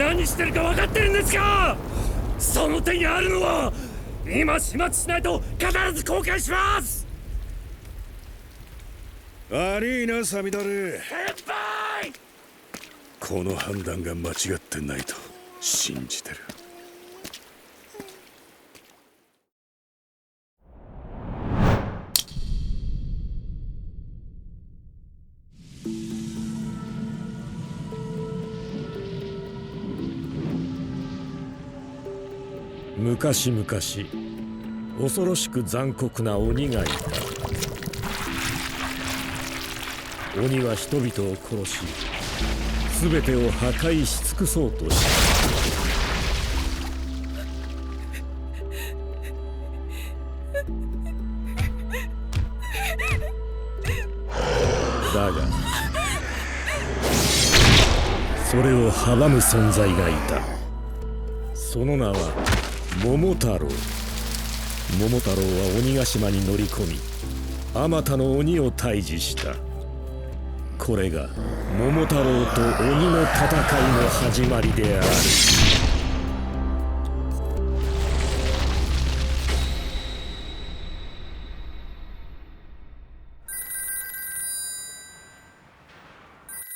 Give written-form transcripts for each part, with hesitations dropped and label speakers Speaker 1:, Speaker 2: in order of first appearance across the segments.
Speaker 1: 何してるか分かってるんですか。その手にあるのは今始末しないと必ず後悔します。
Speaker 2: 悪いなサミダレ。
Speaker 1: 先輩、
Speaker 2: この判断が間違ってないと信じてる。
Speaker 3: 昔々恐ろしく残酷な鬼がいた。鬼は人々を殺し全てを破壊し尽くそうとした。だがそれを阻む存在がいた。その名は桃太郎。桃太郎は鬼ヶ島に乗り込みあまたの鬼を退治した。これが桃太郎と鬼の戦いの始まりである。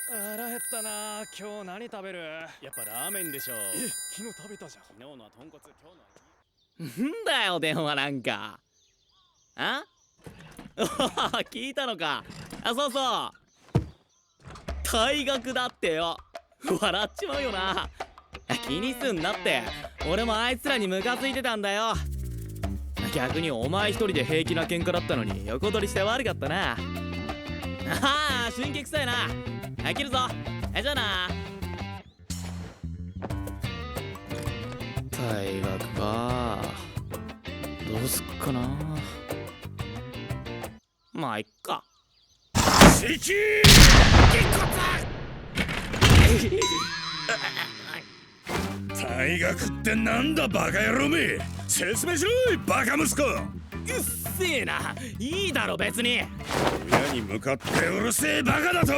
Speaker 4: 腹減ったな。今日何食べる？
Speaker 5: やっぱラーメンでしょ。
Speaker 4: 昨日食べたじゃん。
Speaker 5: 昨日のは豚骨、今日のはんだよ電話なんか。あ聞いたのか。そうそう退学だってよ。笑っちまうよな。気にすんなって。俺もあいつらにムカついてたんだよ。逆にお前一人で平気な喧嘩だったのに横取りして悪かったな。神経臭いな。切るぞ。じゃあな。退学か。どうすっかな。まあいっか。
Speaker 2: 退学ってなんだバカ野郎め。説明しろいバカ息子。
Speaker 5: うっせえな。いいだろ別に。
Speaker 2: 親に向かってうるせえバカだと。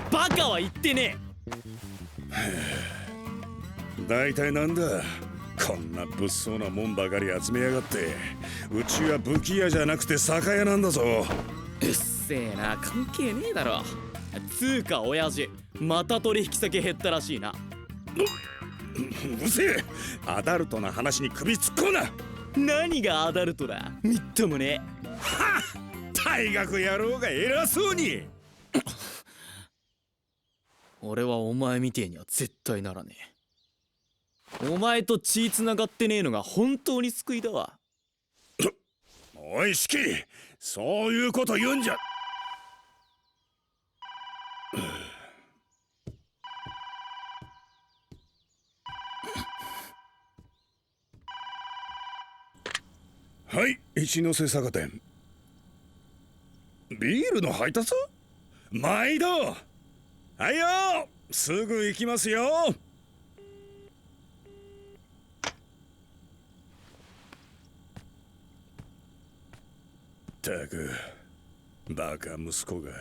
Speaker 5: バカは言ってね
Speaker 2: え。大体なんだこんな物騒なもんばかり集めやがって。うちは武器屋じゃなくて酒屋なんだぞ。
Speaker 5: うっせえな。関係ねえだろ。つうか親父また取引先減ったらしいな。
Speaker 2: うるせえ。アダルトな話に首突っ込むな。
Speaker 5: 何がアダルトだ。みっともねえ。
Speaker 2: はっ大学野郎が偉そうに。
Speaker 5: 俺はお前みてえには絶対ならねえ。お前と血つながってねえのが本当に救いだわ。
Speaker 2: おいシキ、そういうこと言うんじゃ。はい、一ノ瀬酒店。ビールの配達？毎度。はいよ、すぐ行きますよ。ったくバカ息子が。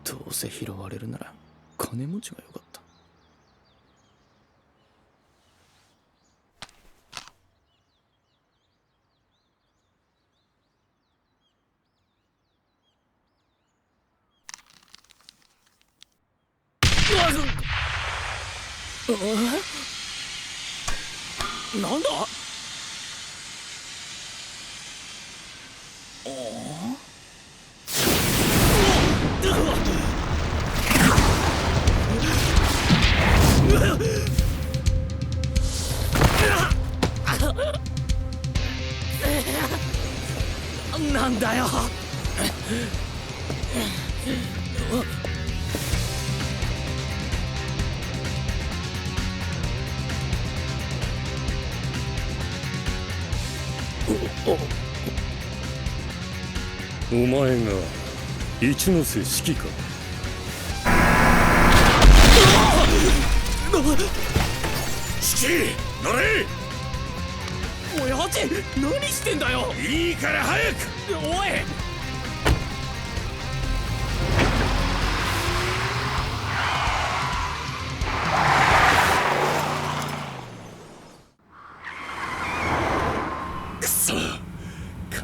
Speaker 5: どうせ拾われるなら金持ちがよかった。なんだ。なんだよ。
Speaker 3: お前が一ノ瀬四季か。
Speaker 2: 四季、乗れ。
Speaker 5: 親父何してんだよ。
Speaker 2: いいから早く。
Speaker 5: おい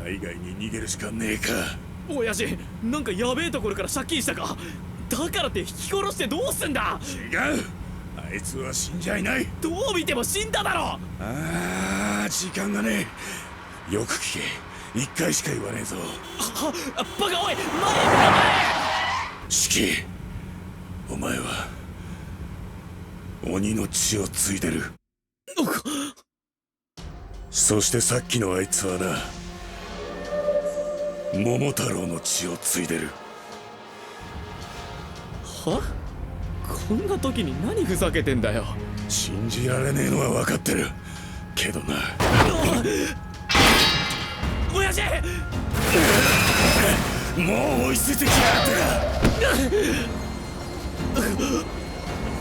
Speaker 2: 海外に逃げるしかねえか。
Speaker 5: 親父、なんかやべえところから借金したか。だからって引き殺してどうすんだ。
Speaker 2: 違う、あいつは死んじゃいない。
Speaker 5: どう見ても死んだだろ。
Speaker 2: ああ、時間がねえ。よく聞け、一回しか言わねえぞ。
Speaker 5: バカ、おい、前へ。
Speaker 2: シキ、お前は鬼の血を継いでる。そしてさっきのあいつはな、桃太郎の血を継いでる。
Speaker 5: は？こんな時に何ふざけてんだよ。
Speaker 2: 信じられねえのは分かってるけどな。
Speaker 5: 親父、
Speaker 2: もう追いついてきやがって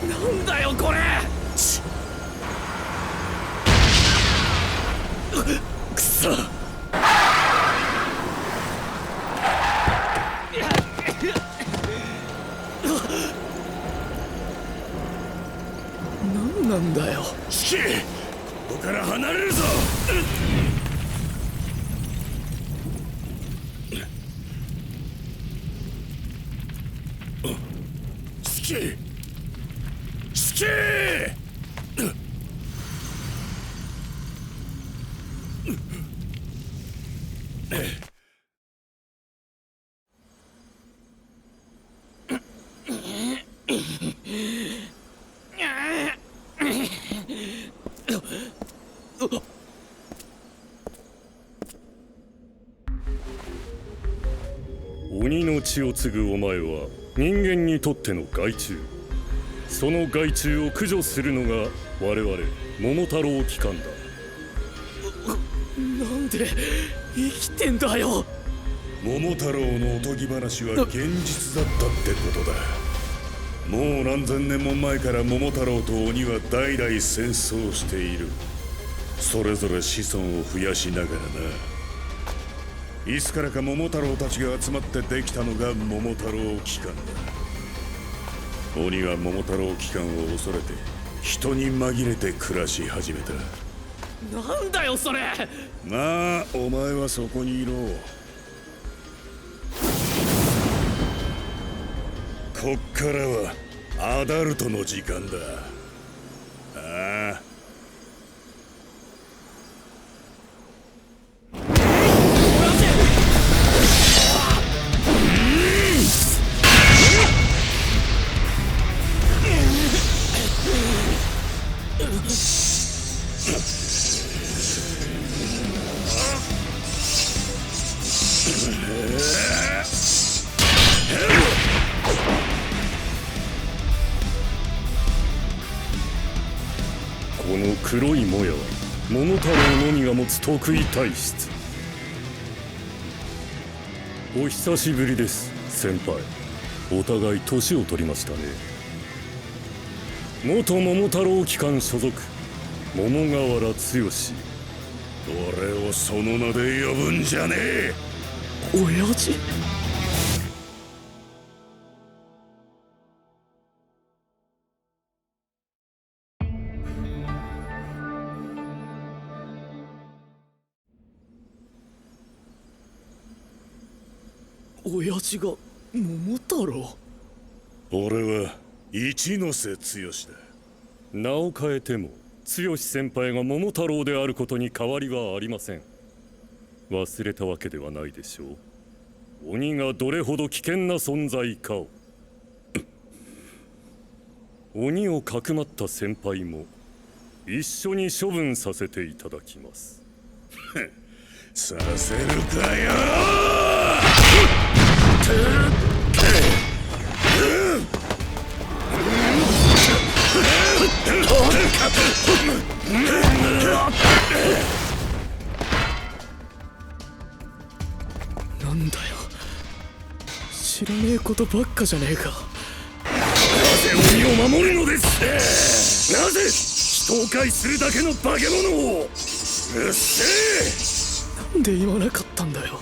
Speaker 5: なんだよこれ。
Speaker 2: くそ。
Speaker 5: なんなんだよ。
Speaker 2: シキ、ここから離れるぞ。シキ、シキ。
Speaker 3: 鬼の血を継ぐお前は人間にとっての害虫。その害虫を駆除するのが我々桃太郎機関だ。
Speaker 5: なんで生きてんだよ。
Speaker 2: 桃太郎のおとぎ話は現実だったってことだ。もう何千年も前から桃太郎と鬼は代々戦争している。それぞれ子孫を増やしながらな。いつからか桃太郎たちが集まってできたのが桃太郎機関だ。鬼は桃太郎機関を恐れて人に紛れて暮らし始めた。
Speaker 5: なんだよそれ。
Speaker 2: まあお前はそこにいろ。こっからはアダルトの時間だ。ああ、
Speaker 3: この黒いもやは桃太郎のみが持つ得意体質。お久しぶりです先輩。お互い年を取りましたね。元桃太郎機関所属桃河原剛。
Speaker 2: 俺をその名で呼ぶんじゃねえ。
Speaker 5: 親父。親父が桃太郎。
Speaker 2: 俺は一ノ瀬剛だ。
Speaker 3: 名を変えても剛先輩が桃太郎であることに変わりはありません。忘れたわけではないでしょう。鬼がどれほど危険な存在かを。鬼をかくまった先輩も一緒に処分させていただきます。
Speaker 2: させるかよ。
Speaker 5: なんだよ、知らねえことばっかじゃねえか。
Speaker 2: なぜ鬼を守るのです。なぜ人を害するだけの化け物を。うっせ
Speaker 5: なんで言わなかったんだよ。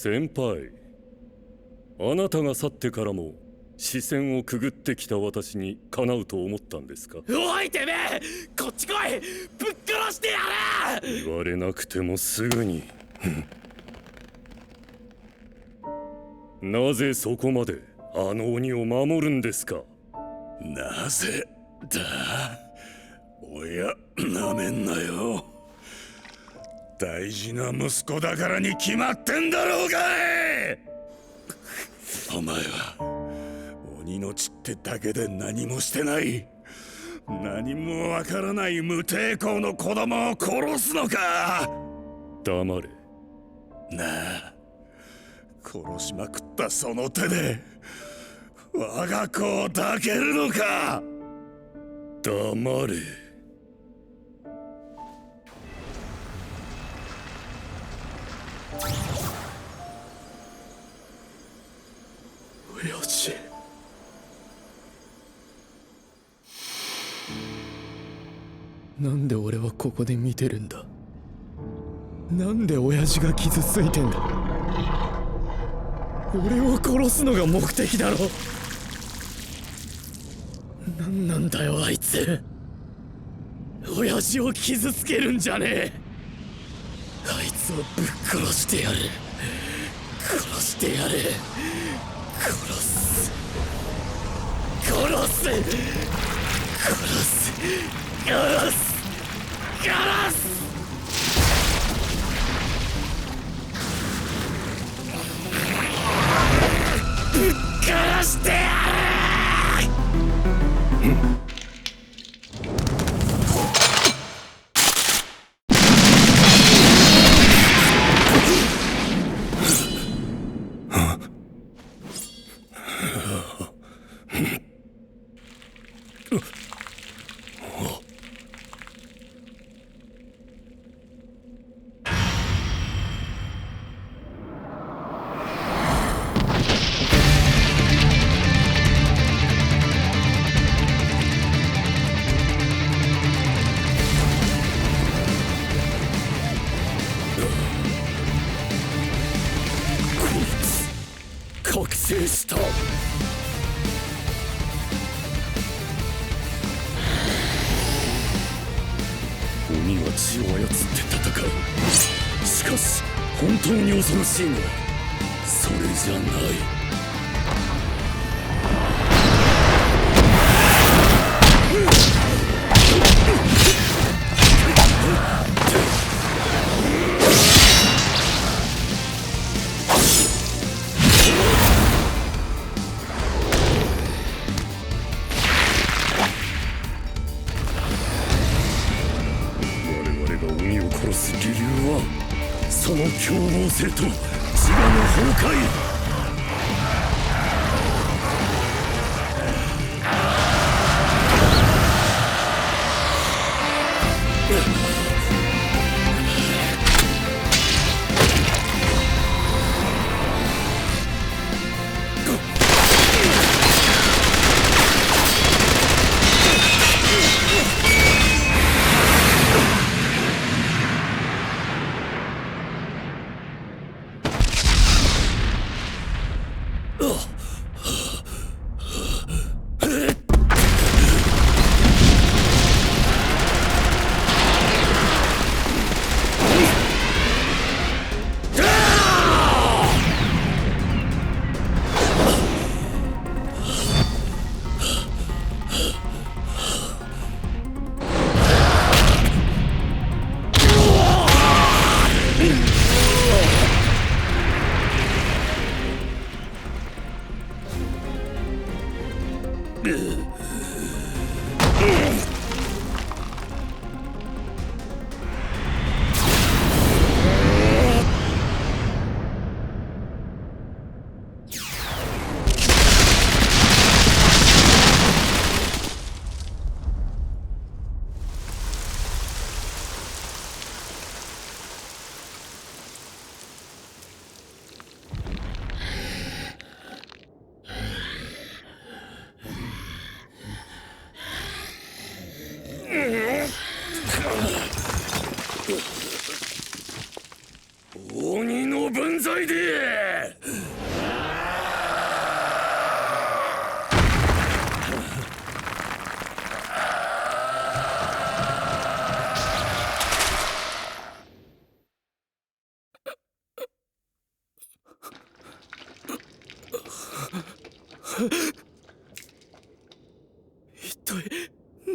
Speaker 1: 先輩、あなたが去ってからも視線をくぐってきた私にかなうと思ったんですか？
Speaker 5: おいてめえ、こっち来い、ぶっ殺してやれ。
Speaker 1: 言われなくてもすぐになぜそこまであの鬼を守るんですか？
Speaker 2: なぜだ。おや、なめんなよ。大事な息子だからに決まってんだろうがい。お前は鬼の血ってだけで何もしてない、何もわからない無抵抗の子供を殺すのか。
Speaker 1: 黙れ。
Speaker 2: なあ、殺しまくったその手で我が子を抱けるのか。
Speaker 1: 黙れ。
Speaker 3: 親父、なんで俺はここで見てるんだ。なんで親父が傷ついてんだ。俺を殺すのが目的だろ。なんなんだよあいつ。親父を傷つけるんじゃねえ。あいつをぶっ殺してやる。殺してやる。殺す。殺す。殺す。殺す。殺す。ぶっ殺してやる。覚醒した。鬼は血を操って戦う。しかし本当に恐ろしいのはそれじゃない。その凶暴性と自我の崩壊。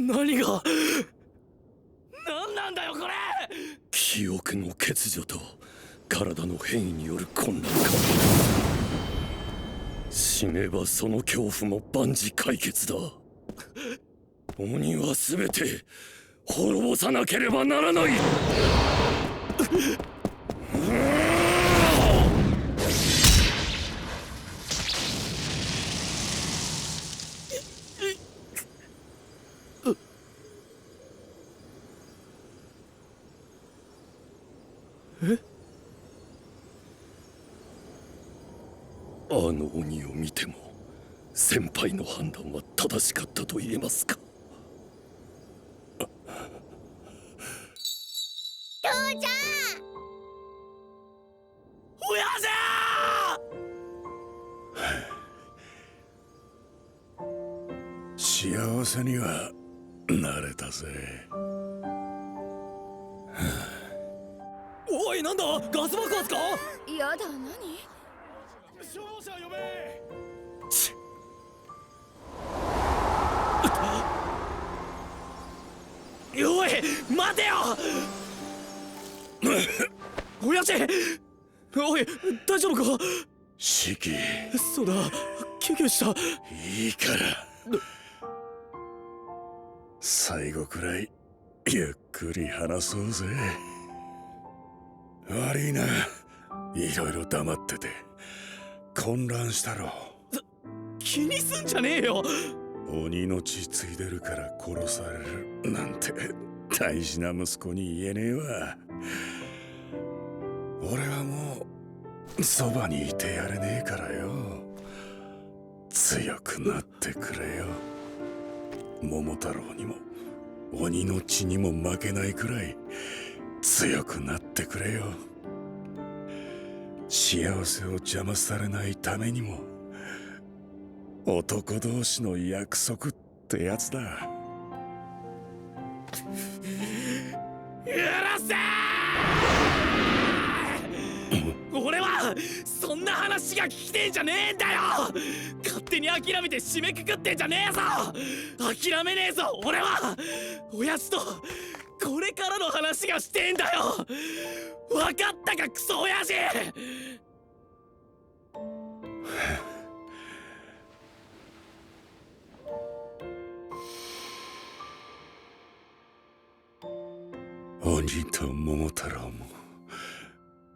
Speaker 1: 何が何なんだよこれ。
Speaker 3: 記憶の欠如と体の変異による混乱か。死ねばその恐怖も万事解決だ。鬼は全て滅ぼさなければならない。あの鬼を見ても先輩の判断は正しかったと言えますか。
Speaker 6: 父ちゃん。
Speaker 1: 親父。
Speaker 2: 幸せにはなれたぜ。
Speaker 1: おい、なんだガス爆発か。
Speaker 6: やだ、何。
Speaker 1: 消防車呼べ。おい待てよ。親父。おい大丈夫か。
Speaker 2: シキ、
Speaker 1: そうだ、救急車。
Speaker 2: いいから最後くらいゆっくり話そうぜ。悪いな、いろいろ黙ってて混乱したろ。
Speaker 1: 気にすんじゃねえよ。
Speaker 2: 鬼の血ついでるから殺されるなんて大事な息子に言えねえわ。俺はもうそばにいてやれねえからよ。強くなってくれよ。桃太郎にも鬼の血にも負けないくらい強くなってくれよ。幸せを邪魔されないためにも男同士の約束ってやつだ。
Speaker 1: 許せー。俺はそんな話が聞きてえんじゃねえんだよ。勝手に諦めて締めくくってんじゃねえぞ。諦めねえぞ。俺は親父とこれからの話がしてえんだよ。分かったかクソ親父。
Speaker 2: 鬼と桃太郎も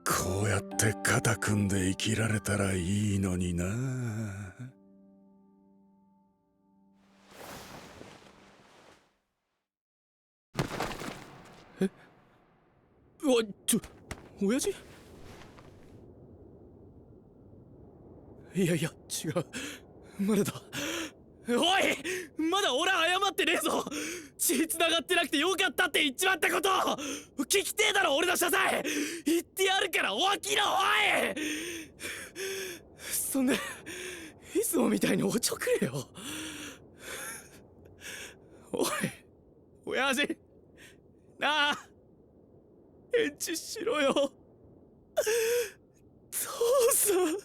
Speaker 2: こうやって肩組んで生きられたらいいのにな。
Speaker 1: おい、親父。いやいや違う、まだだ。おい、まだ俺謝ってねえぞ。血繋がってなくてよかったって言っちまったこと聞きてえだろ。俺の謝罪言ってやるから起きろ。おい、そんでいつもみたいにおちょくれよ。おい親父なあ、返事しろよ父さん。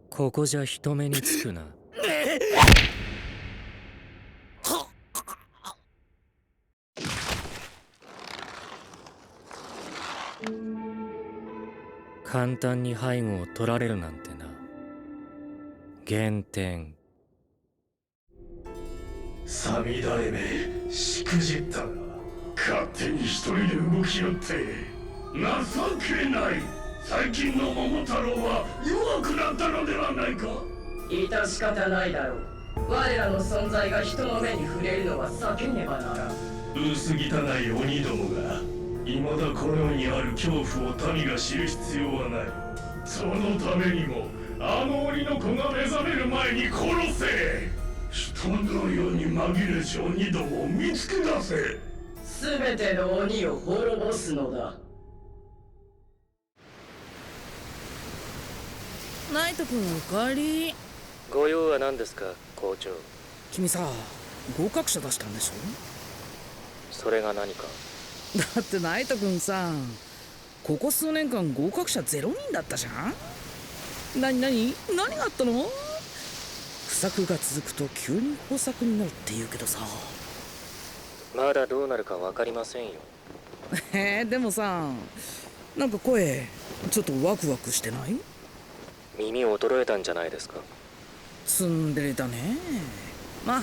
Speaker 3: ここじゃ人目につくな。簡単に背後を取られるなんてな。減点。
Speaker 2: さみだれめ、しくじったな。勝手に一人で動きよって情けない。最近の桃太郎は弱くなったのではないか。
Speaker 7: 致し方ないだろう。我らの存在が人の目に触れるのは避けねばならん。
Speaker 2: 薄汚い鬼どもが未だこの世にある恐怖を民が知る必要はない。そのためにもあの鬼の子が目覚める前に殺せ。人の世に紛れし鬼どもを見つけ出せ。
Speaker 7: 全ての鬼を滅ぼすのだ。
Speaker 8: ナイト君おかえり。
Speaker 9: ご用は何ですか、校長。
Speaker 8: 君さ、合格者出したんでしょ。
Speaker 9: それが何か。
Speaker 8: だってナイト君さ、ここ数年間合格者0人だったじゃん。何があったの？不作が続くと急に豊作になるって言うけどさ。
Speaker 9: まだどうなるか分かりませんよ。
Speaker 8: でもさ、なんか声ちょっとワクワクしてない？
Speaker 9: 耳衰えたんじゃないですか。
Speaker 8: ツンデレだね。まあ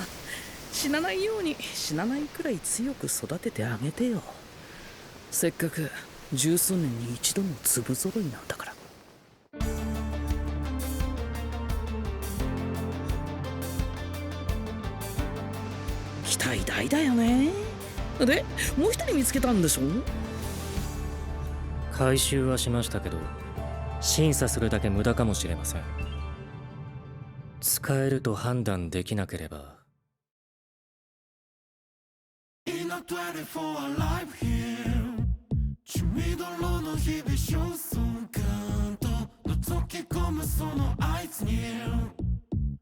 Speaker 8: 死なないように死なないくらい強く育ててあげてよ。せっかく十数年に一度の粒揃いなんだから。期待大だよね。でもう一人見つけたんでしょ。
Speaker 9: 回収はしましたけど、審査するだけ無駄かもしれません。使えると判断できなければ。血みどろの日々焦燥感と覗き込むそのあいつに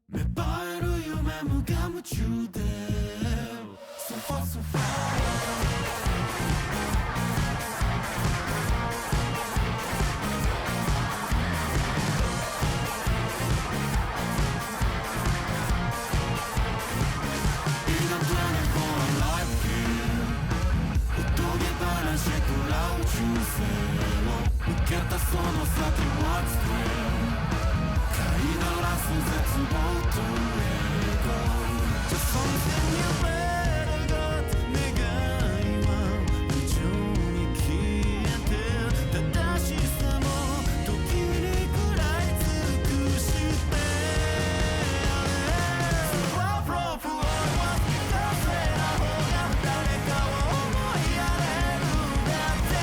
Speaker 9: 芽生える夢無我夢中でSo far so far受けたその先 What's real 飼いならす絶望と栄光 Just something you better got 願いは無情に消えて正しさも時にくらい尽くしてスワップロープを忘れた方が誰かを思いやれるんだって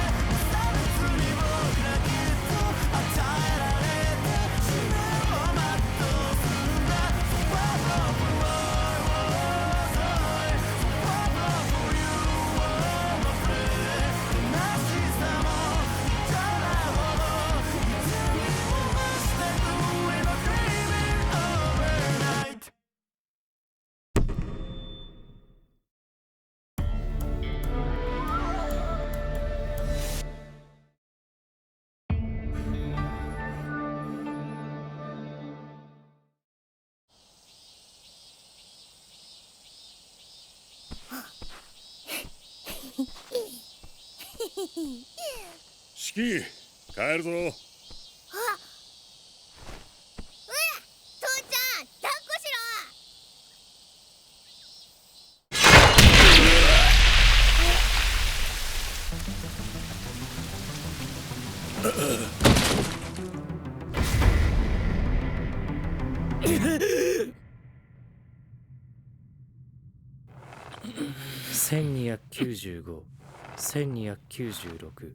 Speaker 2: シキ帰るぞ。
Speaker 6: 父ちゃん抱っこし
Speaker 9: 1295、1296、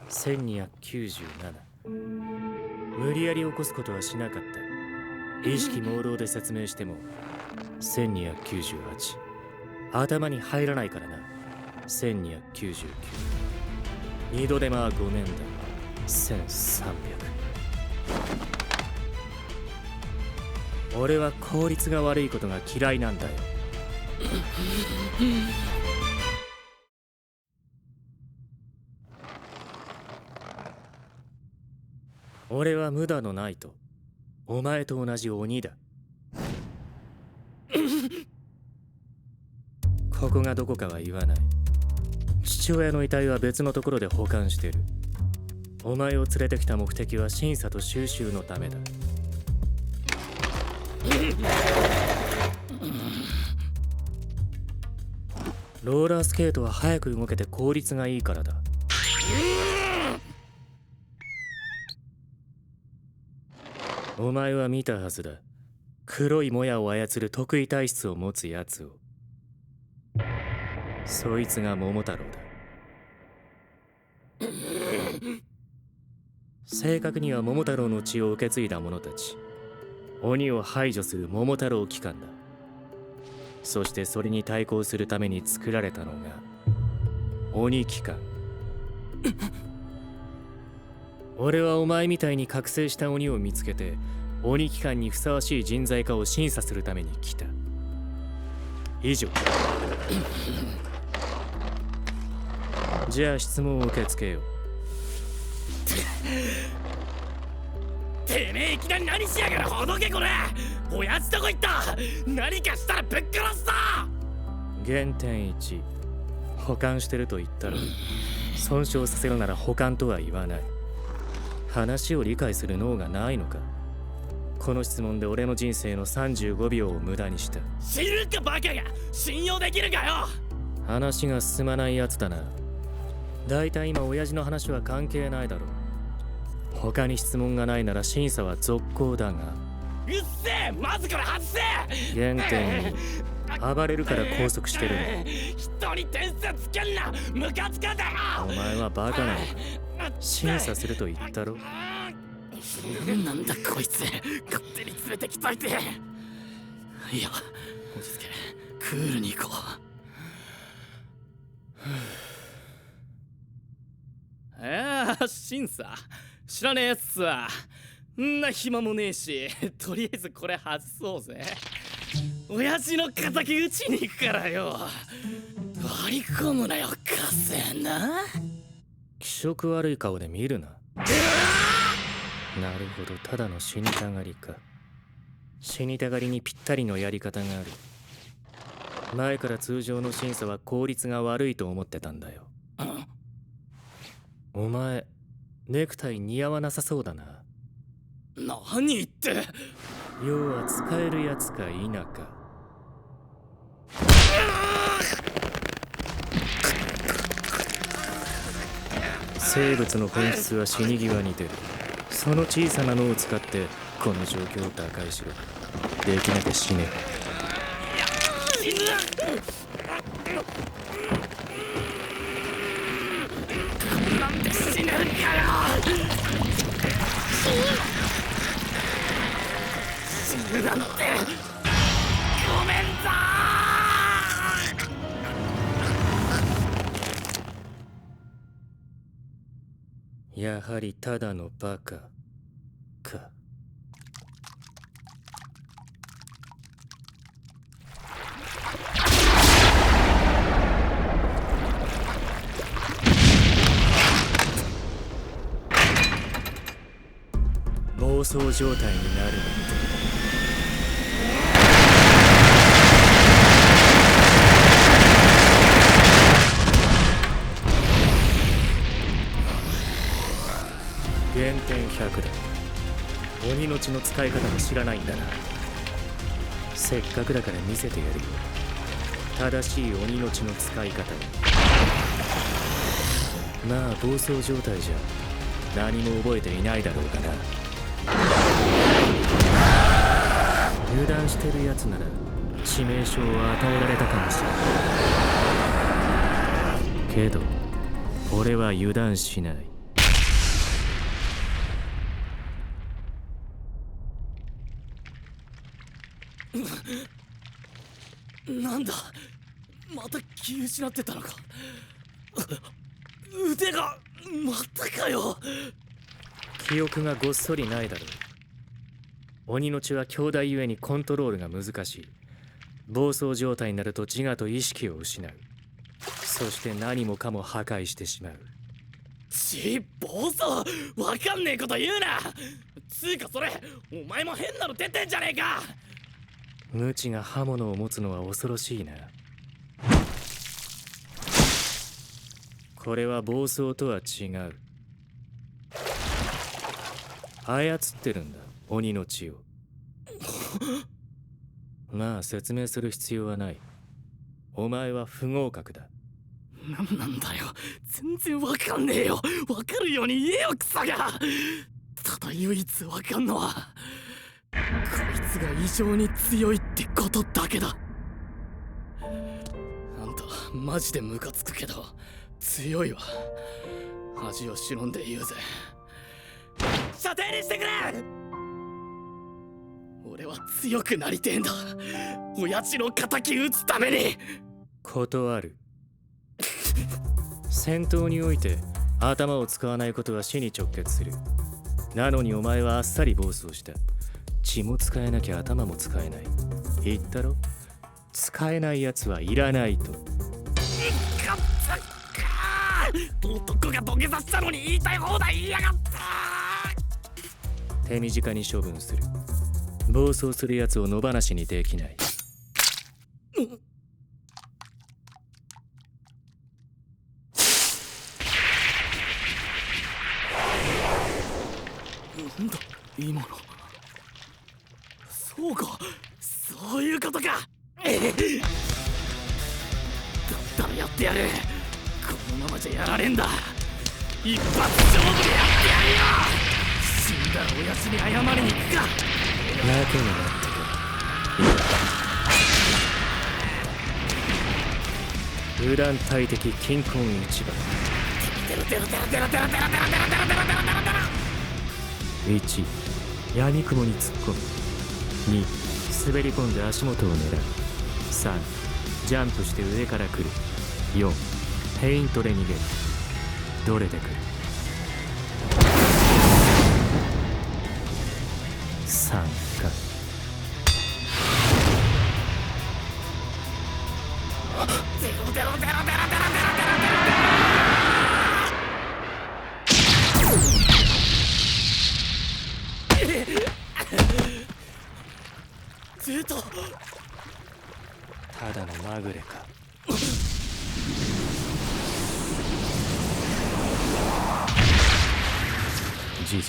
Speaker 9: 1297。無理やり起こすことはしなかった。意識朦朧で説明しても1298。頭に入らないからな。1299。二度手間はごめんだ。1300。俺は効率が悪いことが嫌いなんだよ。俺は無駄のないと。お前と同じ鬼だ。ここがどこかは言わない。父親の遺体は別のところで保管してる。お前を連れてきた目的は審査と収集のためだ。ローラースケートは早く動けて効率がいいからだ。お前は見たはずだ。黒いもやを操る得意体質を持つやつを。そいつが桃太郎だ。正確には桃太郎の血を受け継いだ者たち。鬼を排除する桃太郎機関だ。そしてそれに対抗するために作られたのが鬼機関。俺はお前みたいに覚醒した鬼を見つけて
Speaker 3: 鬼機関にふさわしい人材かを審査するために来た。以上。じゃあ質問を受け付けよう。
Speaker 1: てめえいきなり何しやがる、ほどけこれ。親父どこ行った。何かしたらぶっ殺すぞ。
Speaker 3: 原点1、保管してると言ったろ。損傷させるなら保管とは言わない。話を理解する脳がないのか。この質問で俺の人生の35秒を無駄にした。
Speaker 1: 知るかバカが。信用できるかよ。
Speaker 3: 話が進まないやつだな。だいたい今親父の話は関係ないだろう。他に質問がないなら審査は続行だが。
Speaker 1: うっせえ、まずこれ外せ。
Speaker 3: 原点2、暴れるから拘束してるの。
Speaker 1: 人に点数つけんな、ムカつかだよ。
Speaker 3: お前はバカなのか。審査すると言ったろ。
Speaker 1: なんだこいつ、勝手に連れてきといて。いや、落ち着け、クールに行こう。ああ、審査知らねえやつさ。んな暇もねえし、とりあえずこれ外そうぜ。親父の敵討ちに行くからよ。割り込むなよ、カセナ。
Speaker 3: 気色悪い顔で見るな。なるほど、ただの死にたがりか。死にたがりにぴったりのやり方がある。前から通常の審査は効率が悪いと思ってたんだよ。お前ネクタイ似合わなさそうだな。
Speaker 1: 何言って。
Speaker 3: 要は使えるやつか否か。生物の本質は死に際に出る。その小さな脳を使ってこの状況を打開しろ。できなきゃ死ね。
Speaker 1: 死ぬ。なんで死ぬんかよ。死ぬなんてごめんぞ。
Speaker 3: やはりただのバカか。暴走状態になるなんて。原点100だ。鬼の血の使い方も知らないんだな。せっかくだから見せてやるよ。正しい鬼の血の使い方を。まあ暴走状態じゃ何も覚えていないだろうがな。油断してるやつなら致命傷を与えられたかもしれないけど俺は油断しない。
Speaker 1: なんだ、また気失ってたのか。腕がまたかよ。
Speaker 3: 記憶がごっそりないだろう。鬼の血は兄弟ゆえにコントロールが難しい。暴走状態になると自我と意識を失う。そして何もかも破壊してしまう。
Speaker 1: 暴走、わかんねえこと言うな。つうかそれ、お前も変なの出てんじゃねえか。
Speaker 3: 無知が刃物を持つのは恐ろしいな。これは暴走とは違う。操ってるんだ、鬼の血を。まあ説明する必要はない。お前は不合格だ。
Speaker 1: なんだよ、全然わかんねえよ。わかるように言えよ、クソが。ただ唯一わかんのはこいつが異常に強いってことだけだ。あんたマジでムカつくけど強いわ。恥を忍んで言うぜ。射程にしてくれ。俺は強くなりてえんだ。親父の敵討つために。
Speaker 3: 断る。戦闘において頭を使わないことは死に直結する。なのにお前はあっさり暴走した。血も使えなきゃ頭も使えない。言ったろ、使えないやつはいらないと。
Speaker 1: 男が土下座したのに言いたい放題言いやがった。
Speaker 3: 手短に処分する。暴走するやつを野放しにできない。
Speaker 1: なんだ今の。そうか、そういうことか。だったらやってやる。このままじゃやられんだ。一発勝負でやってやるよ。死んだら親父に謝りに行くか。
Speaker 3: 楽になってる。ウラン大敵金婚市場。1、闇雲に突っ込む。2、滑り込んで足元を狙う。3、ジャンプして上から来る。4、フェイントで逃げる。どれで来る？3か。
Speaker 1: 出た。
Speaker 3: ただのまぐれか。事実、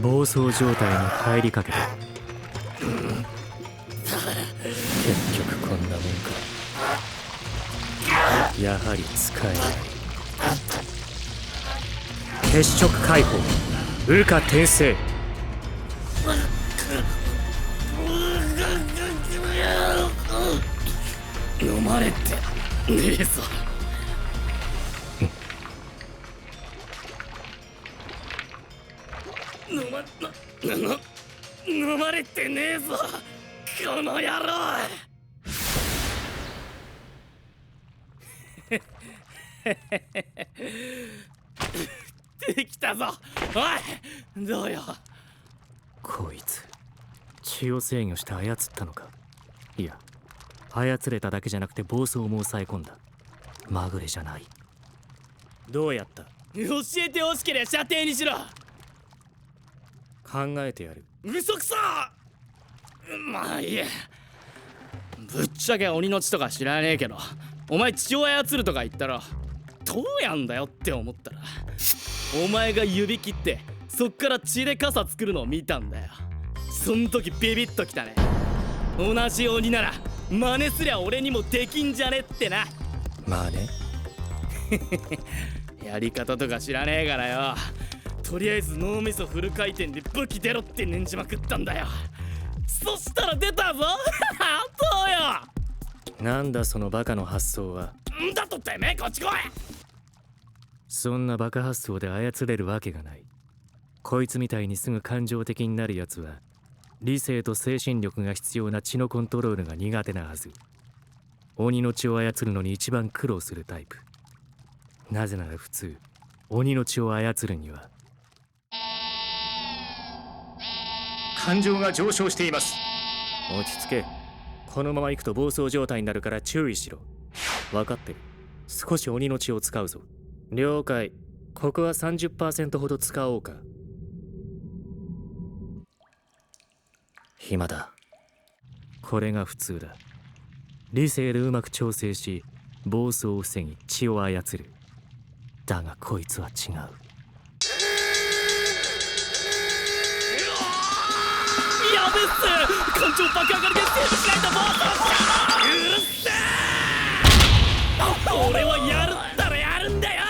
Speaker 3: 暴走状態に入りかけた。結局こんなもんか。やはり使えない。血色解放、羽化転生。
Speaker 1: 飲まれてねえぞ。飲まれてねえぞこの野郎。できたぞ。おいどうよ。
Speaker 3: こいつ血を制御して操ったのか。いや、操れただけじゃなくて暴走も抑え込んだ。まぐれじゃない。どうやった？
Speaker 1: 教えてほしけりゃ射程にしろ。
Speaker 3: 考えてやる。
Speaker 1: 嘘くさ。まあいいや。ぶっちゃけ鬼の血とか知らねえけど、お前血を操るとか言ったらどうやんだよって思ったら、お前が指切ってそっから血で傘作るのを見たんだよ。そん時ビビッときたね。同じ鬼なら真似すりゃ俺にもできんじゃねってな。
Speaker 3: まあね。
Speaker 1: やり方とか知らねえからよ。とりあえず脳みそフル回転で武器出ろって念じまくったんだよ。そしたら出たぞ。どうよ。
Speaker 3: なんだそのバカの発想は。
Speaker 1: んだとてめえこっち来い。
Speaker 3: そんなバカ発想で操れるわけがない。こいつみたいにすぐ感情的になるやつは理性と精神力が必要な血のコントロールが苦手なはず。鬼の血を操るのに一番苦労するタイプ。なぜなら普通鬼の血を操るには感情が上昇しています。落ち着け。このまま行くと暴走状態になるから注意しろ。分かってる。少し鬼の血を使うぞ。了解。ここは 30% ほど使おうか。暇だ。これが普通だ。理性でうまく調整し暴走を防ぎ血を操る。だがこいつは違う。
Speaker 1: やべっす。感情爆上がりでセーブしないと暴走しちゃう。うるせえ。俺はやるったらやるんだよ。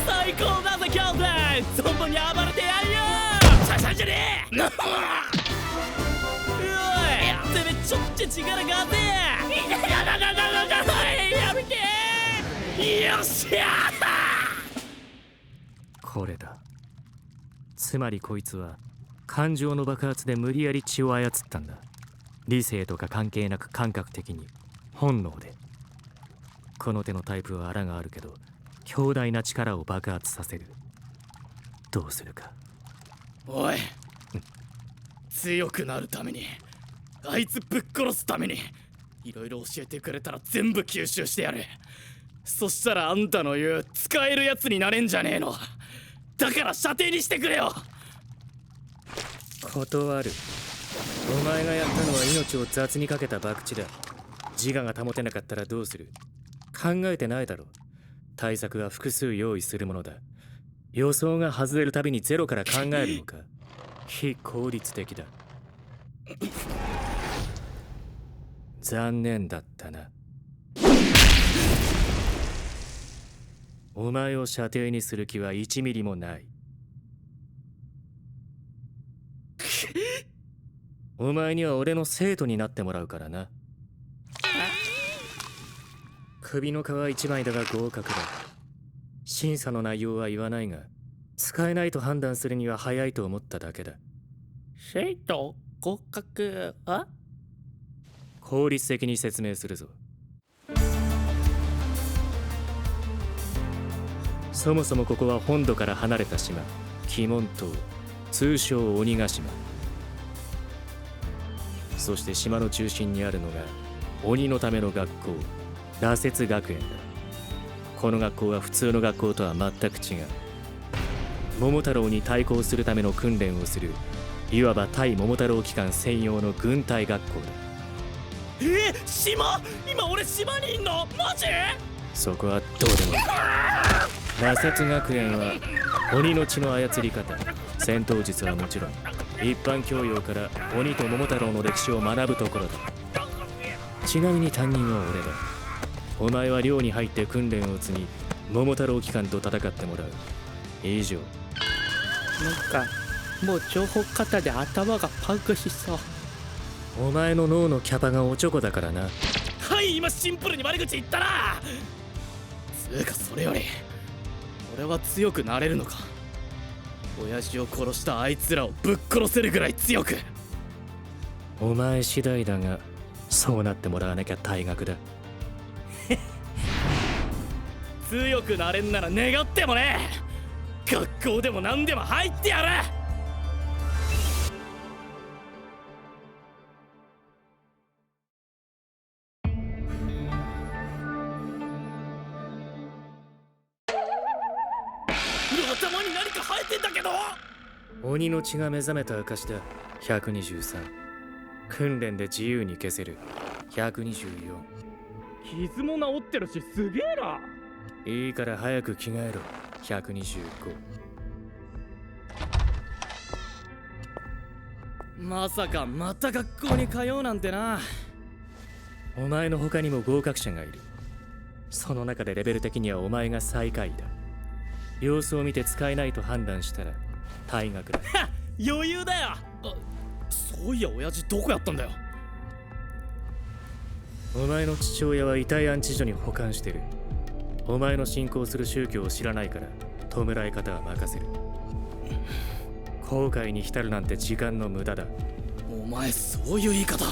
Speaker 1: 最高だぜキャプテン。存分に暴れてやんよ。ささんじゃねえ。おいてめえちょっち力があってやめて。よっしゃ。
Speaker 3: これだ。つまりこいつは感情の爆発で無理やり血を操ったんだ。理性とか関係なく感覚的に本能で。この手のタイプはあらがあるけど強大な力を爆発させる。
Speaker 10: どうするか。
Speaker 1: おい強くなるためにあいつぶっ殺すためにいろいろ教えてくれたら全部吸収してやる。そしたらあんたの言う使えるやつになれんじゃねえの。だから射程にしてくれよ。
Speaker 10: 断る。お前がやったのは命を雑にかけた博打だ。自我が保てなかったらどうする？考えてないだろ。対策は複数用意するものだ。予想が外れるたびにゼロから考えるのか。非効率的だ。残念だったな。お前を射程にする気は1ミリもない。お前には俺の生徒になってもらうからな。首の皮一枚だが合格だ。審査の内容は言わないが、使えないと判断するには早いと思っただけだ。
Speaker 5: 生徒合格？あ？
Speaker 10: 効率的に説明するぞ。そもそもここは本土から離れた島、鬼門島、通称鬼ヶ島。そして島の中心にあるのが鬼のための学校、羅刹学園だ。この学校は普通の学校とは全く違う。桃太郎に対抗するための訓練をする、いわば対桃太郎機関専用の軍隊学校だ。
Speaker 1: 島？今俺島にいんの？マジ？
Speaker 10: そこはどうでもいい。羅刹学園は鬼の血の操り方、戦闘術はもちろん一般教養から鬼と桃太郎の歴史を学ぶところだ。ちなみに担任は俺だ。お前は寮に入って訓練を積み、桃太郎機関と戦ってもらう。以上。
Speaker 5: なんかもう情報過多で頭がパンクしそう。
Speaker 10: お前の脳のキャパがおちょこだからな。
Speaker 1: はい、今シンプルに悪口言ったな。つうかそれより俺は強くなれるのか。親父を殺したあいつらをぶっ殺せるぐらい強く。
Speaker 10: お前次第だが、そうなってもらわなきゃ退学だ。
Speaker 1: 強くなれんなら願ってもね、学校でも何でも入ってやる。頭に何か生えてんだけど。
Speaker 10: 鬼の血が目覚めた証だ。123。訓練で自由に消せる。124。
Speaker 1: 傷も治ってるしすげえな。
Speaker 10: いいから早く着替えろ。125。
Speaker 1: まさかまた学校に通うなんてな。
Speaker 10: お前の他にも合格者がいる。その中でレベル的にはお前が最下位だ。様子を見て使えないと判断したら退学だ。
Speaker 1: 余裕だよ。そういや親父どこやったんだよ。
Speaker 10: お前の父親は遺体安置所に保管してる。お前の信仰する宗教を知らないから弔い方は任せる。後悔に浸るなんて時間の無駄だ。
Speaker 1: お前そういう言い方。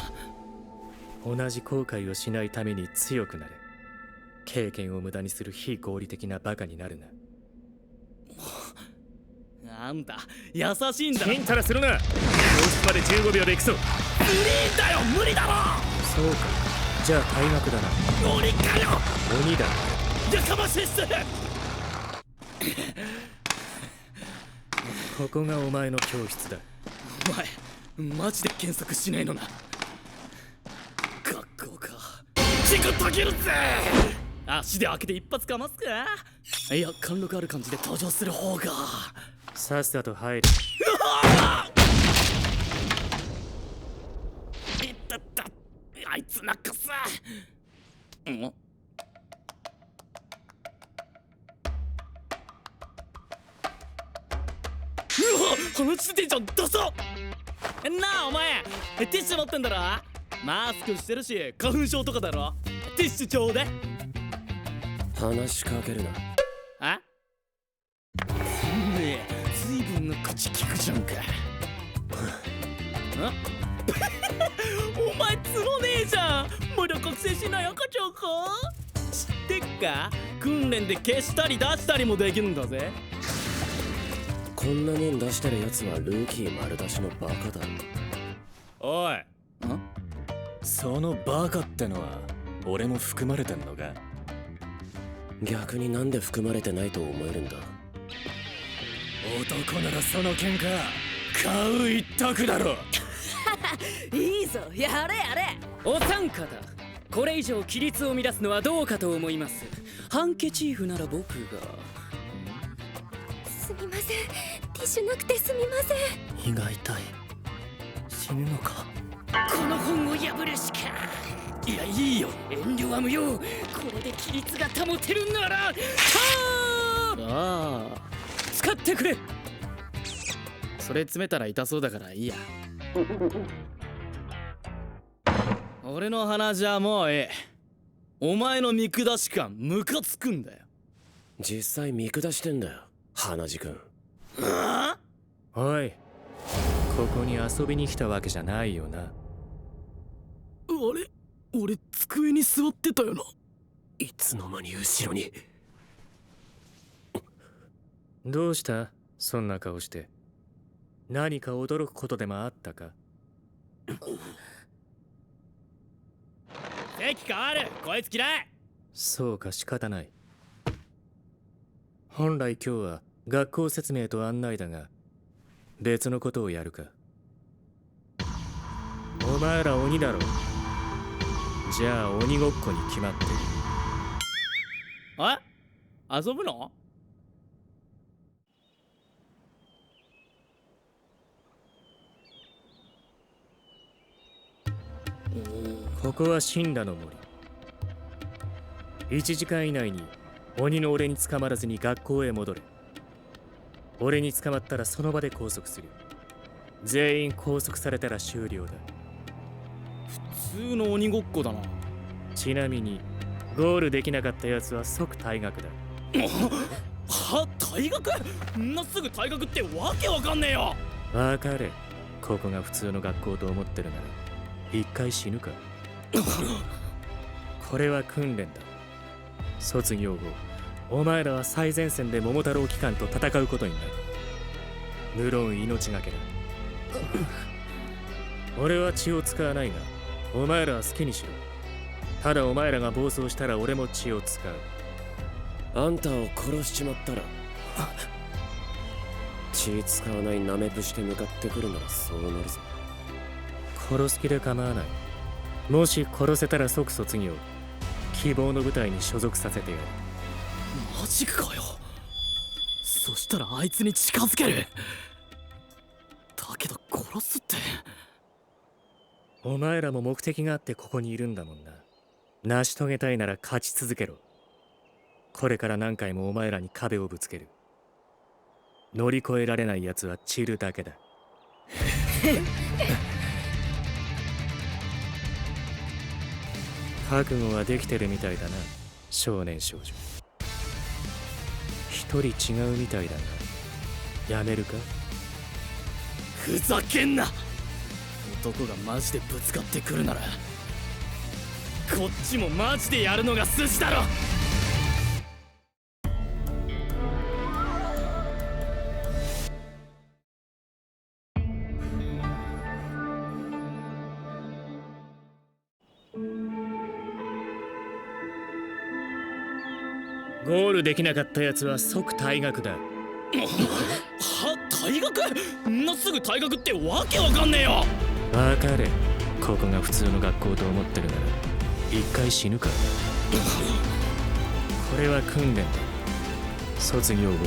Speaker 10: 同じ後悔をしないために強くなれ。経験を無駄にする非合理的なバカになるな。
Speaker 1: あんた優しいんだ。
Speaker 10: ちんたらするな。教室まで15秒で行くぞ。
Speaker 1: 無理だよ、無理だろ。
Speaker 10: そうか、じゃあ退学だな。
Speaker 1: 鬼かよ。
Speaker 10: 鬼だ。
Speaker 1: やかましいっす。
Speaker 10: ここがお前の教室だ。
Speaker 1: お前マジで検索しねえのな。学校か。軸たけるぜ。足で開けて一発かますか。いや貫禄ある感じで登場する方が。
Speaker 10: さっさと入る。
Speaker 1: いったった、あいつなんかさ。うわ、話してんじゃん、ダサ。なあお前ティッシュ持ってんだろ。マスクしてるし花粉症とかだろ。ティッシュちょうで。
Speaker 3: 話しかけるな。
Speaker 1: あ？ねえ、随分な口聞くじゃんか。お前ツボねえじゃん。まだ覚醒しない赤ちゃんか。知ってっか、訓練で消したり出したりもできるんだぜ。
Speaker 11: こんなもん出してるやつはルーキー丸出しのバカだ。
Speaker 10: おい、そのバカってのは俺も含まれてんのか？
Speaker 11: 逆になんで含まれてないと思えるんだ？
Speaker 10: 男ならその喧嘩買う一択だろ。
Speaker 12: いいぞ、やれやれ。お三方、これ以上規律を乱すのはどうかと思います。ハンケチーフなら僕が。
Speaker 6: すみません、ティッシュなくてすみません。
Speaker 11: 胃が痛い。死ぬのか？
Speaker 12: この本を破るしか。いや、いいよ、遠慮は無用。これで規律が保てるならはあ、使ってくれ。
Speaker 1: それ詰めたら痛そうだからいいや。俺の鼻じゃもうええ。お前の見下し感ムカつくんだよ。
Speaker 11: 実際見下してんだよ、鼻血くん。
Speaker 10: おい、ここに遊びに来たわけじゃないよな。
Speaker 1: あれ、俺机に座ってたよな。
Speaker 11: いつの間に後ろに。
Speaker 10: どうした？そんな顔して。何か驚くことでもあったか？
Speaker 1: 席変わる、こいつ嫌い。
Speaker 10: そうか、仕方ない。本来今日は学校説明と案内だが、別のことをやるか。お前ら鬼だろ。じゃあ鬼ごっこに決まってる。
Speaker 1: 遊ぶの？
Speaker 10: ここは神羅の森。1時間以内に鬼の俺に捕まらずに学校へ戻れ。俺に捕まったらその場で拘束する。全員拘束されたら終了だ。
Speaker 1: 普通の鬼ごっこだな。
Speaker 10: ちなみにゴールできなかったやつは即退学だ。
Speaker 1: 退学？んなすぐ退学ってわけわかんねえよ。
Speaker 10: わかれ。ここが普通の学校と思ってるなら一回死ぬか。これは訓練だ。卒業後お前らは最前線で桃太郎機関と戦うことになる。無論命がけだ。俺は血を使わないがお前らは好きにしろ。ただお前らが暴走したら俺も血を使う。
Speaker 11: あんたを殺しちまったら血使わないナメプして向かってくるならそうなるぞ。
Speaker 10: 殺す気で構わない。もし殺せたら即卒業。希望の部隊に所属させてやる。
Speaker 1: マジかよ。そしたらあいつに近づける。だけど殺すって。
Speaker 10: お前らも目的があってここにいるんだもんな。成し遂げたいなら勝ち続けろ。これから何回もお前らに壁をぶつける。乗り越えられない奴は散るだけだ。覚悟はできてるみたいだな、少年少女。一人違うみたいだが、やめるか？
Speaker 1: ふざけんな。男がマジでぶつかってくるならこっちもマジでやるのが筋だろ。
Speaker 10: ゴールできなかったやつは即退学だ。
Speaker 1: 退学？んなすぐ退学ってわけわかんねえよ。
Speaker 10: わかれ。ここが普通の学校と思ってるなら一回死ぬか。これは訓練だ。卒業後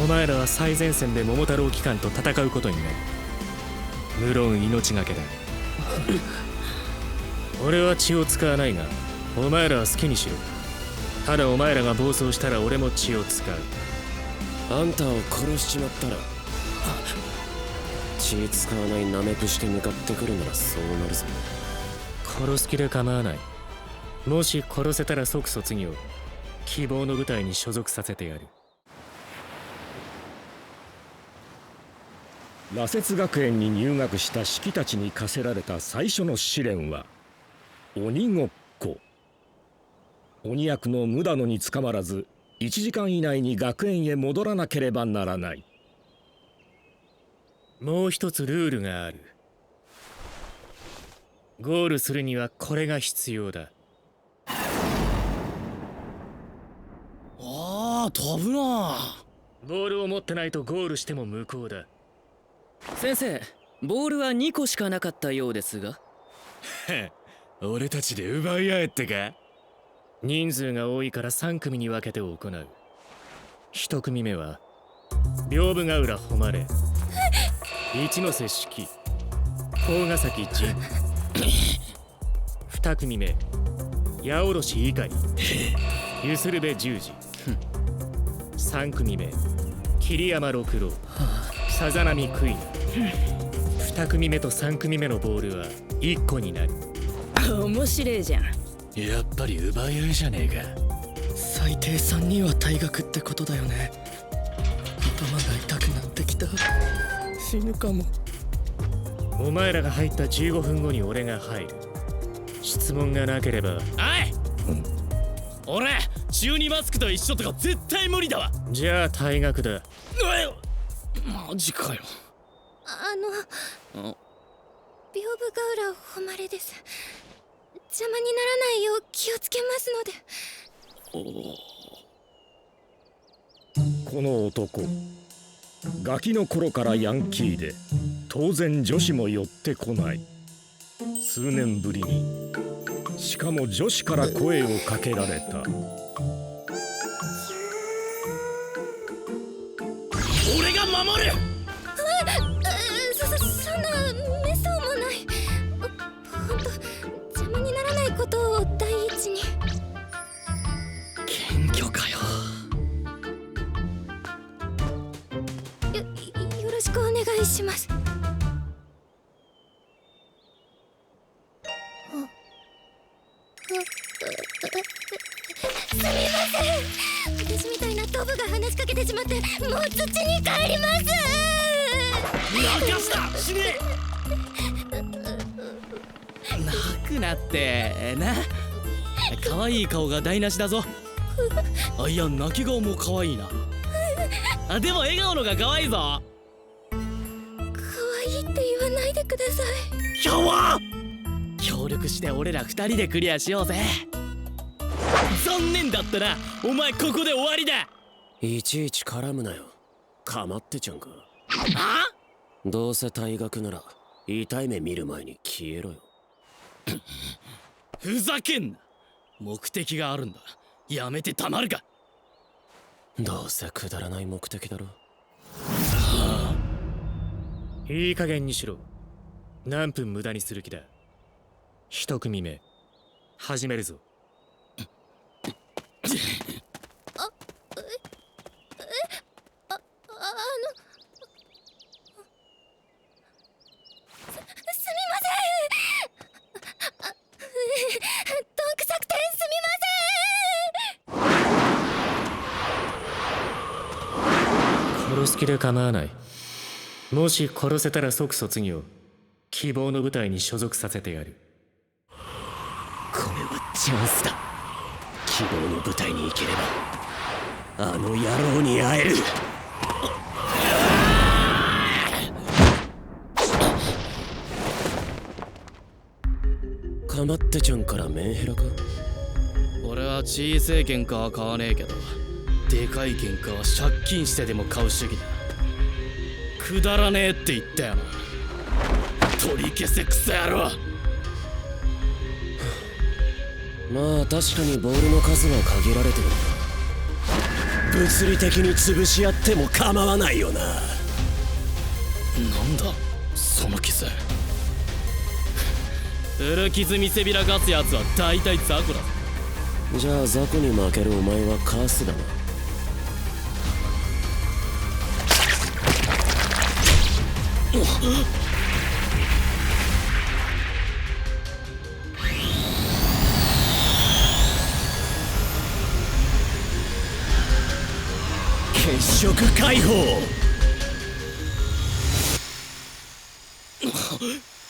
Speaker 10: お前らは最前線で桃太郎機関と戦うことになる。無論命がけだ。俺は血を使わないがお前らは好きにしろ。ただお前らが暴走したら俺も血を使う。
Speaker 11: あんたを殺しちまったら血使わないナメプして向かってくるならそうなるぞ。
Speaker 10: 殺す気で構わない。もし殺せたら即卒業。希望の部隊に所属させてやる。
Speaker 3: 羅刹学園に入学したシキたちに課せられた最初の試練は鬼ごっこ。鬼役の無駄野に捕まらず1時間以内に学園へ戻らなければならない。
Speaker 10: もう一つルールがある。ゴールするにはこれが必要だ。
Speaker 1: ああ、飛ぶな。
Speaker 10: ボールを持ってないとゴールしても無効だ。
Speaker 12: 先生、ボールは2個しかなかったようですが。
Speaker 10: 俺たちで奪い合えってか。人数が多いから3組に分けて行う。1組目は屏風ヶ浦誉れ、一ノ瀬式、甲ヶ崎仁。2組目八下ろし碇、ゆするべ十字。3組目桐山六郎、さざ波クイーン。2組目と3組目のボールは1個になる。
Speaker 12: 面白いじゃん。
Speaker 10: やっぱり奪い合いじゃねえか。
Speaker 1: 最低3人は退学ってことだよね。頭が痛くなってきた。死ぬかも。
Speaker 10: お前らが入った15分後に俺が入る。質問がなければ。
Speaker 1: おい、俺中二マスクと一緒とか絶対無理だわ。
Speaker 10: じゃあ退学だ。
Speaker 1: マジかよ。
Speaker 6: 屏風ヶ浦誉れです。邪魔にならないよう気をつけますので。
Speaker 3: この男、ガキの頃からヤンキーで当然女子も寄ってこない。数年ぶりに、しかも女子から声をかけられた。
Speaker 1: 俺が守る。
Speaker 6: そんなめそうもない。ほんと邪魔にならないことを第一に。
Speaker 1: 謙虚かよ。
Speaker 6: よろしくお願いします。すみません。私みたいなトブが話しかけてしまってもう土に帰ります。
Speaker 1: 泣かした死ね。泣くなってな。可愛い顔が台無しだぞ。あ、いや泣き顔も可愛いな。あ、でも笑顔のが可愛いぞ。
Speaker 6: 可愛いって言わないでください。
Speaker 1: キャワ協力して俺ら2人でクリアしようぜ。残念だったな。お前ここで終わりだ。
Speaker 11: いちいち絡むなよ。かまってちゃんか。
Speaker 1: あ？
Speaker 11: どうせ退学なら痛い目見る前に消えろよ。
Speaker 1: ふざけんな。目的があるんだ。やめてたまるか。
Speaker 11: どうせくだらない目的だろ。
Speaker 10: いい加減にしろ。何分無駄にする気だ。1組目始めるぞ。殺す気で構わない。もし殺せたら即卒業。希望の部隊に所属させてやる。
Speaker 11: これはチャンスだ。希望の部隊に行ければあの野郎に会える。かまってちゃんからメンヘラか。
Speaker 1: 俺は小せえ喧嘩は買わねえけど、でかい喧嘩は借金してでも買う主義だ。くだらねえって言ったよな。取り消せクソ野郎。
Speaker 11: まあ確かにボールの数は限られてるんだ。物理的に潰し合っても構わないよな。
Speaker 1: なんだその傷。古傷見せびらかすやつは大体雑魚だ。
Speaker 11: じゃあ雑魚に負けるお前はカースだな。血色解放。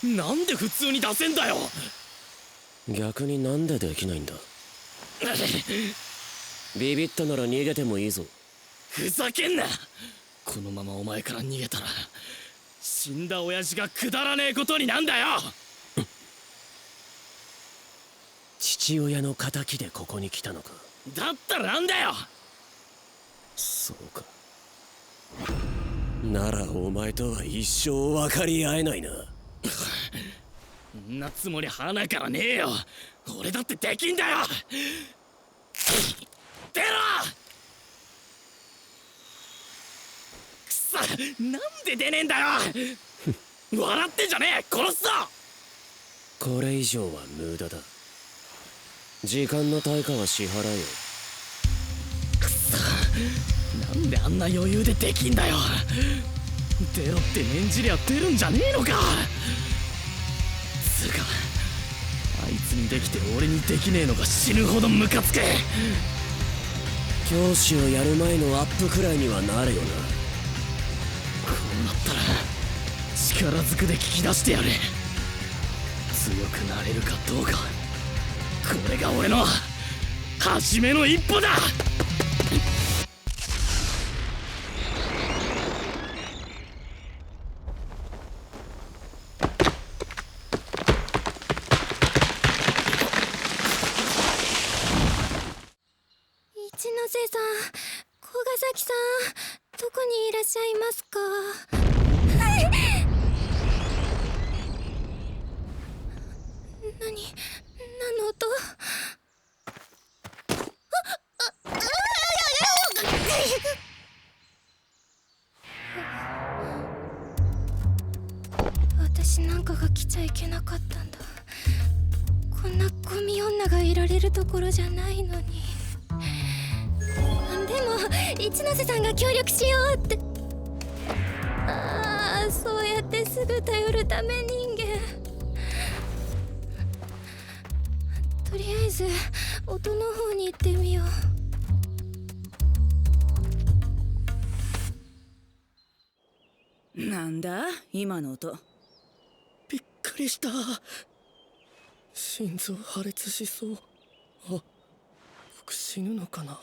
Speaker 1: なんで普通に出せんだよ。
Speaker 11: 逆になんでできないんだ。ビビったなら逃げてもいいぞ。
Speaker 1: ふざけんな。このままお前から逃げたら死んだ親父がくだらねえことになんだよ。
Speaker 11: 父親の仇でここに来たのか。
Speaker 1: だったらなんだよ。
Speaker 11: そうか。ならお前とは一生分かり合えないな。
Speaker 1: んなつもり鼻からねえよ。俺だってできんだよ。出ろ。くそ、なんで出ねえんだよ。笑ってんじゃねえ、殺すぞ。
Speaker 11: これ以上は無駄だ。時間の対価は支払えよ。
Speaker 1: くそ、なんであんな余裕でできんだよ。出ろって念じりゃ出るんじゃねえのか。つうか、あいつにできて俺にできねえのが死ぬほどムカつく。
Speaker 11: 教師をやる前のアップくらいにはなるよな。
Speaker 1: こうなったら力ずくで聞き出してやる。強くなれるかどうか、これが俺の初めの一歩だ。
Speaker 6: 一ノ瀬さん、古賀崎さん、どこにいらっしゃいますか？はい。何の音？私なんかが来ちゃいけなかったんだ。こんなゴミ女がいられるところじゃないのに。でも一ノ瀬さんが協力しようって。ああ、そうやってすぐ頼るため人間。とりあえず音の方に行ってみよ
Speaker 12: う。なんだ今の音。
Speaker 1: びっくりした。心臓破裂しそう。あ、僕死ぬのかな。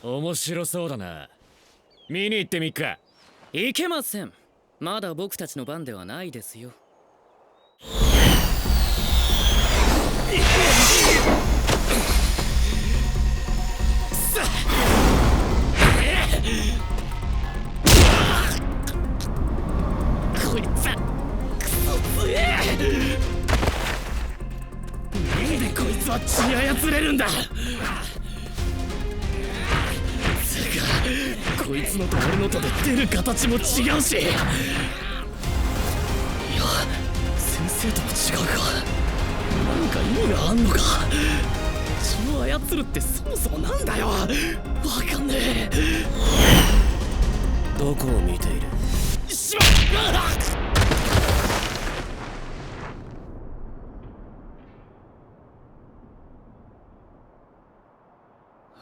Speaker 10: 面白そうだな。見に行ってみっか。
Speaker 12: いけません。まだ僕たちの番ではないですよ。
Speaker 1: こいつクソ強え。なんでこいつは血操れるんだ。こいつのと俺のとで出る形も違うし。いや、先生とも違うか。なんか意味があんのか。血を操るってそもそもなんだよ。わかんねえ。
Speaker 11: どこを見ている？
Speaker 1: しまっ。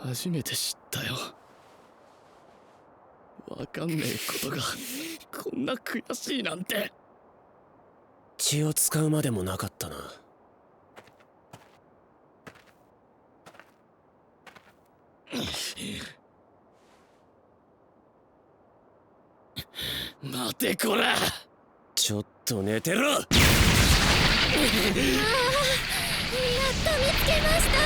Speaker 1: 初めて知ったよ。わかんねえことがこんな悔しいなんて。
Speaker 11: 血を使うまでもなかったな。
Speaker 1: 待てこら。
Speaker 11: ちょっと寝てろ。
Speaker 6: う。やっと見つけました。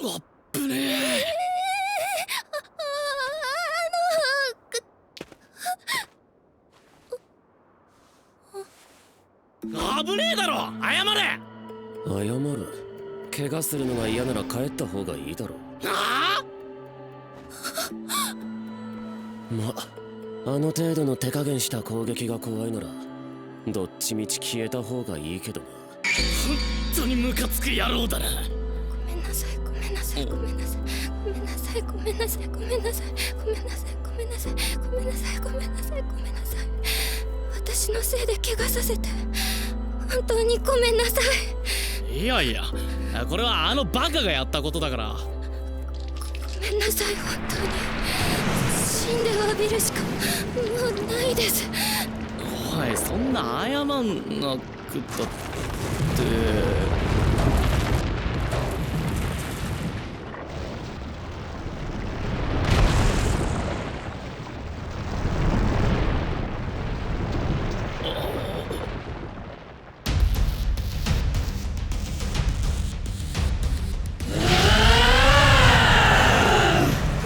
Speaker 1: あっぶねえ。危ねえだろ。謝れ。
Speaker 11: 謝る？怪我するのが嫌なら帰った方がいいだろ。
Speaker 1: あ
Speaker 11: あの程度の手加減した攻撃が怖いならどっちみち消えた方がいいけどな。
Speaker 1: 本当にムカつく野郎だな。
Speaker 6: ごめんなさい、ごめんなさい、ごめんなさい、ごめんなさい、ごめんなさい、ごめんなさい、ごめんなさい、ごめんなさい、ごめんなさい、ごめんなさい、ごめんなさい。私のせいで怪我させて本当にごめんなさい。
Speaker 1: いやいや、これはあのバカがやったことだから。
Speaker 6: ごめんなさい、本当に。死んで詫びるしかもうないです。
Speaker 5: おい、そんな謝んなくったって。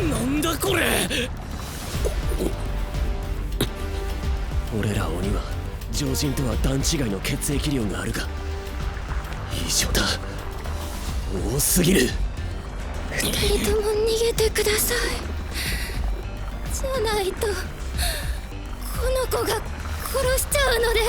Speaker 1: なんだこれ。
Speaker 11: 俺ら鬼は常人とは段違いの血液量があるが異常だ。多すぎる。
Speaker 6: 二人とも逃げてください。じゃないとこの子が殺しちゃうので。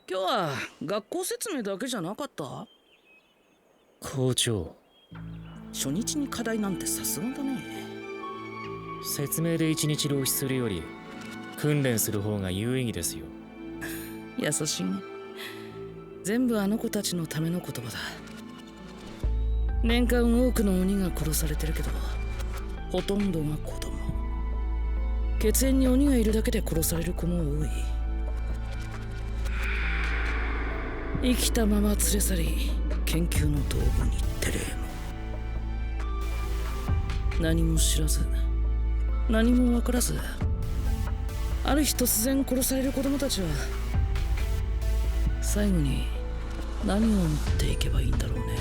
Speaker 8: 今日は学校説明だけじゃなかった？
Speaker 10: 校長、
Speaker 8: 初日に課題なんてさすがだね。
Speaker 10: 説明で一日浪費するより訓練する方が有意義ですよ。
Speaker 8: 優しいね。全部あの子たちのための言葉だ。年間多くの鬼が殺されてるけどほとんどが子供。血縁に鬼がいるだけで殺される子も多い。生きたまま連れ去り研究の道具にテレーも。何も知らず何も分からずある日突然殺される子供たちは最後に何を持っていけばいいんだろうね。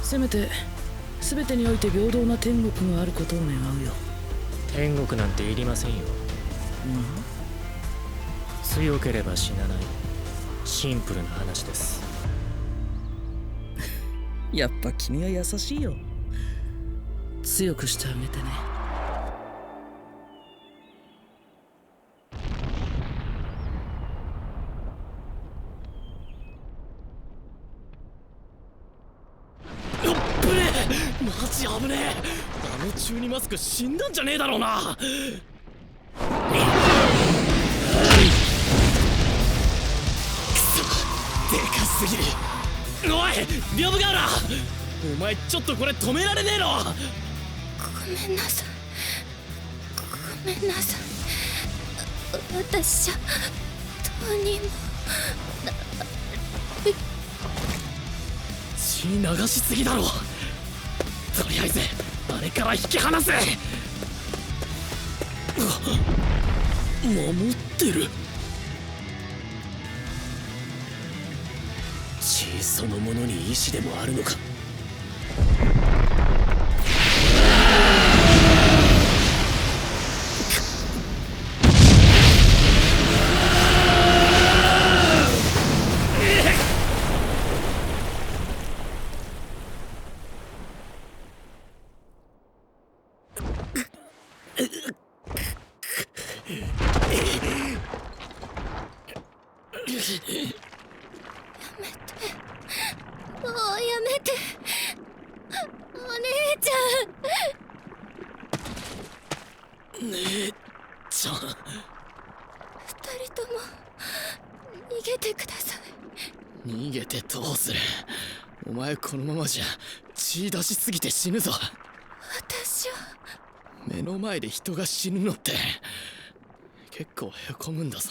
Speaker 8: せめて全てにおいて平等な天国があることを願うよ。
Speaker 10: 天国なんていりませんよ。強ければ死なないシンプルな話です。
Speaker 8: やっぱ君は優しいよ。強くしてあげてね。
Speaker 1: マジ危ねえ。あの中二マスク死んだんじゃねえだろうな。くそ、でかすぎる。おいビョブガウラ、お前ちょっとこれ止められねえの。
Speaker 6: ごめんなさい、ごめんなさい。私じゃどうにも
Speaker 1: 血流しすぎだろ。とりあえずあれから引き離せ。守ってる。
Speaker 11: 血そのものに意志でもあるのか。
Speaker 6: もうやめて、お姉ちゃん。
Speaker 1: 姉ちゃん。
Speaker 6: 二人とも逃げてください。
Speaker 1: 逃げてどうする。お前このままじゃ血出しすぎて死ぬぞ。
Speaker 6: 私は
Speaker 1: 目の前で人が死ぬのって結構へこむんだぞ。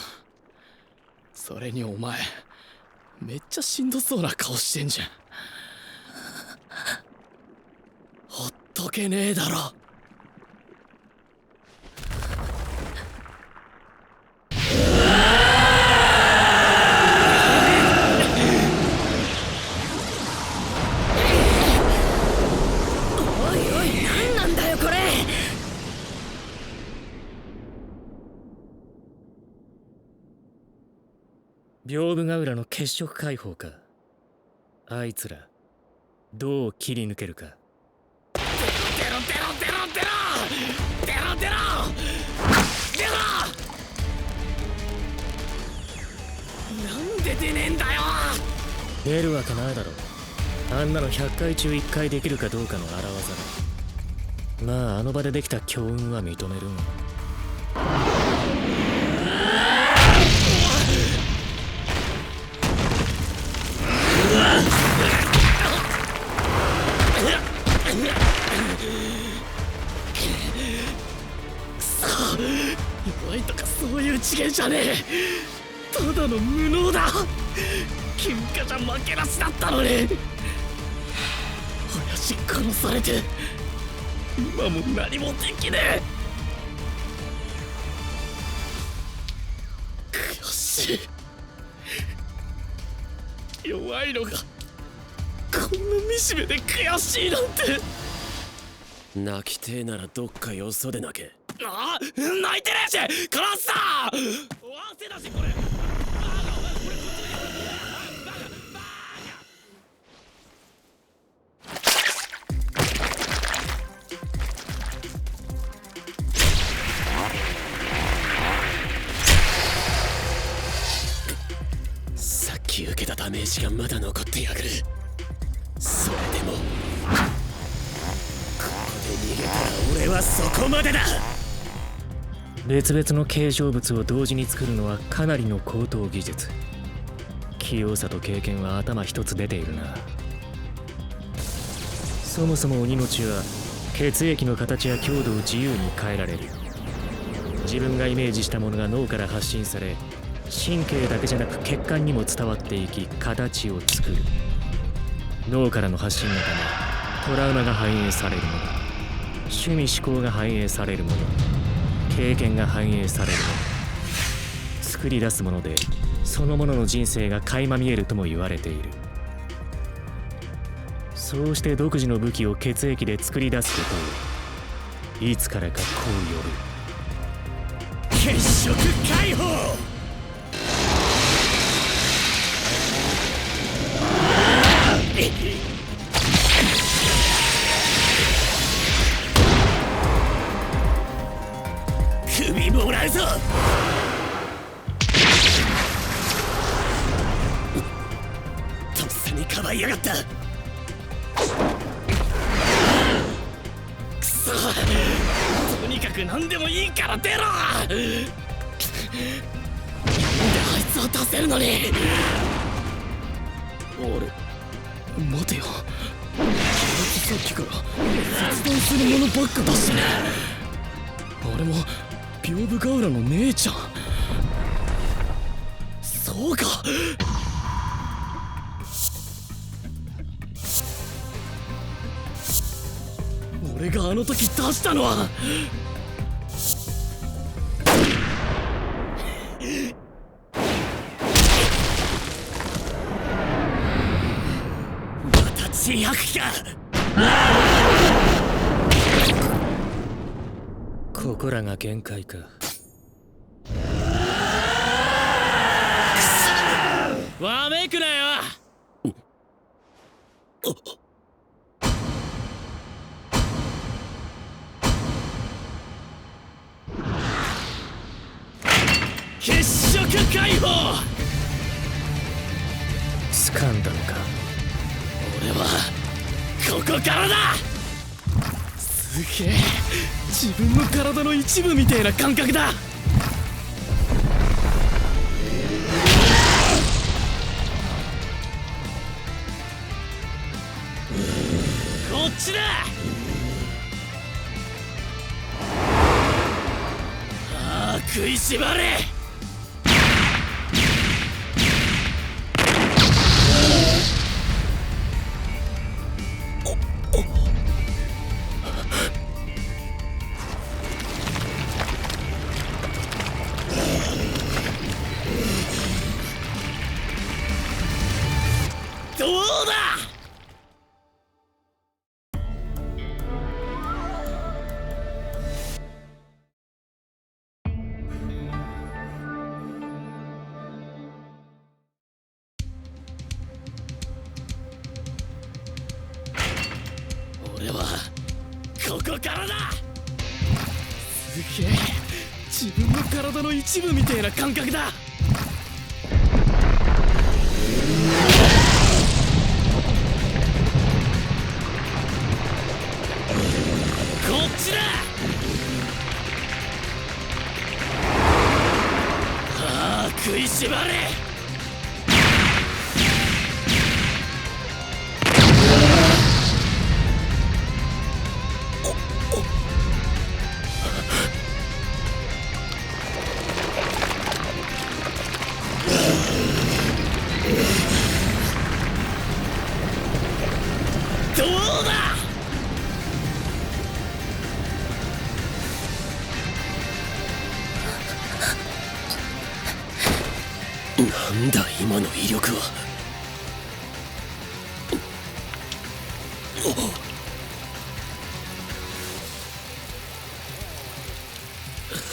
Speaker 1: それにお前めっちゃしんどそうな顔してんじゃん。ほっとけねえだろ。
Speaker 12: おいおい、何なんだよこれ。
Speaker 10: 屏風ヶ浦の血色解放か。あいつらどう切り抜けるか。
Speaker 1: テロテロテロテロテロテロテロテロ。なんで出ねえんだよ。
Speaker 10: 出るわけないだろ。あんなの100回中1回できるかどうかの荒技だ。まああの場でできた強運は認めるん。
Speaker 1: くそ、弱いとかそういう次元じゃねえ。ただの無能だ。喧嘩じゃ負けなしだったのに。親父殺されて今も何もできねえ。悔しい。弱いのがこんな惨めで悔しいなんて。
Speaker 11: 泣きてえならどっかよそで泣け。
Speaker 1: ああ、泣いてねえし殺した汗だしこれ。
Speaker 11: さっき受けたダメージがまだ残ってやがる。それでもここで逃げたら俺はそこまでだ。
Speaker 10: 別々の形状物を同時に作るのはかなりの高等技術。器用さと経験は頭一つ出ているな。そもそも鬼の血は血液の形や強度を自由に変えられる。自分がイメージしたものが脳から発信され、神経だけじゃなく血管にも伝わっていき形を作る。脳からの発信のためトラウマが反映されるもの、趣味思考が反映されるもの、経験が反映されるもの、作り出すものでそのものの人生が垣間見えるとも言われている。そうして独自の武器を血液で作り出すことをいつからかこう呼ぶ。血色解放。
Speaker 1: 首もらうぞ。とっさにかばいやがった。くそ、とにかく何でもいいから出ろ。なんであいつを出せるのに。俺待てよ、さっきから切断するものばっかだしね。あれも屏風ヶ浦の姉ちゃん。そうか。俺があの時出したのはまた自白か。
Speaker 10: ここらが限界か。
Speaker 1: わめくなよ。血色解放。
Speaker 10: 掴んだのか。
Speaker 1: 俺はここからだ。すげえ、自分の体の一部みたいな感覚だ。こっちだ。ああ、食いしばれ。どうだ。
Speaker 5: 俺はここからだ。
Speaker 1: すげえ、自分の体の一部みたいな感覚だ。
Speaker 5: こっちだ。ああ、食いしばれ。どうだ。なんだ今の威力は。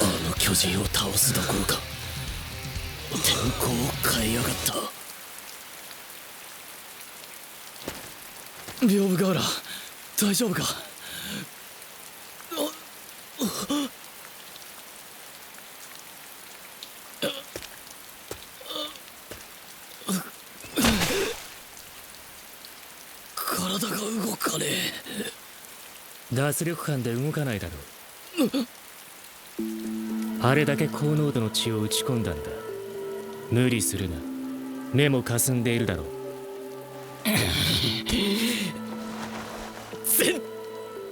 Speaker 5: あの巨人を倒すどころか天候を変えやがった。
Speaker 1: 屏風瓦、大丈夫か。体が動かねえ。
Speaker 10: 脱力感で動かないだろう。あれだけ高濃度の血を打ち込んだんだ。無理するな。目も霞んでいるだろう。
Speaker 5: 全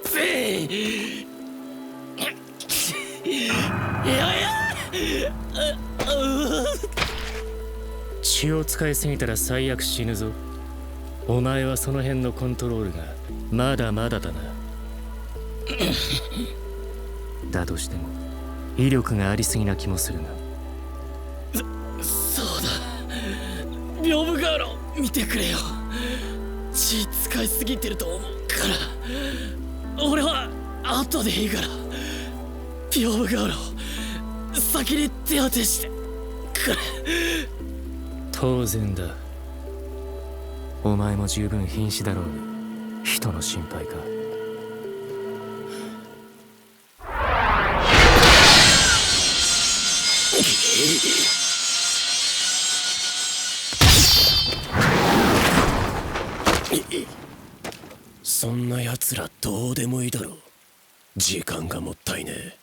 Speaker 5: 然いやいや、
Speaker 10: 血を使いすぎたら最悪死ぬぞ。お前はその辺のコントロールがまだまだだな。だとしても威力がありすぎな気もするが。
Speaker 1: そうだ、屏風瓦を見てくれよ。血使いすぎてると思うから、俺は後でいいから屏風瓦を先に手当てしてくれ。
Speaker 10: 当然だ。お前も十分瀕死だろうに人の心配か。
Speaker 11: そんな奴らどうでもいいだろう。時間がもったいねえ。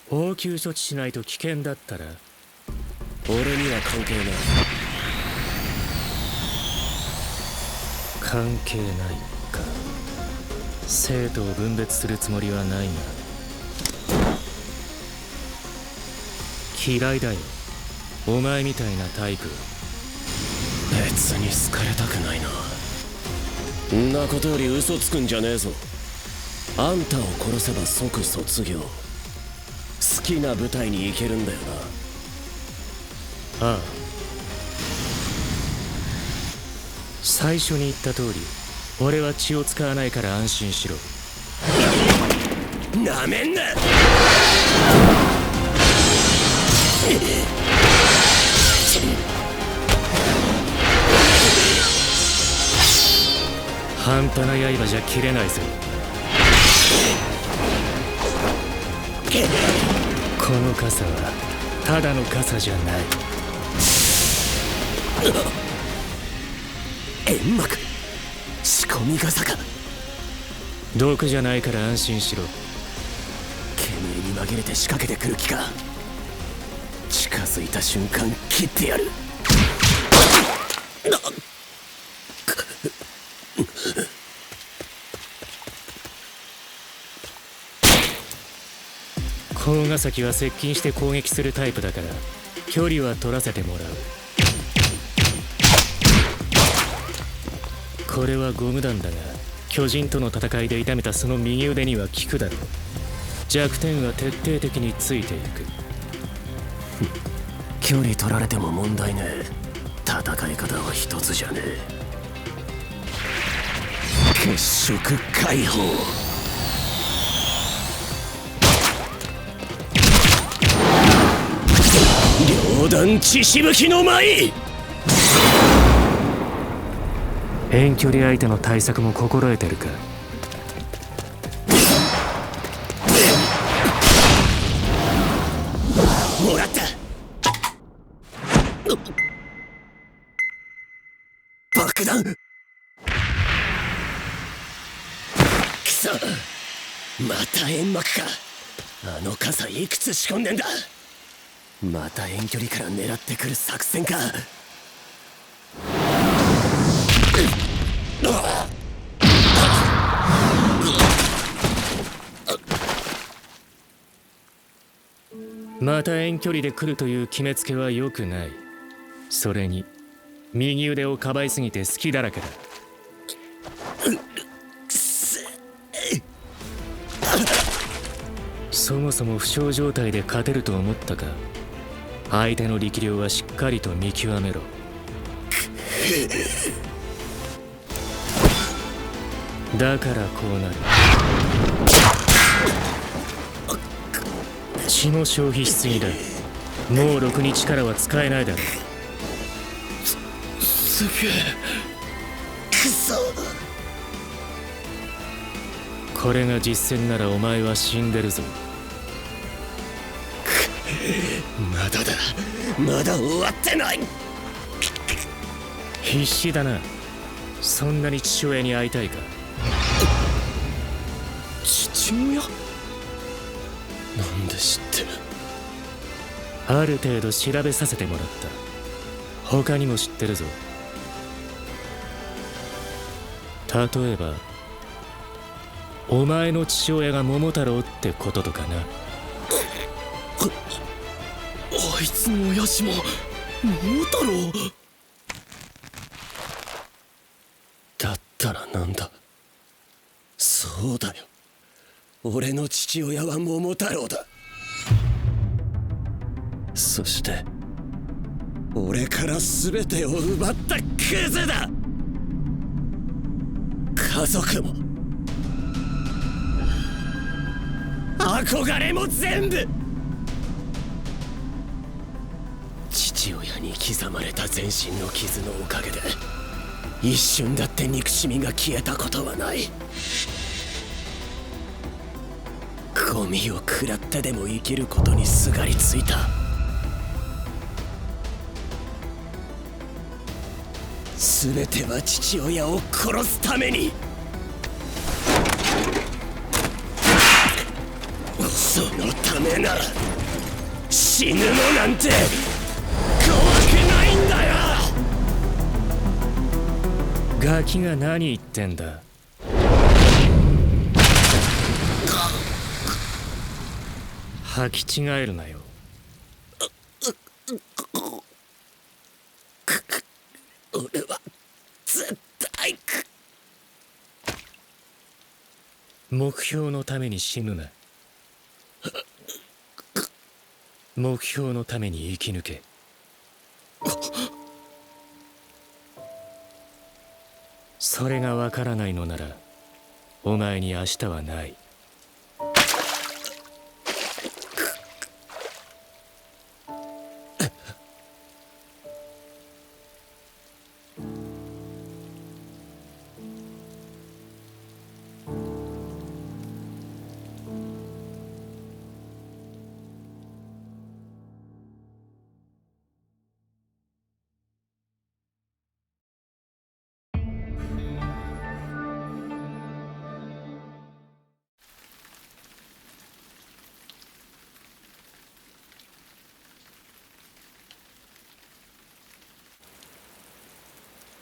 Speaker 10: 応急処置しないと危険だったら。
Speaker 11: 俺には関係ない。
Speaker 10: 関係ないか。生徒を分別するつもりはないが嫌いだよ、お前みたいなタイプ。
Speaker 11: 別に好かれたくないな。んなことより嘘つくんじゃねえぞ。あんたを殺せば即卒業。好きな舞台に行けるんだよ
Speaker 10: な。ああ、最初に言った通り俺は血を使わないから安心しろ。
Speaker 11: なめんな。
Speaker 10: 半端な刃じゃ切れないぞ。この傘はただの傘じゃない。
Speaker 11: 煙幕、仕込み傘か。
Speaker 10: 毒じゃないから安心しろ。
Speaker 11: 煙に紛れて仕掛けてくる気か。近づいた瞬間切ってやる。
Speaker 10: 鋼ヶ崎は接近して攻撃するタイプだから距離は取らせてもらう。これはゴム弾だが巨人との戦いで痛めたその右腕には効くだろう。弱点は徹底的についていく。
Speaker 11: 距離取られても問題ねえ。戦い方は一つじゃねえ。血色解放。冗談血しぶきの舞。
Speaker 10: 遠距離相手の対策も心得てるか。
Speaker 11: もらった。爆弾。くそ、また煙幕か。あの傘いくつ仕込んでんだ。また遠距離から狙ってくる作戦か。
Speaker 10: また遠距離で来るという決めつけは良くない。それに右腕をかばいすぎて隙だらけだ。そもそも負傷状態で勝てると思ったか。相手の力量はしっかりと見極めろ。だからこうなる。血の消費しすぎだ。もうろくに力は使えないだろう。
Speaker 11: すげえ。くそ。
Speaker 10: これが実戦ならお前は死んでるぞ。
Speaker 11: まだだ。まだ終わってない。
Speaker 10: 必死だな。そんなに父親に会いたいか。
Speaker 11: 父親？なんで知ってる？
Speaker 10: ある程度調べさせてもらった。他にも知ってるぞ。例えばお前の父親が桃太郎ってこととかな。
Speaker 1: あいつの親父も桃太郎
Speaker 11: だったらなんだ。そうだよ、俺の父親は桃太郎だ。そして俺から全てを奪ったクズだ。家族も憧れも全部父親に刻まれた全身の傷のおかげで一瞬だって憎しみが消えたことはない。ゴミを食らってでも生きることにすがりついた。全ては父親を殺すために。そのためなら死ぬのなんて怖くないんだよ。
Speaker 10: ガキが何言ってんだ。履き違えるなよ。
Speaker 11: 俺は絶対
Speaker 10: 目標のために死ぬな。目標のために生き抜け。それがわからないのならお前に明日はない。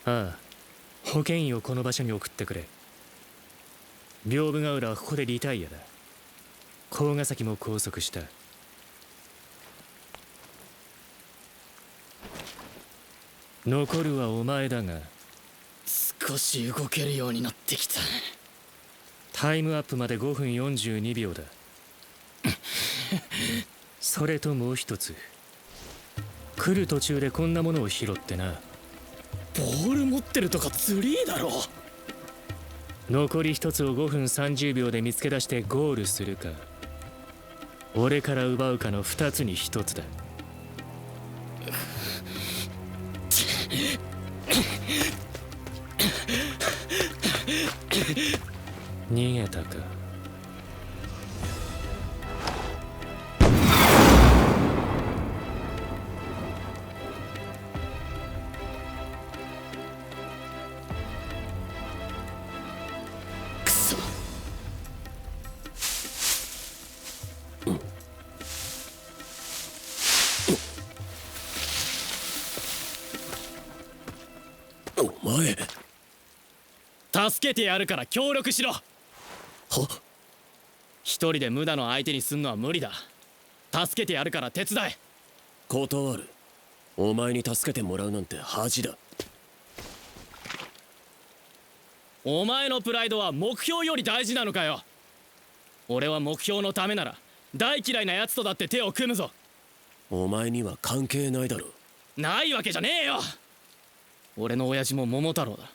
Speaker 10: ああ、保健医をこの場所に送ってくれ。屏風ヶ浦はここでリタイアだ。甲ヶ崎も拘束した。残るはお前だが。
Speaker 1: 少し動けるようになってきた。
Speaker 10: タイムアップまで5分42秒だ。それともう一つ、来る途中でこんなものを拾ってな。
Speaker 1: ボール持ってるとかツリーだろ。
Speaker 10: 残り一つを5分30秒で見つけ出してゴールするか、俺から奪うかの2つに1つだ。逃げたか。
Speaker 11: くそ。お前。
Speaker 1: 助けてやるから協力しろ。一人で無駄の相手にすんのは無理だ。助けてやるから手伝え。
Speaker 11: 断る。お前に助けてもらうなんて恥だ。
Speaker 1: お前のプライドは目標より大事なのかよ。俺は目標のためなら大嫌いな奴とだって手を組むぞ。
Speaker 11: お前には関係ないだろ。
Speaker 1: ないわけじゃねえよ。俺の親父も桃太郎だ。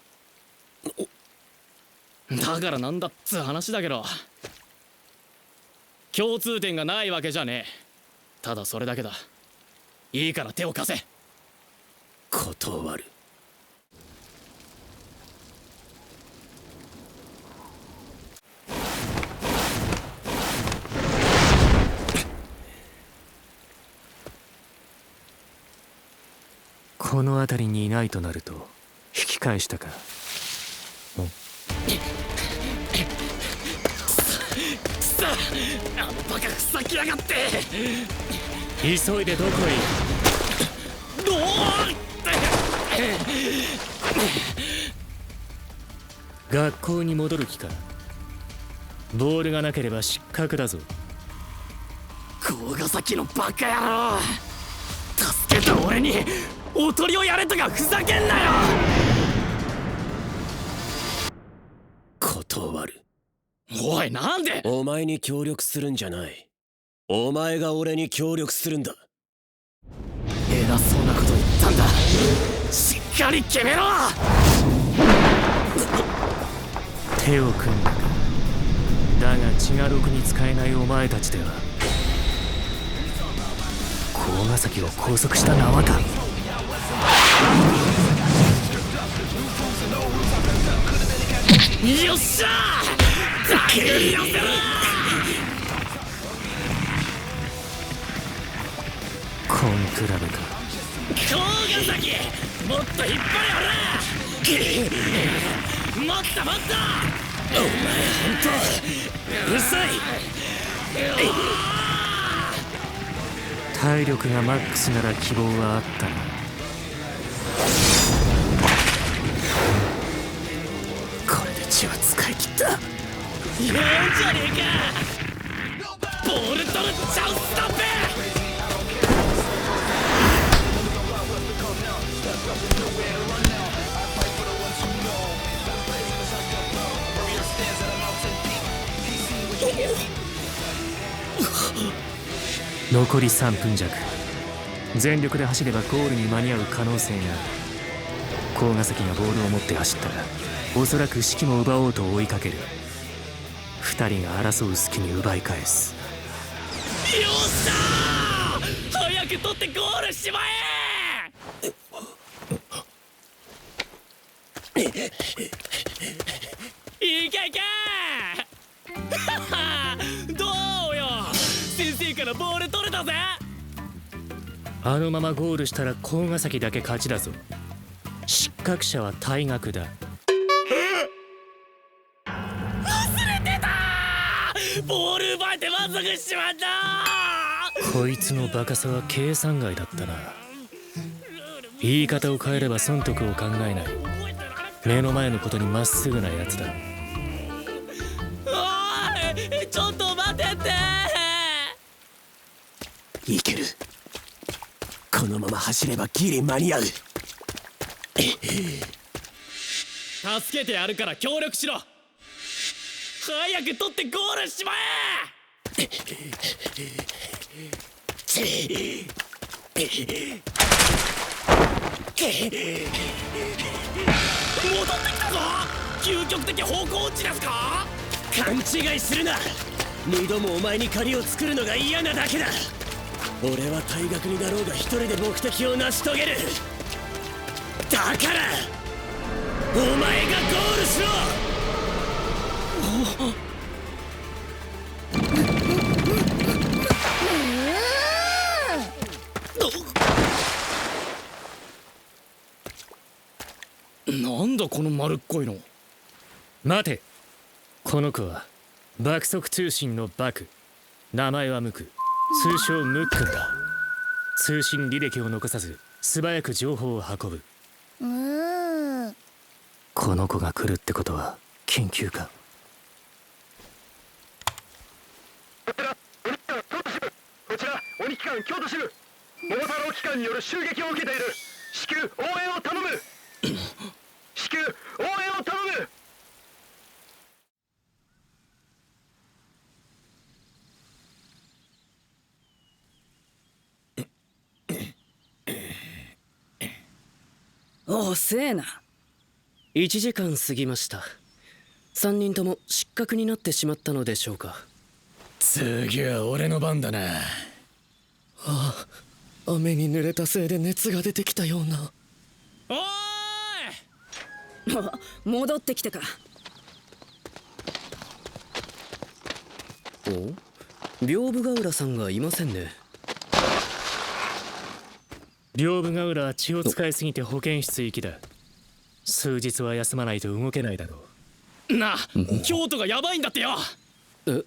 Speaker 1: だからなんだっつう話だけど、共通点がないわけじゃねえ。ただそれだけだ。いいから手を貸せ。
Speaker 11: 断る。
Speaker 10: この辺りにいないとなると引き返したか。
Speaker 1: さあ、あのバカふさきやがって。
Speaker 10: 急いでどこへ。
Speaker 1: どう
Speaker 10: 学校に戻る気か。ボールがなければ失格だぞ。
Speaker 1: 甲ヶ崎のバカ野郎。助けた俺におとりをやれとかふざけんなよ。
Speaker 11: 断る。
Speaker 1: おい、なんで。
Speaker 11: お前に協力するんじゃない。お前が俺に協力するんだ。
Speaker 1: 偉そうなこと言ったんだ。しっかり決めろ。
Speaker 10: 手を組んだか。だが血がろくに使えないお前たちでは甲ヶ崎を拘束した縄か。
Speaker 1: よっしゃー。だけに寄せろ。
Speaker 10: コンクラブか。
Speaker 1: 甲ヶ崎、もっと引っ張れ俺。もっともっと。お前ほんとうるさい。
Speaker 10: 体力がマックスなら希望はあったな。
Speaker 11: これで血は使い切った。
Speaker 1: やんじゃねえか。ボール取るチャンスだべ。
Speaker 10: 残り3分弱。全力で走ればゴールに間に合う可能性がある。甲ヶ崎がボールを持って走ったらおそらく指揮も奪おうと追いかける。2人が争う隙に奪い返す。
Speaker 1: よっしゃー。早く取ってゴールしまえ。いけいけ。どうよ、先生からボール取れたぜ。
Speaker 10: あのままゴールしたら甲ヶ崎だけ勝ちだぞ。失格者は退学だ。
Speaker 1: 忘れてた。ボール奪えて満足しちまった。
Speaker 10: こいつのバカさは計算外だったな。言い方を変えれば損得を考えない。目の前のことにまっすぐなやつだ。
Speaker 1: おい、ちょっと待てって。
Speaker 11: いける。このまま走ればギリ間に合う。
Speaker 1: 助けてやるから協力しろ。早く取ってゴールしまえ。戻ってきたぞ。究極的方向音痴ですか。
Speaker 11: 勘違いするな。二度もお前に借りを作るのが嫌なだけだ。俺は退学になろうが一人で目的を成し遂げる。だからお前がゴールしろ。
Speaker 1: なんだこの丸っこいの。
Speaker 10: 待て、この子は爆速通信のバク、名前はムク、通称ムックンだ。通信履歴を残さず素早く情報を運ぶ。この子が来るってことは緊急か。
Speaker 13: こちら鬼機関京都支部、桃太郎機関による襲撃を受けている。至急応援を頼む。至急応援を頼む。
Speaker 12: 遅えな。1時間過ぎました。3人とも失格になってしまったのでしょうか。
Speaker 1: 次は俺の番だな。
Speaker 14: ああ、雨に濡れたせいで熱が出てきたような。
Speaker 1: おー
Speaker 12: い戻ってきたか。お、屏風ヶ浦さんがいませんね。
Speaker 10: 屏風ヶ浦は血を使いすぎて保健室行きだ。数日は休まないと動けないだろ
Speaker 1: う。なあ、京都がヤバいんだってよ。
Speaker 10: え、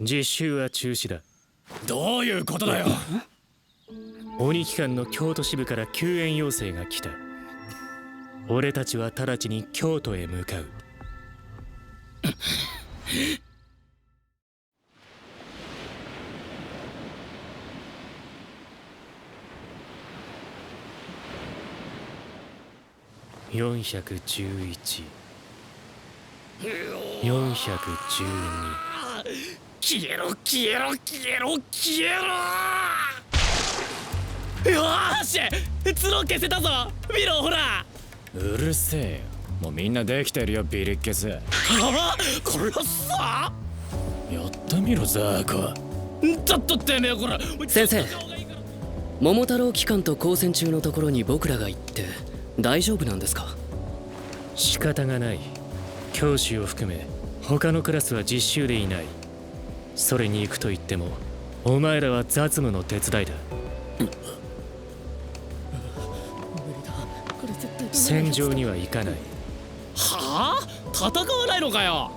Speaker 10: 実習は中止だ。
Speaker 1: どういうことだよ。
Speaker 10: 鬼機関の京都支部から救援要請が来た。俺たちは直ちに京都へ向かう。411、412。
Speaker 1: 消えろ消えろ消えろ消えろ。よーし、角消せたぞ。見ろほら。
Speaker 4: うるせえよ、もうみんなできてるよビリッケス。
Speaker 1: はあ、これはさ、
Speaker 4: やってみろザーコ。
Speaker 1: ちょっとてめえこら。
Speaker 12: 先生、桃太郎機関と交戦中のところに僕らが行って大丈夫なんですか？
Speaker 10: 仕方がない。教師を含め他のクラスは実習でいない。それに行くと言ってもお前らは雑務の手伝いだ。戦場には行かない。
Speaker 1: はあ、戦わないのかよ。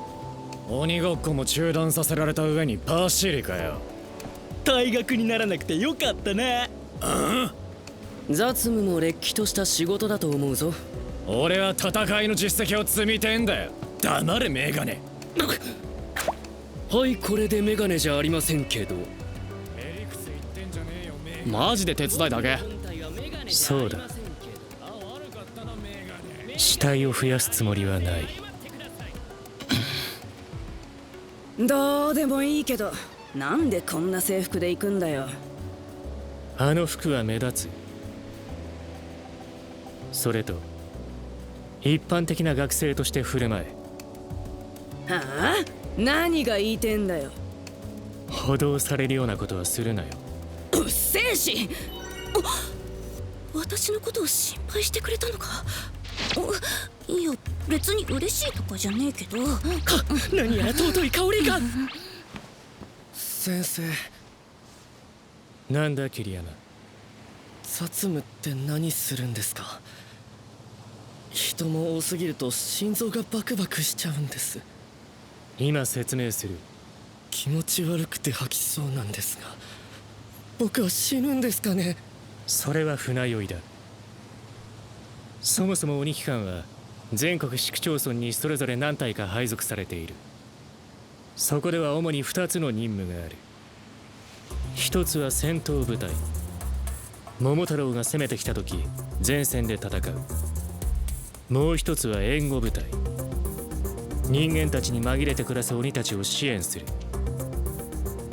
Speaker 4: 鬼ごっこも中断させられた上にパシリかよ。
Speaker 1: 退学にならなくてよかったね。
Speaker 12: 雑務もれっきとした仕事だと思うぞ。
Speaker 4: 俺は戦いの実績を積みてんだよ。黙れメガネ。
Speaker 12: はい、これでメガネじゃありませんけど。
Speaker 1: マジで手伝いだけ。
Speaker 10: そうだ、死体を増やすつもりはない。
Speaker 12: どうでもいいけど、なんでこんな制服で行くんだよ。
Speaker 10: あの服は目立つ。それと一般的な学生として振る舞え。
Speaker 12: はあ？何が言いてんだよ。
Speaker 10: 補導されるようなことはするなよ。
Speaker 6: うっせえし。私のことを心配してくれたのか。いや別に嬉しいとかじゃねえけど。
Speaker 12: 何やら尊い香りが。
Speaker 14: 先生。
Speaker 10: なんだ桐山。
Speaker 14: 雑務って何するんですか？人も多すぎると心臓がバクバクしちゃうんです。
Speaker 10: 今説明する。
Speaker 14: 気持ち悪くて吐きそうなんですが、僕は死ぬんですかね？
Speaker 10: それは船酔いだ。そもそも鬼機関は全国市区町村にそれぞれ何隊か配属されている。そこでは主に2つの任務がある。一つは戦闘部隊。桃太郎が攻めてきた時前線で戦う。もう一つは援護部隊。人間たちに紛れて暮らす鬼たちを支援する。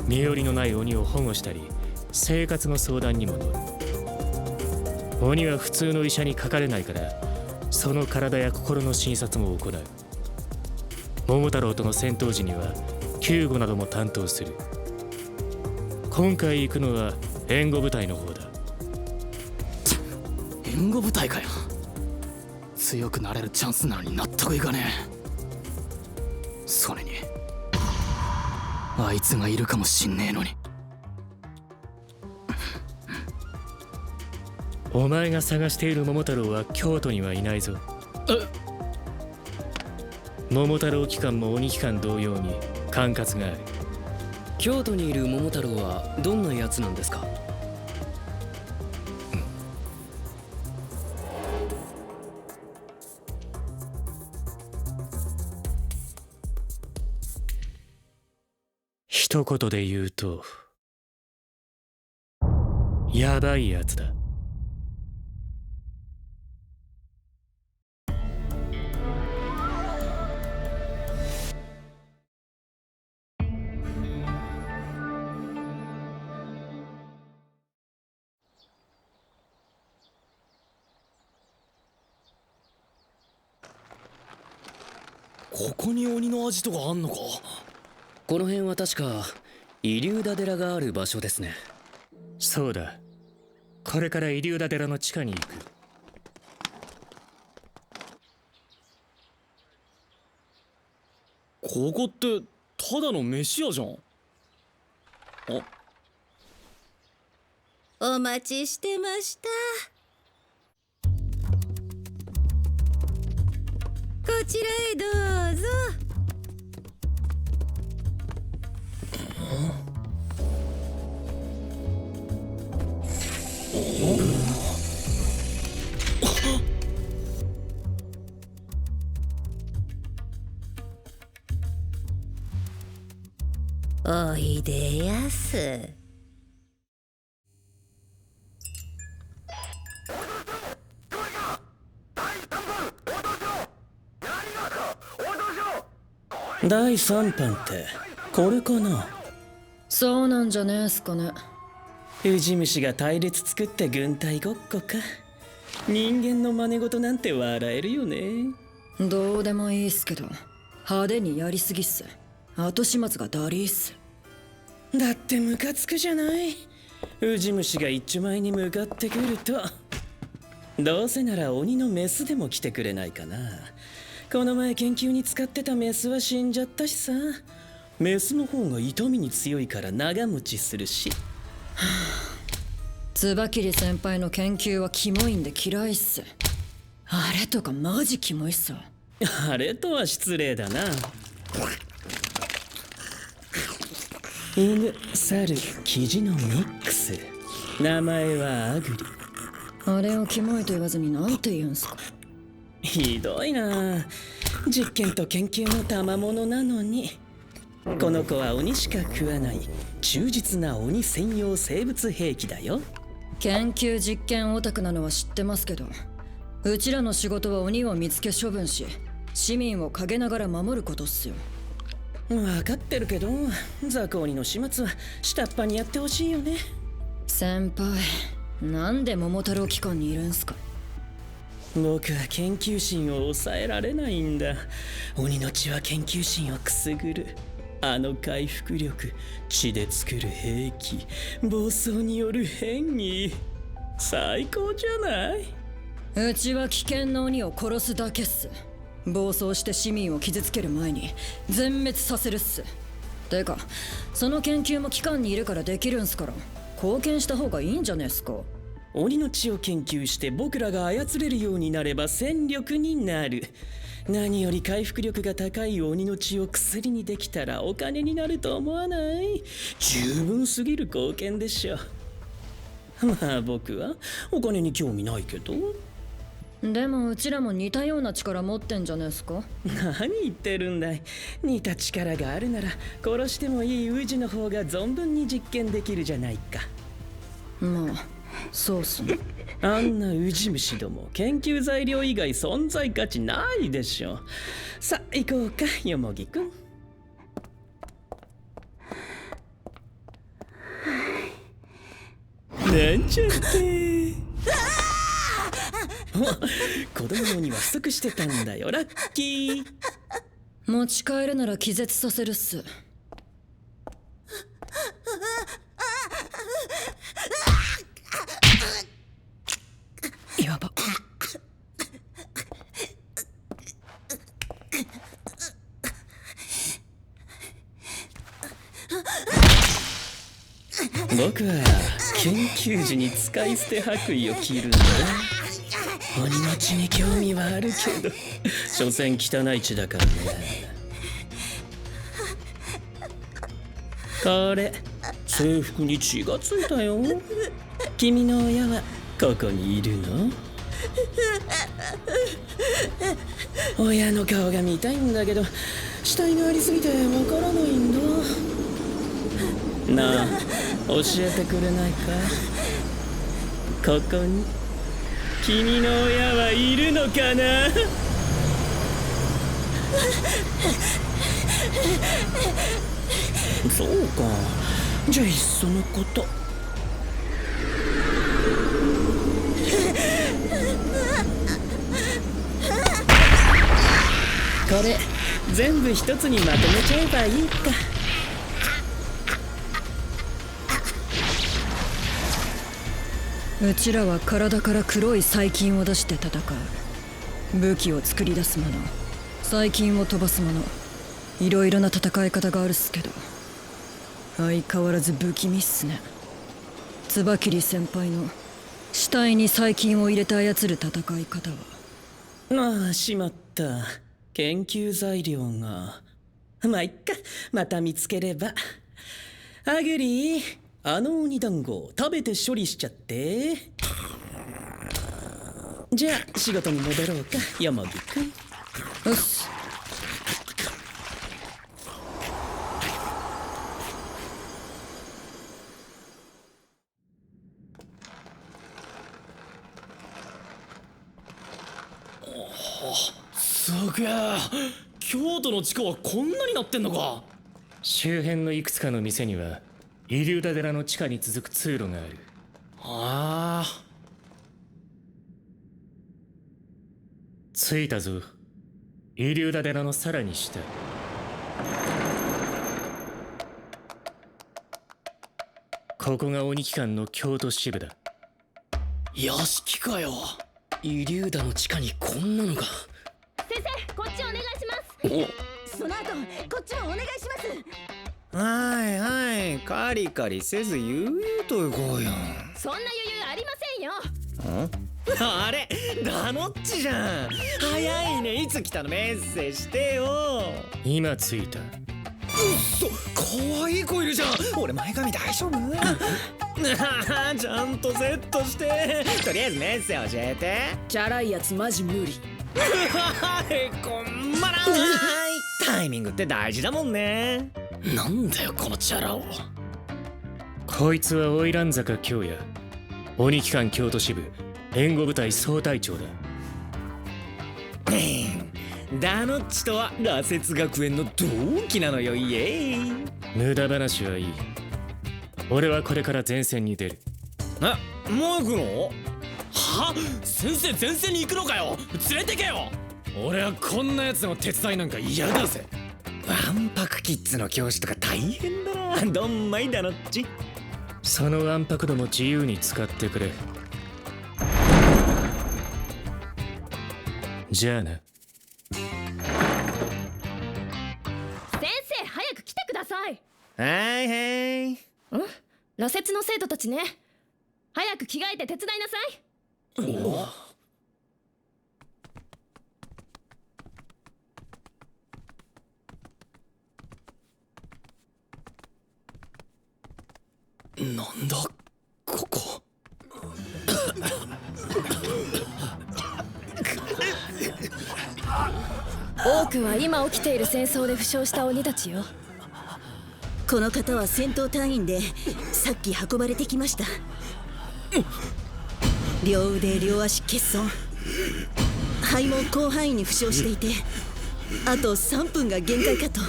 Speaker 10: 身寄りのない鬼を保護したり生活の相談にも乗る。鬼は普通の医者にかかれないから、その体や心の診察も行う。桃太郎との戦闘時には救護なども担当する。今回行くのは援護部隊の方だ。
Speaker 1: 援護部隊かよ。強くなれるチャンスなのに納得いかねえ。それに
Speaker 15: あいつがいるかもしんねえのに。
Speaker 10: お前が探している桃太郎は京都にはいないぞ。桃太郎機関も鬼機関同様に管轄がある。
Speaker 15: 京都にいる桃太郎はどんなやつなんですか？
Speaker 10: 一言で言うとやばいやつだ。
Speaker 1: ここに鬼のアジトがあんのか。
Speaker 15: この辺は確かイリューダ寺がある場所ですね。
Speaker 10: そうだ。これからイリューダ寺の地下に行く。
Speaker 1: ここってただの飯屋じゃん。
Speaker 16: お待ちしてました。こちらへどうぞ。おいでやす。
Speaker 11: 第3版ってこれかな。
Speaker 12: そうなんじゃねえすかね。
Speaker 11: ウジ虫が隊列作って軍隊ごっこか。人間の真似事なんて笑えるよね。
Speaker 12: どうでもいいっすけど派手にやりすぎっす。後始末がだりーっす。
Speaker 11: だってムカつくじゃない。ウジ虫が一丁前に向かってくると。どうせなら鬼のメスでも来てくれないかな。この前研究に使ってたメスは死んじゃったしさ。メスの方が痛みに強いから長持ちするし。
Speaker 12: 椿先輩の研究はキモいんで嫌いっす。あれとかマジキモいっすわ。
Speaker 11: あれとは失礼だな。犬、猿、キジのミックス。名前はアグリ。
Speaker 12: あれをキモいと言わずになんて言うんすか。
Speaker 11: ひどいな。実験と研究の賜物なのに。この子は鬼しか食わない忠実な鬼専用生物兵器だよ。
Speaker 12: 研究実験オタクなのは知ってますけど、うちらの仕事は鬼を見つけ処分し市民を陰ながら守ることっすよ。
Speaker 11: 分かってるけど雑魚鬼の始末は下っ端にやってほしいよね。
Speaker 12: 先輩、なんで桃太郎機関にいるんすか。
Speaker 11: 僕は研究心を抑えられないんだ。鬼の血は研究心をくすぐる。あの回復力、血で作る兵器、暴走による変異、最高じゃない。
Speaker 12: うちは危険な鬼を殺すだけっす。暴走して市民を傷つける前に全滅させるっす。てかその研究も機関にいるからできるんすから、貢献した方がいいんじゃねえっすか。
Speaker 11: 鬼の血を研究して僕らが操れるようになれば戦力になる。何より回復力が高い鬼の血を薬にできたらお金になると思わない？十分すぎる貢献でしょ。まあ僕はお金に興味ないけど。
Speaker 12: でもうちらも似たような力持ってんじゃねえすか。
Speaker 11: 何言ってるんだい。似た力があるなら殺してもいいウジの方が存分に実験できるじゃないか。
Speaker 12: まあそうっすね。
Speaker 11: あんなウジ虫ども研究材料以外存在価値ないでしょ。さあ行こうか、よもぎくん。なんちゃって子供のには不足してたんだよ。ラッキー。
Speaker 12: 持ち帰るなら気絶させるっす。
Speaker 15: やば。僕は研究時に使い捨て白衣を着るんだ。鬼の血に興味はあるけど、所詮汚い血だからね。これ制服に血がついたよ。君の親はここにいるの？親の顔が見たいんだけど、死体がありすぎてわからないんだ。なあ、教えてくれないか？ここに君の親はいるのかな？そうか、じゃあいっそのこと。これ全部一つにまとめちゃえばいいか。
Speaker 12: うちらは体から黒い細菌を出して戦う。武器を作り出す者、細菌を飛ばす者、いろいろな戦い方があるっすけど、相変わらず不気味っすね。椿先輩の死体に細菌を入れて操る戦い方は。
Speaker 15: ああ、しまった。研究材料が。まあいっか、また見つければ。アグリー、あの鬼団子食べて処理しちゃって。じゃあ仕事に戻ろうか、よもぎくん。
Speaker 12: よし。
Speaker 1: すげえ、京都の地下はこんなになってんのか。
Speaker 10: 周辺のいくつかの店にはイリューダ寺の地下に続く通路がある。
Speaker 1: ああ、
Speaker 10: 着いたぞ。イリューダ寺のさらに下。ここが鬼機関の京都支部だ。
Speaker 1: 屋敷かよ。
Speaker 15: イリューダの地下にこんなのが。
Speaker 6: 先生、こっちお願いします。その後こっちもお願いします。
Speaker 5: はいはい、カリカリせず悠々と行こうよ。
Speaker 6: そんな余裕ありませんよ。
Speaker 5: あれ、ダノッチじゃん。早いね、いつ来たの？メッセしてよ。
Speaker 10: 今着いた。
Speaker 5: うっそ、可愛い子いるじゃん。俺前髪大丈夫？ちゃんとセットして。とりあえずメッセ教えて。
Speaker 8: チャラいやつマジ無理。
Speaker 5: へこんまらない。タイミングって大事だもんね。
Speaker 1: なんだよこのチャラを。
Speaker 10: こいつは花魁坂京也、鬼機関京都支部援護部隊総隊長だ。
Speaker 5: ダノッチとは羅刹学園の同期なのよ。イエーイ。
Speaker 10: 無駄話はいい。俺はこれから前線に出る。
Speaker 5: え、もう行くの？
Speaker 1: は？先生前線に行くのかよ。連れてけよ。俺はこんなやつの手伝いなんか嫌だぜ。
Speaker 5: わんぱくキッズの教師とか大変だな。どんまいダノッチ。
Speaker 10: そのわんぱく度も自由に使ってくれ。じゃあな。
Speaker 6: 先生、早く来てください。
Speaker 5: はいはい。
Speaker 6: 羅刹の生徒たちね。早く着替えて手伝いなさい。
Speaker 1: なんだここ。
Speaker 6: 多くは今起きている戦争で負傷した鬼たちよ。
Speaker 16: この方は戦闘隊員でさっき運ばれてきました。両腕両足欠損、肺も広範囲に負傷していて、あと3分が限界かと。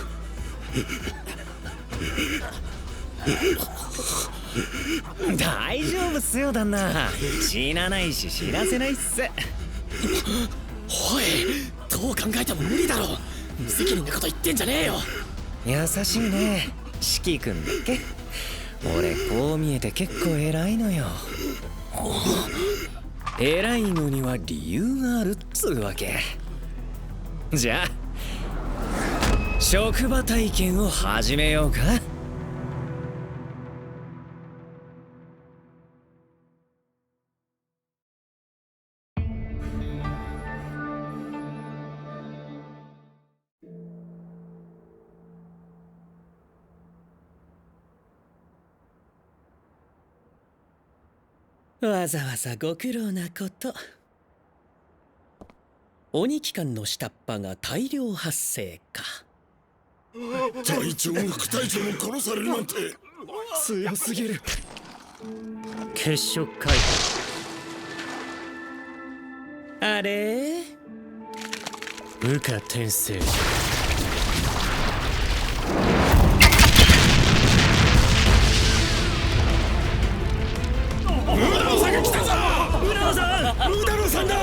Speaker 5: 大丈夫っすよ旦那。死なないし知らせないっす。
Speaker 1: おい、どう考えても無理だろ。無責任なこと言ってんじゃねえよ。
Speaker 5: 優しいね、四季君だっけ。俺こう見えて結構偉いのよ。偉いのには理由があるっつうわけ。じゃあ職場体験を始めようか。
Speaker 15: わざわざご苦労なこと。鬼機関の下っ端が大量発生か。
Speaker 2: 隊長も副隊長も殺されるなんて
Speaker 4: 強すぎる。
Speaker 10: 血色解
Speaker 15: あれ
Speaker 10: 放羽化転生。
Speaker 2: 浦野さんが来たぞ。
Speaker 15: 浦野さん、
Speaker 2: 浦野さんだ。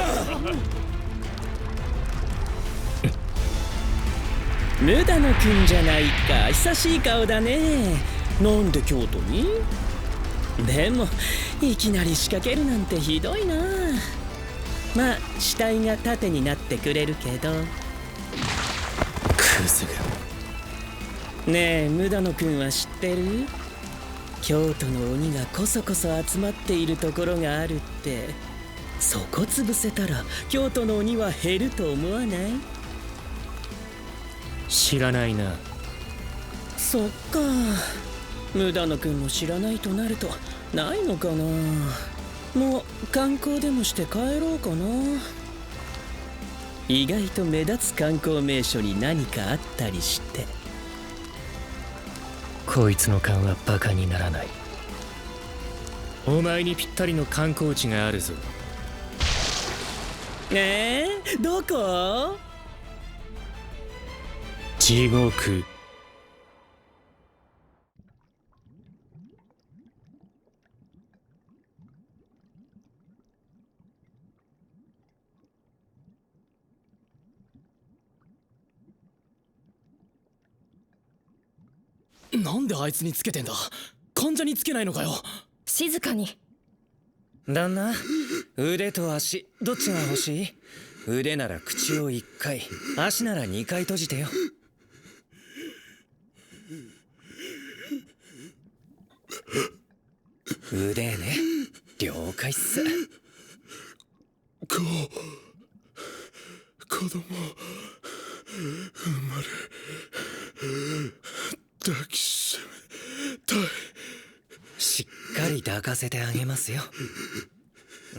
Speaker 15: 無駄野くんじゃないか。久しい顔だね。なんで京都に？でもいきなり仕掛けるなんてひどいな。まあ死体が盾になってくれるけど。
Speaker 10: クズが。
Speaker 15: ねえ、無駄野くんは知ってる？京都の鬼がこそこそ集まっているところがあるって。そこ潰せたら京都の鬼は減ると思わない？
Speaker 10: 知らないな。
Speaker 15: そっか。無駄野くんも知らないとなるとないのかな。もう観光でもして帰ろうかな。意外と目立つ観光名所に何かあったりして。
Speaker 10: こいつの勘はバカにならない。お前にぴったりの観光地があるぞ。
Speaker 15: どこ？
Speaker 10: 地獄。
Speaker 1: なんであいつにつけてんだ。患者につけないのかよ。
Speaker 6: 静かに。
Speaker 14: 旦那、腕と足どっちが欲しい？腕なら口を1回、足なら2回閉じてよ。腕ね、了解っす。
Speaker 2: 子供生まれ抱きしめたい。
Speaker 14: しっかり抱かせてあげますよ。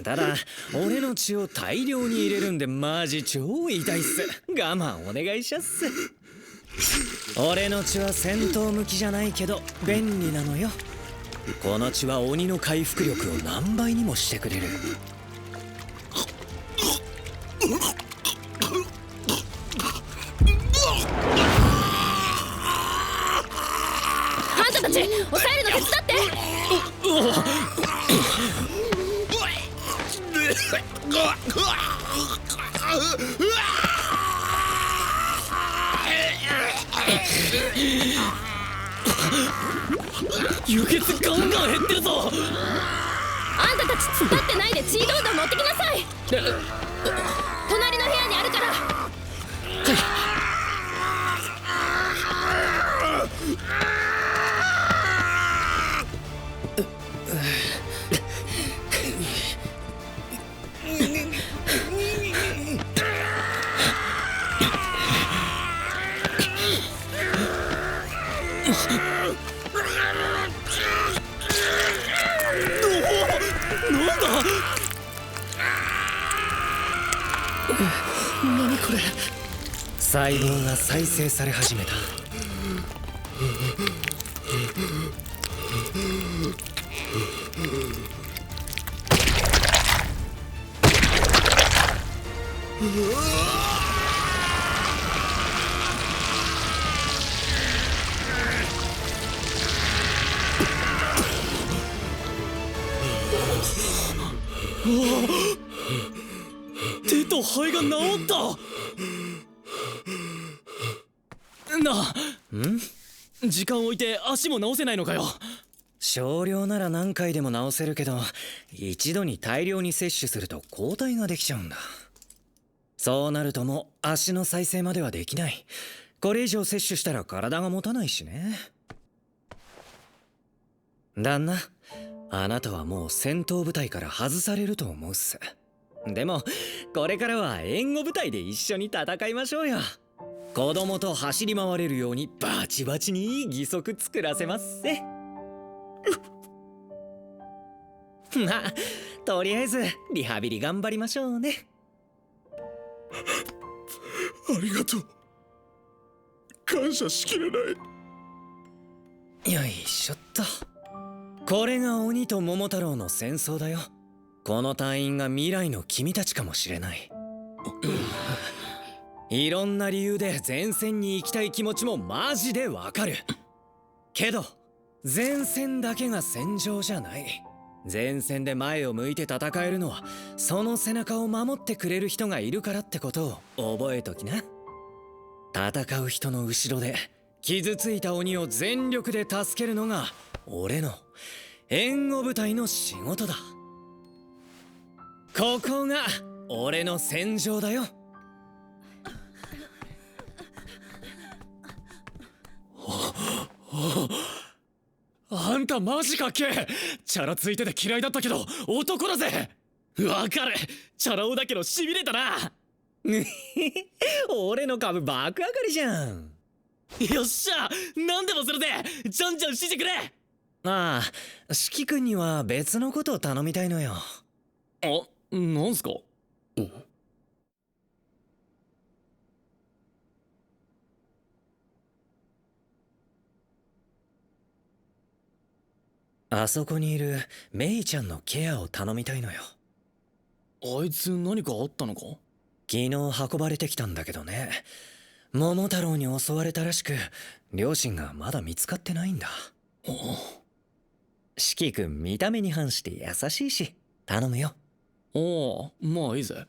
Speaker 14: ただ俺の血を大量に入れるんでマジ超痛いっす。我慢お願いしゃっす。俺の血は戦闘向きじゃないけど便利なのよ。この血は鬼の回復力を何倍にもしてくれる。
Speaker 6: あんたたち抑えるの手伝って。
Speaker 1: 輸血ガンガン減ってるぞ。
Speaker 6: あんたたち突っ立ってないで血どんどん持ってきなさい。隣の部屋にあるから。
Speaker 1: なんだ。何これ。
Speaker 14: 細胞が再生され始めた。
Speaker 1: 手と肺が治った。なあ、時間置いて足も治せないのかよ。
Speaker 14: 少量なら何回でも治せるけど、一度に大量に摂取すると抗体ができちゃうんだ。そうなるともう足の再生まではできない。これ以上摂取したら体が持たないしね。旦那、あなたはもう戦闘部隊から外されると思うっす。でもこれからは援護部隊で一緒に戦いましょうよ。子供と走り回れるようにバチバチにいい義足作らせますせ。まあとりあえずリハビリ頑張りましょうね。
Speaker 2: ありがとう。感謝しきれない。
Speaker 14: よいしょっと。これが鬼と桃太郎の戦争だよ。この隊員が未来の君たちかもしれない。いろんな理由で前線に行きたい気持ちもマジでわかるけど、前線だけが戦場じゃない。前線で前を向いて戦えるのはその背中を守ってくれる人がいるからってことを覚えときな。戦う人の後ろで傷ついた鬼を全力で助けるのが俺の援護部隊の仕事だ。ここが俺の戦場だよ。
Speaker 4: あんたマジかっけえ。チャラついてて嫌いだったけど男だぜ。
Speaker 5: わかる。チャラ男だけどしびれたな。
Speaker 14: 俺の株爆上がりじゃん。
Speaker 5: よっしゃ、何でもするぜ。じゃんじゃん指示くれ。
Speaker 14: ああ、四季君には別のことを頼みたいのよ。
Speaker 5: なんすか？
Speaker 14: あそこにいるメイちゃんのケアを頼みたいのよ。
Speaker 5: あいつ何かあったのか？
Speaker 14: 昨日運ばれてきたんだけどね。桃太郎に襲われたらしく、両親がまだ見つかってないんだ。四季君見た目に反して優しいし、頼むよ。
Speaker 5: おお、まあいいぜ。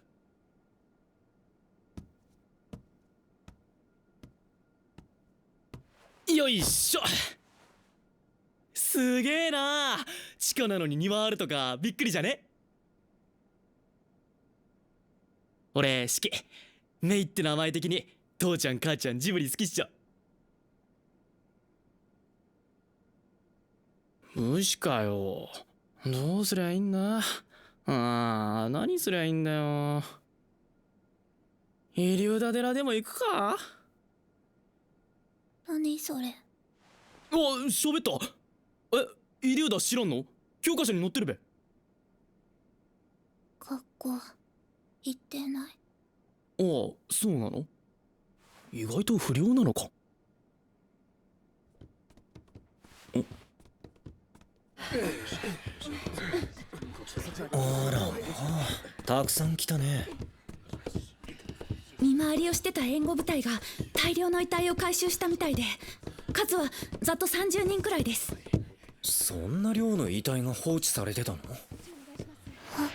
Speaker 5: よいしょ。すげえな。地下なのに庭あるとかびっくりじゃね？俺四季、メイって名前的に父ちゃん母ちゃんジブリ好きっしょ。無視かよ。どうすりゃいいんだ。何すりゃいいんだよ。イリューダ寺でも行くか？
Speaker 6: 何それ？
Speaker 5: 喋った。イリューダ知らんの？教科書に載ってるべ。
Speaker 6: 学校行ってない。
Speaker 5: そうなの？意外と不良なのか。
Speaker 14: あら、たくさん来たね。
Speaker 17: 見回りをしてた援護部隊が大量の遺体を回収したみたいで、数はざっと30人くらいです。
Speaker 14: そんな量の遺体が放置されてたの？
Speaker 6: 待っ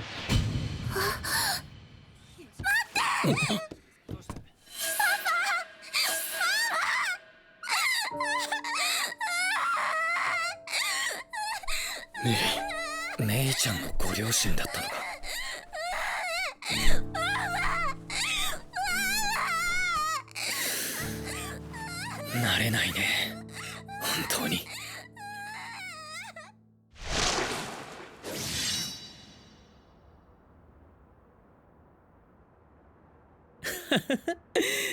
Speaker 6: て
Speaker 14: メイちゃんのご両親だったのか。慣れないね、本当に。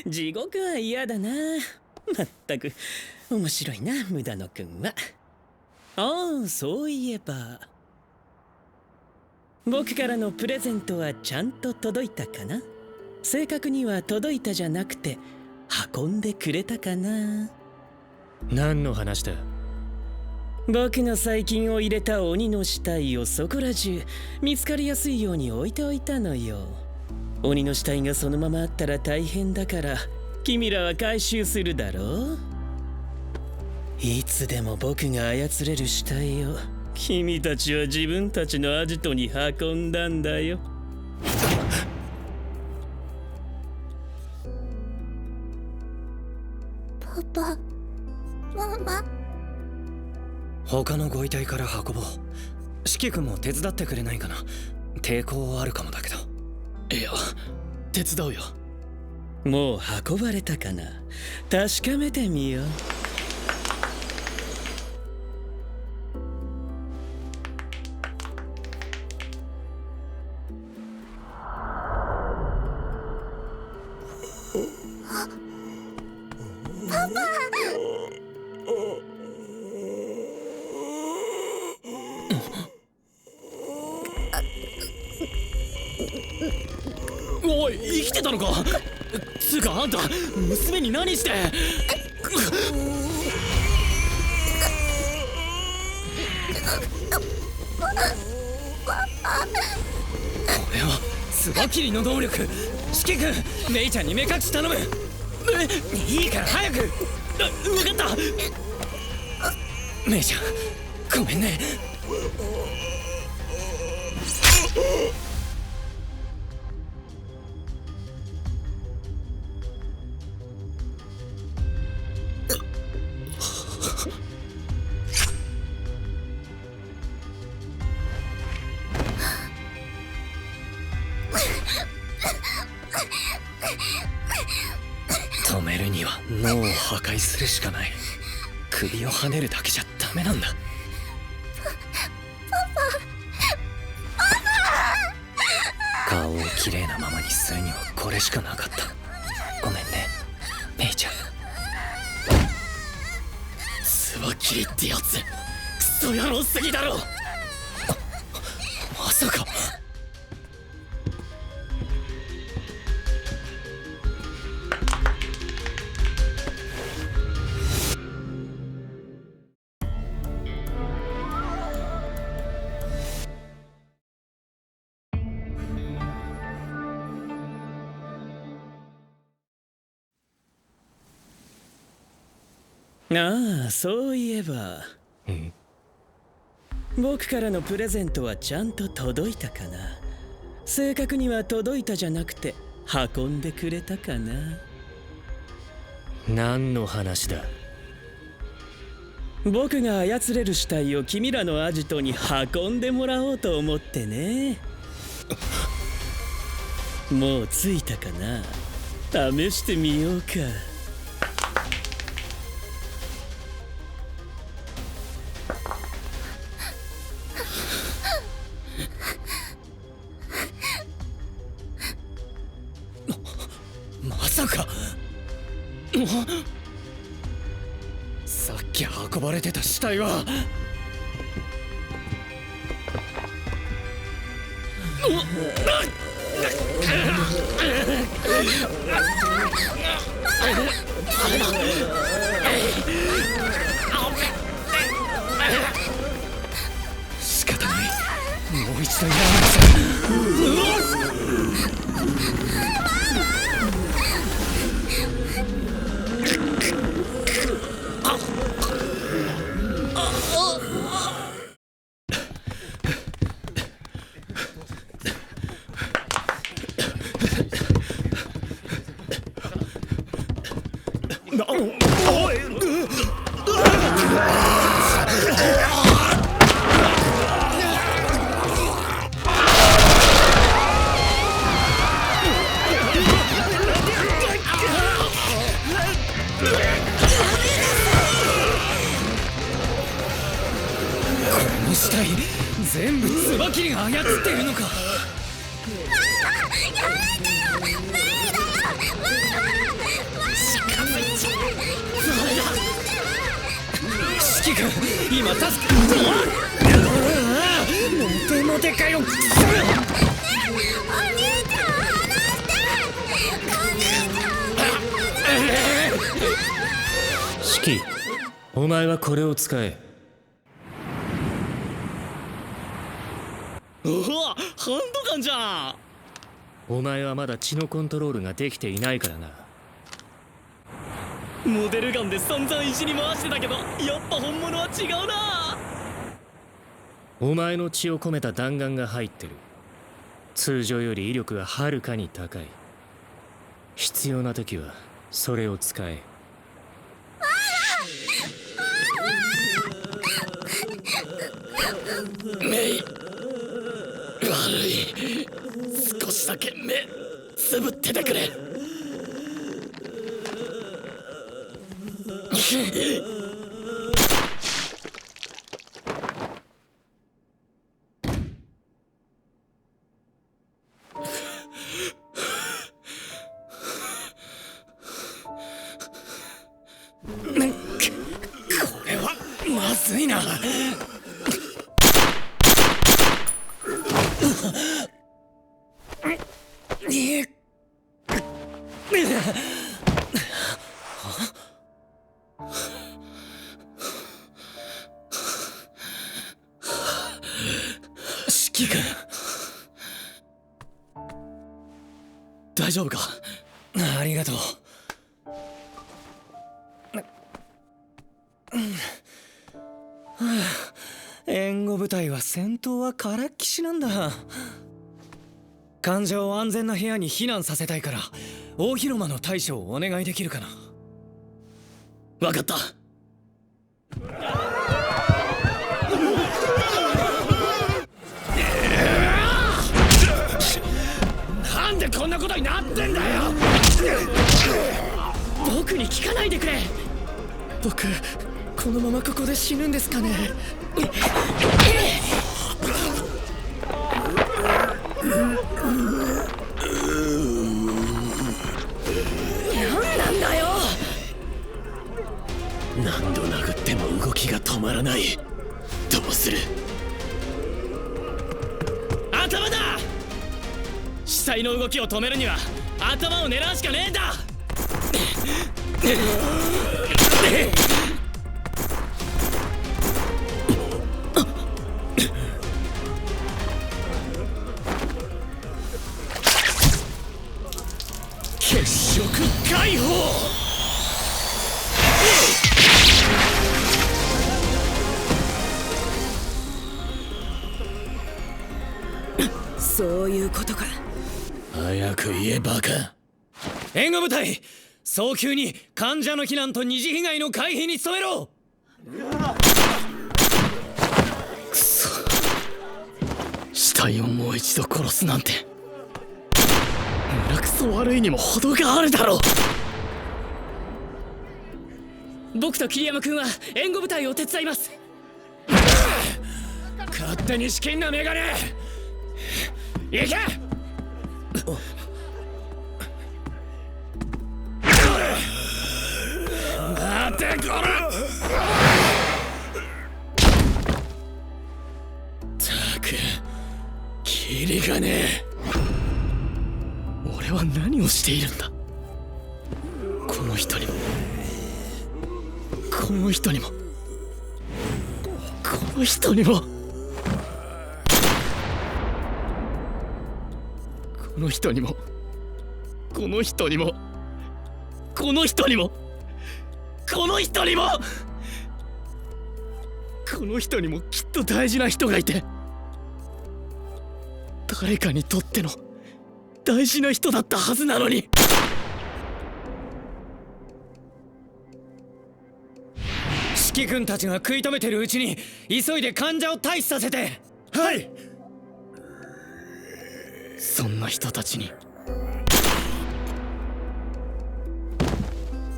Speaker 15: 地獄は嫌だな。まったく面白いな、無駄野くんは。そういえば僕からのプレゼントはちゃんと届いたかな？正確には届いたじゃなくて運んでくれたかな？
Speaker 10: 何の話だ？
Speaker 15: 僕が最近を入れた鬼の死体をそこら中見つかりやすいように置いておいたのよ。鬼の死体がそのままあったら大変だから君らは回収するだろう。いつでも僕が操れる死体を君たちは自分たちのアジトに運んだんだよ。
Speaker 6: パパ、ママ。
Speaker 14: 他のご遺体から運ぼう。四季君も手伝ってくれないかな。抵抗あるかもだけど。
Speaker 5: いや、手伝うよ。
Speaker 15: もう運ばれたかな。確かめてみよう。
Speaker 6: パパ。
Speaker 1: 生きてたのか。つうかあんた娘に何して。
Speaker 14: これはツバキリの能力。四季君、メイちゃんに目隠し頼む。いいから早く。
Speaker 1: 分かった。
Speaker 14: メイちゃんごめんね。止めるには脳を破壊するしかない。首を跳ねるだけじゃダメなんだ。顔をきれいなままにするにはこれしかなかった。ごめんねメイちゃん。
Speaker 1: ツバキリってやつクソ野郎すぎだろ。
Speaker 14: まさか。ああ、そういえば僕からのプレゼントはちゃんと届いたかな。正確には届いたじゃなくて運んでくれたかな。
Speaker 10: 何の話だ。
Speaker 15: 僕が操れる死体を君らのアジトに運んでもらおうと思ってね。もう着いたかな。試してみようか。
Speaker 14: まさか。さっき運ばれてた死体は。仕方ない。もう一度やらなくちゃ。この死体全部ツバキリが操っているのか。四季君、今助け。モテモテかよ。
Speaker 10: 四季、お前はこれを使え。
Speaker 1: おお、ハンドガンじゃん。
Speaker 10: お前はまだ血のコントロールができていないからな。
Speaker 1: モデルガンで散々石に回してたけど、やっぱ本物は違うな。
Speaker 10: お前の血を込めた弾丸が入ってる。通常より威力がはるかに高い。必要な時はそれを使え。
Speaker 1: メイ、悪い。少しだけ目つぶっててくれ。
Speaker 14: これはまずいな。
Speaker 1: 指揮官、大丈夫か？
Speaker 14: ありがとう。援護部隊は戦闘はからっきしなんだ。患者を安全な部屋に避難させたいから大広間の対処をお願いできるかな。
Speaker 1: 分かった。
Speaker 4: なんでこんなことになってんだよ。僕に聞かないでくれ。
Speaker 1: 僕このままここで死ぬんですかね？
Speaker 4: 何なんだよ。
Speaker 11: 何度殴っても動きが止まらない。どうする？
Speaker 1: 頭だ！死体の動きを止めるには頭を狙うしかねえんだ。
Speaker 4: 血色解放。
Speaker 16: そういうことか。
Speaker 11: 早く言えバカ。
Speaker 14: 援護部隊、早急に患者の避難と二次被害の回避に努めろ。
Speaker 1: くそ、死体をもう一度殺すなんて胸くそ悪いにも程があるだろう。
Speaker 4: 僕と桐山君は援護部隊を手伝います。勝手に資金なメガネ行け。待てこら。
Speaker 1: ったくキリがねえ。俺は何をしているんだ。この人にもこの人にもこの人にもこの人にもこの人にもこの人にもこの人にもこの人にもきっと大事な人がいて、誰かにとっての大事な人だったはずなのに。
Speaker 14: 指揮君たちが食い止めてるうちに急いで患者を退避させて。
Speaker 1: はい。そんな人たちに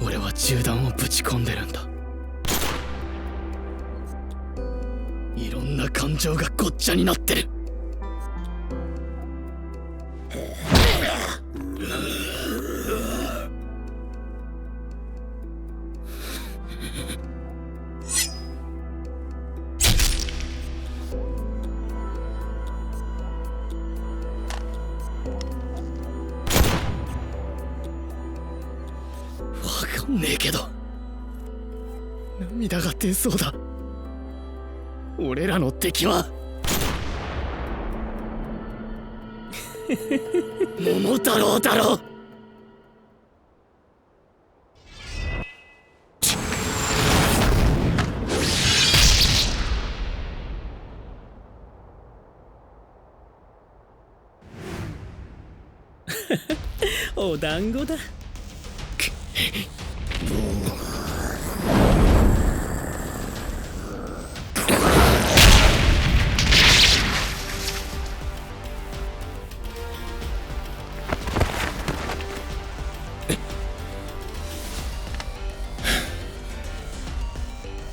Speaker 1: 俺は銃弾をぶち込んでるんだ。いろんな感情がごっちゃになってる。わかんねえけど涙が出そうだ。俺らの敵は桃太郎だろ。
Speaker 15: お団子だ。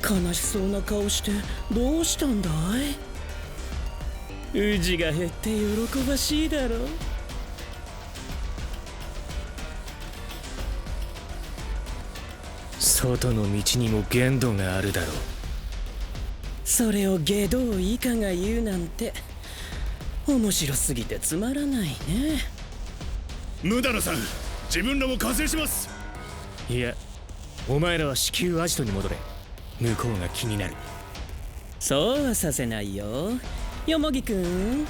Speaker 15: 悲しそうな顔してどうしたんだい？宇治が減って喜ばしいだろう。
Speaker 10: 外の道にも限度があるだろう。
Speaker 15: それを外道以下が言うなんて面白すぎてつまらないね。
Speaker 2: 無駄野さん、自分らも加勢します。
Speaker 10: いや、お前らは至急アジトに戻れ。向こうが気になる。
Speaker 15: そうはさせないよ。よもぎくん。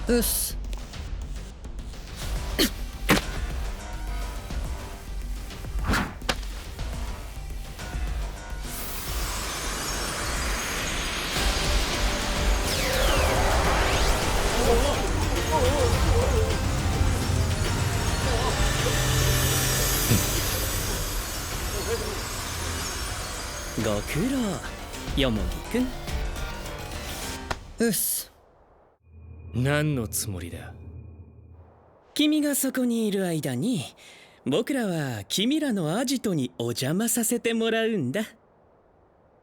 Speaker 12: うっす。
Speaker 15: ご苦労、よもぎくん。
Speaker 12: うっす。
Speaker 10: 何のつもりだ？
Speaker 15: 君がそこにいる間に僕らは君らのアジトにお邪魔させてもらうんだ。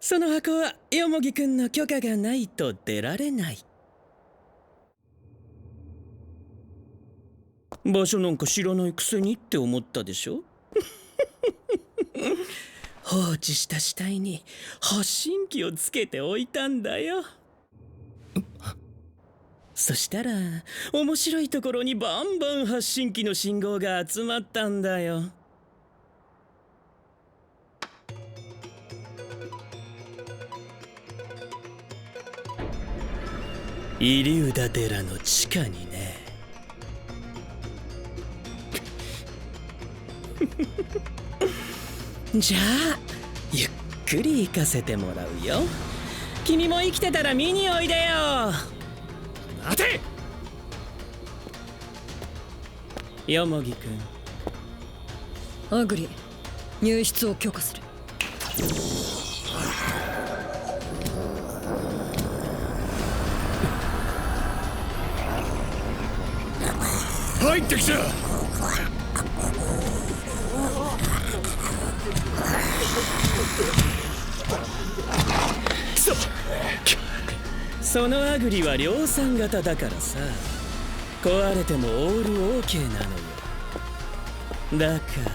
Speaker 15: その箱はよもぎくんの許可がないと出られない。場所なんか知らないくせにって思ったでしょ。放置した死体に発信機をつけておいたんだよ。そしたら面白いところにバンバン発信機の信号が集まったんだよ。イリューダ寺の地下にね。じゃあゆっくり行かせてもらうよ。君も生きてたら見においでよ。
Speaker 10: 待て！
Speaker 15: よもぎくん。
Speaker 12: アグリ、入室を許可する。
Speaker 3: 入ってきた。
Speaker 15: そのアグリは量産型だからさ、壊れてもオールオーケーなのよ。だから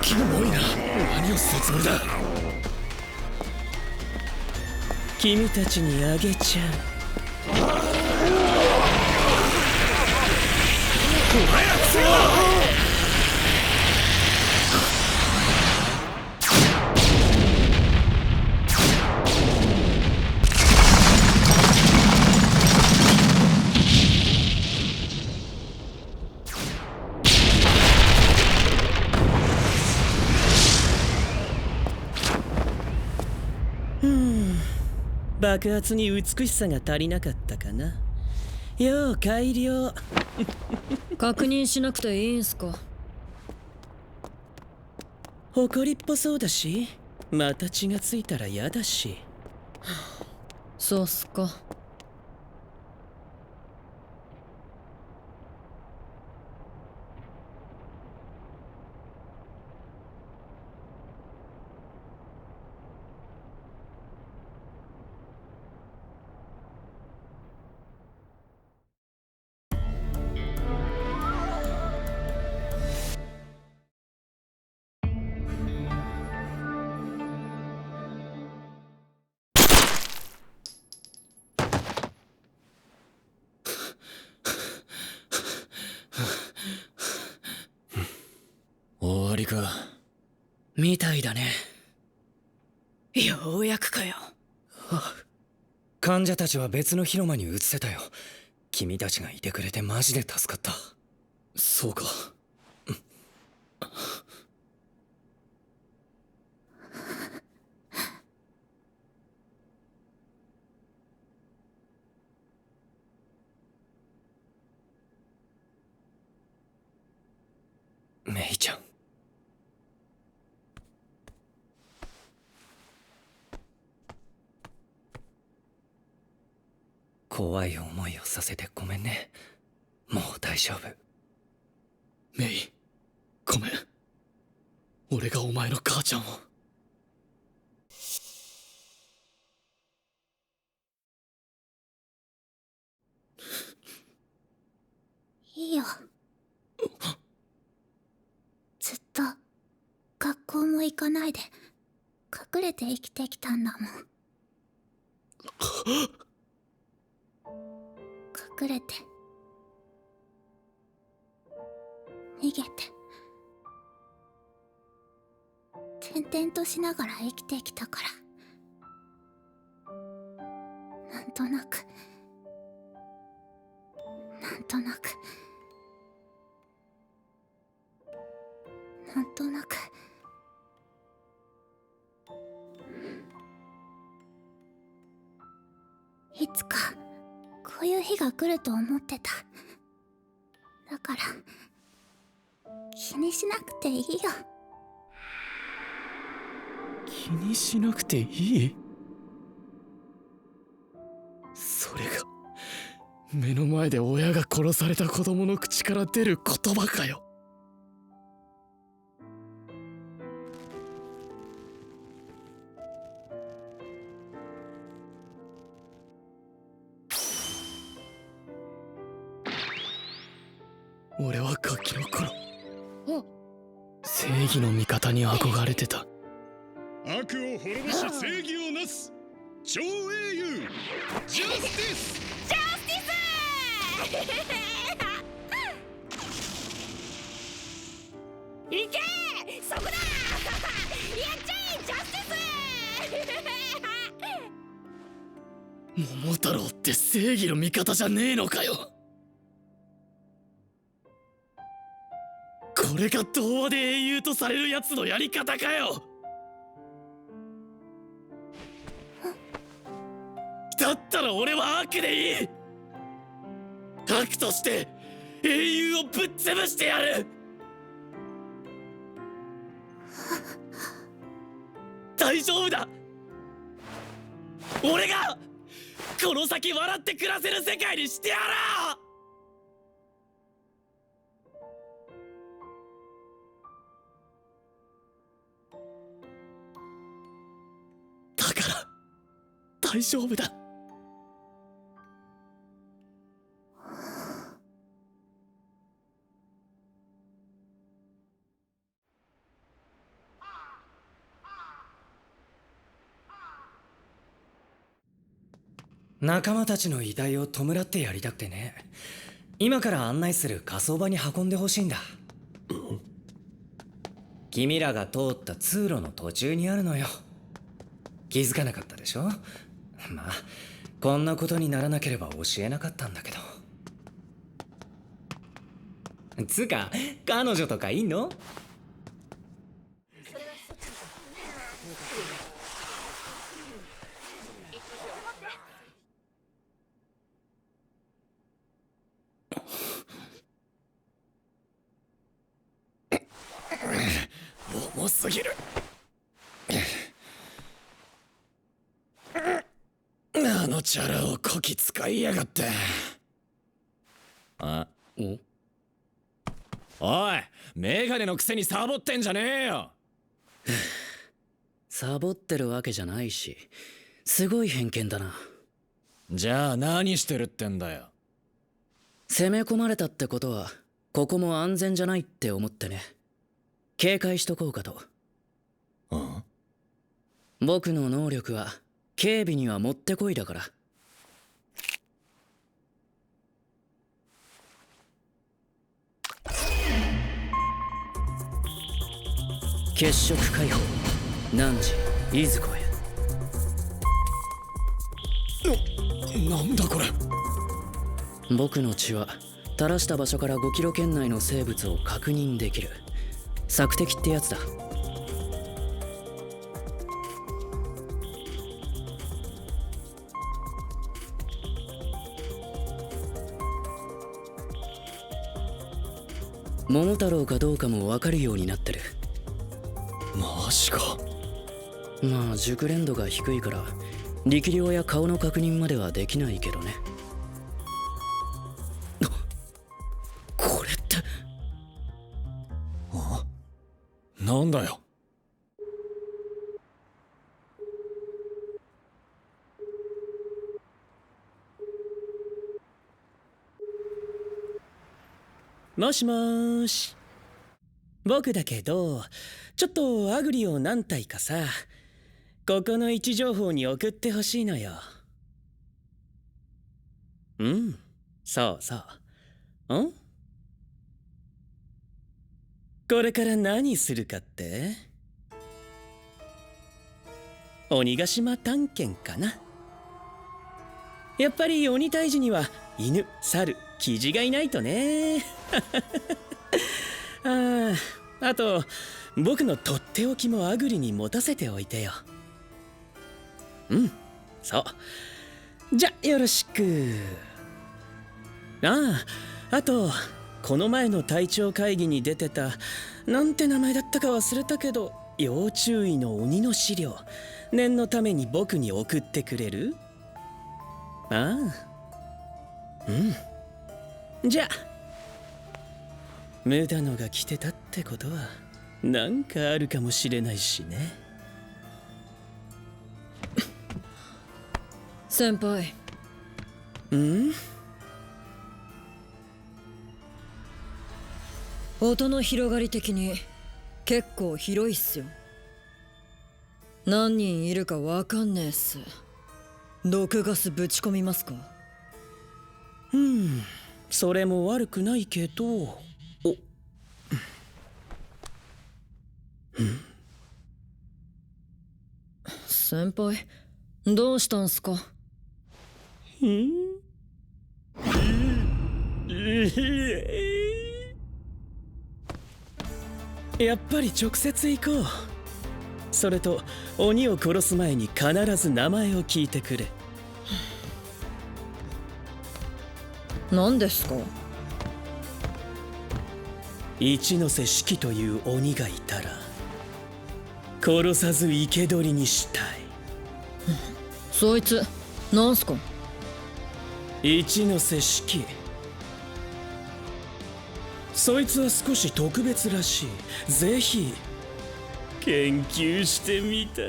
Speaker 3: キモいな。何をするつもりだ。
Speaker 15: 君たちにあげちゃう。
Speaker 3: お前ら強い。
Speaker 15: 爆発に美しさが足りなかったかな。よう改良。
Speaker 12: 確認しなくていいんすか？
Speaker 15: 誇りっぽそうだし、また血がついたら嫌だし。
Speaker 12: そうっすか。
Speaker 14: 終わりか。みたいだね。
Speaker 8: ようやくかよ。
Speaker 14: 患者たちは別の広間に移せたよ。君たちがいてくれてマジで助かった。
Speaker 1: そうか。
Speaker 14: メイちゃん。怖い思いをさせてごめんね。もう大丈夫。
Speaker 1: メイ、ごめん。俺がお前の母ちゃんを。
Speaker 6: いいよ。ずっと学校も行かないで隠れて生きてきたんだもん。隠れて逃げて
Speaker 17: 転々としながら生きてきたから、なんとなくいつかこういう日が来ると思ってた。だから気にしなくていいよ。
Speaker 1: 気にしなくていい？それが目の前で親が殺された子供の口から出る言葉かよ。俺はガキの頃、正義の味方に憧れてた。
Speaker 2: 悪を滅ぼし正義をなす超英雄ジャスティス。
Speaker 17: ジャスティスいけそこだやっちゃえジャスティス
Speaker 1: 桃太郎って正義の味方じゃねえのかよ。これが童話で英雄とされるやつのやり方かよ。だったら俺は悪でいい。悪として英雄をぶっ潰してやる。大丈夫だ。俺がこの先笑って暮らせる世界にしてやろう。だから大丈夫だ。
Speaker 14: 仲間たちの遺体を弔ってやりたくてね。今から案内する火葬場に運んでほしいんだ。君らが通った通路の途中にあるのよ。気づかなかったでしょ。まあこんなことにならなければ教えなかったんだけど。つうか彼女とかいんの？
Speaker 1: 重すぎる。あのチャラをこき使いやがって。
Speaker 4: おい、メガネのくせにサボってんじゃねえよ。
Speaker 18: サボってるわけじゃないし、すごい偏見だな。
Speaker 4: じゃあ何してるってんだよ。
Speaker 18: 攻め込まれたってことはここも安全じゃないって思ってね。警戒しとこうかと。僕の能力は警備にはもってこいだから。血色解放汝いずこへ。
Speaker 1: なんだこれ。
Speaker 18: 僕の血は垂らした場所から5キロ圏内の生物を確認できる索敵ってやつだ。桃太郎かどうかも分かるようになってる。
Speaker 1: マジか。
Speaker 18: まあ熟練度が低いから力量や顔の確認まではできないけどね。これって
Speaker 4: なんだよ。
Speaker 15: もしもーし。僕だけどちょっとアグリを何体かさ、ここの位置情報に送ってほしいのよ。そうそう。これから何するかって？鬼ヶ島探検かな。やっぱり鬼退治には犬、猿、キジがいないとね。あと僕のとっておきもアグリに持たせておいてよ。うん、そうじゃよろしく。あとこの前の隊長会議に出てたなんて名前だったか忘れたけど、要注意の鬼の資料念のために僕に送ってくれる？じゃあ無駄のが来てたってことはなんかあるかもしれないしね。
Speaker 12: 先輩。音の広がり的に結構広いっすよ。何人いるかわかんねえっす。毒ガスぶち込みますか？
Speaker 15: それも悪くないけど。
Speaker 12: 先輩どうしたんすか？
Speaker 15: やっぱり直接行こう。それと鬼を殺す前に必ず名前を聞いてくれ。
Speaker 12: 何ですか？
Speaker 15: 一ノ瀬四季という鬼がいたら殺さず生け捕りにしたい。
Speaker 12: そいつなんすか？
Speaker 15: 一ノ瀬四季、そいつは少し特別らしい。ぜひ研究してみたい。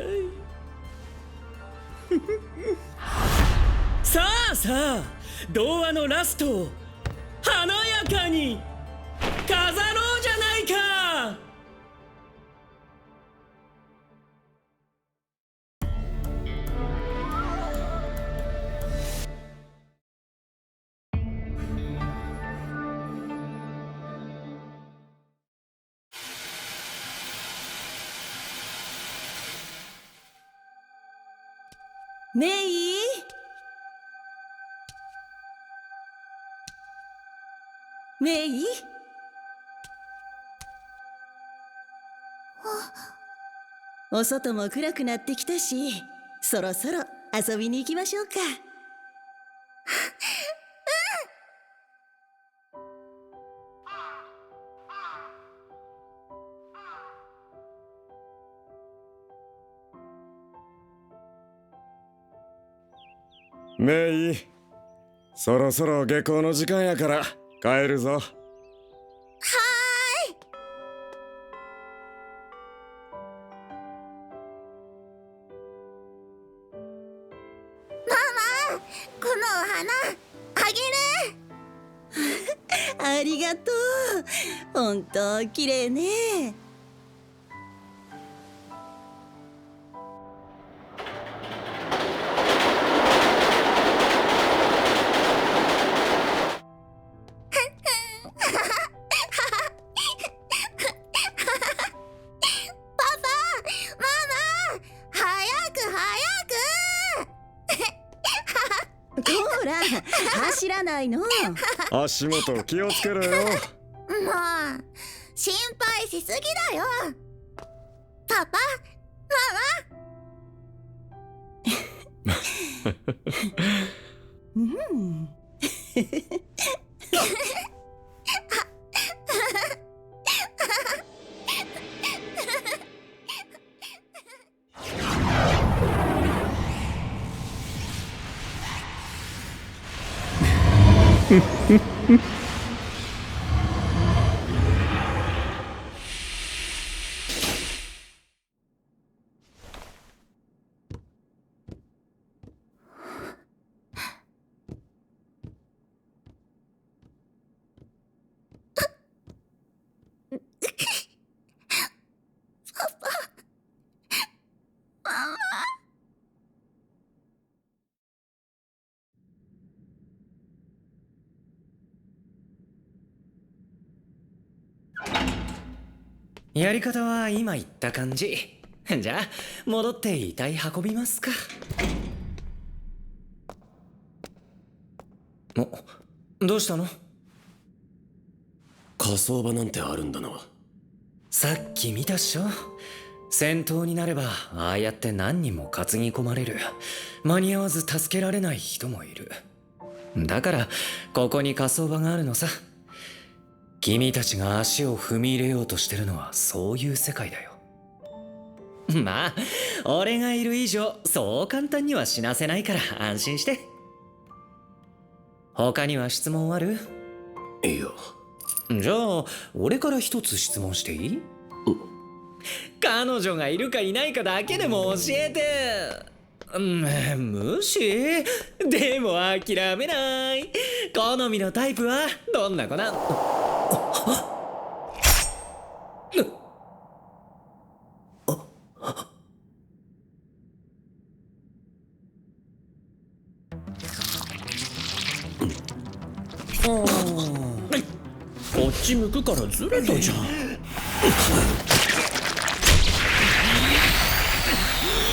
Speaker 15: さあ童話のラストを華やかに飾ろうじゃないか。
Speaker 16: メイ、メイ、お外も暗くなってきたし、そろそろ遊びに行きましょうか。
Speaker 3: メイ、そろそろ下校の時間やから帰るぞ。
Speaker 17: このお花あげる。
Speaker 16: ありがとう。本当綺麗ね。ほら、走らないの。
Speaker 3: 足元気をつけろよ。
Speaker 17: もう心配しすぎだよ。パパ、ママ。
Speaker 14: やり方は今言った感じ。じゃあ戻って遺体運びますか。どうしたの？
Speaker 11: 火葬場なんてあるんだな。
Speaker 14: さっき見たっしょ。戦闘になればああやって何人も担ぎ込まれる。間に合わず助けられない人もいる。だからここに火葬場があるのさ。君たちが足を踏み入れようとしてるのはそういう世界だよ。まあ俺がいる以上そう簡単には死なせないから安心して。他には質問ある？
Speaker 11: いや。
Speaker 14: じゃあ俺から一つ質問していい？彼女がいるかいないかだけでも教えて。無視？でも諦めない。好みのタイプはどんな子な？
Speaker 15: こっち向くからずれたじゃん。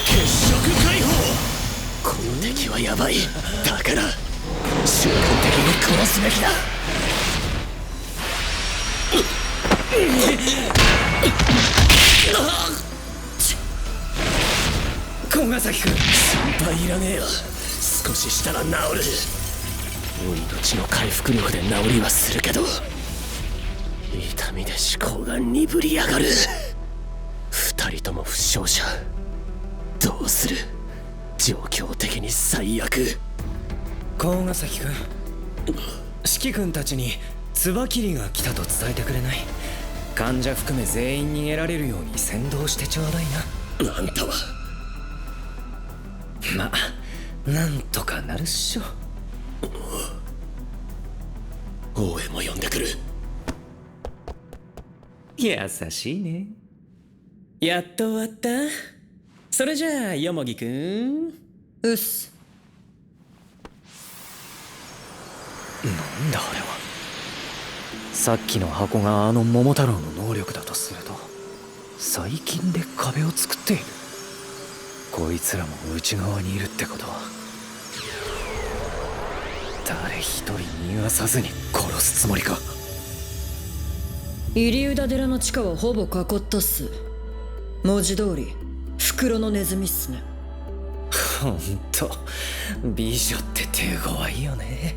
Speaker 11: 血色解放。この敵はヤバい。だから瞬間的に殺すべきだ。
Speaker 14: 小ヶ崎君、
Speaker 11: 心配いらねえよ。少ししたら治る。鬼の血の回復力で治りはするけど、痛みで思考が鈍り上がる。二人とも負傷者。どうする？状況的に最悪。
Speaker 14: 小ヶ崎君、四季君たちに椿霧が来たと伝えてくれない？患者含め全員逃げられるように先導してちょうだいな。
Speaker 11: あんたは。
Speaker 14: まあなんとかなるっしょ。
Speaker 11: 応援も呼んでくる。
Speaker 14: 優しいね。やっと終わった。それじゃあよもぎくん。
Speaker 12: うっす。
Speaker 14: なんだあれは。さっきの箱があの桃太郎の能力だとすると、最近で壁を作っている。こいつらも内側にいるってことは、誰一人逃がさずに殺すつもりか。
Speaker 12: 入生寺の地下はほぼ囲ったっす。文字通り袋のネズミっすね。
Speaker 14: ほんと美女って手強いよね。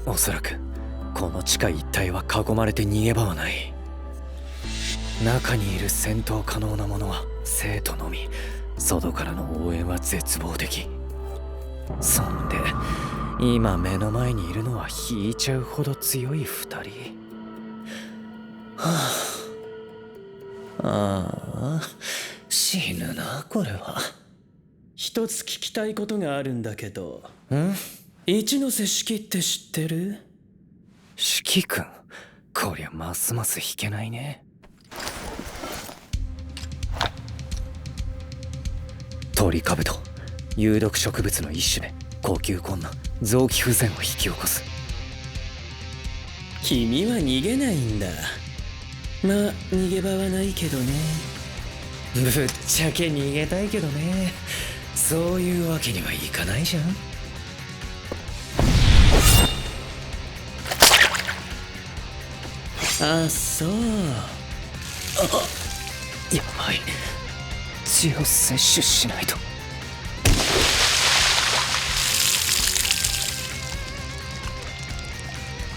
Speaker 14: おそらくこの地下一帯は囲まれて逃げ場はない。中にいる戦闘可能なものは生徒のみ。外からの応援は絶望的。そんで今目の前にいるのは引いちゃうほど強い二人。ああ、死ぬなこれは。
Speaker 15: 一つ聞きたいことがあるんだけど。
Speaker 14: 一ノ瀬四季って知ってる？四季君、こりゃますます引けないね。トリカブト、有毒植物の一種で呼吸困難、臓器不全を引き起こす。
Speaker 15: 君は逃げないんだ。まあ逃げ場はないけどね。
Speaker 14: ぶっちゃけ逃げたいけどね。そういうわけにはいかないじゃん。
Speaker 15: あ、そう。
Speaker 14: やばい、血を摂取しないと。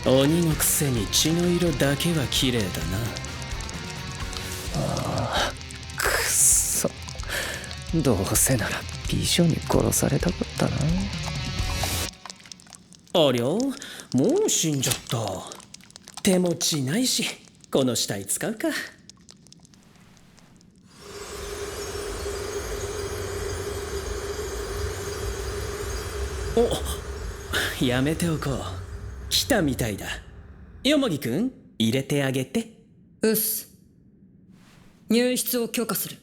Speaker 15: 鬼のくせに血の色だけは綺麗だな。
Speaker 14: ああ、くっそ。どうせなら美女に殺されたかったな。
Speaker 15: ありゃ、もう死んじゃった。手持ちないし、この死体使うか。お、やめておこう。来たみたいだ。よもぎくん、入れてあげて。
Speaker 12: うっす。入室を許可する。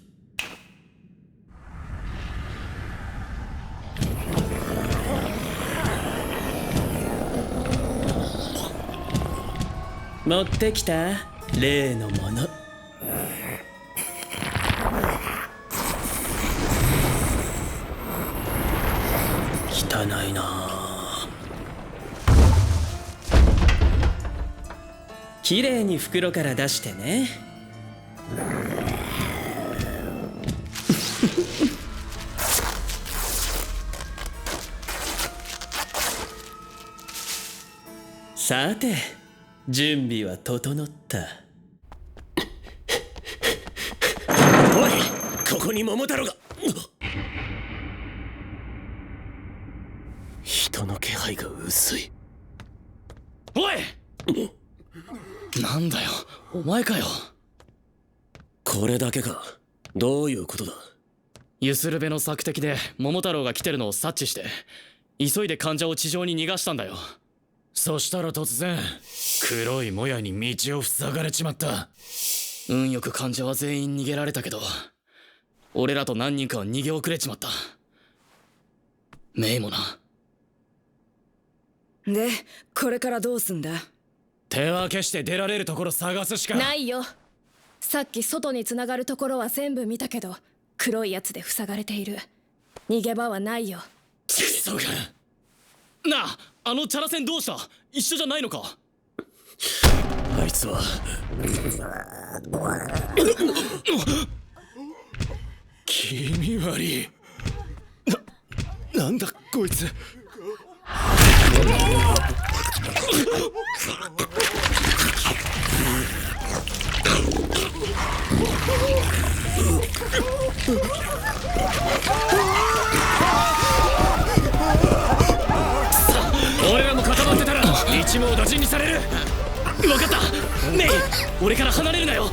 Speaker 15: 持ってきた例のもの。たないな。きれいに袋から出してね。さて、準備は整った。
Speaker 11: おい、ここに桃太郎が。人の気配が薄い。
Speaker 1: おいなんだよ、お前かよ。
Speaker 11: これだけか。どういうことだ。
Speaker 4: ユスルベの索敵で桃太郎が来てるのを察知して急いで患者を地上に逃がしたんだよ。そしたら突然黒いもやに道を塞がれちまった。運よく患者は全員逃げられたけど、俺らと何人かは逃げ遅れちまった。メイもな。
Speaker 12: で、これからどうすんだ。
Speaker 4: 手分けして出られるところ探すしか
Speaker 6: ないよ。さっき外につながるところは全部見たけど、黒いやつで塞がれている。逃げ場はないよ。
Speaker 4: そうか。なあ、あのチャラ船どうした？一緒じゃないのか？
Speaker 11: あいつは
Speaker 4: 気味悪い。なんだこいつ。俺らも固まってたら一網打尽にされる。分かった。メイ、俺から離れるなよ。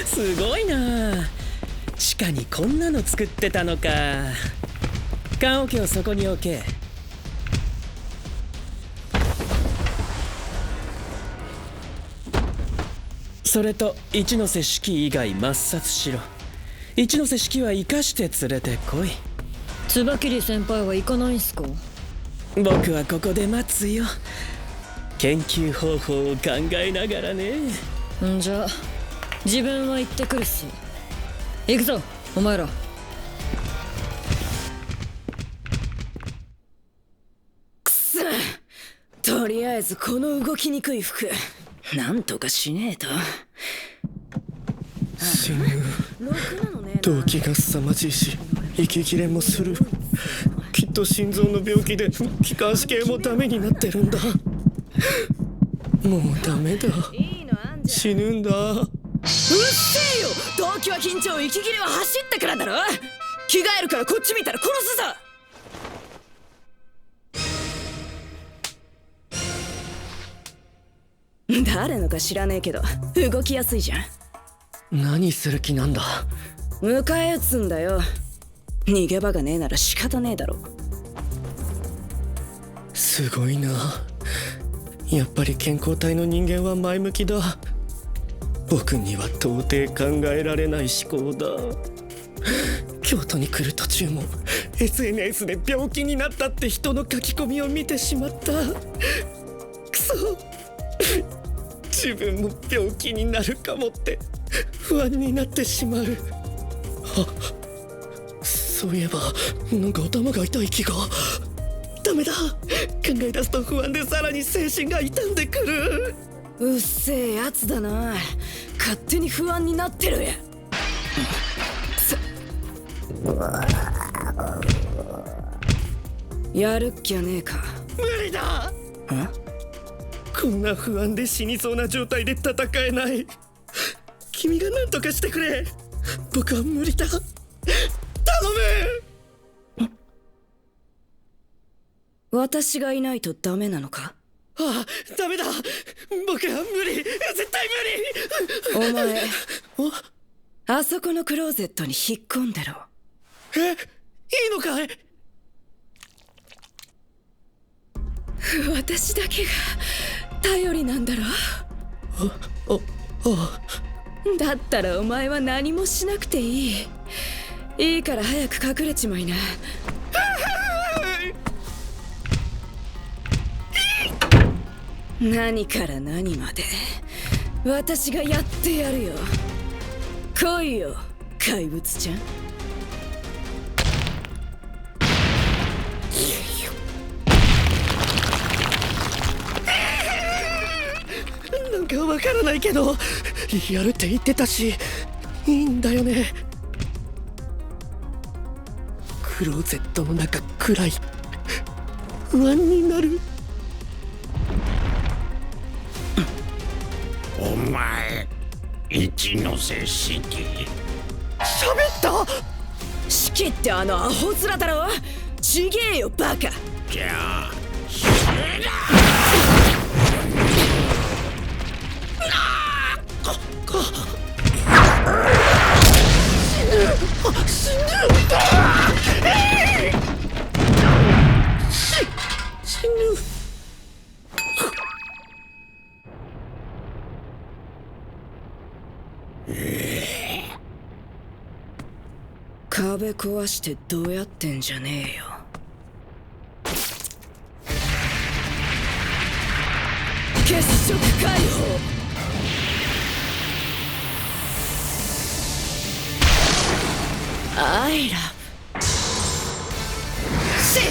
Speaker 15: すごいな。地下にこんなの作ってたのか。棺桶をそこに置け。それと一ノ瀬式以外抹殺しろ。一ノ瀬式は生かして連れてこい。
Speaker 12: 椿リ先輩は行かないんすか？
Speaker 15: 僕はここで待つよ。研究方法を考えながらね。
Speaker 12: んじゃ自分は行ってくるっす。行くぞお前ら。
Speaker 8: くそ、とりあえずこの動きにくい服なんとかしねえと。
Speaker 3: 死ぬ。動悸が凄まじいし息切れもする。きっと心臓の病気で気管支系もダメになってるんだ。もうダメだ、死ぬんだ。
Speaker 8: うっせえよ。動悸は緊張、息切れは走ってからだろ。着替えるからこっち見たら殺すぞ。誰のか知らねえけど動きやすいじゃん。
Speaker 3: 何する気なんだ。
Speaker 8: 迎え撃つんだよ。逃げ場がねえなら仕方ねえだろ。
Speaker 3: すごいな。やっぱり健康体の人間は前向きだ。僕には到底考えられない思考だ。京都に来る途中も SNS で病気になったって人の書き込みを見てしまった。くそ、自分も病気になるかもって不安になってしまう。あ、そういえばなんか頭が痛い気が。ダメだ、考え出すと不安でさらに精神が痛んでくる。
Speaker 8: うっせえやつだな。勝手に不安になってるや。やるっきゃねえか。
Speaker 3: 無理だ。こんな不安で死にそうな状態で戦えない。君が何とかしてくれ。僕は無理だ、頼む。
Speaker 8: 私がいないとダメなのか。
Speaker 3: ああ、ダメだ、僕は無理、絶対無理。
Speaker 8: お前あそこのクローゼットに引っ込んでろ。
Speaker 3: いいのかい。
Speaker 8: 私だけが頼りなんだろ。だったらお前は何もしなくていい。いいから早く隠れちまいな。何から何まで私がやってやるよ。来いよ怪物ちゃん。
Speaker 1: なんかわからないけどやるって言ってたし、いいんだよね。クローゼットの中暗い、不安になる。
Speaker 19: お前一ノ瀬四季
Speaker 1: 喋った。
Speaker 8: 四季ってあのアホ面だろ。ちげえよバカ。
Speaker 19: じゃあ
Speaker 1: 死ぬ。
Speaker 8: 壁壊してどうやってんじゃねえよ。結束解放。アイラブ。死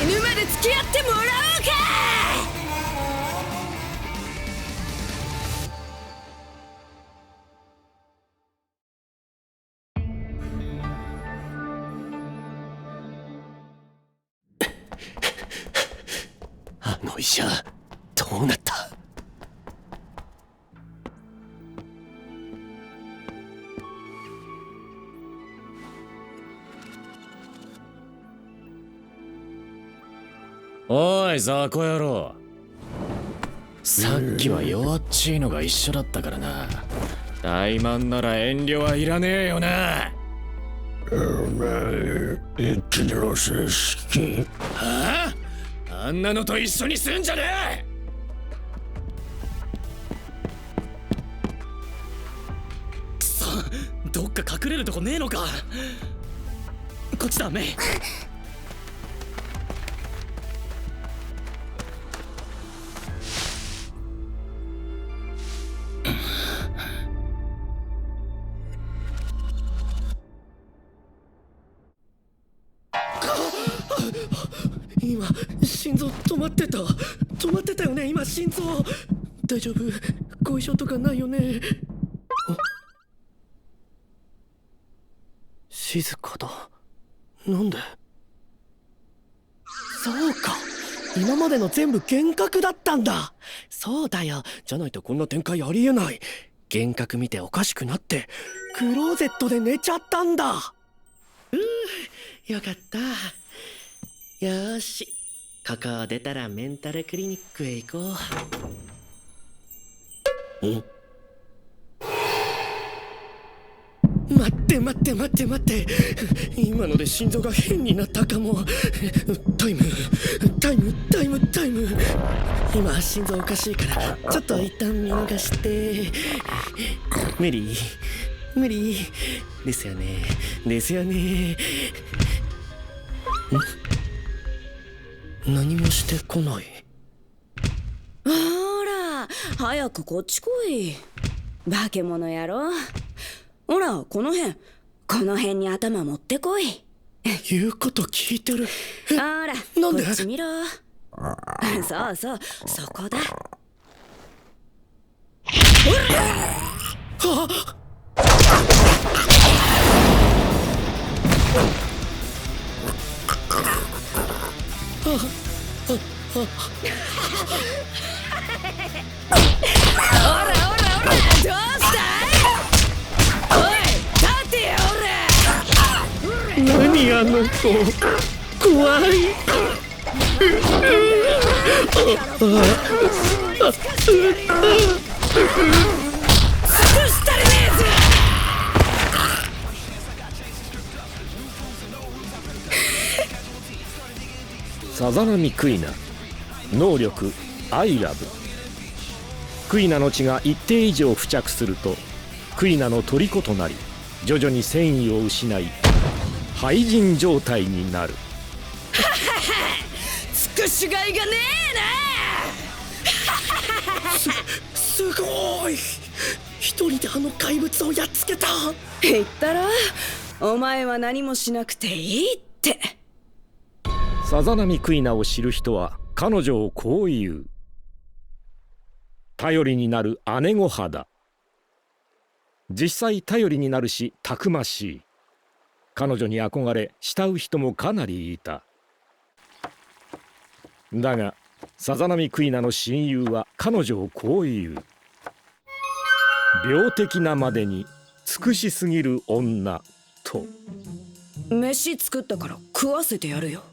Speaker 8: ぬまで付き合ってもらおうか。
Speaker 19: あの医者どうなった？
Speaker 4: おい雑魚野郎、さっきは弱っちいのが一緒だったからな。怠慢なら遠慮はいらねえよな。
Speaker 19: お前一ノ瀬四季。
Speaker 4: はあ？あんなのと一緒にすんじゃねえ。くそ、どっか隠れるとこねえのか。こっちだメイ。
Speaker 1: 今心臓止まってたよね。今心臓大丈夫？後遺症とかないよね？静かだ。なんで？そうか、今までの全部幻覚だったんだ。そうだよ、じゃないとこんな展開ありえない。幻覚見ておかしくなってクローゼットで寝ちゃったんだ。よかった。よーし、ここを出たらメンタルクリニックへ行こう。待って今ので心臓が変になったかも。タイム。今心臓おかしいからちょっと一旦見逃して。無理ですよね。何もしてこない。
Speaker 8: ほら早くこっち来い化け物やろ。ほらこの辺に頭持ってこい。
Speaker 1: 言うこと聞いてる。
Speaker 8: ほら
Speaker 1: なんで？
Speaker 8: こっち見ろ。そうそこだ。ほらどうした？おい立てよ
Speaker 1: 何あの子、怖い。
Speaker 3: さざ波クイナ、能力アイラブ。クイナの血が一定以上付着するとクイナの虜となり徐々に戦意を失い廃人状態になる。
Speaker 8: 尽くしがいがね
Speaker 15: すごい、一人であの怪物をやっつけた。
Speaker 8: 言ったろ、お前は何もしなくていいって。
Speaker 3: さざ波クイナを知る人は彼女をこう言う。頼りになる姉御肌。実際頼りになるしたくましい。彼女に憧れ慕う人もかなりいた。だがさざ波クイナの親友は彼女をこう言う。病的なまでに尽くしすぎる女と。
Speaker 8: 飯作ったから食わせてやるよ。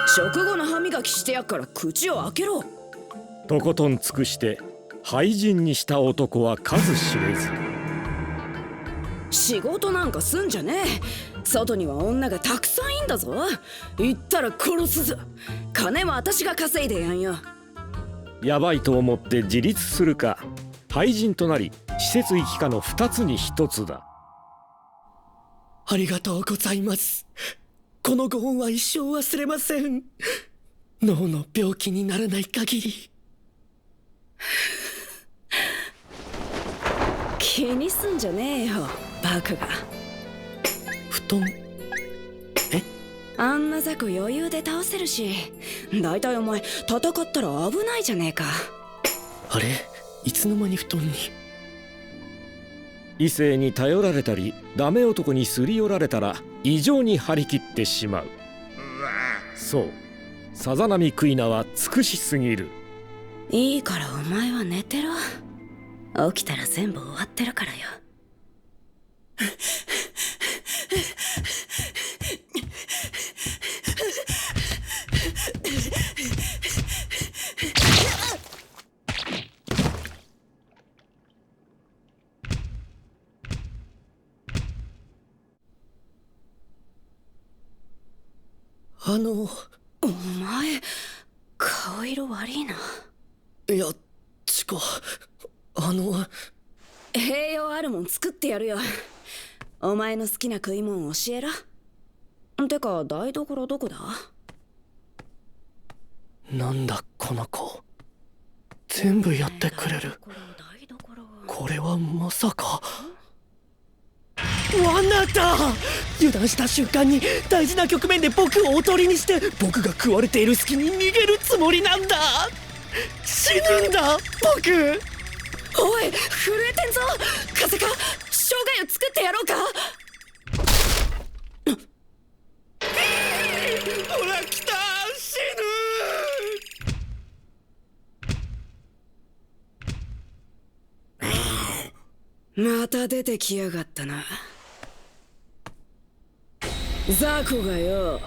Speaker 8: 食後の歯磨きしてやっから口を開けろ。
Speaker 3: とことん尽くして廃人にした男は数知れず。
Speaker 8: 仕事なんかすんじゃねえ。外には女がたくさんいんだぞ。言ったら殺すぞ。金は私が稼いでやんよ。
Speaker 3: やばいと思って自立するか、廃人となり施設行きかの2つに1つだ。
Speaker 15: ありがとうございます。このご恩は一生忘れません。脳の病気にならない限り。
Speaker 8: 気にすんじゃねえよ、バカが。
Speaker 15: 布団。
Speaker 8: あんな雑魚余裕で倒せるし、だいたいお前戦ったら危ないじゃねえか。
Speaker 15: あれ、いつの間に布団に。
Speaker 3: 異性に頼られたりダメ男にすり寄られたら異常に張り切ってしまう。そう、さざ波クイナは尽くしすぎる。
Speaker 8: いいからお前は寝てろ。起きたら全部終わってるからよ。お前顔色悪いな。
Speaker 15: いや、ちか、
Speaker 8: 栄養あるもん作ってやるよ。お前の好きな食い物教えろ。てか台所どこだ？
Speaker 15: なんだこの子、全部やってくれる。これはまさか。罠だ！油断した瞬間に大事な局面で僕をおとりにして、僕が食われている隙に逃げるつもりなんだ。死ぬんだ僕。
Speaker 8: おい、震えてんぞ。風か生姜湯作ってやろうか。
Speaker 15: ほら来た、死
Speaker 8: ぬ。また出てきやがったな、雑魚がよ。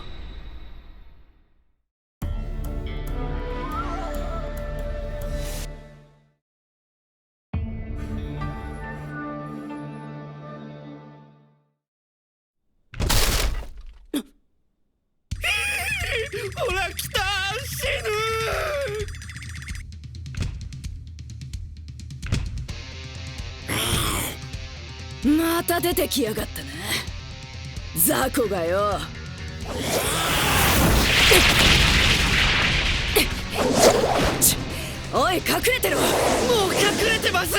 Speaker 15: ほら来た、死
Speaker 8: ぬ。また出てきやがったな、雑魚がよ。おい、隠れてろ。も
Speaker 15: う隠れてます。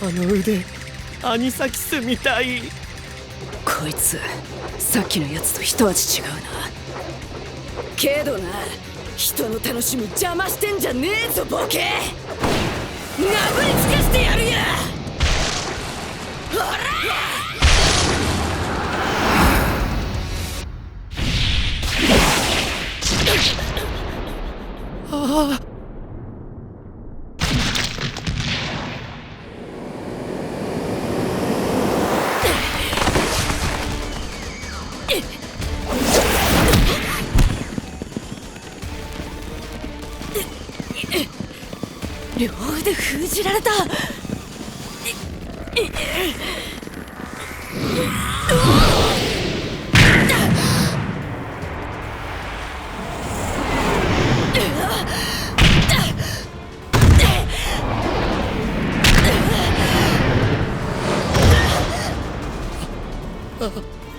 Speaker 15: あの腕、アニサキスみたい。
Speaker 8: こいつさっきのやつと一味違うな。けどな、人の楽しみ邪魔してんじゃねえぞボケ。殴りつかしてやるや。ほら
Speaker 15: ああ、
Speaker 8: 両腕封じられた。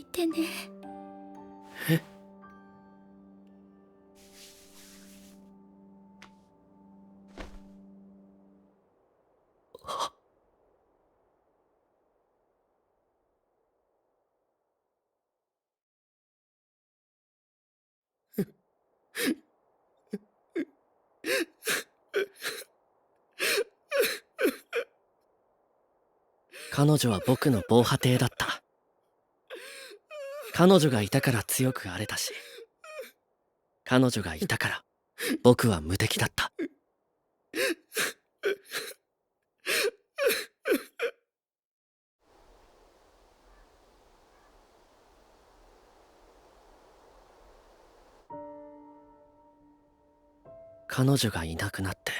Speaker 6: いてね。
Speaker 18: え？彼女は僕の防波堤だった。彼女がいたから強くあれたし、彼女がいたから僕は無敵だった。彼女がいなくなって、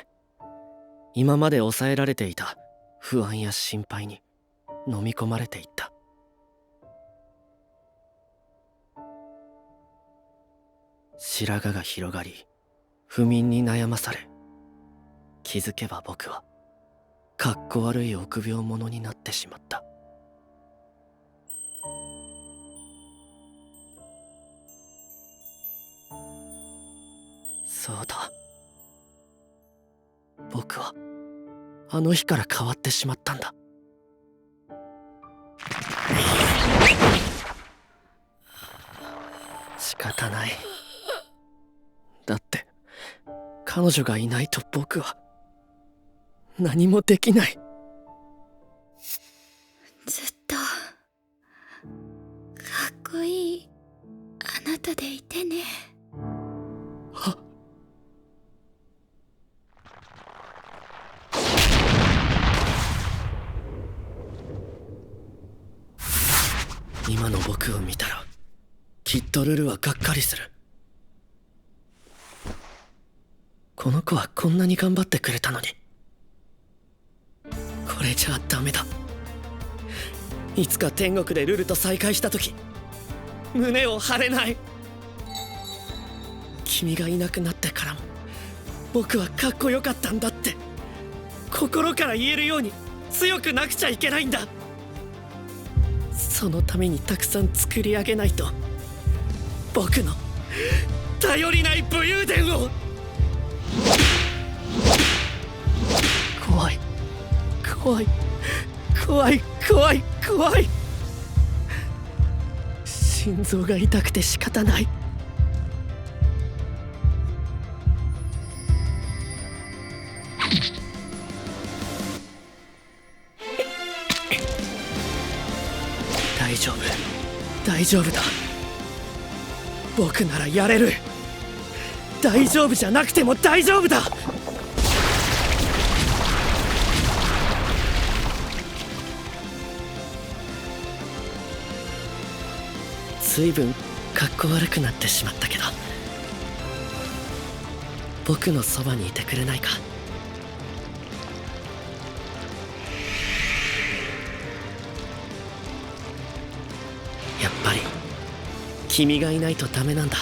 Speaker 18: 今まで抑えられていた不安や心配に飲み込まれていった。白髪が広がり、不眠に悩まされ、気づけば僕はかっこ悪い臆病者になってしまった。そうだ、僕はあの日から変わってしまったんだ。仕方ない。だって彼女がいないと僕は何もできない。
Speaker 6: ずっとかっこいいあなたでいてね。
Speaker 18: 今の僕を見たらきっとルルはがっかりする。この子はこんなに頑張ってくれたのに。これじゃあダメだ。いつか天国でルルと再会した時胸を張れない。君がいなくなってからも僕はかっこよかったんだって心から言えるように強くなくちゃいけないんだ。そのためにたくさん作り上げないと僕の頼りない武勇伝を。怖い怖い怖い怖い怖い。心臓が痛くて仕方ない。大丈夫大丈夫だ。僕ならやれる。大丈夫じゃなくても大丈夫だ。随分かっこ悪くなってしまったけど、僕のそばにいてくれないか。やっぱり君がいないとダメなんだ。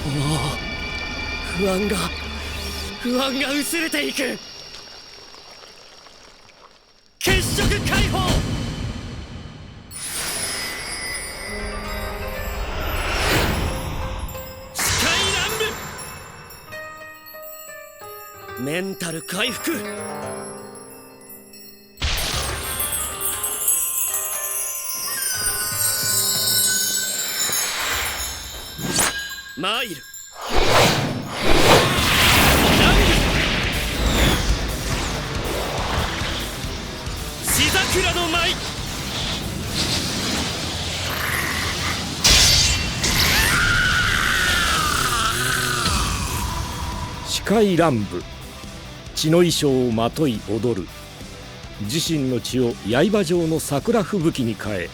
Speaker 18: おお、不安が薄れていく。血色解放。視界乱舞。メンタル回復。マイル。地桜の舞。
Speaker 3: 視界乱舞。血の衣装をまとい踊る。自身の血を刃状の桜吹雪に変え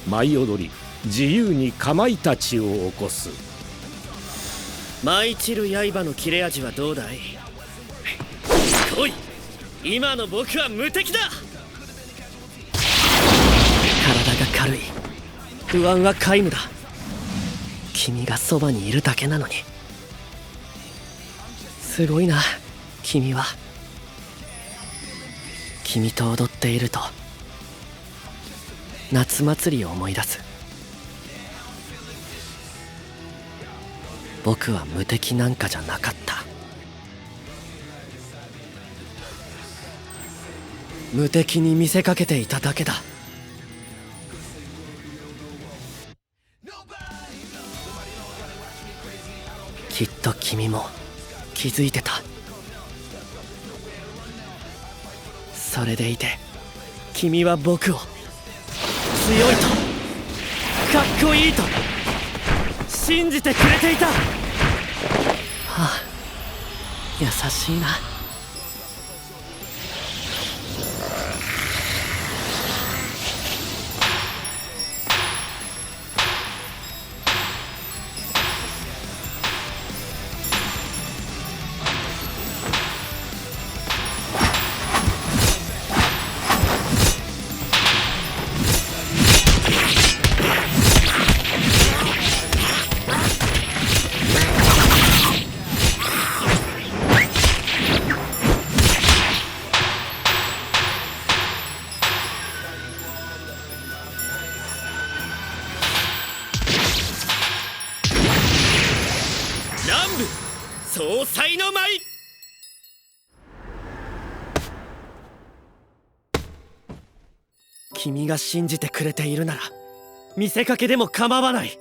Speaker 3: 舞い踊り、自由にかまいたちを起こす。
Speaker 18: 舞い散る刃の切れ味はどうだい？来い！今の僕は無敵だ。体が軽い。不安は皆無だ。君がそばにいるだけなのに。すごいな、君は。君と踊っていると夏祭りを思い出す。僕は無敵なんかじゃなかった。無敵に見せかけていただけだ。きっと君も気づいてた。それでいて君は僕を強いとかっこいいと信じてくれていた。はあ、優しいな。
Speaker 4: 総裁の舞。
Speaker 18: 君が信じてくれているなら見せかけでも構わない。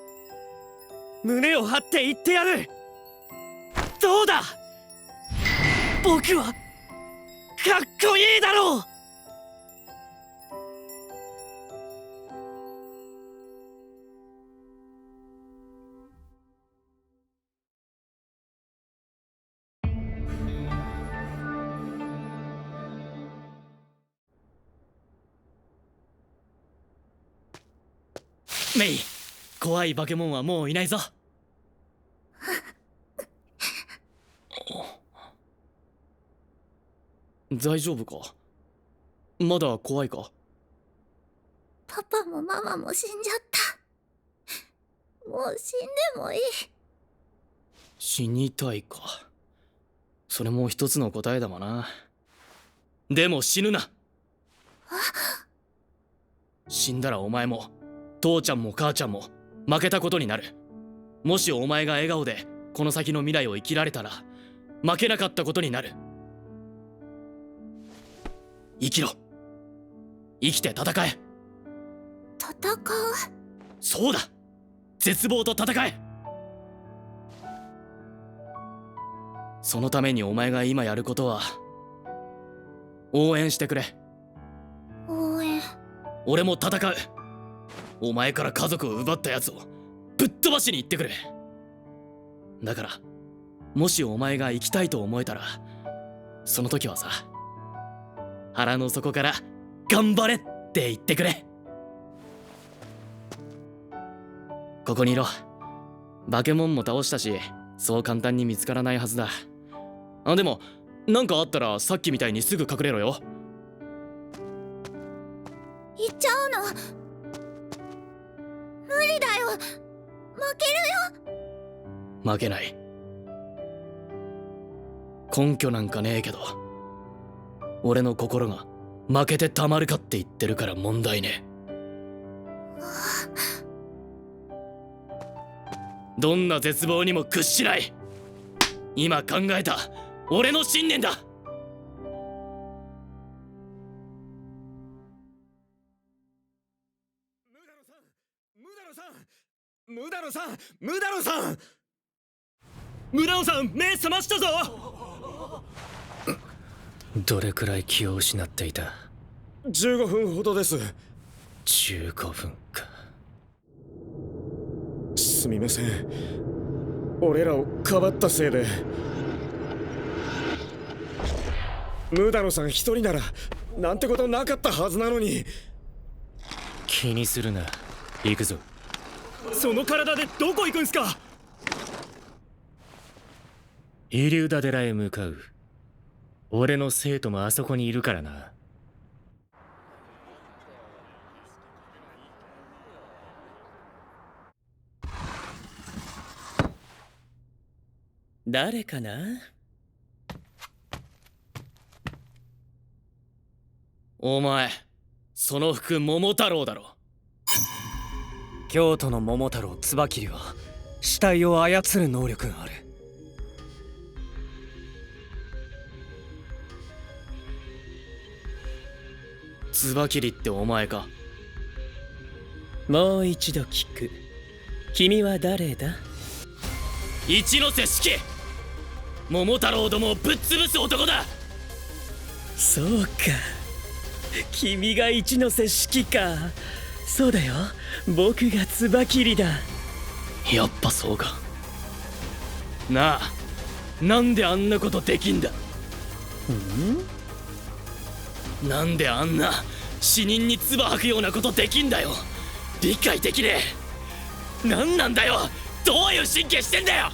Speaker 18: 胸を張って言ってやる。どうだ、僕はかっこいいだろう。
Speaker 4: メイ、怖い化け物はもういないぞ。大丈夫か？まだ怖いか？
Speaker 17: パパもママも死んじゃった。もう死んでもいい。
Speaker 4: 死にたいか。それも一つの答えだわな。でも死ぬな。死んだらお前も父ちゃんも母ちゃんも負けたことになる。もしお前が笑顔でこの先の未来を生きられたら負けなかったことになる。生きろ。生きて戦え。
Speaker 17: 戦う？
Speaker 4: そうだ、絶望と戦え。そのためにお前が今やることは応援してくれ。
Speaker 17: 応援？
Speaker 4: 俺も戦う。お前から家族を奪ったやつをぶっ飛ばしに行ってくれ。だからもしお前が生きたいと思えたらその時はさ、腹の底から頑張れって言ってくれ。ここにいろ。化け物も倒したしそう簡単に見つからないはずだ。でもなんかあったらさっきみたいにすぐ隠れろよ。
Speaker 17: 行っちゃうの？無理だよ。負けるよ。
Speaker 4: 負けない。根拠なんかねえけど俺の心が負けてたまるかって言ってるから問題ねえ。どんな絶望にも屈しない。今考えた俺の信念だ。
Speaker 1: ムダノさん、ムダノさん、
Speaker 4: ムダノさん、目覚ましたぞ。
Speaker 10: どれくらい気を失っていた
Speaker 1: ？15分ほどです。
Speaker 10: 15分か。
Speaker 1: すみません、俺らをかばったせいで。ムダノさん一人ならなんてことなかったはずなのに。
Speaker 10: 気にするな、行くぞ。
Speaker 4: その体でどこ行くんすか？
Speaker 10: イリューダ寺へ向かう。俺の生徒もあそこにいるからな。
Speaker 15: 誰かな？
Speaker 4: お前その服桃太郎だろ。
Speaker 18: 京都の桃太郎椿切は死体を操る能力がある。
Speaker 4: 椿切ってお前か。
Speaker 15: もう一度聞く。君は誰だ？
Speaker 4: 一ノ瀬四季、桃太郎どもをぶっ潰す男だ。
Speaker 15: そうか、君が一ノ瀬四季か。そうだよ、僕が椿切だ。
Speaker 4: やっぱそうか。なあ、なんであんなことできんだ。なんであんな死人に唾吐くようなことできんだよ。理解できねえ。なんなんだよ、どういう神経してんだよ。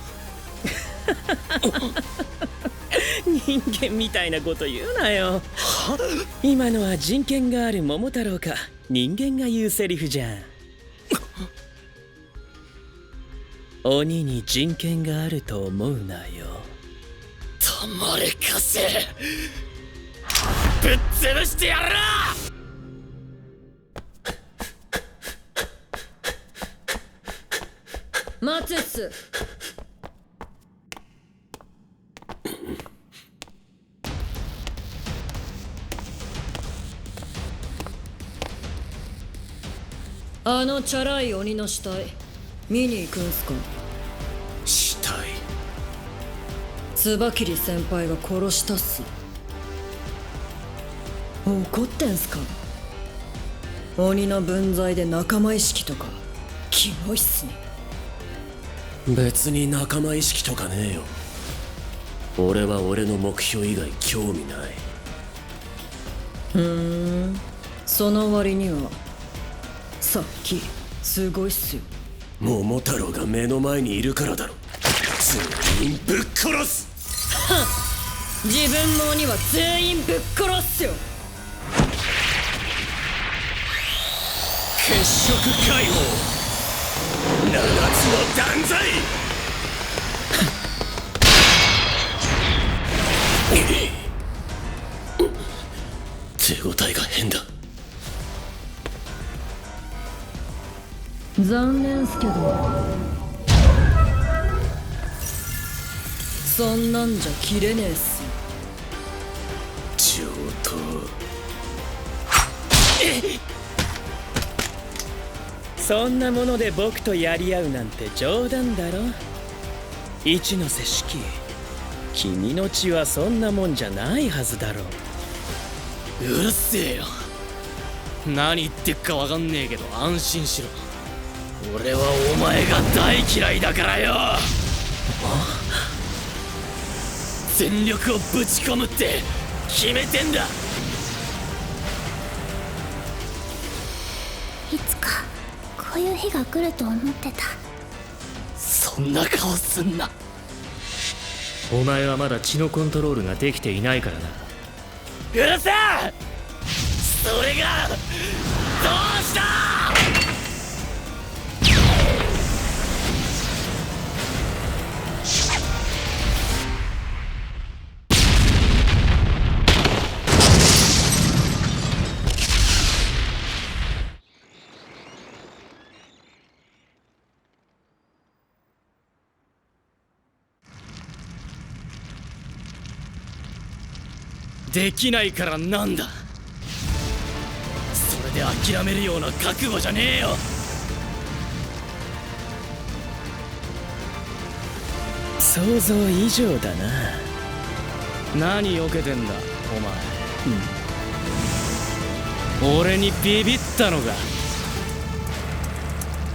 Speaker 15: 人間みたいなこと言うなよ。今のは人権がある桃太郎か人間が言うセリフじゃん。鬼に人権があると思うなよ。
Speaker 4: たまれかせ、ぶっ潰してやるな。
Speaker 12: 待つっす。あのチャラい鬼の死体見に行くんすか？
Speaker 4: 死体？
Speaker 12: 椿切先輩が殺したっす。怒ってんすか？鬼の分際で仲間意識とかキモいっすね。
Speaker 11: 別に仲間意識とかねえよ。俺は俺の目標以外興味ない。
Speaker 12: その割にはさっきすごいっすよ。
Speaker 11: 桃太郎が目の前にいるからだろ。全員ぶっ殺す。
Speaker 12: 自分の鬼は全員ぶっ殺すよ。
Speaker 11: 血色解放、七つの断罪。手応えが変だ。
Speaker 12: 残念っすけどそんなんじゃ切れねえっす。
Speaker 11: 上等。
Speaker 15: そんなもので僕とやり合うなんて冗談だろ。一ノ瀬四季、君の血はそんなもんじゃないはずだろ。
Speaker 4: うるせえよ。何言ってっかわかんねえけど安心しろ。俺はお前が大嫌いだからよ。全力をぶち込むって決めてんだ。
Speaker 17: いつかこういう日が来ると思ってた。
Speaker 4: そんな顔すんな。
Speaker 10: お前はまだ血のコントロールができていないからな。
Speaker 4: うるせえ。それがどうした。できないからなんだ。それで諦めるような覚悟じゃねえよ。
Speaker 15: 想像以上だな。
Speaker 4: 何避けてんだお前。俺にビビったのか。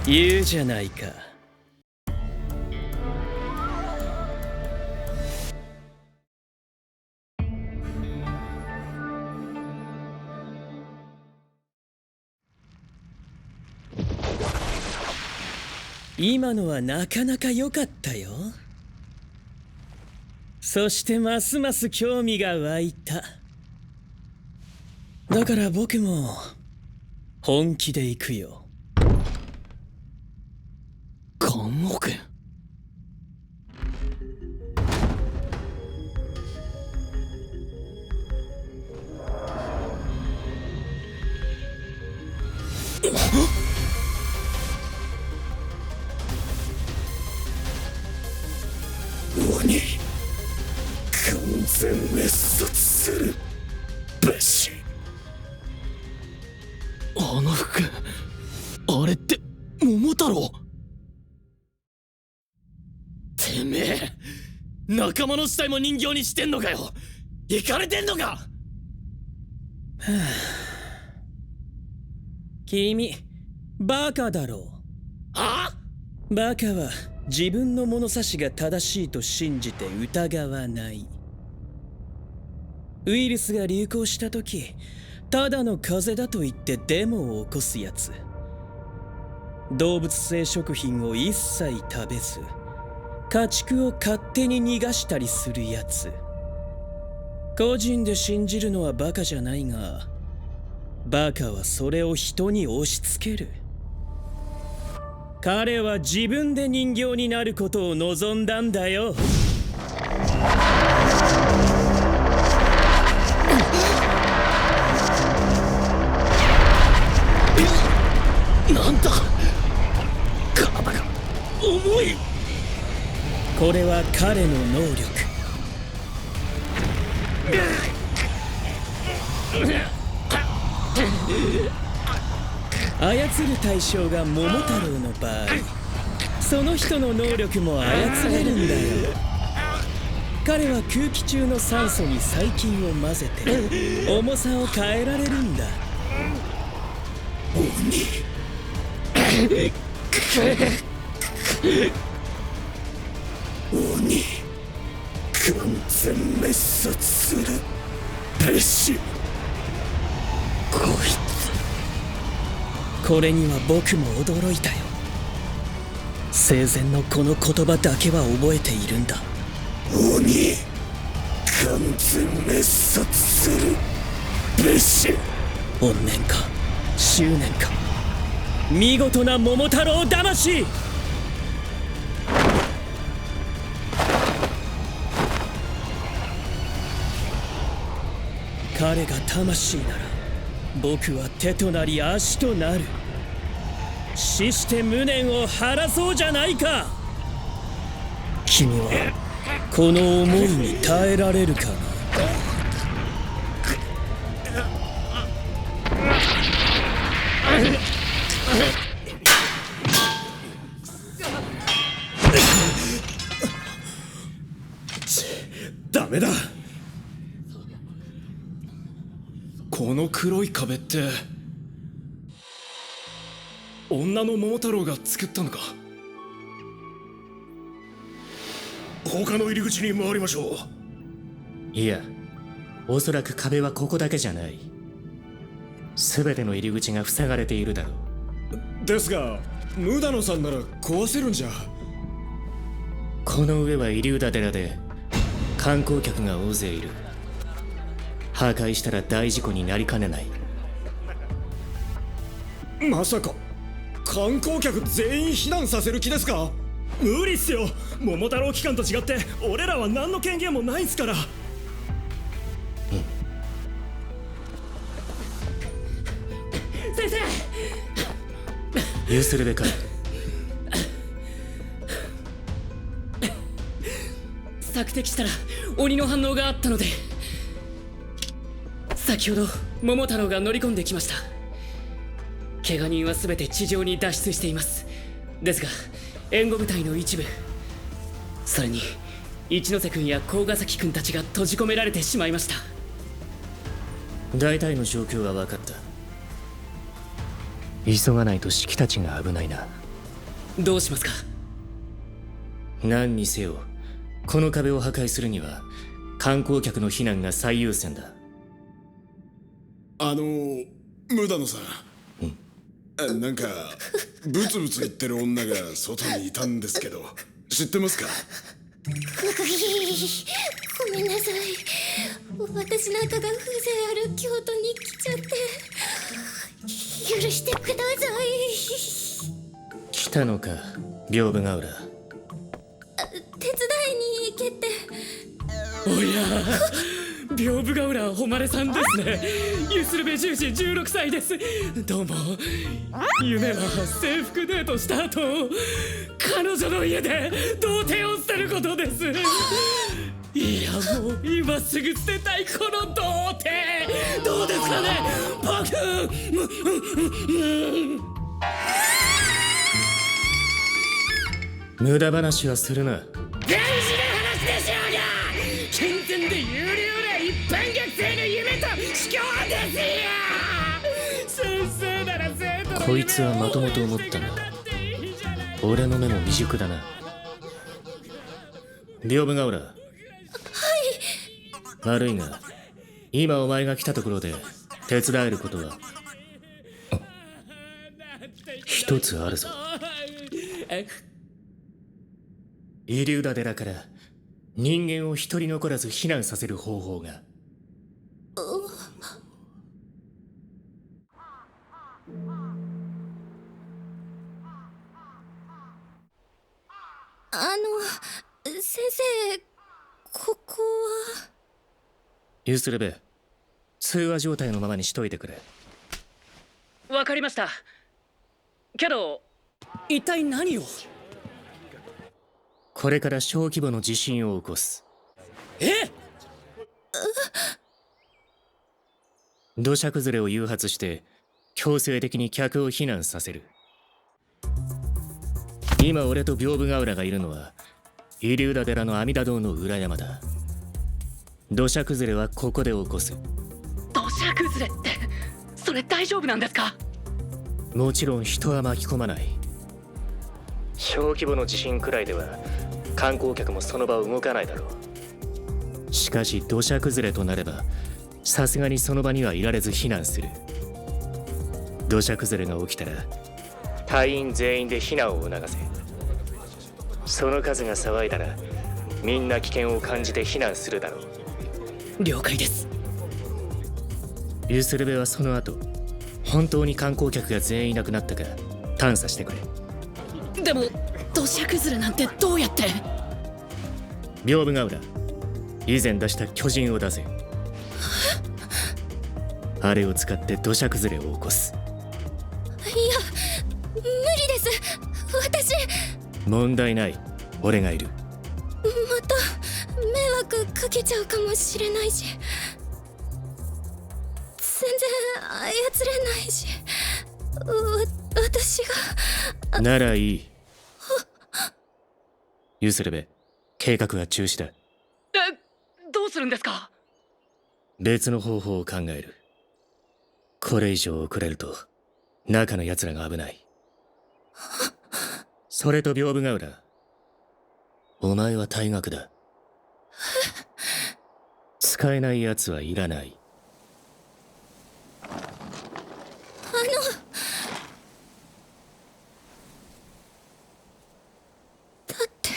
Speaker 15: 言うじゃないか。今のはなかなか良かったよ。そしてますます興味が湧いた。だから僕も本気で行くよ。
Speaker 4: 監獄。
Speaker 19: 鬼完全滅殺するべし。
Speaker 1: あの服、あれって桃太郎。てめえ、仲間の死体も人形にしてんのかよ。イカれてんのか。
Speaker 15: 君バカだろう。
Speaker 1: はあ？
Speaker 15: バカは自分の物差しが正しいと信じて疑わない。ウイルスが流行した時、ただの風邪だと言ってデモを起こすやつ。動物性食品を一切食べず、家畜を勝手に逃がしたりするやつ。個人で信じるのはバカじゃないが、バカはそれを人に押し付ける。彼は自分で人形になることを望んだんだよ。
Speaker 1: なんだ、体が重い。
Speaker 15: これは彼の能力。操る対象が桃太郎の場合、その人の能力も操れるんだよ。彼は空気中の酸素に細菌を混ぜて重さを変えられるんだ。
Speaker 19: 鬼完全滅殺するべし。こい
Speaker 15: これには僕も驚いたよ。生前のこの言葉だけは覚えているんだ。
Speaker 19: 鬼完全滅殺するべし。
Speaker 15: 怨念か執念か、見事な桃太郎魂。彼が魂なら僕は手となり足となる。死して無念を晴らそうじゃないか。君はこの思いに耐えられるかな。
Speaker 1: ダメだ。この黒い壁って女の桃太郎が作ったのか。
Speaker 19: 他の入り口に回りましょう。
Speaker 10: いや、おそらく壁はここだけじゃない。全ての入り口が塞がれているだろう。
Speaker 1: ですがムダノさんなら壊せるんじゃ。
Speaker 10: この上はイリューダ寺で観光客が大勢いる。破壊したら大事故になりかねない。
Speaker 1: まさか観光客全員避難させる気ですか。無理っすよ。桃太郎機関と違って俺らは何の権限もないんすから。
Speaker 12: 先生、
Speaker 10: ユースルベか。
Speaker 12: 索敵したら鬼の反応があったので、先ほど桃太郎が乗り込んできました。怪我人は全て地上に脱出しています。ですが援護部隊の一部、それに一ノ瀬君や甲ヶ崎君たちが閉じ込められてしまいました。
Speaker 10: 大体の状況は分かった。急がないとシキたちが危ないな。
Speaker 12: どうしますか。
Speaker 10: 何にせよこの壁を破壊するには観光客の避難が最優先だ。
Speaker 2: ムダノさん、なんかブツブツ言ってる女が外にいたんですけど、知ってますか？
Speaker 6: ごめんなさい。私なんかが風情ある京都に来ちゃって許してください。
Speaker 10: 来たのか、屏風ヶ浦。
Speaker 6: 手伝いに行けって。
Speaker 12: おや屏風ヶ浦誉さんですね。ゆするべ十時16歳です。どうも。夢は制服デートした後
Speaker 4: 彼女の家で童貞を捨てることです。いやもう今すぐ捨てたいこの童貞、どうですかね僕。
Speaker 10: 無駄話はするな。
Speaker 4: 大事な話でしょうが、健全で有料な一般学生の夢と主教ですよ。先生なら生徒の夢を
Speaker 10: こいつはまともと思ったな。俺の目も未熟だな。屏風ヶ浦。はい。悪いが今お前が来たところで手伝えることは一つあるぞ。イリューダ寺から人間を一人残らず避難させる方法が。
Speaker 6: 先生、ここは。
Speaker 10: ユスレベ、通話状態のままにしといてくれ。
Speaker 8: わかりました。けど一体何を。
Speaker 10: これから小規模の地震を起こす。土砂崩れを誘発して強制的に客を避難させる。今俺と屏風ヶ浦がいるのはイリューダ寺の阿弥陀堂の裏山だ。土砂崩れはここで起こす。
Speaker 8: 土砂崩れってそれ大丈夫なんですか。
Speaker 10: もちろん人は巻き込まない。小規模の地震くらいでは観光客もその場を動かないだろう。しかし土砂崩れとなればさすがにその場にはいられず避難する。土砂崩れが起きたら隊員全員で避難を促せ。その数が騒いだらみんな危険を感じて避難するだろう。
Speaker 8: 了解です。
Speaker 10: ユスルベはその後本当に観光客が全員いなくなったか探査してくれ。
Speaker 8: でも土砂崩れなんてどうやって。
Speaker 10: 屏風ヶ浦、以前出した巨人を出せ。あれを使って土砂崩れを起こす。
Speaker 6: いや、無理です。私。
Speaker 10: 問題ない、俺がいる。
Speaker 6: また迷惑かけちゃうかもしれないし、全然操れないし、私が。
Speaker 10: ならいい。ユスレベ、計画は中止だ。
Speaker 8: どうするんですか。
Speaker 10: 別の方法を考える。これ以上遅れると中の奴らが危ない。それと屏風ヶ浦、お前は退学だ。使えない奴はいらない。
Speaker 6: だって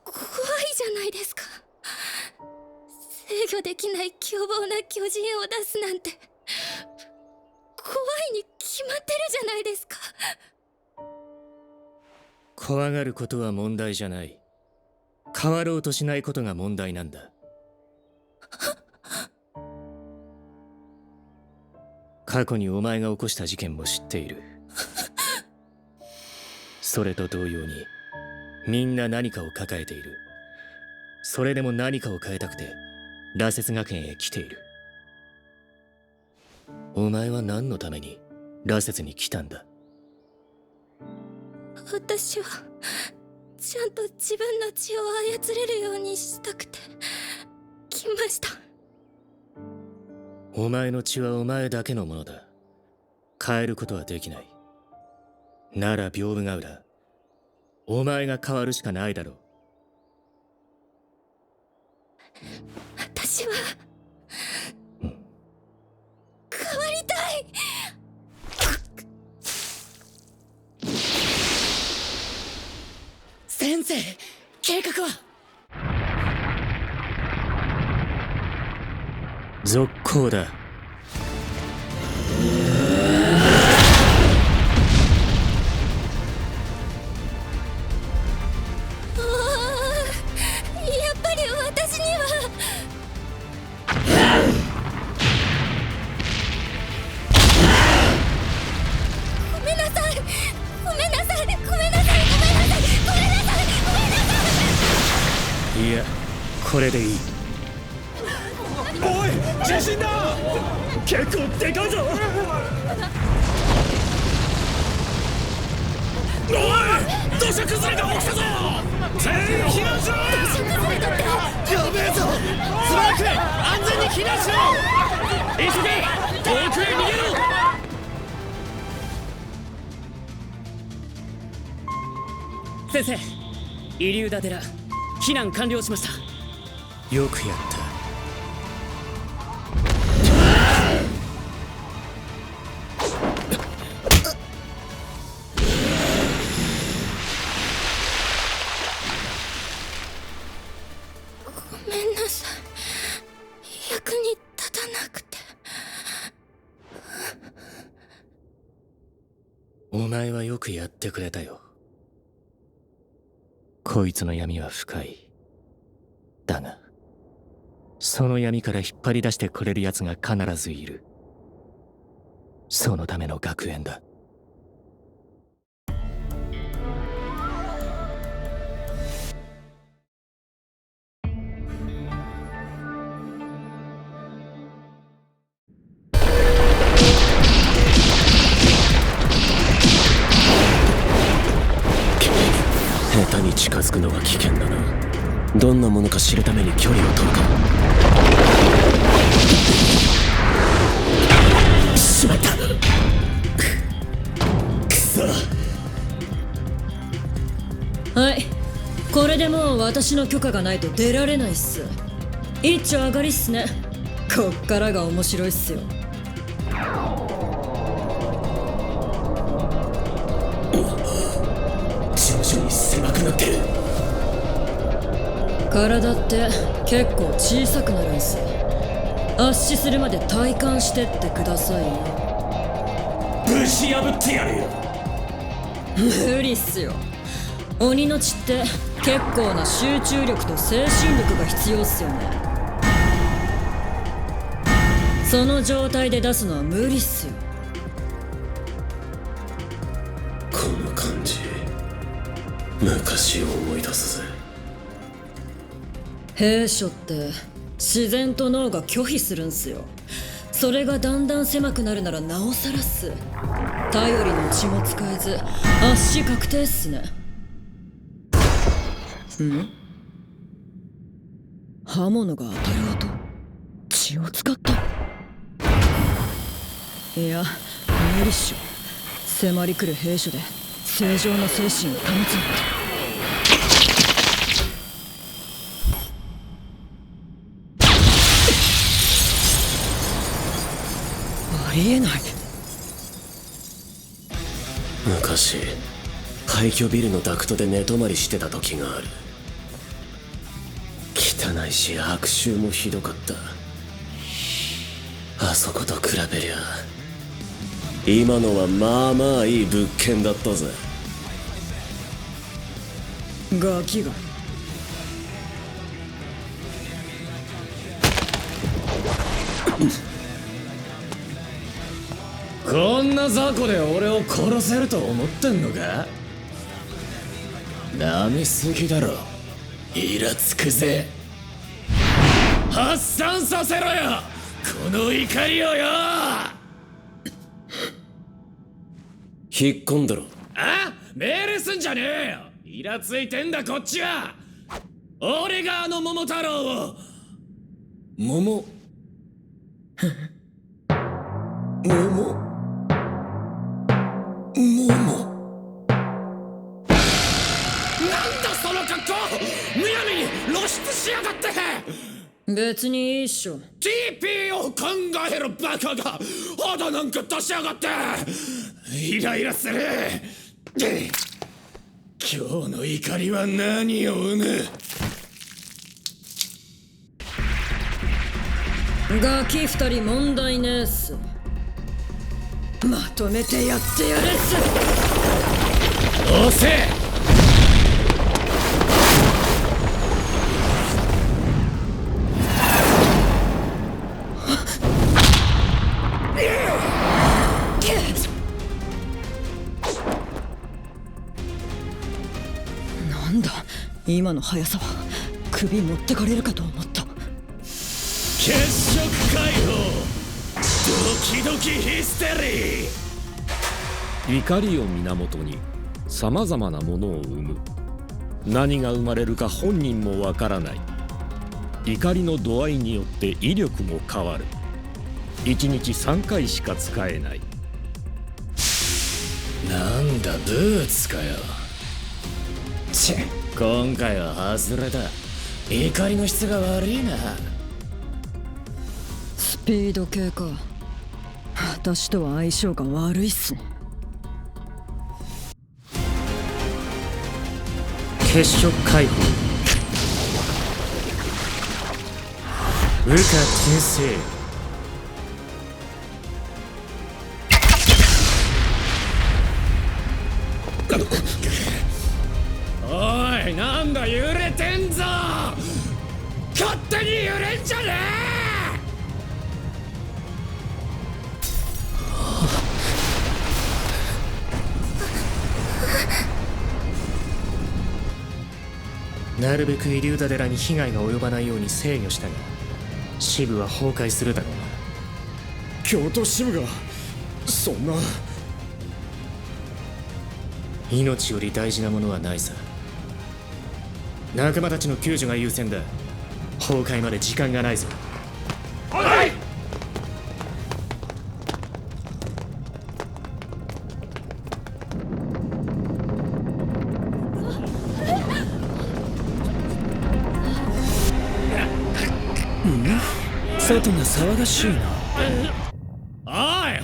Speaker 6: 怖いじゃないですか。制御できない凶暴な巨人を出すなんて怖いに決まってるじゃないですか。
Speaker 10: 怖がることは問題じゃない。変わろうとしないことが問題なんだ。過去にお前が起こした事件も知っている。それと同様にみんな何かを抱えている。それでも何かを変えたくて羅刹学園へ来ている。お前は何のために羅刹に来たんだ。
Speaker 6: 私はちゃんと自分の血を操れるようにしたくて来ました。
Speaker 10: お前の血はお前だけのものだ。変えることはできない。なら屏風ヶ浦、お前が変わるしかないだろう。
Speaker 6: 私は変わりたい。
Speaker 8: 先生、計画は。
Speaker 10: 続行だ。
Speaker 6: やっぱり私には。ごめんなさい、ごめんなさい、ごめんなさい。
Speaker 10: これでいい。
Speaker 1: おい地震だ。結構でかいぞ。おい土砂崩れが起きたぞ。全員避難しろ。土砂崩れだってやべえぞ。素早く安全に避難しろ。急げ遠くへ逃げろ。
Speaker 5: 先生、イリューダ寺避難完了しました。
Speaker 10: よくやった。
Speaker 6: ごめんなさい。役に立たなくて。
Speaker 10: お前はよくやってくれたよ。こいつの闇は深い。だがその闇から引っ張り出してくれる奴が必ずいる。そのための学園だ。
Speaker 11: 下手に近づくのは危険だな。どんなものか知るために距離を取るか。しまった。くそ。
Speaker 12: はい、これでもう私の許可がないと出られないっす。一丁上がりっすね。こっからが面白いっすよ。
Speaker 11: 徐々に狭くなってる。
Speaker 12: 体って結構小さくなるんす。圧死するまで体感してってくださいよ。
Speaker 11: ぶち破ってやるよ。
Speaker 12: 無理っすよ。鬼の血って結構な集中力と精神力が必要っすよね。その状態で出すのは無理っすよ。
Speaker 11: この感じ昔を思い出すぜ。
Speaker 12: 兵所って自然と脳が拒否するんすよ。それがだんだん狭くなるならなおさらっす。頼りの血も使えず圧死確定っすね。ん？刃物が当たる音。血を使った。いや無理っしょ。迫り来る兵所で正常な精神を保つなんて。ありえない。
Speaker 11: 昔廃墟ビルのダクトで寝泊まりしてた時がある。汚いし悪臭もひどかった。あそこと比べりゃ今のはまあまあいい物件だったぜ。
Speaker 12: ガキが
Speaker 4: こんな雑魚で俺を殺せると思ってんのか。舐めすぎだろ。イラつくぜ。発散させろよこの怒りをよ。
Speaker 11: 引っ込んだろ。
Speaker 4: あ、命令すんじゃねえよ。イラついてんだこっちは。俺があの桃太郎を。
Speaker 11: 桃
Speaker 4: なんだその格好。むやみに露出しやがって。
Speaker 12: 別にいいっしょ。
Speaker 4: TP を考えろバカが。肌なんか出しやがって。イライラする。今日の怒りは何を生む。
Speaker 12: ガキ二人問題ねえっす。まとめてやってやれっす。
Speaker 4: 押せ。
Speaker 12: なんだ今の速さは。首持ってかれるかと思った。
Speaker 4: 血色解放、ドキドキヒステリー。
Speaker 3: 怒りを源にさまざまなものを生む。何が生まれるか本人もわからない。怒りの度合いによって威力も変わる。1日3回しか使えない。
Speaker 4: なんだブーツかよ。今回は外れた。怒りの質が悪いな。
Speaker 12: スピード系か。私とは相性が悪いっすね。
Speaker 10: 血色解放、羽化転生。
Speaker 4: おい、なんだ揺れてんぞ。勝手に揺れんじゃね
Speaker 10: え。なるべくイリューダ寺に被害が及ばないように制御したが、支部は崩壊するだろうな。
Speaker 1: 京都支部がそんな。
Speaker 10: 命より大事なものはないさ。仲間たちの救助が優先だ。崩壊まで時間がないぞ。
Speaker 4: はい。
Speaker 15: 外が騒がしいな。
Speaker 4: おい、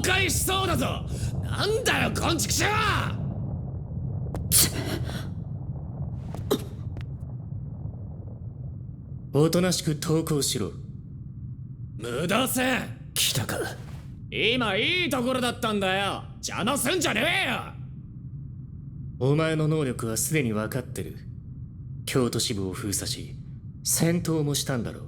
Speaker 4: 崩壊しそうだぞ。なんだよ、こんちくしょう。
Speaker 10: おとなしく投降しろ。
Speaker 4: 無駄せん。
Speaker 10: 来たか。
Speaker 4: 今いいところだったんだよ。邪魔すんじゃねえよ。
Speaker 10: お前の能力はすでに分かってる。京都支部を封鎖し戦闘もしたんだろ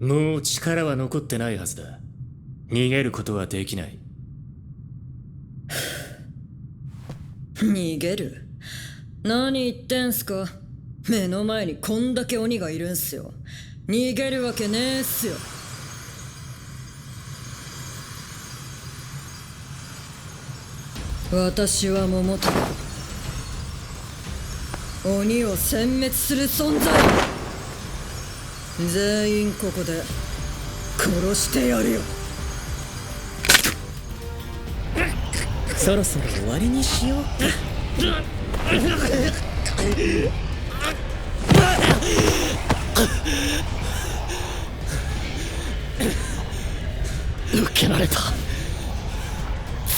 Speaker 10: う。もう力は残ってないはずだ。逃げることはできない。
Speaker 12: 逃げる？何言ってんすか。目の前にこんだけ鬼がいるんすよ。逃げるわけねえっすよ。私は桃太郎、鬼を殲滅する存在。全員ここで殺してやるよ。
Speaker 15: そろそろ終わりにしようか。
Speaker 18: 受けられた。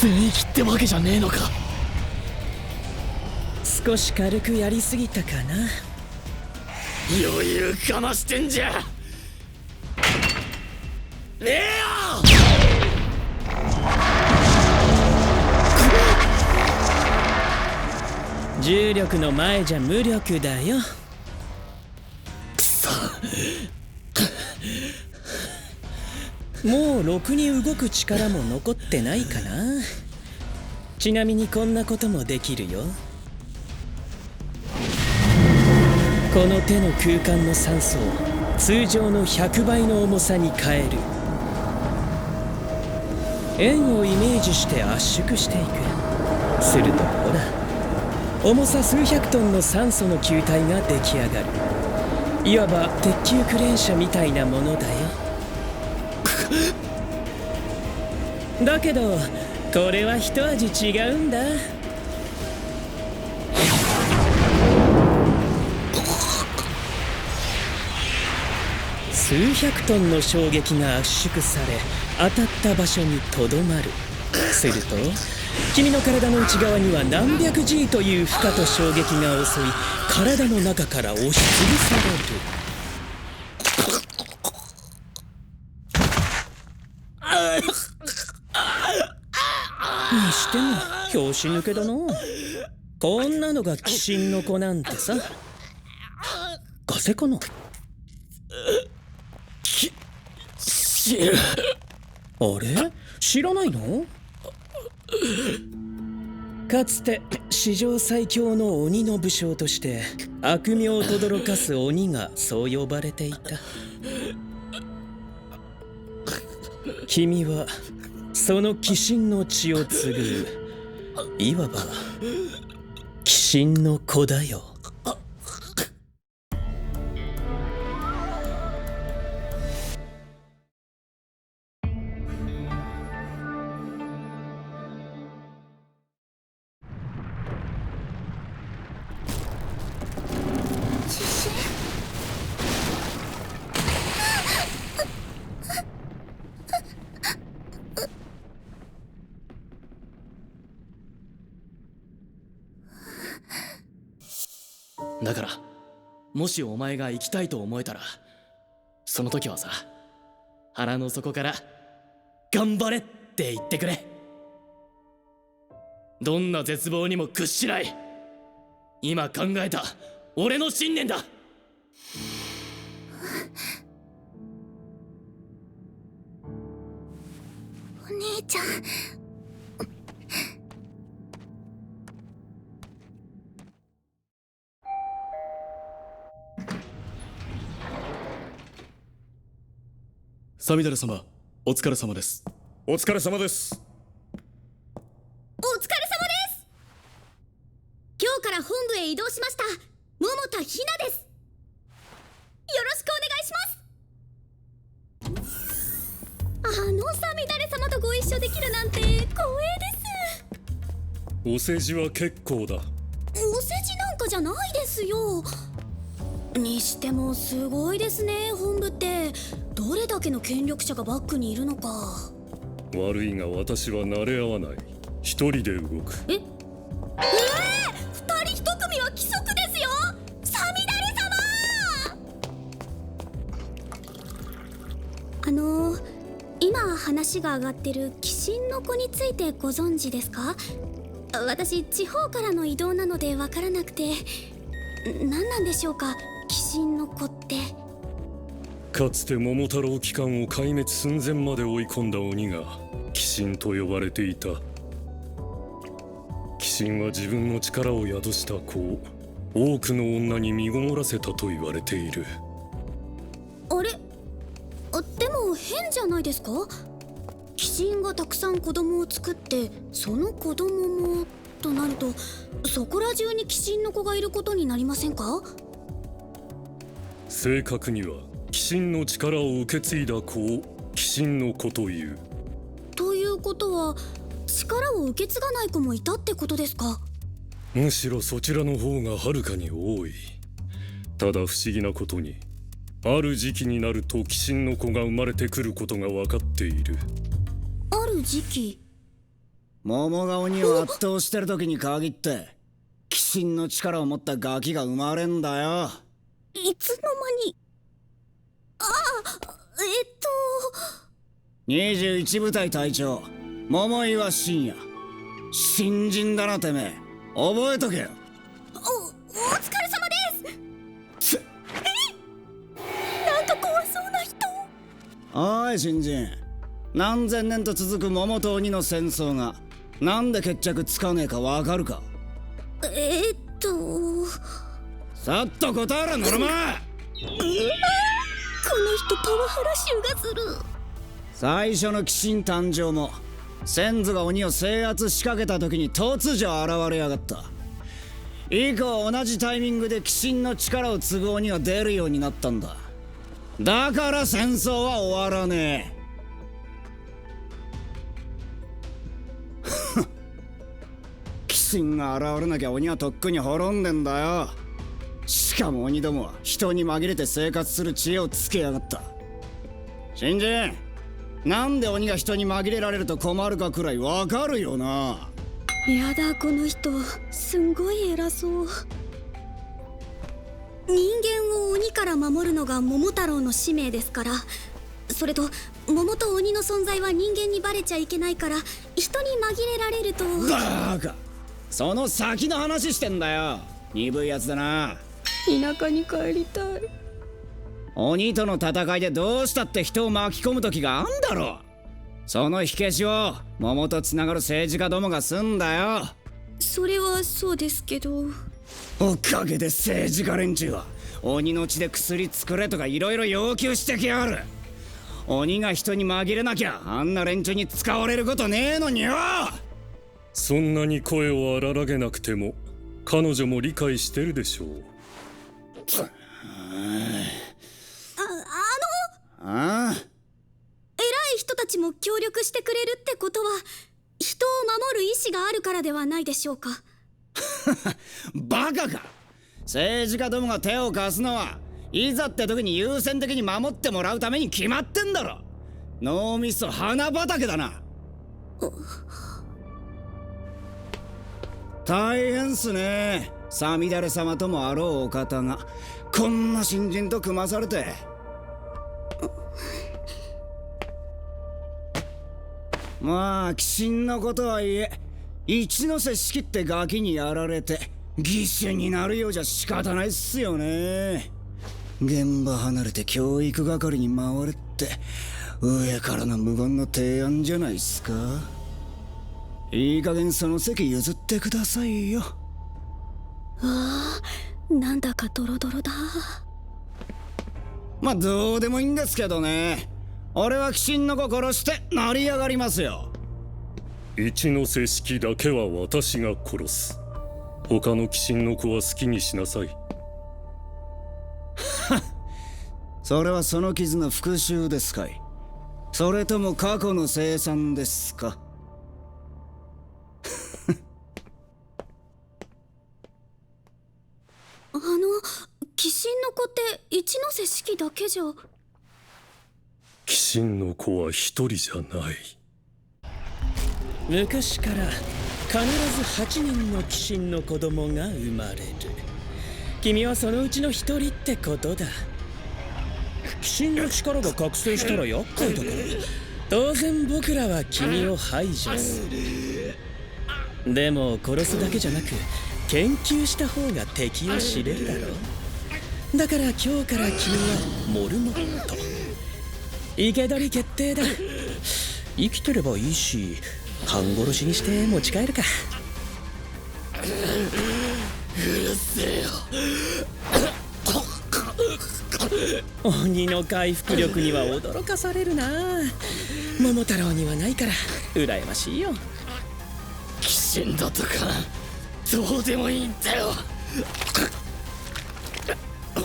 Speaker 18: 全域ってわけじゃねえのか。
Speaker 15: 少し軽くやりすぎたかな。
Speaker 4: 余裕かましてんじゃねえよ。
Speaker 15: 重力の前じゃ無力だよ。
Speaker 18: くそ。
Speaker 15: もうろくに動く力も残ってないかな。ちなみにこんなこともできるよ。この手の空間の酸素を通常の100倍の重さに変える。円をイメージして圧縮していく。するとほら、重さ数百トンの酸素の球体が出来上がる。いわば鉄球クレーン車みたいなものだよ。だけどこれは一味違うんだ。数百トンの衝撃が圧縮され、当たった場所にとどまる。すると君の体の内側には何百 G という負荷と衝撃が襲い、体の中から押しつぶされる。にしても拍子抜けだな。こんなのが鬼神の子なんてさ。ガセかな。あれ知らないの？かつて史上最強の鬼の武将として悪名を轟かす鬼がそう呼ばれていた。君はその鬼神の血を継ぐ、いわば鬼神の子だよ。
Speaker 4: だからもしお前が行きたいと思えたら、その時はさ、腹の底から頑張れって言ってくれ。どんな絶望にも屈しない、今考えた俺の信念だ。
Speaker 17: お兄ちゃん、
Speaker 1: サミダレ様、お疲れ様です。
Speaker 3: お疲れ様です。
Speaker 20: お疲れ様です。今日から本部へ移動しました桃田ひなです。よろしくお願いします。サミダレ様とご一緒できるなんて光栄です。
Speaker 3: お世辞は結構だ。
Speaker 20: お世辞なんかじゃないですよ。にしてもすごいですね、本部って。どれだけの権力者がバックにいるのか。
Speaker 3: 悪いが私は慣れ合わない。一人で動く。
Speaker 20: 二人一組は規則ですよ、サミダレ様。今話が上がってる鬼神の子についてご存知ですか？私地方からの移動なのでわからなくて。何なんでしょうか、鬼神の子って。
Speaker 3: かつて桃太郎機関を壊滅寸前まで追い込んだ鬼が鬼神と呼ばれていた。鬼神は自分の力を宿した子を多くの女に身ごもらせたと言われている。
Speaker 20: あれ、でも変じゃないですか？鬼神がたくさん子供を作って、その子供もとなると、そこら中に鬼神の子がいることになりませんか？
Speaker 3: 正確には鬼神の力を受け継いだ子を鬼神の子という。
Speaker 20: ということは力を受け継がない子もいたってことですか？
Speaker 3: むしろそちらの方がはるかに多い。ただ不思議なことに、ある時期になると鬼神の子が生まれてくることが分かっている。
Speaker 20: ある時期？
Speaker 21: 桃が鬼を圧倒してる時に限って鬼神の力を持ったガキが生まれんだよ。
Speaker 20: いつの間に。
Speaker 21: 21部隊隊長桃岩信也。新人だなてめえ、覚えとけよ。
Speaker 20: お疲れ様です。なんか怖そうな人。
Speaker 21: おい新人、何千年と続く桃と鬼の戦争がなんで決着つかねえかわかるか？さっと答えろ、ノルマ。
Speaker 20: この人パワハラ臭がする。
Speaker 21: 最初の鬼神誕生も先祖が鬼を制圧しかけた時に突如現れやがった。以降同じタイミングで鬼神の力を継ぐ鬼が出るようになったんだ。だから戦争は終わらねえ。鬼神が現れなきゃ鬼はとっくに滅んでんだよ。しかも鬼どもは人に紛れて生活する知恵をつけやがった。新人、なんで鬼が人に紛れられると困るかくらいわかるよな。
Speaker 20: やだ、この人すんごい偉そう。人間を鬼から守るのが桃太郎の使命ですから。それと桃と鬼の存在は人間にバレちゃいけないから、人に紛れられると。
Speaker 21: バカ、その先の話してんだよ。鈍いやつだな。
Speaker 20: 田舎に帰りたい。
Speaker 21: 鬼との戦いでどうしたって人を巻き込む時があんだろ。その火消しを桃とつながる政治家どもがすんだよ。
Speaker 20: それはそうですけど。
Speaker 21: おかげで政治家連中は鬼の血で薬作れとかいろいろ要求してきやがる。鬼が人に紛れなきゃあんな連中に使われることねえのによ。
Speaker 3: そんなに声を荒らげなくても彼女も理解してるでしょう。
Speaker 21: ああ、
Speaker 20: 偉い人たちも協力してくれるってことは人を守る意志があるからではないでしょうか。
Speaker 21: バカか。政治家どもが手を貸すのはいざって時に優先的に守ってもらうために決まってんだろ。脳みそ花畑だな。大変っすね。さみだれ様ともあろうお方がこんな新人と組まされて。まあ鬼神のことはいえ、一ノ瀬式ってガキにやられて義手になるようじゃ仕方ないっすよね。現場離れて教育係に回れって上からの無言の提案じゃないっすか。いい加減その席譲ってくださいよ。
Speaker 20: わあ、なんだかドロドロだ。
Speaker 21: まあどうでもいいんですけどね。俺は鬼神の子殺して成り上がりますよ。
Speaker 3: 一ノ瀬式だけは私が殺す。他の鬼神の子は好きにしなさい。
Speaker 21: それはその傷の復讐ですかい、それとも過去の清算ですか。
Speaker 20: 鬼神の子って一ノ瀬式だけじゃ。
Speaker 3: 鬼神の子は一人じゃない。
Speaker 15: 昔から必ず8人の鬼神の子供が生まれる。君はそのうちの1人ってことだ。鬼神の力が覚醒したら厄介だから当然僕らは君を排除する。でも殺すだけじゃなく研究した方が敵を知れるだろう。だから今日から君はモルモット。生け捕り決定だ。生きてればいいし半殺しにして持ち帰るか。
Speaker 1: うるせえよ。
Speaker 15: 鬼の回復力には驚かされるな。桃太郎にはないから羨ましいよ。
Speaker 1: 鬼神だとかどうでもいいんだよ。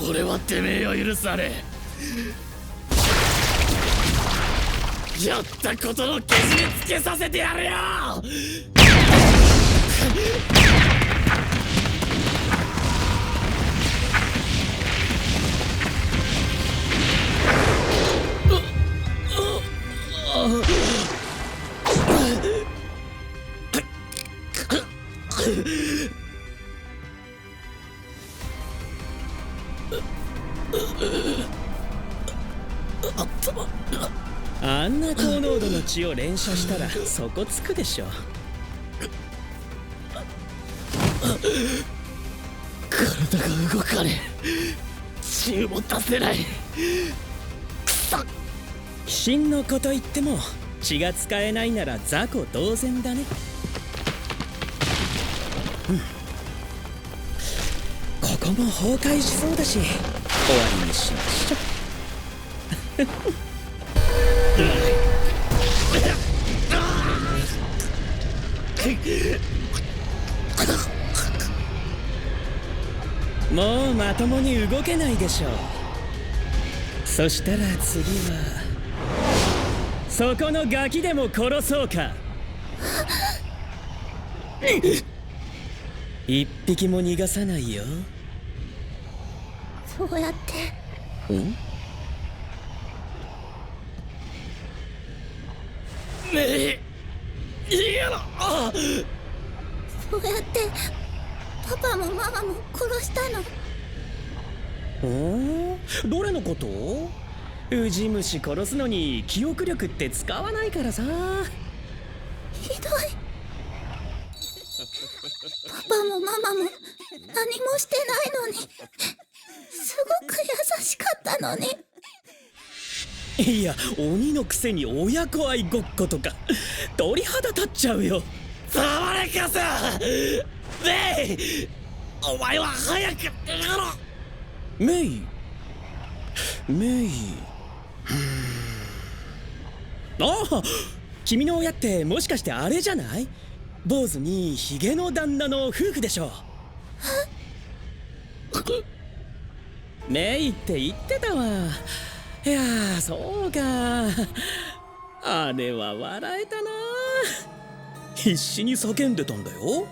Speaker 1: 俺はてめえを許され、やったことのけじめつけさせてやるよ。
Speaker 15: あんな高濃度の血を連射したらそこつくでしょ。
Speaker 1: 体が動かねえ。血も出せない。くそ。
Speaker 15: 鬼神の子といっても血が使えないなら雑魚同然だね。ここも崩壊しそうだし終わりにしましょう。もうまともに動けないでしょう。そしたら次はそこのガキでも殺そうか。一匹も逃がさないよ。
Speaker 17: そうやって
Speaker 15: ん？
Speaker 1: ねえ、嫌だ。
Speaker 17: そうやってパパもママも殺したの。
Speaker 15: どれのこと？ウジ虫殺すのに記憶力って使わないからさ。
Speaker 17: ひどい。パパもママも何もしてないのに、すごく優しかったのに。
Speaker 15: いや、鬼のくせに親子愛ごっことか鳥肌立っちゃうよ。
Speaker 1: 黙れカスメイ、お前は早く
Speaker 15: メイああ、君の親ってもしかしてあれじゃない？坊主にヒゲの旦那の夫婦でしょ。メイって言ってたわ。いやー、そうか。あれは笑えたな。必死に叫んでたんだよ。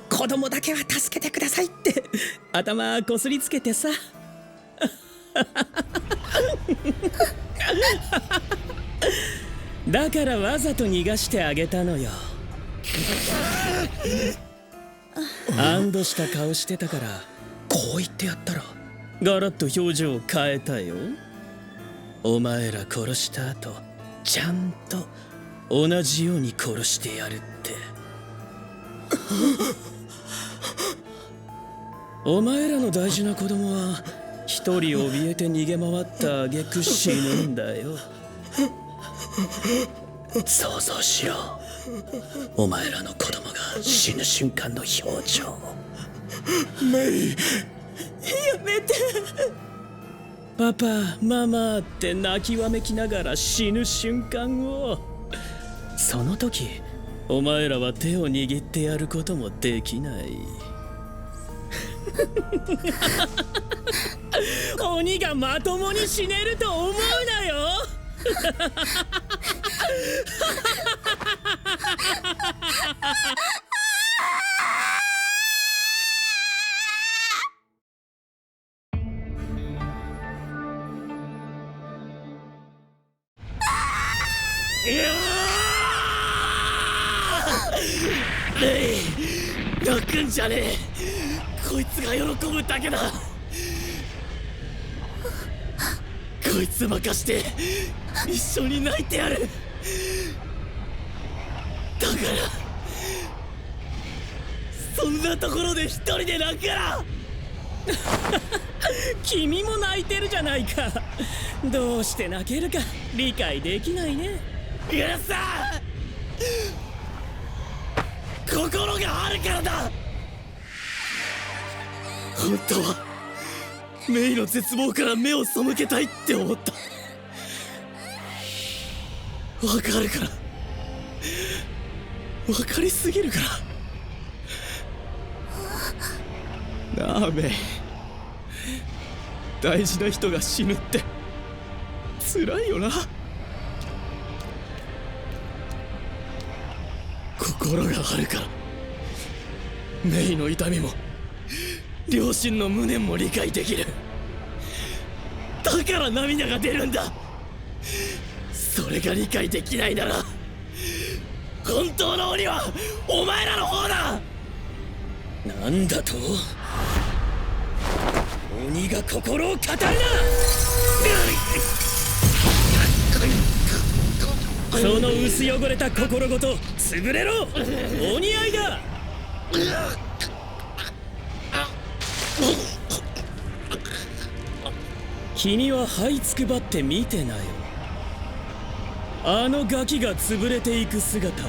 Speaker 15: 子供だけは助けてくださいって頭こすりつけてさ。だからわざと逃がしてあげたのよ。安堵した顔してたからこう言ってやったらガラッと表情を変えたよ。お前ら殺した後ちゃんと同じように殺してやるって。お前らの大事な子供は一人怯えて逃げ回った挙句死ぬんだよ。想像しろ、お前らの子供が死ぬ瞬間の表情。
Speaker 19: メイ、
Speaker 15: やめて。パパ、ママって泣きわめきながら死ぬ瞬間を。その時お前らは手を握ってやることもできない。鬼がまともに死ねると思うなよ。
Speaker 1: レイ、泣くんじゃねえ。こいつが喜ぶだけだ。こいつ任して一緒に泣いてやる。だからそんなところで一人で泣くから。
Speaker 15: 君も泣いてるじゃないか。どうして泣けるか理解できないね。
Speaker 1: うるさい、心があるからだ。本当はメイの絶望から目を背けたいって思った。わかるから、わかりすぎるから。なあメイ、大事な人が死ぬって辛いよな。心があるからメイの痛みも両親の無念も理解できる。だから涙が出るんだ。それが理解できないなら本当の鬼はお前らの方だ。
Speaker 15: なんだと？鬼が心を語るな。その薄汚れた心ごと潰れろ。お似合いだ。君は這いつくばって見てなよ。あのガキが潰れていく姿を。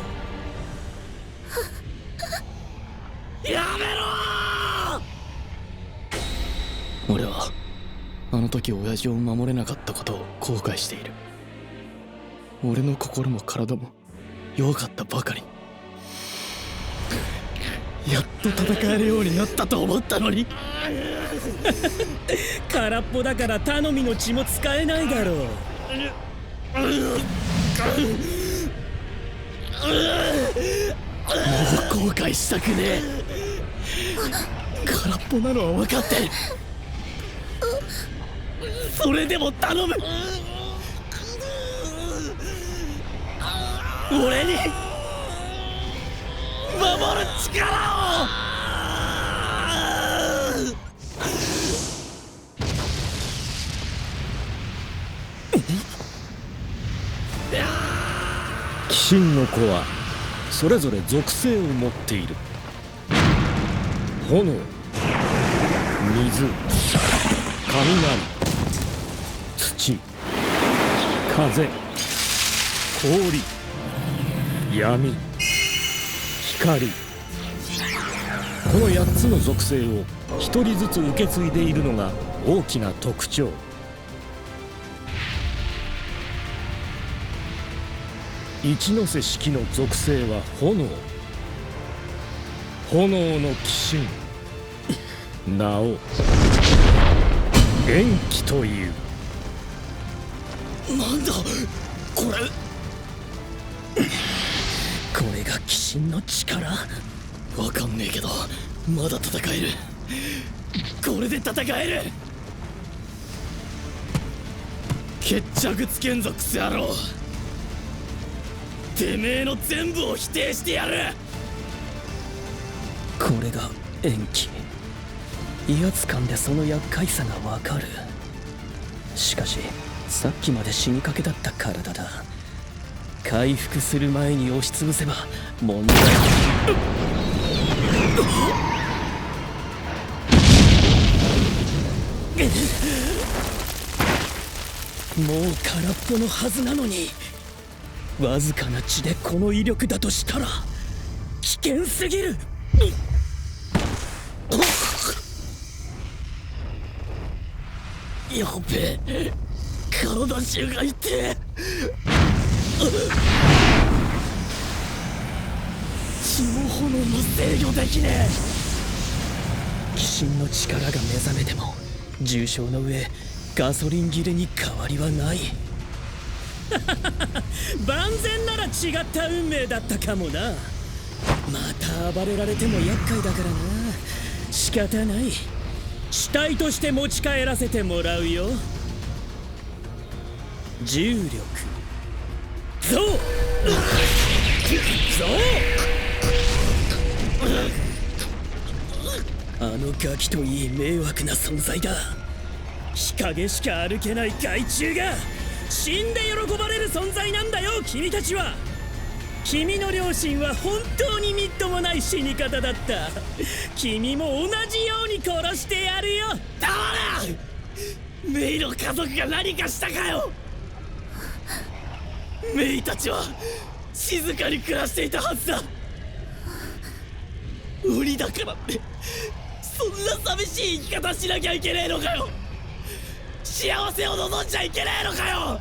Speaker 1: やめろ
Speaker 4: 俺はあの時親父を守れなかったことを後悔している。俺の心も体も弱かったばかりに
Speaker 1: やっと戦えるようになったと思ったのに。
Speaker 15: 空っぽだから頼みの血も使えないだろう。
Speaker 1: もう後悔したくねえ。空っぽなのは分かってる。それでも頼む。俺に守る力を。
Speaker 3: 鬼神の子はそれぞれ属性を持っている。炎、水、雷、土、風、氷、闇、光。この8つの属性を1人ずつ受け継いでいるのが大きな特徴。一ノ瀬式の属性は炎。炎の鬼神、名を炎鬼という。
Speaker 1: なんだこれ。
Speaker 14: これが鬼神の力？
Speaker 1: わかんねえけどまだ戦える。これで戦える。決着つけんぞクソ野郎。てめえの全部を否定してやる。
Speaker 14: これが炎鬼。威圧感でその厄介さがわかる。しかしさっきまで死にかけだった体だ。回復する前に押しつぶせば問題。もう空っぽのはずなのに、わずかな血でこの威力だとしたら危険すぎる。
Speaker 1: やべえ、体中が痛え。血も炎も制御できねえ。
Speaker 14: 鬼神の力が目覚めても重傷の上ガソリン切れに変わりはない。万全なら違った運命だったかもな。また暴れられても厄介だからな。仕方ない。死体として持ち帰らせてもらうよ。重力増増。あのガキといい迷惑な存在だ。日陰しか歩けない害虫が死んで喜ばれる存在なんだよ君たちは。君の両親は本当にみっともない死に方だった。君も同じように殺してやるよ。
Speaker 1: 黙れ。メイの家族が何かしたかよ。メイたちは静かに暮らしていたはずだ。鬼だからってそんな寂しい生き方しなきゃいけねえのかよ。幸せを望んじゃいけねえのかよ。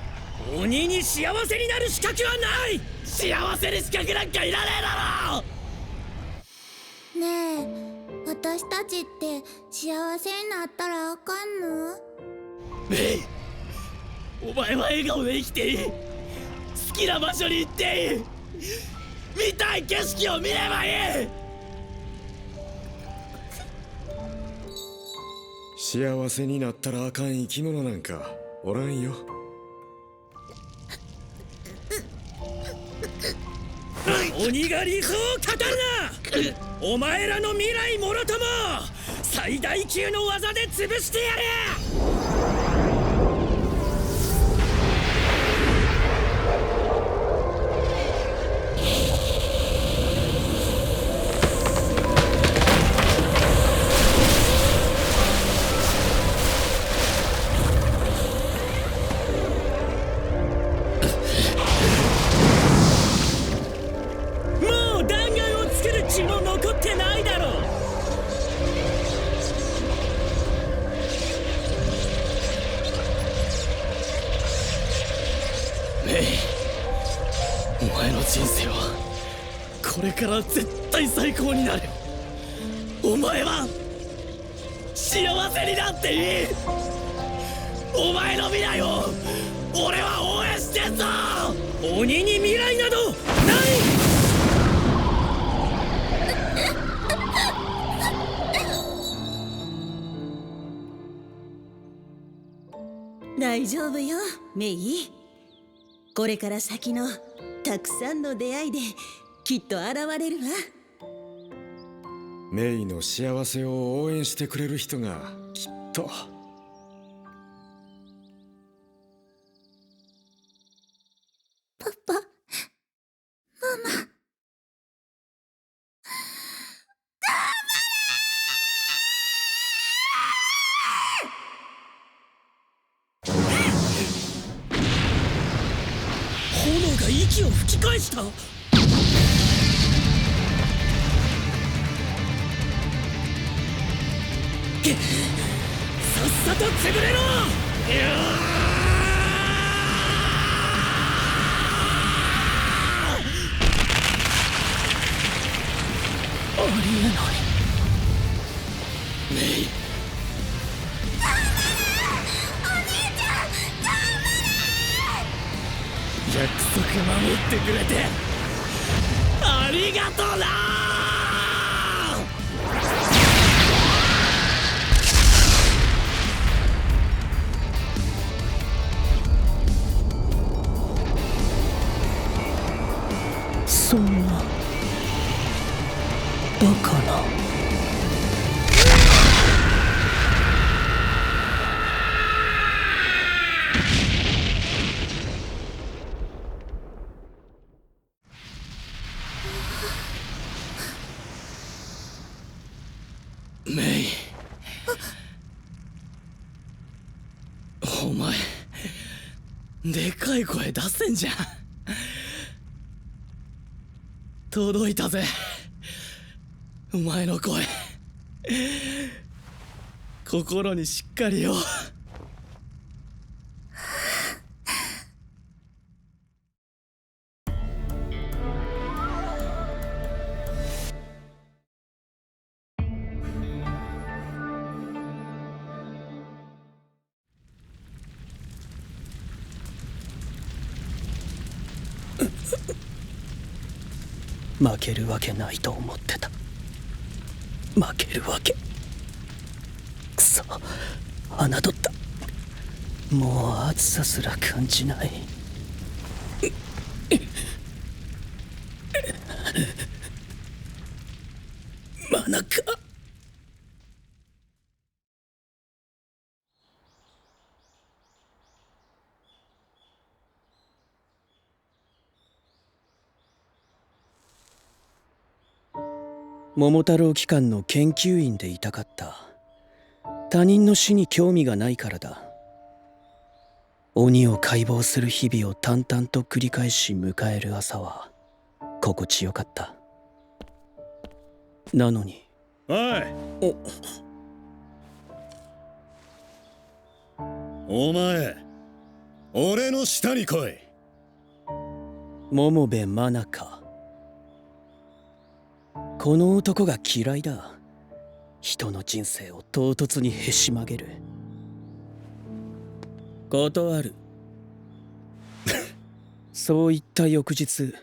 Speaker 14: 鬼に幸せになる資格はない。
Speaker 1: 幸せに資格なんかいらねえだろ。
Speaker 20: ねえ、私たちって幸せになったらあかんの？
Speaker 1: メイ、お前は笑顔で生きていい。好きな場所に行っていい。見たい景色を見ればいい。
Speaker 3: 幸せになったらあかん生き物なんかおらんよ。
Speaker 14: 鬼が理想を語るな。お前らの未来もろとも最大級の技で潰してやる。
Speaker 1: お前の人生はこれから絶対最高になる。お前は幸せになっていい。お前の未来を俺は応援してんぞ。
Speaker 14: 鬼に未来など
Speaker 16: 大丈夫よメイ。これから先のたくさんの出会いできっと現れるわ。
Speaker 3: メイの幸せを応援してくれる人がきっと。
Speaker 20: パパ、ママ。
Speaker 14: 炎が息を吹き返した。
Speaker 8: さっさと潰れろ。
Speaker 19: ありえない。
Speaker 8: メイ、約束守ってくれてありがとうな。
Speaker 19: そんなバカな。
Speaker 8: メイ、お前でかい声出せんじゃん。届いたぜ、お前の声。心にしっかりよ。
Speaker 19: 負けるわけないと思ってた。負けるわけ。くそ、侮った。もう熱さすら感じない。マナカ。桃太郎機関の研究員でいたかった。他人の死に興味がないからだ。鬼を解剖する日々を淡々と繰り返し迎える朝は心地よかった。なのに、
Speaker 2: お前、俺の下に来い。
Speaker 19: 桃部真中。この男が嫌いだ。人の人生を唐突にへし曲げる。断る。そう言った翌日、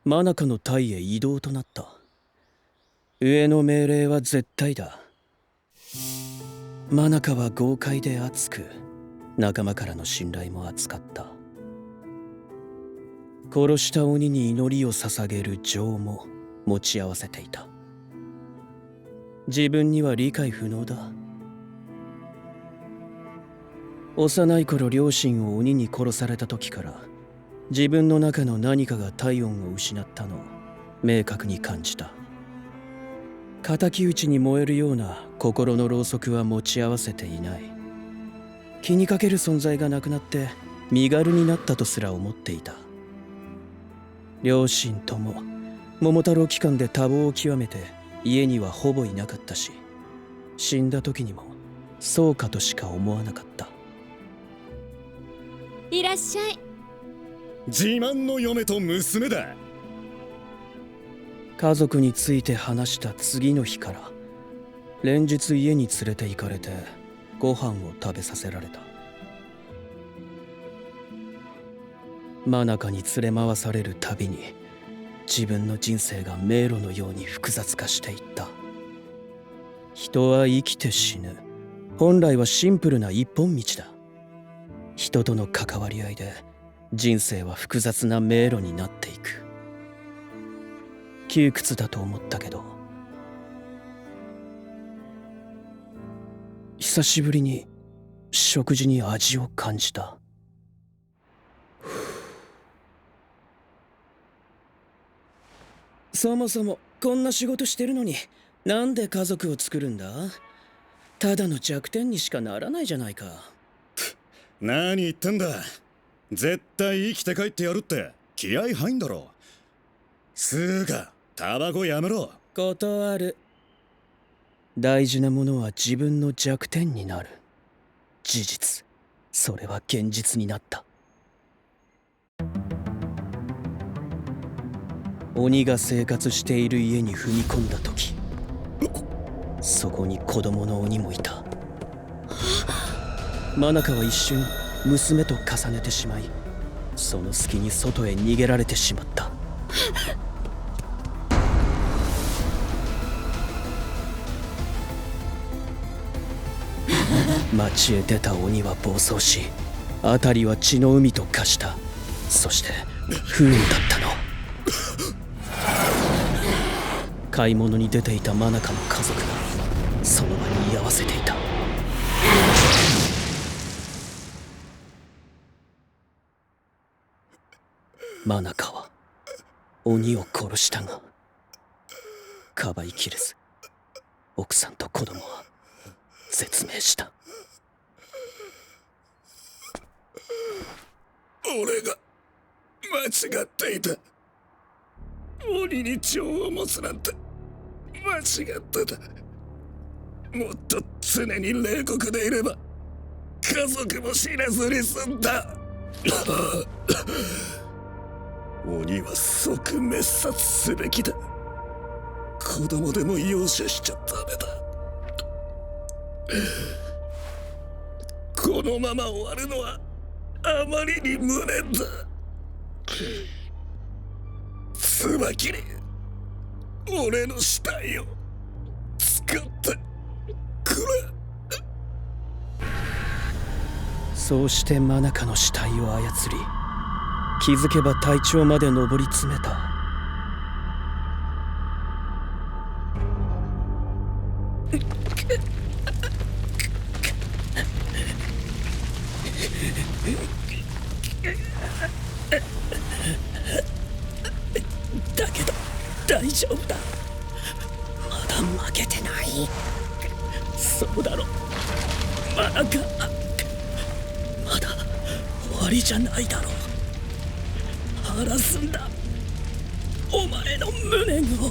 Speaker 19: 真中の隊へ移動となった。上の命令は絶対だ。真中は豪快で熱く、仲間からの信頼も厚かった。殺した鬼に祈りを捧げる情も持ち合わせていた。自分には理解不能だ。幼い頃両親を鬼に殺された時から自分の中の何かが体温を失ったのを明確に感じた。敵討ちに燃えるような心のろうそくは持ち合わせていない。気にかける存在がなくなって身軽になったとすら思っていた。両親とも桃太郎機関で多忙を極めて家にはほぼいなかったし、死んだ時にもそうかとしか思わなかった。
Speaker 6: いらっしゃい。
Speaker 2: 自慢の嫁と娘だ。
Speaker 19: 家族について話した次の日から連日家に連れて行かれてご飯を食べさせられた。真中に連れ回されるたびに自分の人生が迷路のように複雑化していった。人は生きて死ぬ。本来はシンプルな一本道だ。人との関わり合いで人生は複雑な迷路になっていく。窮屈だと思ったけど、久しぶりに食事に味を感じた。そもそもこんな仕事してるのになんで家族を作るんだ？ただの弱点にしかならないじゃないか。
Speaker 2: 何言ってんだ。絶対生きて帰ってやるって気合入んだろ。つうかタバコやめろ。
Speaker 19: 断る。大事なものは自分の弱点になる。事実、それは現実になった。鬼が生活している家に踏み込んだ時、そこに子供の鬼もいた。マナカは一瞬娘と重ねてしまい、その隙に外へ逃げられてしまった。町へ出た鬼は暴走し、辺りは血の海と化した。そして不運だったの。買い物に出ていたマナカの家族がその場に居合わせていた。マナカは鬼を殺したが、かばいきれず奥さんと子供は絶命した。
Speaker 2: 俺が間違っていた。鬼に情を持つなんて間違ってた。もっと常に冷酷でいれば家族も死なずに済んだ。鬼は即滅殺すべきだ。子供でも容赦しちゃダメだ。このまま終わるのはあまりに無念だ。椿に俺の死体を使ってくれ。
Speaker 19: そうしてマナカの死体を操り、気づけば体長まで上り詰めた。
Speaker 15: だけど大丈夫だ。まだ負けてない。そうだろマナカ。まだ終わりじゃないだろう。晴らすんだお前の無念を。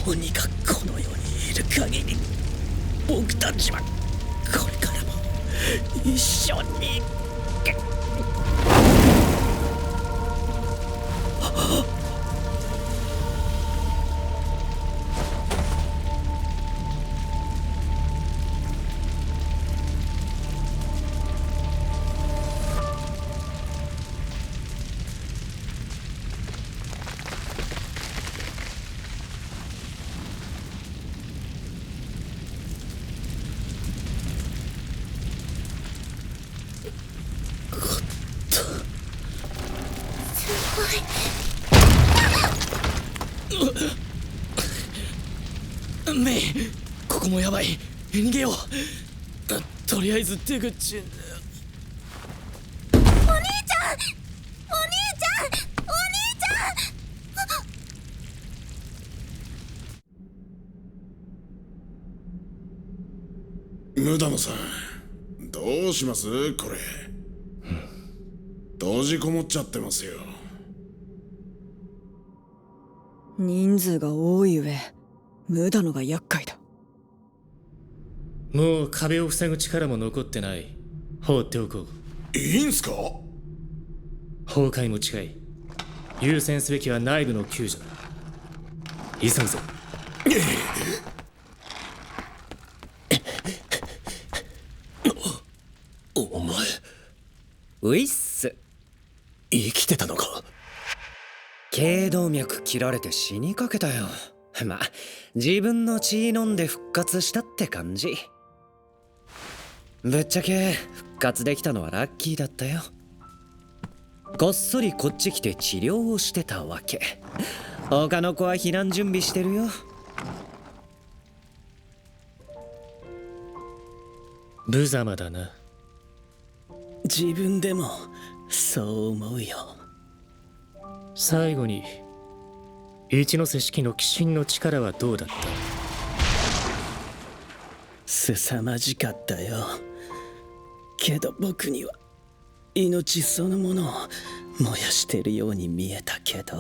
Speaker 15: 鬼がこの世にいる限り、僕たちはこれからも一緒に。
Speaker 1: メイ、ここもやばい。逃げよう。とりあえず出口。
Speaker 20: お兄ちゃん、お兄ちゃん、お兄ちゃん。
Speaker 2: 無駄野さん、どうしますこれ。閉じこもっちゃってますよ。
Speaker 12: 人数が多い上、無駄のが厄介だ。
Speaker 10: もう壁を塞ぐ力も残ってない。放っておこう。
Speaker 2: いいんすか？
Speaker 10: 崩壊も近い。優先すべきは内部の救助だ。急ぐぞ。
Speaker 11: お前
Speaker 14: ういっす。
Speaker 11: 生きてたのか？
Speaker 14: 頸動脈切られて死にかけたよ。ま、自分の血飲んで復活したって感じ。ぶっちゃけ復活できたのはラッキーだったよ。こっそりこっち来て治療をしてたわけ。他の子は避難準備してるよ。
Speaker 10: 無様だな。
Speaker 15: 自分でもそう思うよ。
Speaker 10: 最後に一ノ瀬式の鬼神の力はどうだった？
Speaker 15: 凄まじかったよ。けど僕には命そのものを燃やしてるように見えたけど。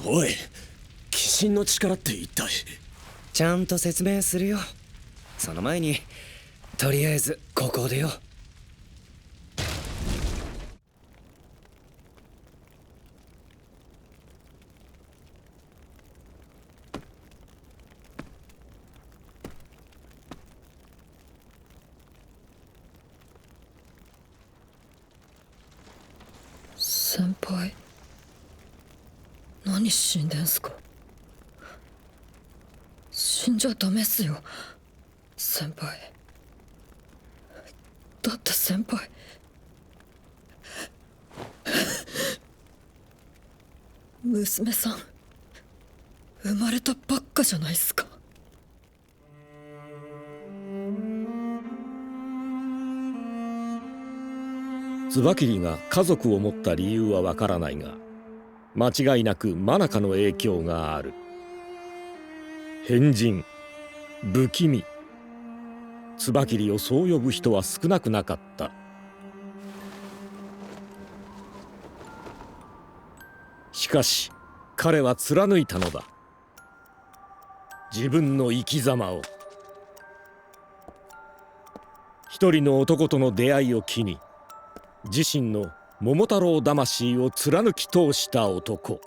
Speaker 11: おい、鬼神の力って一体。
Speaker 14: ちゃんと説明するよ。その前にとりあえずここでよ。
Speaker 12: 先輩、何死んでんすか？死んじゃダメっすよ先輩。だって先輩娘さん生まれたばっかじゃないっすか。
Speaker 3: 椿が家族を持った理由はわからないが、間違いなくマナカの影響がある。変人、不気味、椿をそう呼ぶ人は少なくなかった。しかし彼は貫いたのだ、自分の生き様を。一人の男との出会いを機に自身の桃太郎魂を貫き通した男、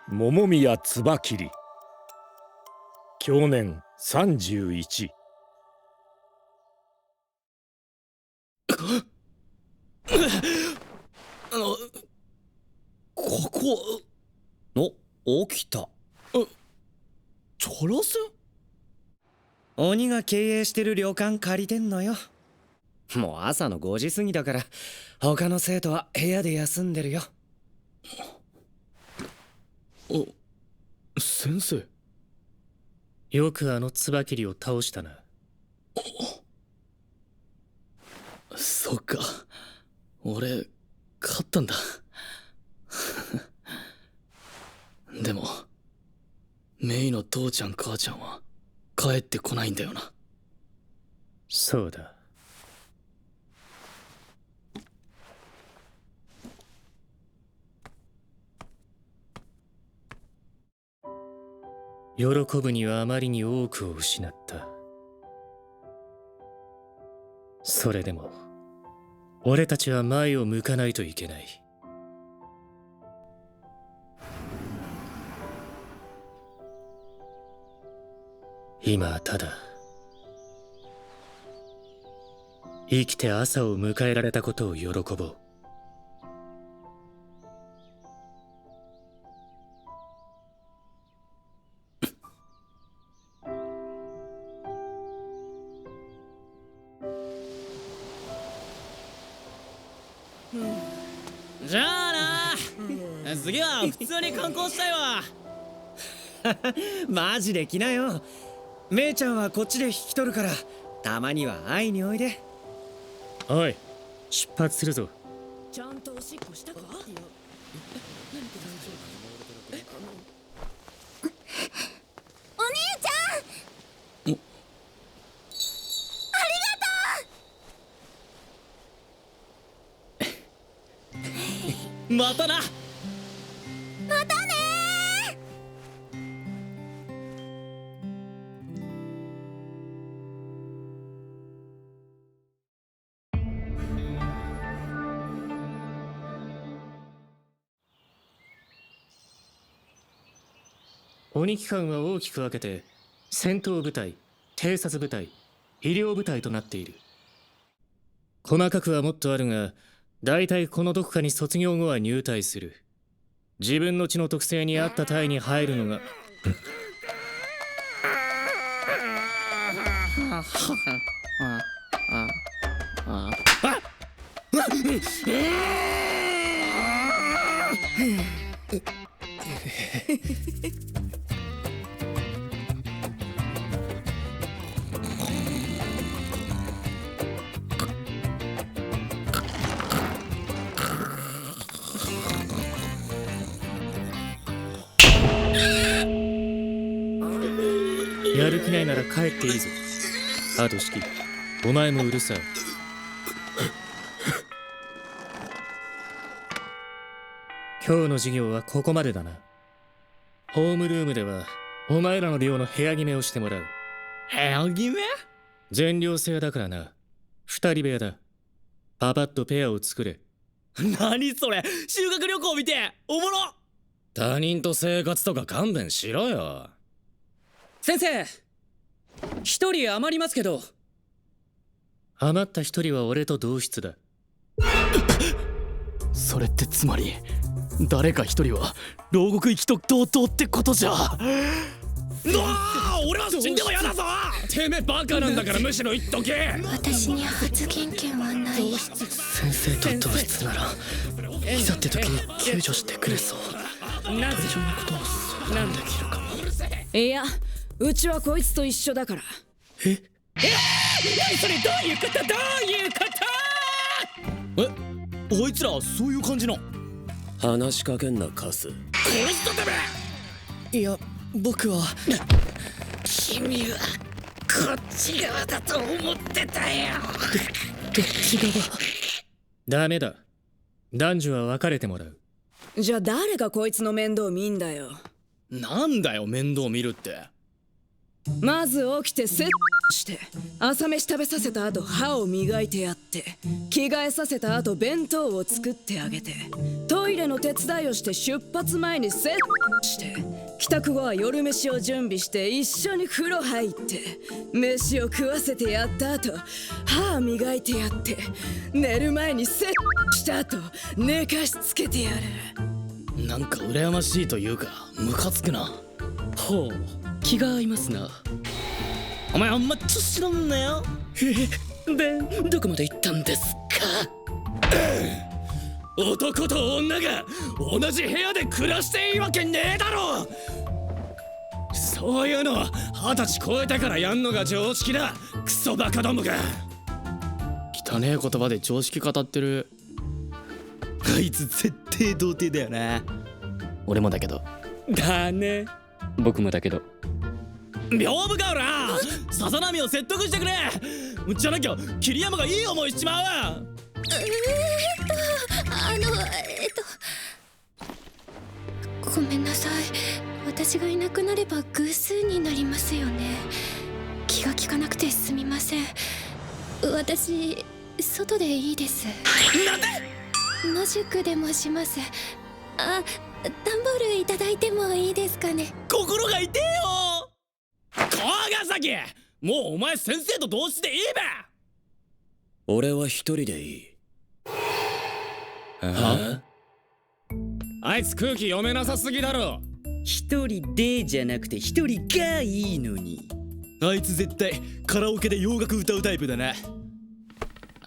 Speaker 3: 桃宮椿。享年31。
Speaker 5: ここ起きた。チョロス？
Speaker 14: 鬼が経営してる旅館借りてんのよ。もう朝の5時過ぎだから他の生徒は部屋で休んでるよ。
Speaker 10: 先生、よくあの椿を倒したな。
Speaker 1: そっか、俺勝ったんだ。でもメイの父ちゃん母ちゃんは帰ってこないんだよな。
Speaker 10: そうだ。喜ぶにはあまりに多くを失った。それでも俺たちは前を向かないといけない。今はただ生きて朝を迎えられたことを喜ぼう。
Speaker 5: じゃあな、次は普通に観光したいわ。
Speaker 14: マジで来なよ。姉ちゃんはこっちで引き取るからたまには会いにおいで。
Speaker 10: おい、出発するぞ。
Speaker 12: ちゃんとおしっこしたか？
Speaker 20: お兄ちゃん、ありがとう。
Speaker 5: またな。
Speaker 20: またね
Speaker 10: 鬼機関は大きく分けて戦闘部隊、偵察部隊、医療部隊となっている。細かくはもっとあるが、大体このどこかに卒業後は入隊する。自分の血の特性に合った隊に入るのがやる気ないなら帰っていいぞ。あと式、お前もうるさい。今日の授業はここまでだな。ホームルームではお前らの寮の部屋決めをしてもらう。
Speaker 5: 部屋決め？
Speaker 10: 全寮制だからな。二人部屋だ。パパッとペアを作れ。
Speaker 5: 何それ、修学旅行見ておもろ。
Speaker 4: 他人と生活とか勘弁しろよ。
Speaker 14: 先生、一人余りますけど。
Speaker 10: 余った一人は俺と同室だ。
Speaker 1: それってつまり誰か一人は牢獄行きと同等ってことじゃ。
Speaker 4: 俺は死んでも嫌だぞ。てめえバカなんだからむしろ言っとけ。
Speaker 6: 私に発言権はない。
Speaker 18: 先生と同室ならいざって時に救助してくれそう。
Speaker 14: なぜそんなことを
Speaker 18: なんできるかも。
Speaker 12: いや、うちはこいつと一緒だから。
Speaker 14: 何それ、どういうことどういうこと？
Speaker 5: こいつらそういう感じの。
Speaker 11: 話しかけんなカス。
Speaker 5: 殺すとてめ
Speaker 18: いや、僕は
Speaker 6: 君はこっち側だと思ってたよ。
Speaker 18: どっち側？
Speaker 10: ダメだ。男女は別れてもらう。
Speaker 12: じゃあ誰がこいつの面倒見んだよ。
Speaker 5: なんだよ面倒見るって。
Speaker 12: まず起きてセッして朝飯食べさせた後歯を磨いてやって、着替えさせた後弁当を作ってあげて、トイレの手伝いをして出発前にセッして帰宅後は夜飯を準備して一緒に風呂入って飯を食わせてやった後歯磨いてやって寝る前にセッした後寝かしつけてやる。
Speaker 5: なんか羨ましいというかムカつくな。
Speaker 14: ほう、気が合いますな。
Speaker 5: お前あんま調子乗んなよ。
Speaker 14: で、どこまで行ったんですか？
Speaker 4: 男と女が同じ部屋で暮らしていいわけねえだろ。そういうの20歳超えてからやんのが常識だ。クソバカどもが。
Speaker 5: 汚え言葉で常識語ってる。あいつ絶対童貞だよな。俺もだけど。
Speaker 14: だね。僕もだけど。
Speaker 5: 屏風がおらさざ波を説得してくれ。じゃなきゃ桐山がいい思いしちまうわ。
Speaker 6: ごめんなさい。私がいなくなれば偶数になりますよね。気が利かなくてすみません。私外でいいです。
Speaker 5: なんで？
Speaker 6: 野宿でもします。あ、段ボールいただいてもいいですかね。
Speaker 5: 心が痛えよ。高ヶ崎、もうお前先生と同室でいいべ。
Speaker 11: 俺は一人でいい。
Speaker 4: は？あいつ空気読めなさすぎだろ。
Speaker 14: 一人でじゃなくて一人がいいのに。
Speaker 5: あいつ絶対カラオケで洋楽歌うタイプだな。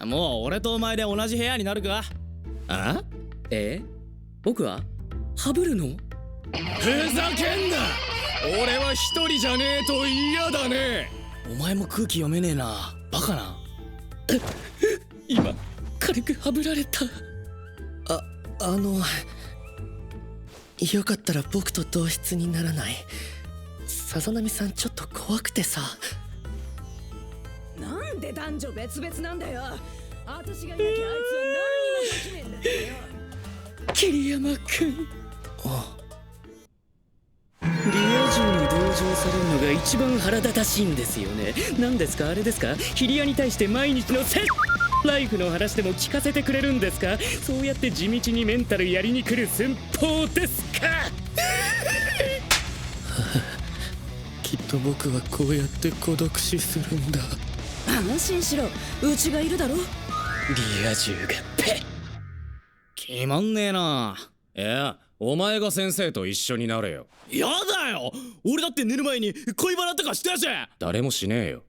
Speaker 5: もう俺とお前で同じ部屋になるか？
Speaker 14: あ？僕はハブるの？
Speaker 4: ふざけんな。俺は一人じゃねえと嫌だね。
Speaker 5: お前も空気読めねえな。バカな。
Speaker 14: 今軽くハブられた。
Speaker 18: よかったら僕と同室にならない？さざ波さんちょっと怖くてさ。
Speaker 12: なんで男女別々なんだよ。私がいなきゃあいつは何にもできねえんだよ。
Speaker 14: 桐山くん、リア充に同情されるのが一番腹立たしいんですよね。何ですかあれですか？ヒリアに対して毎日のライフの話でも聞かせてくれるんですか？そうやって地道にメンタルやりに来る寸法ですか？
Speaker 18: きっと僕はこうやって孤独死するんだ。
Speaker 12: 安心しろ、うちがいるだろ。
Speaker 14: リア充がペッ。
Speaker 5: 決まんねえな。
Speaker 4: いや、お前が先生と一緒になれよ。
Speaker 5: やだよ。俺だって寝る前に恋バナとかしてたし。
Speaker 4: 誰もしねえよ。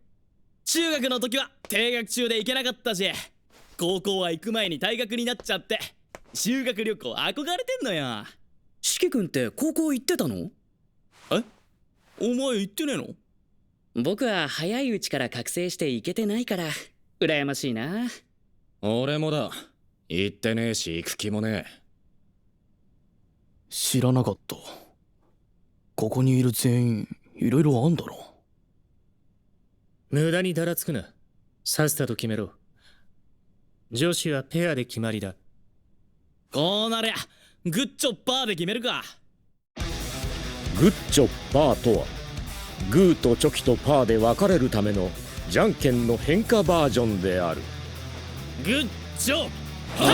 Speaker 5: 中学の時は停学中で行けなかったし、高校は行く前に退学になっちゃって修学旅行憧れてんのよ。
Speaker 14: 四季君って高校行ってたの？
Speaker 5: お前行ってねえの？
Speaker 14: 僕は早いうちから覚醒して行けてないから羨ましいな。
Speaker 4: 俺もだ。行ってねえし行く気もねえ。
Speaker 1: 知らなかった。ここにいる全員いろいろあんだろ。
Speaker 10: 無駄にだらつくな。さっさと決めろ。女子はペアで決まりだ。
Speaker 5: こうなりゃ
Speaker 1: グッチョパーで決めるか。
Speaker 3: グッチョパーとはグーとチョキとパーで分かれるためのじゃんけんの変化バージョンである。
Speaker 1: グッチョパー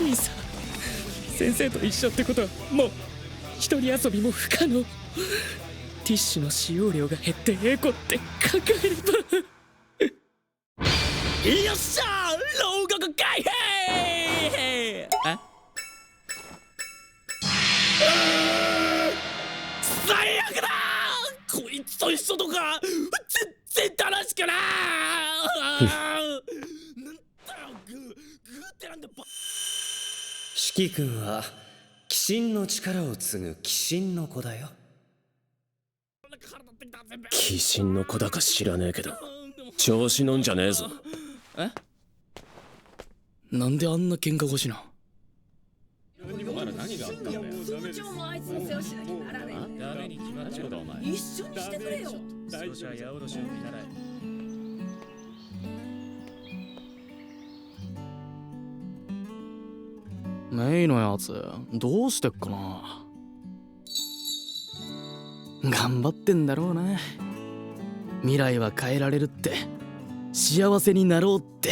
Speaker 10: いいさ、先生と一緒ってことはもう一人遊びも不可能。ティッシュの使用量が減ってエコって考えれば
Speaker 1: よっしゃー、牢獄開閉。最悪だー、こいつと一緒とか全然楽しくなー。なんだよ、グーってなんで
Speaker 14: 四季君は鬼神の力を継ぐ鬼神の子だよ。
Speaker 11: 鬼神の子だか知らねえけど調子乗んじゃねえぞ。
Speaker 1: なんであんな喧嘩腰な。
Speaker 10: 何があったんだよ。
Speaker 8: もあいつの世話しなきゃならねえ。
Speaker 10: ダメに決まっちゃうだお前。
Speaker 8: 一緒にしてくれよ。
Speaker 10: 少しは八百長を見習え。
Speaker 1: メイのやつどうしてっかな。頑張ってんだろうな。未来は変えられるって、幸せになろうって。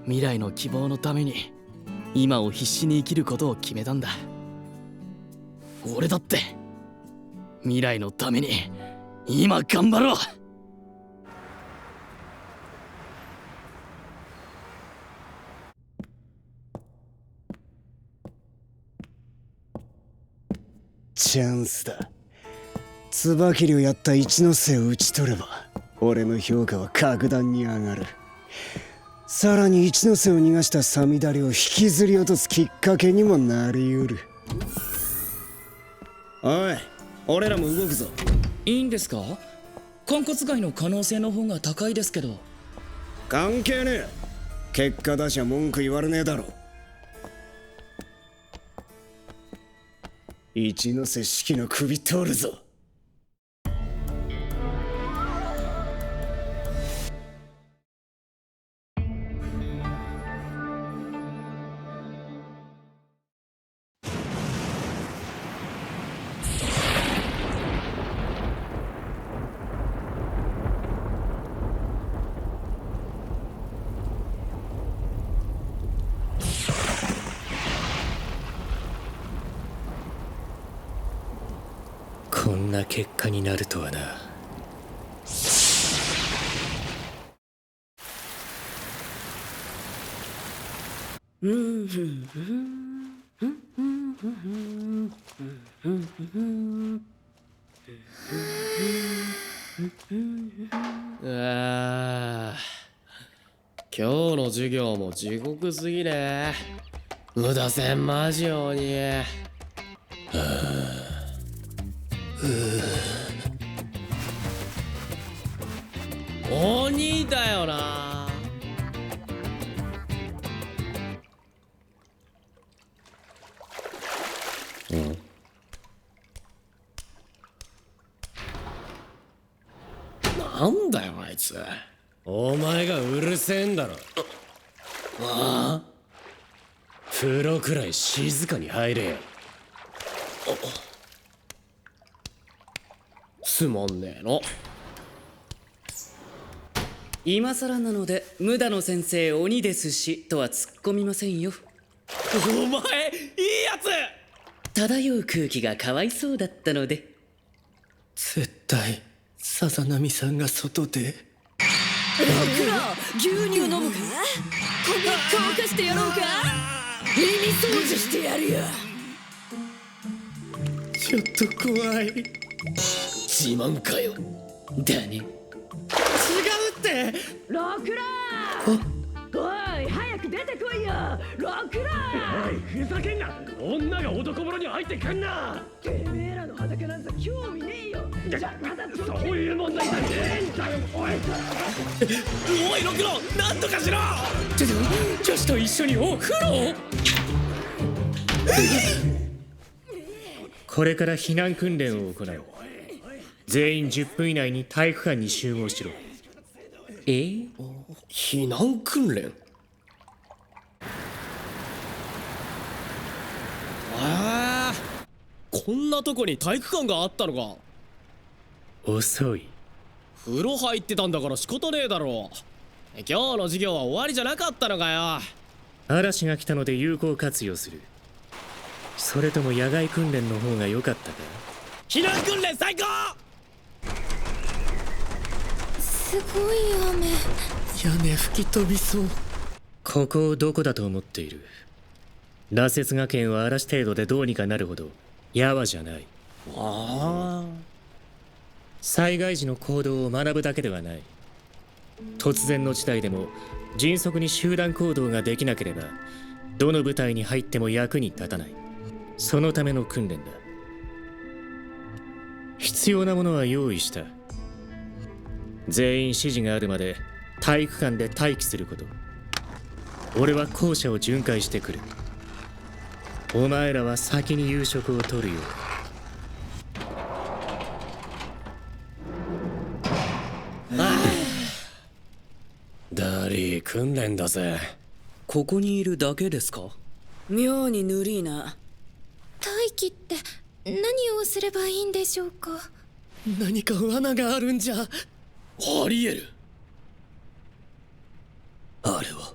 Speaker 1: 未来の希望のために今を必死に生きることを決めたんだ。俺だって未来のために今頑張ろう。
Speaker 21: チャンスだ。椿竜やった一ノ瀬を討ち取れば俺の評価は格段に上がる。さらに一ノ瀬を逃がしたサミダレを引きずり落とすきっかけにもなりうる。
Speaker 8: おい、俺らも動くぞ。いいんですか？管轄外の可能性の方が高いですけど。
Speaker 21: 関係ねえ。結果出しゃ文句言われねえだろ。一ノ瀬四季の首取るぞ。
Speaker 10: こんな結果になるとはな。
Speaker 4: 今日の授業も地獄すぎね。無駄線マジ鬼。鬼だよな。なんだよあいつ。
Speaker 11: お前がうるせえんだろ。
Speaker 4: ああ、
Speaker 11: 風呂くらい静かに入れよ。
Speaker 4: つまんねえの。
Speaker 14: 今更なので無駄の先生鬼ですしとは突っ込みませんよ。
Speaker 1: お前いいやつ。
Speaker 14: 漂う空気がかわいそうだったので。
Speaker 18: 絶対さざ波さんが外で。
Speaker 12: 僕ら牛乳飲むか？こび乾かしてやろうか？耳掃除してやるよ。
Speaker 18: ちょっと怖い。
Speaker 4: 自慢かよ。
Speaker 14: だね。
Speaker 1: 違うって。
Speaker 12: ロクラおい、早く出てこいよロクラ。
Speaker 13: おい、ふざけんな。女が男風呂に入ってくんな。
Speaker 12: てめえらの裸なんざ興味ねえよ。じゃまだ
Speaker 13: そういう問題じゃねえんだよ。おい
Speaker 1: おいロクロ、なんとかしろ。
Speaker 10: 女子と一緒にお風呂。これから避難訓練を行う。全員10分以内に体育館に集合しろ。
Speaker 11: 避難訓練？
Speaker 1: こんなとこに体育館があったのか。
Speaker 10: 遅い。
Speaker 1: 風呂入ってたんだから仕方ねえだろう。今日の授業は終わりじゃなかったのかよ。
Speaker 10: 嵐が来たので有効活用する。それとも野外訓練の方が良かったか？
Speaker 1: 避難訓練最高。
Speaker 6: すごい雨。
Speaker 18: 屋根吹き飛びそう。
Speaker 10: ここをどこだと思っている？羅刹学園は嵐程度でどうにかなるほどやわじゃない。災害時の行動を学ぶだけではない。突然の事態でも迅速に集団行動ができなければどの部隊に入っても役に立たない。そのための訓練だ。必要なものは用意した。全員指示があるまで体育館で待機すること。俺は校舎を巡回してくる。お前らは先に夕食をとるよう。
Speaker 11: ダリー、訓練だぜ。
Speaker 18: ここにいるだけですか？
Speaker 12: 妙にぬりーな。
Speaker 6: 待機って何をすればいいんでしょうか。
Speaker 18: 何か罠があるんじゃ。
Speaker 1: ありえる。
Speaker 18: あれは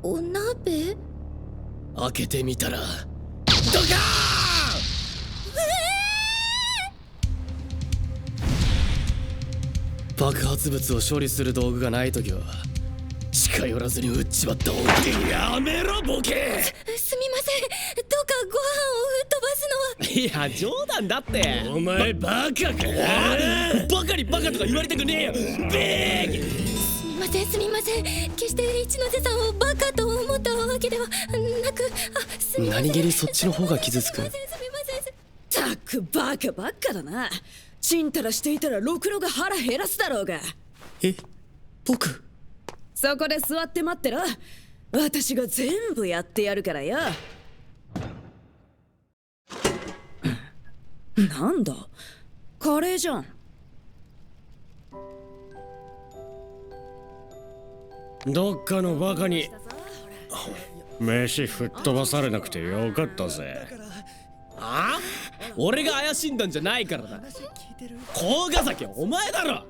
Speaker 6: お鍋？
Speaker 1: 開けてみたらドカーン！爆発物を処理する道具がないときは近寄らずに撃っちまった方がやめろボケ。
Speaker 6: すみません、どうかご飯を吹っ飛ばすのは。
Speaker 1: いや冗談だって。
Speaker 11: お前バカか？
Speaker 1: バカにバカとか言われたくねえよ。ビーグ。
Speaker 6: すみません、決して一ノ瀬さんをバカと思ったわけではなく、すみません。
Speaker 18: 何気にそっちの方が傷つく。
Speaker 12: たくバカばっかだな。ちんたらしていたらろくろが腹減らすだろうが。
Speaker 18: 僕？
Speaker 12: そこで座って待ってろ。私が全部やってやるからよ。なんだ、カレーじゃん。
Speaker 11: どっかのバカに飯吹っ飛ばされなくてよかったぜ。
Speaker 1: あ？俺が怪しんだんじゃないからだ。甲ヶ崎はお前だろ。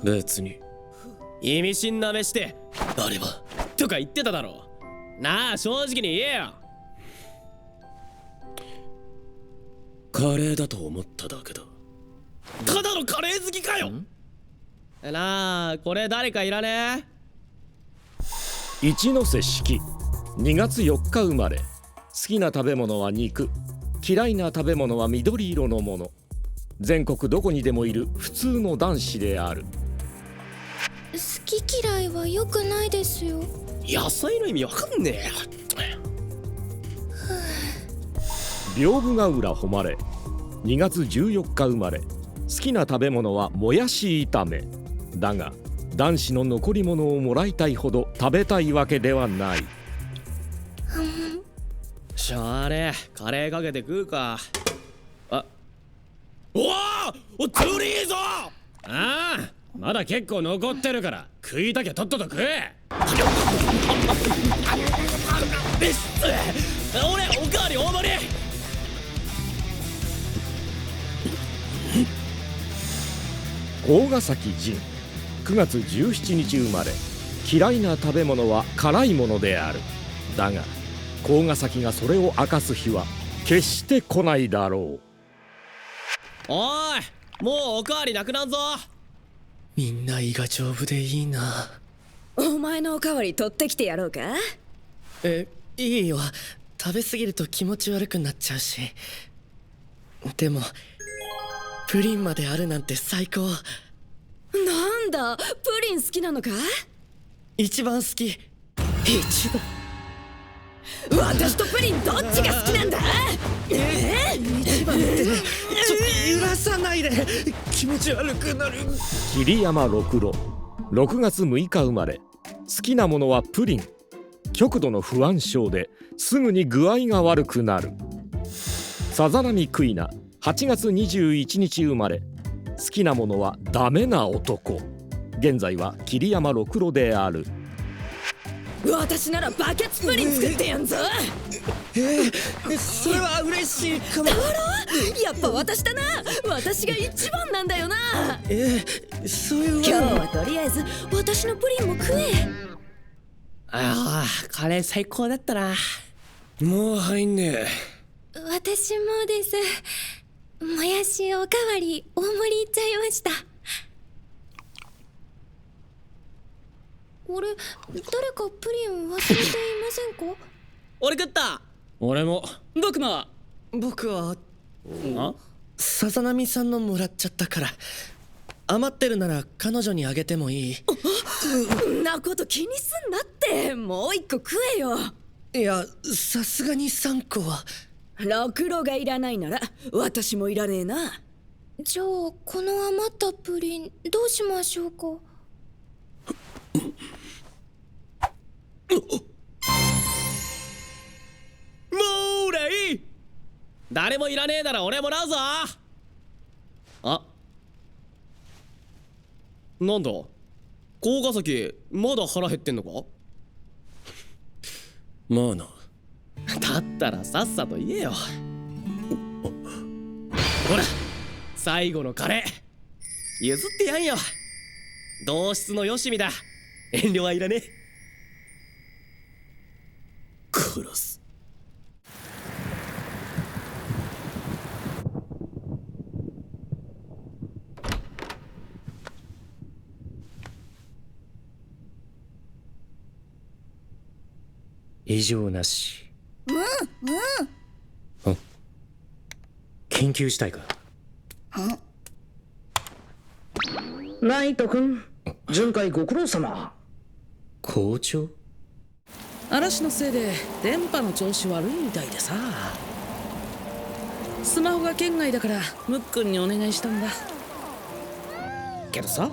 Speaker 11: 別に。
Speaker 1: 意味深な目して
Speaker 11: あれは
Speaker 1: とか言ってただろ。なあ正直に言えよ。
Speaker 11: カレーだと思っただけだ。
Speaker 1: ただのカレー好きかよ。なあこれ誰かいらね
Speaker 3: え？一ノ瀬四季、2月4日生まれ。好きな食べ物は肉、嫌いな食べ物は緑色のもの。全国どこにでもいる普通の男子である。
Speaker 6: 好き嫌いは良くないですよ。
Speaker 1: 野菜の意味わかんね
Speaker 3: え。屏風ヶ浦誉れ、2月14日生まれ。好きな食べ物はもやし炒め。だが男子の残り物をもらいたいほど食べたいわけではない。
Speaker 1: しゃあねえ、カレーかけて食うか。あ、おトゥリーぞ。
Speaker 11: ああ、まだ結構残ってるから食いたきゃとっとと食え。
Speaker 1: 俺おかわり大盛り。
Speaker 3: 甲ヶ崎仁、9月17日生まれ。嫌いな食べ物は辛いものである。だが甲ヶ崎がそれを明かす日は決して来ないだろう。
Speaker 1: おい、もうおかわりなくなんぞ。
Speaker 18: みんな胃が丈夫でいいな。
Speaker 12: お前のおかわり取ってきてやろうか。
Speaker 18: いいよ。食べ過ぎると気持ち悪くなっちゃうし。でもプリンまであるなんて最高。
Speaker 12: なんだ、プリン好きなのか？
Speaker 18: 一番好き。
Speaker 12: 一番？私とプリンどっちが好きなんだ？
Speaker 18: 一番ってちょっと揺らさないで。気持ち悪くなる。
Speaker 3: 桐山六郎、6月6日生まれ。好きなものはプリン、極度の不安症ですぐに具合が悪くなる。さざ波クイナ、8月21日生まれ。好きなものはダメな男。現在は桐山六郎である。
Speaker 12: 私ならバケツプリン作ってやんぞ。
Speaker 14: それは嬉しいかも。
Speaker 12: だろ、やっぱ私だな。私が一番なんだよな。
Speaker 14: そういう。
Speaker 12: 今日はとりあえず私のプリンも食え。
Speaker 14: ああ、カレー最高だったな。もう入んねえ。
Speaker 6: 私もです。もやしおかわり大盛りいっちゃいました。俺、誰かプリン忘れていませんか？
Speaker 5: 俺食った。
Speaker 14: 俺も。
Speaker 5: 僕も。
Speaker 14: 僕はさざ波さんのもらっちゃったから、余ってるなら彼女にあげてもいい？
Speaker 12: んなこと気にすんなって。もう一個食えよ。
Speaker 14: いや、さすがに3個は。
Speaker 12: 六郎がいらないなら私もいらねえな。
Speaker 6: じゃあこの余ったプリンどうしましょうか？
Speaker 5: もうれい。誰もいらねえなら俺もらうぞ。あ、なんだ高ヶ崎、まだ腹減ってんのか？
Speaker 11: まあな。
Speaker 5: だったらさっさと言えよ。ほら、最後のカレー譲ってやんよ。同室のよしみだ。遠慮はいらねえ。殺す。
Speaker 10: 異常なし。
Speaker 17: うん。
Speaker 10: 研究したいか？
Speaker 8: ナイト君、巡回ご苦労様。
Speaker 10: 校長？
Speaker 8: 嵐のせいで電波の調子悪いみたいでさ、スマホが圏外だからムックンにお願いしたんだけどさ、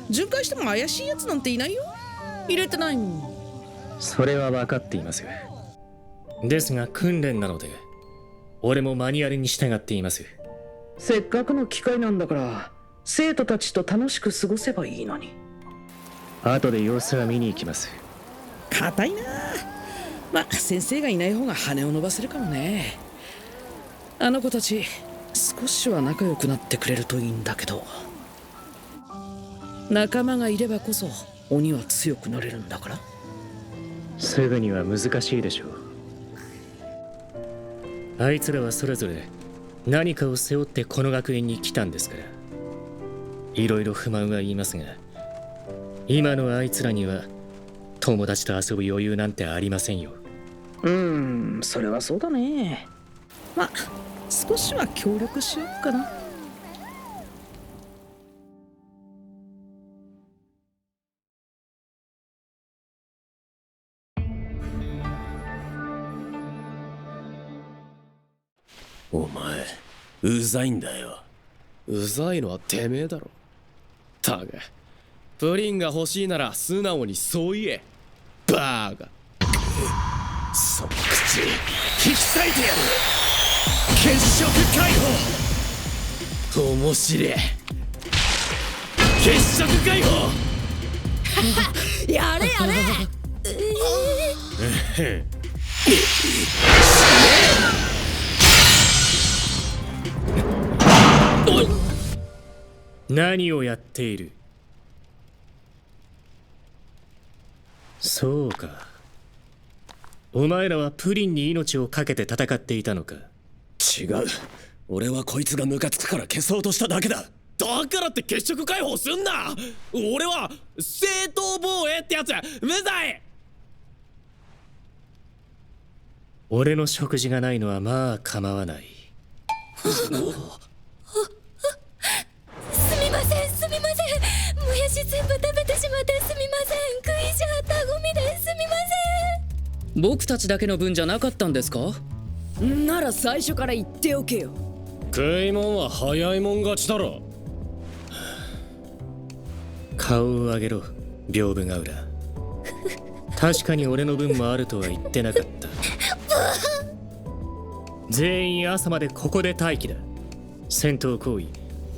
Speaker 8: 巡回しても怪しいやつなんていないよ。入れてないもん。
Speaker 10: それは分かっていますですが訓練なので俺もマニュアルに従っています。
Speaker 8: せっかくの機会なんだから生徒たちと楽しく過ごせばいいのに。
Speaker 10: 後で様子は見に行きます。
Speaker 8: 硬いな。まあ先生がいない方が羽を伸ばせるかもね。あの子たち少しは仲良くなってくれるといいんだけど、仲間がいればこそ鬼は強くなれるんだから。
Speaker 10: すぐには難しいでしょう。あいつらはそれぞれ何かを背負ってこの学園に来たんですから、いろいろ不満は言いますが、今のあいつらには友達と遊ぶ余裕なんてありませんよ。
Speaker 8: それはそうだね。まあ少しは協力しようかな。
Speaker 11: お前うざいんだよ。
Speaker 5: うざいのはてめえだろ。たくプリンが欲しいなら素直にそう言え。バーガ
Speaker 11: その口引き裂いてやる。
Speaker 5: 血色解放。面白え。血色解放。
Speaker 12: やれやれ。
Speaker 10: 何をやっている？そうか、お前らはプリンに命を懸けて戦っていたのか。
Speaker 11: 違う、俺はこいつがムカつくから消そうとしただけだ。
Speaker 5: だからって血色解放すんな。俺は正当防衛ってやつ。無罪。
Speaker 10: 俺の食事がないのはまあ構わない。
Speaker 6: すみませんすみません。もやし全部食べてしまってすみません。食いしはったゴミですみません。
Speaker 8: 僕たちだけの分じゃなかったんですか？
Speaker 12: なら最初から言っておけよ。
Speaker 5: 食いもんは早いもん勝ちだろ。
Speaker 10: 顔を上げろ、屏風ヶ浦。確かに俺の分もあるとは言ってなかった全員朝までここで待機だ。戦闘行為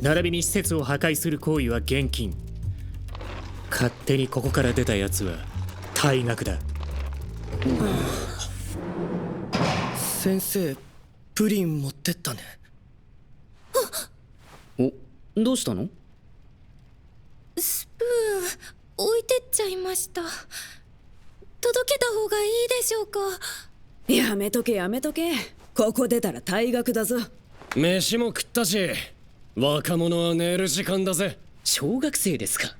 Speaker 10: 並びに施設を破壊する行為は厳禁。勝手にここから出たやつは退学だ。
Speaker 18: 先生プリン持ってったね。
Speaker 12: お、どうしたの？
Speaker 6: スプーン置いてっちゃいました。届けた方がいいでしょうか？
Speaker 12: やめとけやめとけ。ここ出たら退学だぞ。
Speaker 11: 飯も食ったし、若者は寝る時間だぜ。
Speaker 12: 小学生ですか？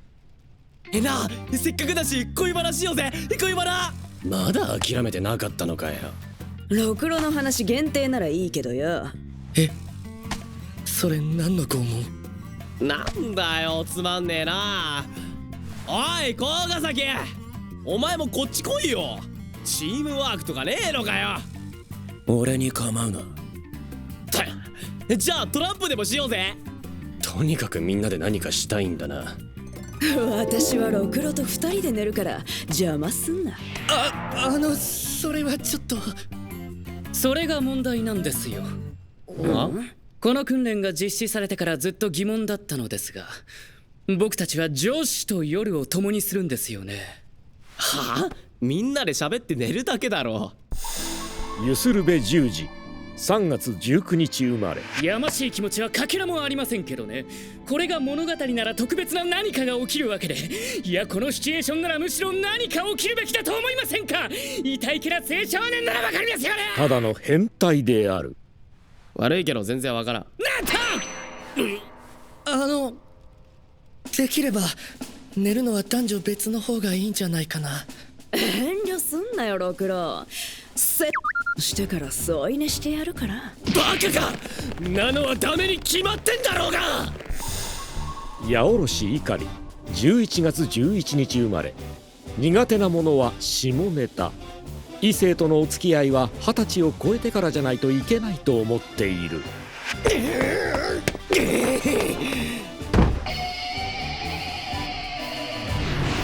Speaker 1: なあ、せっかくだし恋バナしようぜ。恋バナ。
Speaker 11: まだ諦めてなかったのかよ。
Speaker 12: ろくろの話限定ならいいけどよ。
Speaker 18: それ何の拷問？
Speaker 5: なんだよ、つまんねえな。おい、甲ヶ崎、お前もこっち来いよ。チームワークとかねえのかよ。
Speaker 11: 俺に構うな。
Speaker 5: じゃあトランプでもしようぜ。
Speaker 11: とにかくみんなで何かしたいんだな。
Speaker 12: 私はろくろと二人で寝るから邪魔すんな。
Speaker 18: それはちょっと。
Speaker 14: それが問題なんですよ。この訓練が実施されてからずっと疑問だったのですが、僕たちは上司と夜を共にするんですよね。
Speaker 5: はあ？みんなで喋って寝るだけだろ。
Speaker 3: ゆするべ十字3月19日生まれ。
Speaker 14: やましい気持ちはかけらもありませんけどね。これが物語なら特別な何かが起きるわけで、いやこのシチュエーションならむしろ何か起きるべきだと思いませんか？痛いけな青少年ならわかりますよね。
Speaker 3: ただの変態である。
Speaker 5: 悪いけど全然わからん。
Speaker 18: できれば寝るのは男女別の方がいいんじゃないかな。
Speaker 12: 遠慮すんなよろくろ。セッしてから添い寝してやるから。
Speaker 11: バカか！なのはダメに決まってんだろうが。
Speaker 3: 八おろし碇11月11日生まれ。苦手なものは下ネタ。異性とのお付き合いは20歳を超えてからじゃないといけないと思っている。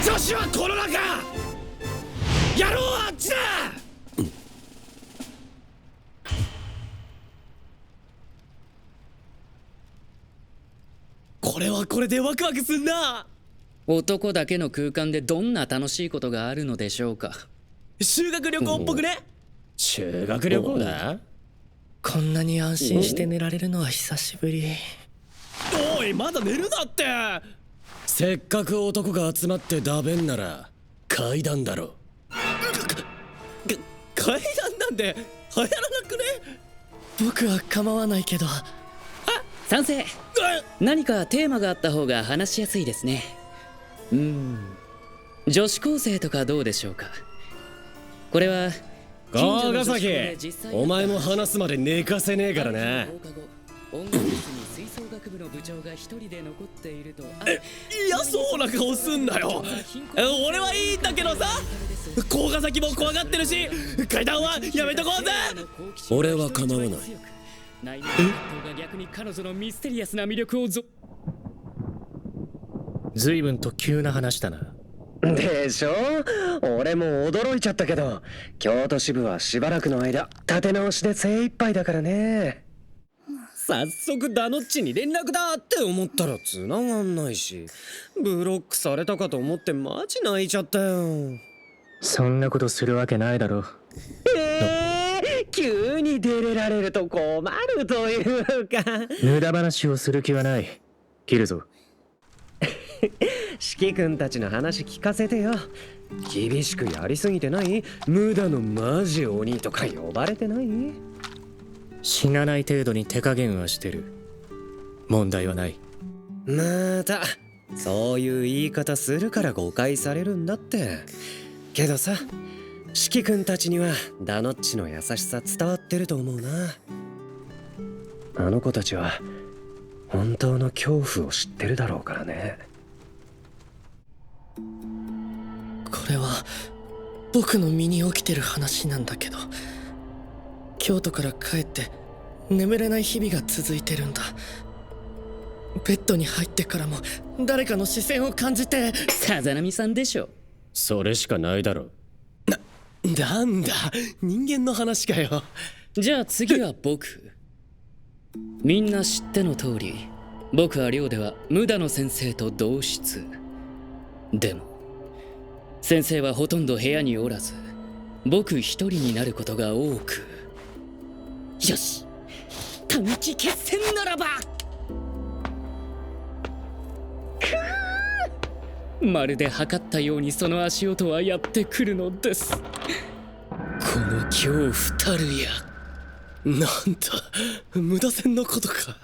Speaker 11: 女子はこの中。野郎はあっちだ。
Speaker 5: これはこれでワクワクすんな。
Speaker 14: 男だけの空間でどんな楽しいことがあるのでしょうか。
Speaker 5: 修学旅行っぽくね。
Speaker 11: 修学旅行だ。
Speaker 18: こんなに安心して寝られるのは久しぶり。
Speaker 5: おい、まだ寝るなって。
Speaker 11: せっかく男が集まってダベんなら階段だろ。
Speaker 5: 階段なんて流行らなくね？
Speaker 18: 僕は構わないけど。
Speaker 14: 賛成。何かテーマがあった方が話しやすいですね。女子高生とかどうでしょうか。これは
Speaker 11: 甲ヶ崎、お前も話すまで寝かせねえからな。
Speaker 14: 音楽室に吹奏楽部の部長が一人で残っていると。
Speaker 5: 嫌そうな顔すんなよ。俺はいいんだけどさ。甲ヶ崎も怖がってるし、階段はやめとこうぜ。
Speaker 11: 俺は構わない。
Speaker 14: 内面が逆に彼女のミステリアスな魅力を
Speaker 10: 随分と急な話だな。
Speaker 18: でしょ？俺も驚いちゃったけど、京都支部はしばらくの間立て直しで精一杯だからね。
Speaker 11: 早速ダノッチに連絡だって思ったら繋がんないし、ブロックされたかと思ってマジ泣いちゃったよ。
Speaker 10: そんなことするわけないだろ。
Speaker 18: 急に出れられると困るというか。
Speaker 10: 無駄話をする気はない。切るぞ。
Speaker 18: 四季君たちの話聞かせてよ。厳しくやりすぎてない？無駄のマジ鬼とか呼ばれてない？
Speaker 10: 死なない程度に手加減はしてる。問題はない。
Speaker 18: またそういう言い方するから誤解されるんだって。けどさ、四季君たちにはダノッチの優しさ伝わってると思うな。あの子たちは本当の恐怖を知ってるだろうからね。これは僕の身に起きてる話なんだけど、京都から帰って眠れない日々が続いてるんだ。ベッドに入ってからも誰かの視線を感じて。
Speaker 14: 風波さんでしょ。
Speaker 11: それしかないだろ。
Speaker 4: なんだ、人間の話かよ。
Speaker 5: じゃあ次は僕。みんな知っての通り、僕は寮では無駄の先生と同室。でも先生はほとんど部屋におらず、僕一人になることが多く。よし、短期決戦ならば。まるで測ったようにその足音はやってくるのです。この恐怖たるや。
Speaker 4: なんだ、無駄戦のことか。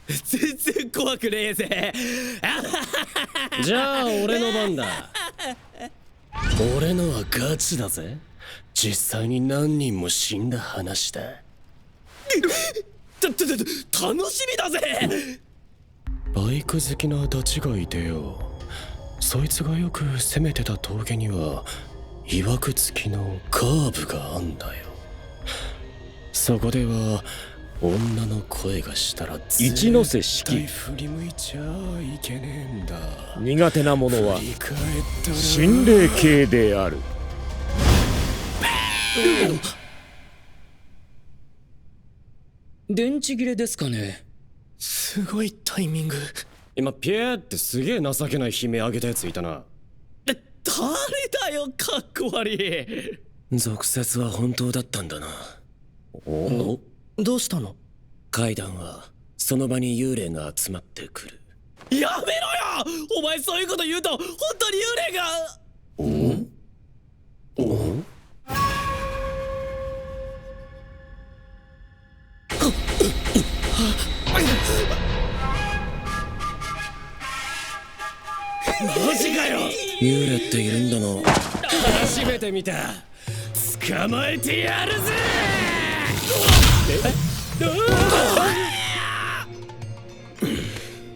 Speaker 4: 全然怖くねえぜ。
Speaker 11: じゃあ俺の番だ。俺のはガチだぜ。実際に何人も死んだ話だ。
Speaker 4: 楽しみだぜ。
Speaker 11: バイク好きなダチがいてよ。そいつがよく攻めてた峠には曰く付きのカーブがあんだよ。そこでは女の声がしたら
Speaker 3: 一ノ瀬四季。
Speaker 11: 振り向いちゃいけねえんだ。
Speaker 3: 苦手なものは心霊系である。
Speaker 5: 電池切れですかね。
Speaker 11: すごいタイミング。今ピエーってすげえ情けない悲鳴あげたやついたな。
Speaker 4: 誰だよ、かっこ悪い。
Speaker 11: 俗説は本当だったんだな。
Speaker 18: お、どうしたの？
Speaker 11: 階段はその場に幽霊が集まってくる。
Speaker 4: やめろよ、お前そういうこと言うと本当に幽霊が。マジかよ。
Speaker 11: 幽霊っているんだな。
Speaker 4: 初めて見た。捕まえてやるぜ。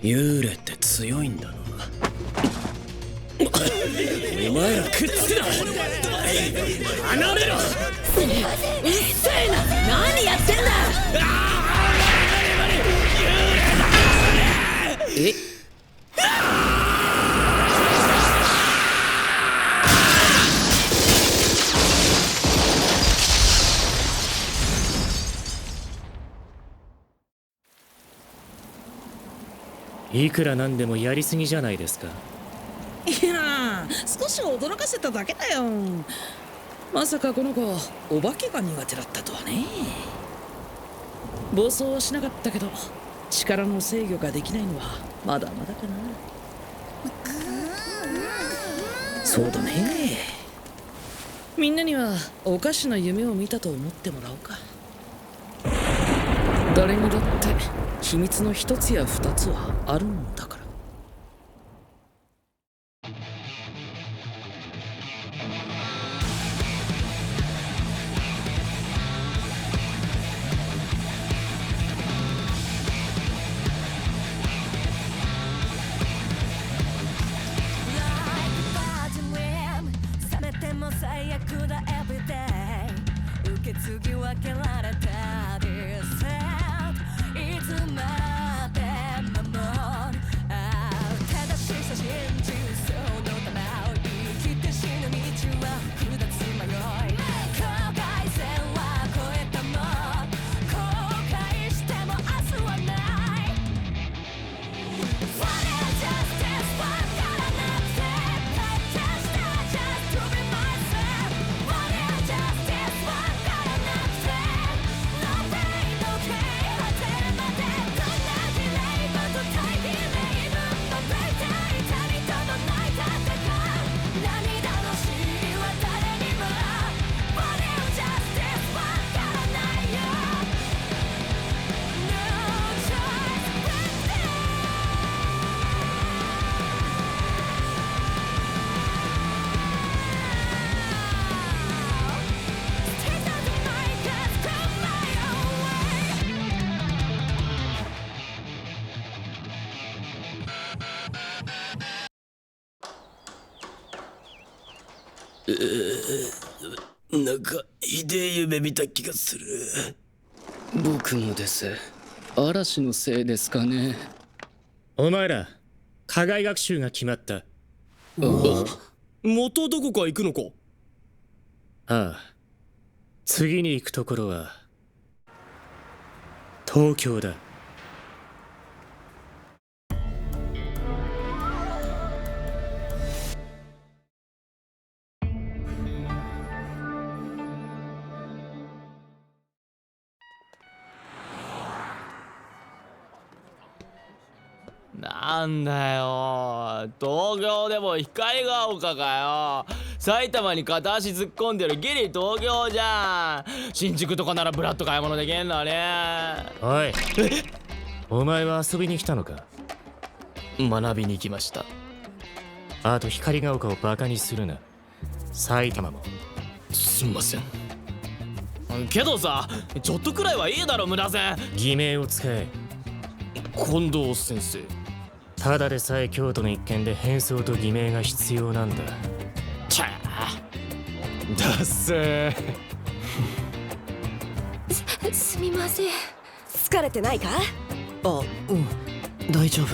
Speaker 11: 幽霊って強いんだな。お前らくっつくな。
Speaker 4: 離れろ。
Speaker 12: うっせえな、何やってんだ。
Speaker 18: え？
Speaker 10: いくらなんでもやりすぎじゃないですか。
Speaker 8: いや少し驚かせただけだよ。まさかこの子お化けが苦手だったとはね。暴走はしなかったけど力の制御ができないのはまだまだかな。そうだね。みんなにはおかしな夢を見たと思ってもらおうか。誰にだって秘密の一つや二つはあるもんだから。
Speaker 7: 最悪だ everyday 受け継ぎ分けられた This set いつまで守る正しさ信じその玉を生きて死ぬ道は複雑迷い境界線は越えたもん後悔しても明日はない What is justice わからなくて体験した just to be myself What is justice わからなくて No pain no gain 果てるまでどんなディレイバーと対比レイブまぶいていたりとどない戦う涙の尻は誰にも What is justice わからないよ No choice but Take out the mic and come my own way
Speaker 4: なんかひでえ夢見た気がする。
Speaker 5: 僕もです。嵐のせいですかね。
Speaker 10: お前ら課外学習が決まった。
Speaker 4: またどこか行くのか。
Speaker 10: ああ、次に行くところは東京だ。
Speaker 5: なんだよ、東京でも光が丘かよ。埼玉に片足突っ込んでるギリ東京じゃん。新宿とかならブラッと買い物できんのね。
Speaker 10: おい、お前は遊びに来たのか？
Speaker 5: 学びに来ました。
Speaker 10: あと光が丘をバカにするな。埼玉も。
Speaker 5: すんません。けどさ、ちょっとくらいはいいだろ、無駄せん。
Speaker 10: 偽名を使え。
Speaker 5: 近藤先生。
Speaker 10: ただでさえ京都の一件で変装と偽名が必要なんだ。
Speaker 5: ちゃあ、だっせ
Speaker 6: ー。すみません。
Speaker 9: 疲れてないか？
Speaker 18: あ、うん、大丈夫。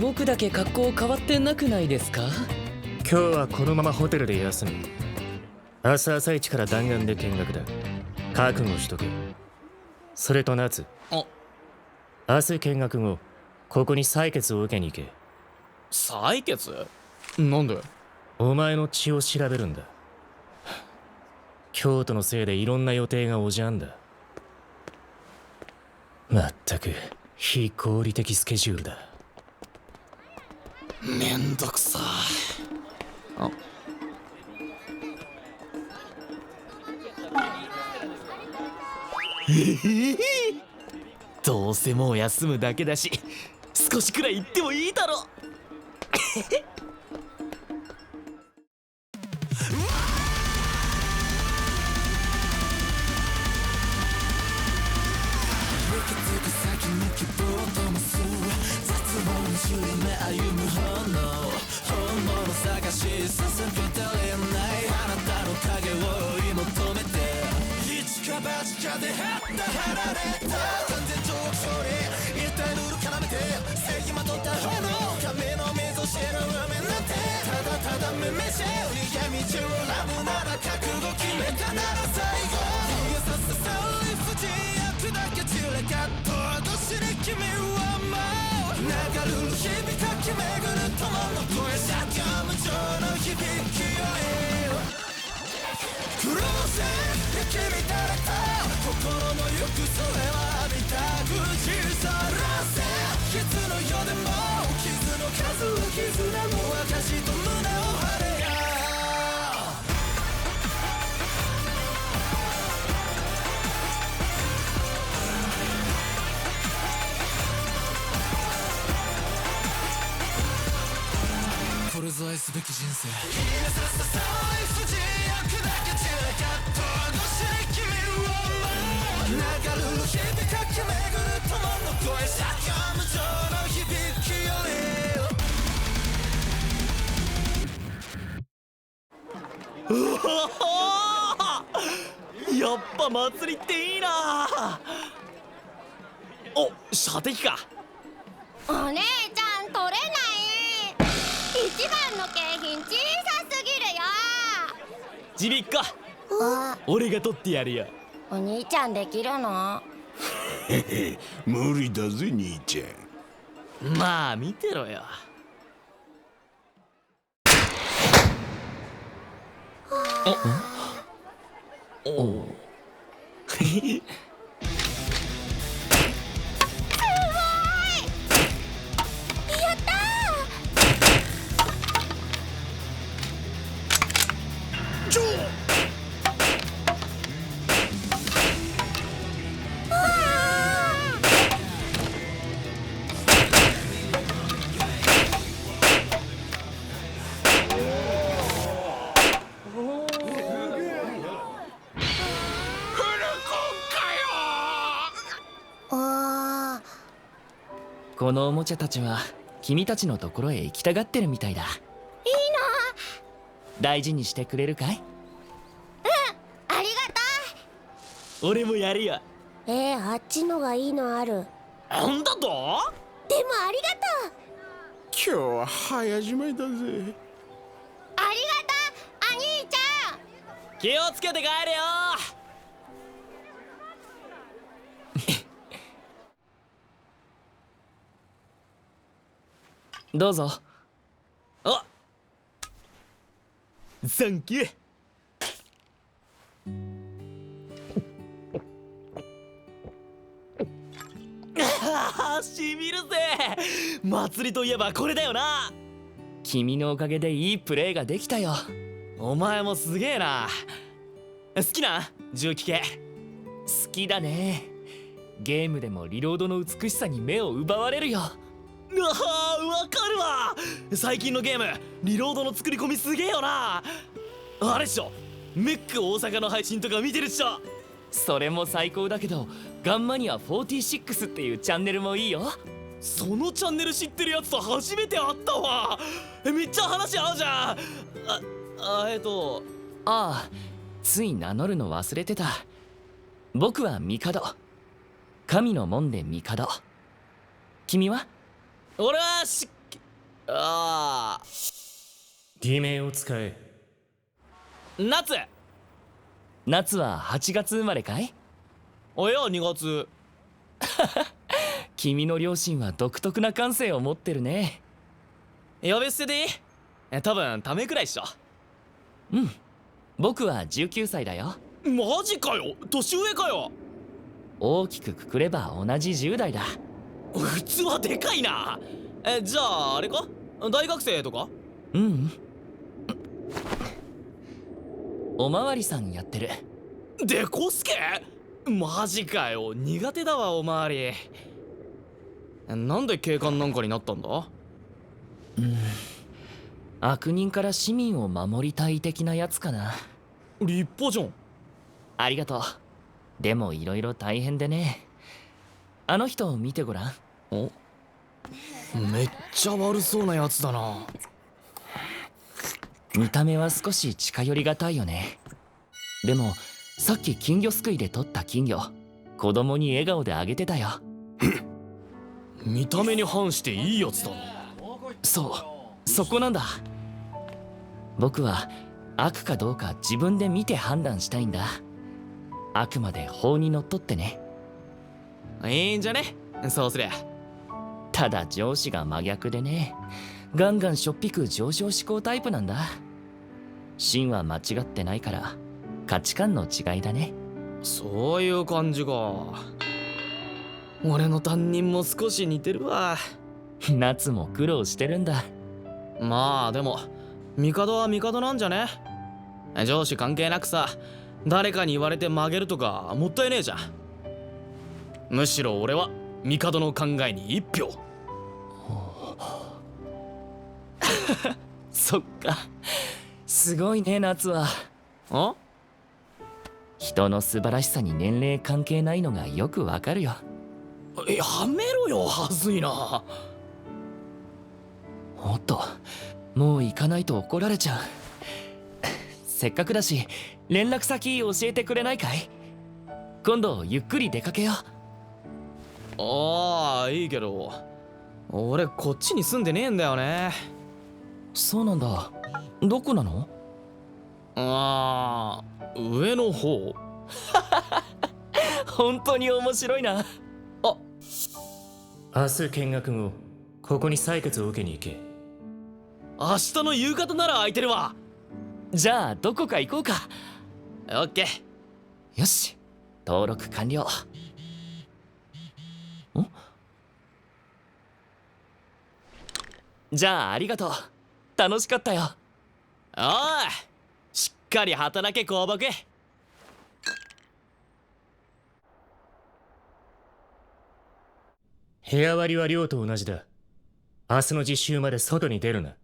Speaker 14: 僕だけ格好変わってなくないですか？
Speaker 10: 今日はこのままホテルで休む。明日朝一から弾丸で見学だ。覚悟しとけ。それと夏、明日見学後ここに採血を受けに行け。
Speaker 5: 採血？なんで？
Speaker 10: お前の血を調べるんだ。京都のせいでいろんな予定がおじゃんだ。まったく非合理的スケジュールだ。
Speaker 5: めんどくさい。どうせもう休むだけだし、少しくらい行ってもいいだろ。
Speaker 1: これぞ愛すべき人生。
Speaker 5: やっぱ祭りっていいな。お、射的か。
Speaker 20: お姉ちゃん取れない。一番の景品小さすぎるよ。
Speaker 5: ちびっこ、俺が取ってやるよ。
Speaker 20: お兄ちゃんできるの？
Speaker 2: 無理だぜ兄ちゃん。
Speaker 5: まあ見てろよ。おこのおもちゃたちは君たちのところへ行きたがってるみたいだ。いいな。大事にしてくれるかい？
Speaker 20: ありが
Speaker 5: とう。俺もやるよ。
Speaker 20: あっちのがいいのある。
Speaker 5: なんだと？
Speaker 20: でもありがとう。
Speaker 2: 今日は早じまいだぜ。
Speaker 20: ありがとう、お兄ちゃん。
Speaker 5: 気をつけて帰れよ。
Speaker 4: どうぞ。
Speaker 5: あ、サンキュー。しみるぜ。祭りといえばこれだよな。
Speaker 4: 君のおかげでいいプレーができたよ。
Speaker 5: お前もすげえな。好きな重機系。
Speaker 4: 好きだね。ゲームでもリロードの美しさに目を奪われるよ。
Speaker 5: うわー、わかるわ。最近のゲームリロードの作り込みすげえよな。あれっしょ、メック大阪の配信とか見てるっしょ。
Speaker 4: それも最高だけど、ガンマニア46っていうチャンネルもいいよ。
Speaker 5: そのチャンネル知ってるやつと初めて会ったわ。めっちゃ話合うじゃん。
Speaker 4: ああ、つい名乗るの忘れてた。僕は帝。神の門で帝。君は？
Speaker 5: 俺は
Speaker 10: 偽名を使え。
Speaker 4: 夏は8月生まれかい？
Speaker 5: おや、2月。
Speaker 4: 君の両親は独特な感性を持ってるね。
Speaker 5: 呼び捨てでいい？多分ためくらいっしょ。
Speaker 4: うん、僕は19歳だよ。
Speaker 5: マジかよ、年上かよ。
Speaker 4: 大きくくくれば同じ10代だ。
Speaker 5: 器でかいな。じゃああれか、大学生とか？
Speaker 4: うん、おまわりさんやってる。
Speaker 5: でこすけ？マジかよ、苦手だわおまわり。なんで警官なんかになったんだ？
Speaker 4: 悪人から市民を守りたい的なやつかな。
Speaker 5: 立派じゃん。
Speaker 4: ありがとう。でもいろいろ大変でね。あの人を見てごらん。
Speaker 5: お、めっちゃ悪そうなやつだな。
Speaker 4: 見た目は少し近寄りがたいよね。でもさっき金魚すくいで取った金魚、子供に笑顔であげてたよ。
Speaker 5: 見た目に反していいやつだな。
Speaker 4: そこなんだ。僕は悪かどうか自分で見て判断したいんだ。あくまで法にのっとってね。
Speaker 5: いいんじゃね、そうすりゃ。
Speaker 4: ただ上司が真逆でね、ガンガンしょっぴく上昇志向タイプなんだ。芯は間違ってないから価値観の違いだね。
Speaker 5: そういう感じか。俺の担任も少し似てるわ。
Speaker 4: 夏も苦労してるんだ。
Speaker 5: まあでも帝は帝なんじゃね。上司関係なくさ、誰かに言われて曲げるとかもったいねえじゃん。むしろ俺は帝の考えに1票。
Speaker 4: そっか、すごいね夏は。
Speaker 5: あ？
Speaker 4: 人の素晴らしさに年齢関係ないのがよくわかるよ。
Speaker 5: やめろよ、はずいな。
Speaker 4: おっと、もう行かないと怒られちゃう。せっかくだし連絡先教えてくれないかい？今度ゆっくり出かけよう。
Speaker 5: ああ、いいけど俺こっちに住んでねえんだよね。
Speaker 4: そうなんだ。どこなの？
Speaker 5: 上の方。
Speaker 4: 本当に面白いな。
Speaker 10: 明日見学後、ここに採血を受けに行け。
Speaker 5: 明日の夕方なら空いてるわ。
Speaker 4: じゃあどこか行こうか。
Speaker 5: オッケ
Speaker 4: ー。よし、登録完了。じゃあありがとう。楽しかったよ。
Speaker 5: おい、しっかり働け香木。
Speaker 10: 部屋割りは寮と同じだ。明日の実習まで外に出るな。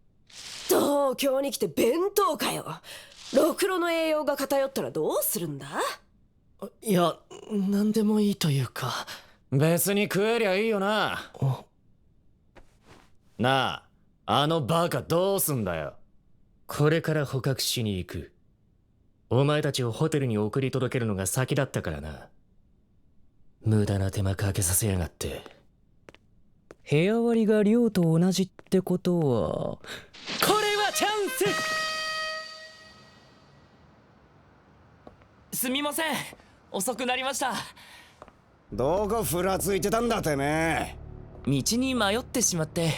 Speaker 9: 東京に来て弁当かよ。ろくろの栄養が偏ったらどうするんだ？
Speaker 18: いや、何でもいいというか。
Speaker 14: 別に食えりゃいいよな。なあ、あのバカどうすんだよ。
Speaker 10: これから捕獲しに行く。お前たちをホテルに送り届けるのが先だったからな。無駄な手間かけさせやがって。
Speaker 19: 部屋割りが寮と同じってことは、
Speaker 15: これはチャンス。
Speaker 14: すみません、遅くなりました。
Speaker 21: どこふらついてたんだてめ
Speaker 14: え。道に迷ってしまって。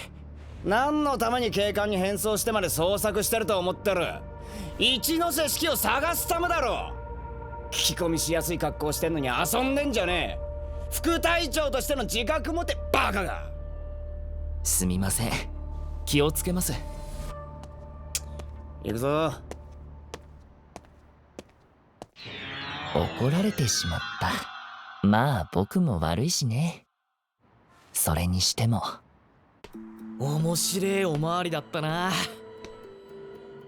Speaker 21: 何のために警官に変装してまで捜索してると思ってる。一ノ瀬式を探すためだろ。聞き込みしやすい格好してんのに遊んでんじゃねえ。副隊長としての自覚持てバカが。
Speaker 14: すみません、気をつけます。
Speaker 21: 行くぞ。
Speaker 5: 怒られてしまった。まあ僕も悪いしね。それにしても
Speaker 1: 面白いおまわりだったな。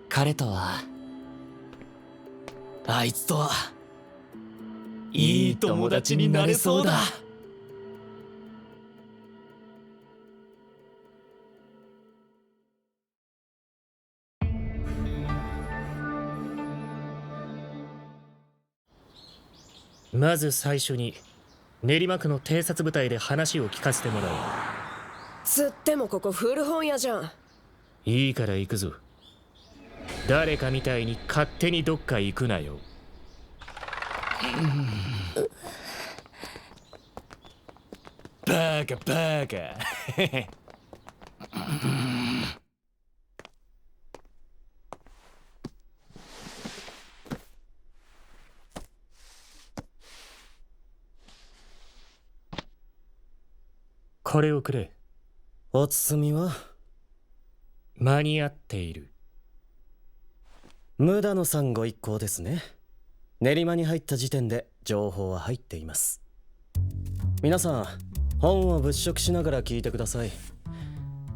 Speaker 5: 彼とは、
Speaker 1: あいつとはいい友達になれそうだ。
Speaker 10: まず最初に練馬区の偵察部隊で話を聞かせてもらおう。
Speaker 9: つってもここ古本屋じゃん。
Speaker 10: いいから行くぞ。誰かみたいに勝手にどっか行くなよ。
Speaker 1: バカバカ。
Speaker 10: これをくれ。
Speaker 18: お包みは
Speaker 10: 間に合っている。
Speaker 18: 無駄のさんご一行ですね。練馬に入った時点で情報は入っています。皆さん、本を物色しながら聞いてください。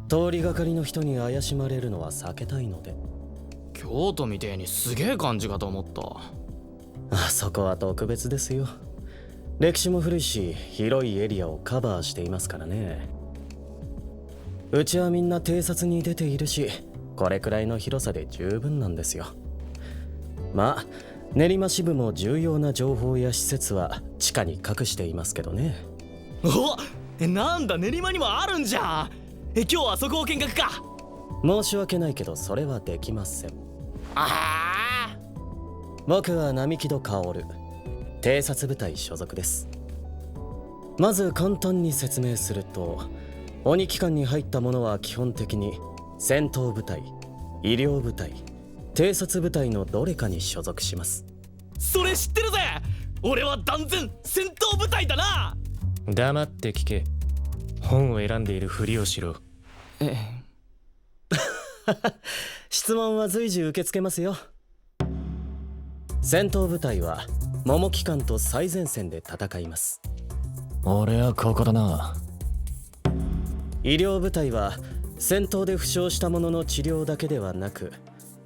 Speaker 18: 通りがかりの人に怪しまれるのは避けたいので。
Speaker 4: 京都みてえにすげえ感じかと思った。
Speaker 18: あそこは特別ですよ。歴史も古いし、広いエリアをカバーしていますからね。うちはみんな偵察に出ているし、これくらいの広さで十分なんですよ。まあ練馬支部も重要な情報や施設は地下に隠していますけどね。
Speaker 1: お、なんだ練馬にもあるんじゃん。今日はそこを見学か。
Speaker 18: 申し訳ないけどそれはできません。
Speaker 1: ああ、
Speaker 18: 僕は並木戸薫、偵察部隊所属です。まず簡単に説明すると、鬼機関に入った者は基本的に戦闘部隊、医療部隊、偵察部隊のどれかに所属します。
Speaker 1: それ知ってるぜ。俺は断然戦闘部隊だな。
Speaker 10: 黙って聞け。本を選んでいるふりをしろ。
Speaker 18: 質問は随時受け付けますよ。戦闘部隊は桃機関と最前線で戦います。
Speaker 11: 俺はここだな。
Speaker 18: 医療部隊は戦闘で負傷した者の治療だけではなく、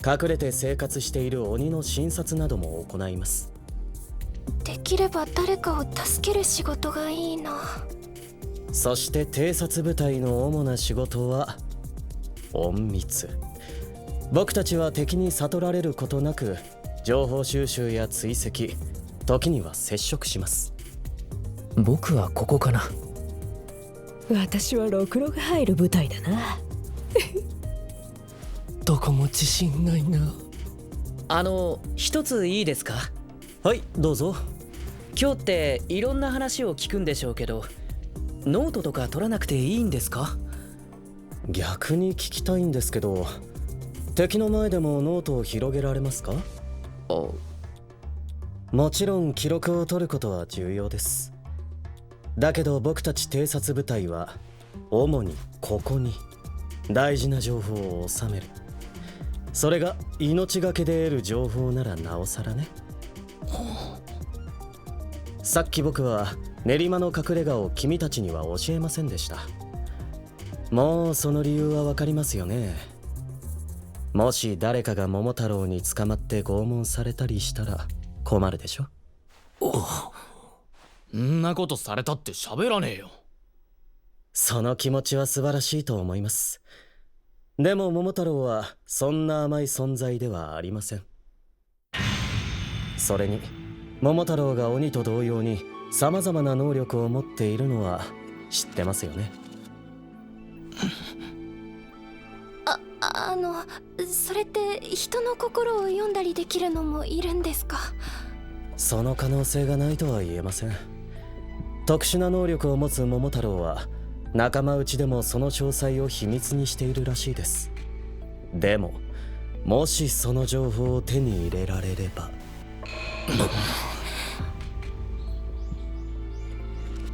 Speaker 18: 隠れて生活している鬼の診察なども行います。
Speaker 6: できれば誰かを助ける仕事がいいな。
Speaker 18: そして偵察部隊の主な仕事は隠密。僕たちは敵に悟られることなく情報収集や追跡、時には接触します。
Speaker 14: 僕はここかな。
Speaker 9: 私はろくろが入る部隊だな。
Speaker 18: どこも自信ないな。
Speaker 14: 一ついいですか？
Speaker 18: はい、どうぞ。
Speaker 14: 今日っていろんな話を聞くんでしょうけど、ノートとか取らなくていいんですか？
Speaker 18: 逆に聞きたいんですけど、敵の前でもノートを広げられますか？もちろん記録を取ることは重要です。だけど僕たち偵察部隊は主にここに大事な情報を収める。それが命がけで得る情報ならなおさらね。さっき僕は練馬の隠れ家を君たちには教えませんでした。もうその理由はわかりますよね。もし誰かが桃太郎に捕まって拷問されたりしたら困るでしょ。
Speaker 4: んなことされたって喋らねえよ。
Speaker 18: その気持ちは素晴らしいと思います。でも桃太郎はそんな甘い存在ではありません。それに桃太郎が鬼と同様に様々な能力を持っているのは知ってますよね。
Speaker 6: それって人の心を読んだりできるのもいるんですか？
Speaker 18: その可能性がないとは言えません。特殊な能力を持つ桃太郎は仲間内でもその詳細を秘密にしているらしいです。でももしその情報を手に入れられれば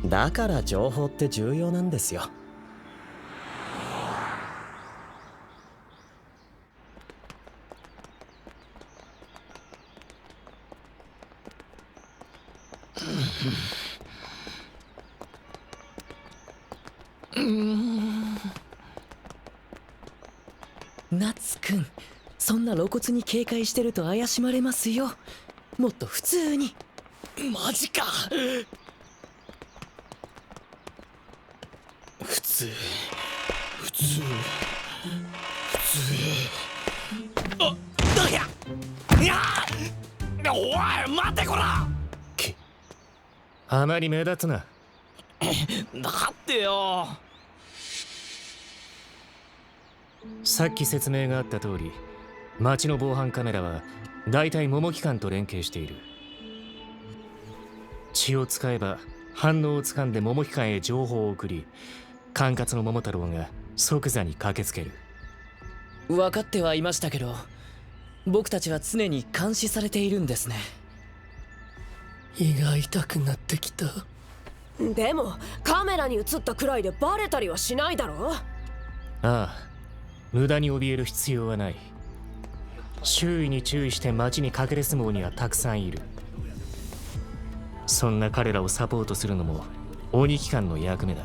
Speaker 18: だから情報って重要なんですよ。夏くん、そんな露骨に警戒してると怪しまれますよ。もっと普通に。
Speaker 1: マジか。普通あ、だやいやおい待てこら。
Speaker 10: あまり目立つな。
Speaker 1: だってよ。
Speaker 10: さっき説明があった通り、町の防犯カメラは大体桃機関と連携している。血を使えば反応をつかんで桃機関へ情報を送り、管轄の桃太郎が即座に駆けつける。
Speaker 18: 分かってはいましたけど、僕たちは常に監視されているんですね。胃が痛くなってきた。
Speaker 9: でもカメラに映ったくらいでバレたりはしないだろ。
Speaker 10: ああ、無駄に怯える必要はない。周囲に注意して町に隠れ相撲にはたくさんいる。そんな彼らをサポートするのも鬼機関の役目だ。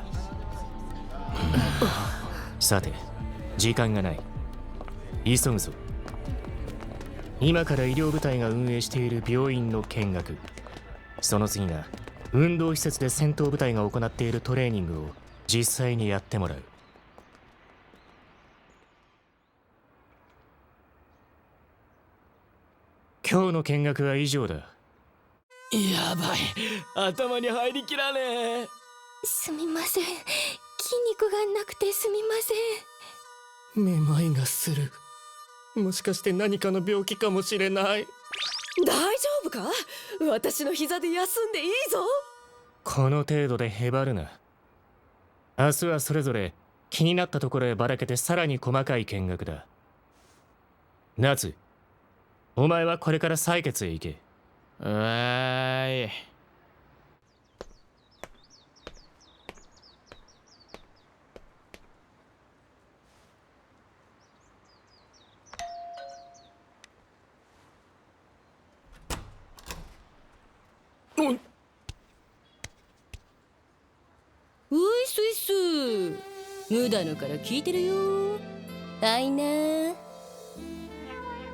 Speaker 10: さて、時間がない。急ぐぞ。今から医療部隊が運営している病院の見学、その次が運動施設で戦闘部隊が行っているトレーニングを実際にやってもらう。今日の見学は以上だ。
Speaker 1: やばい、頭に入りきらねえ。
Speaker 6: すみません、筋肉がなくてすみません。
Speaker 3: めまいがする。もしかして何かの病気かもしれない。
Speaker 9: 大丈夫か？私の膝で休んでいいぞ。
Speaker 10: この程度でへばるな。明日はそれぞれ気になったところへばらけてさらに細かい見学だ。夏、お前はこれから採血へ行け。
Speaker 1: 終
Speaker 12: ういすいす、無駄のから聞いてるよ。あいな。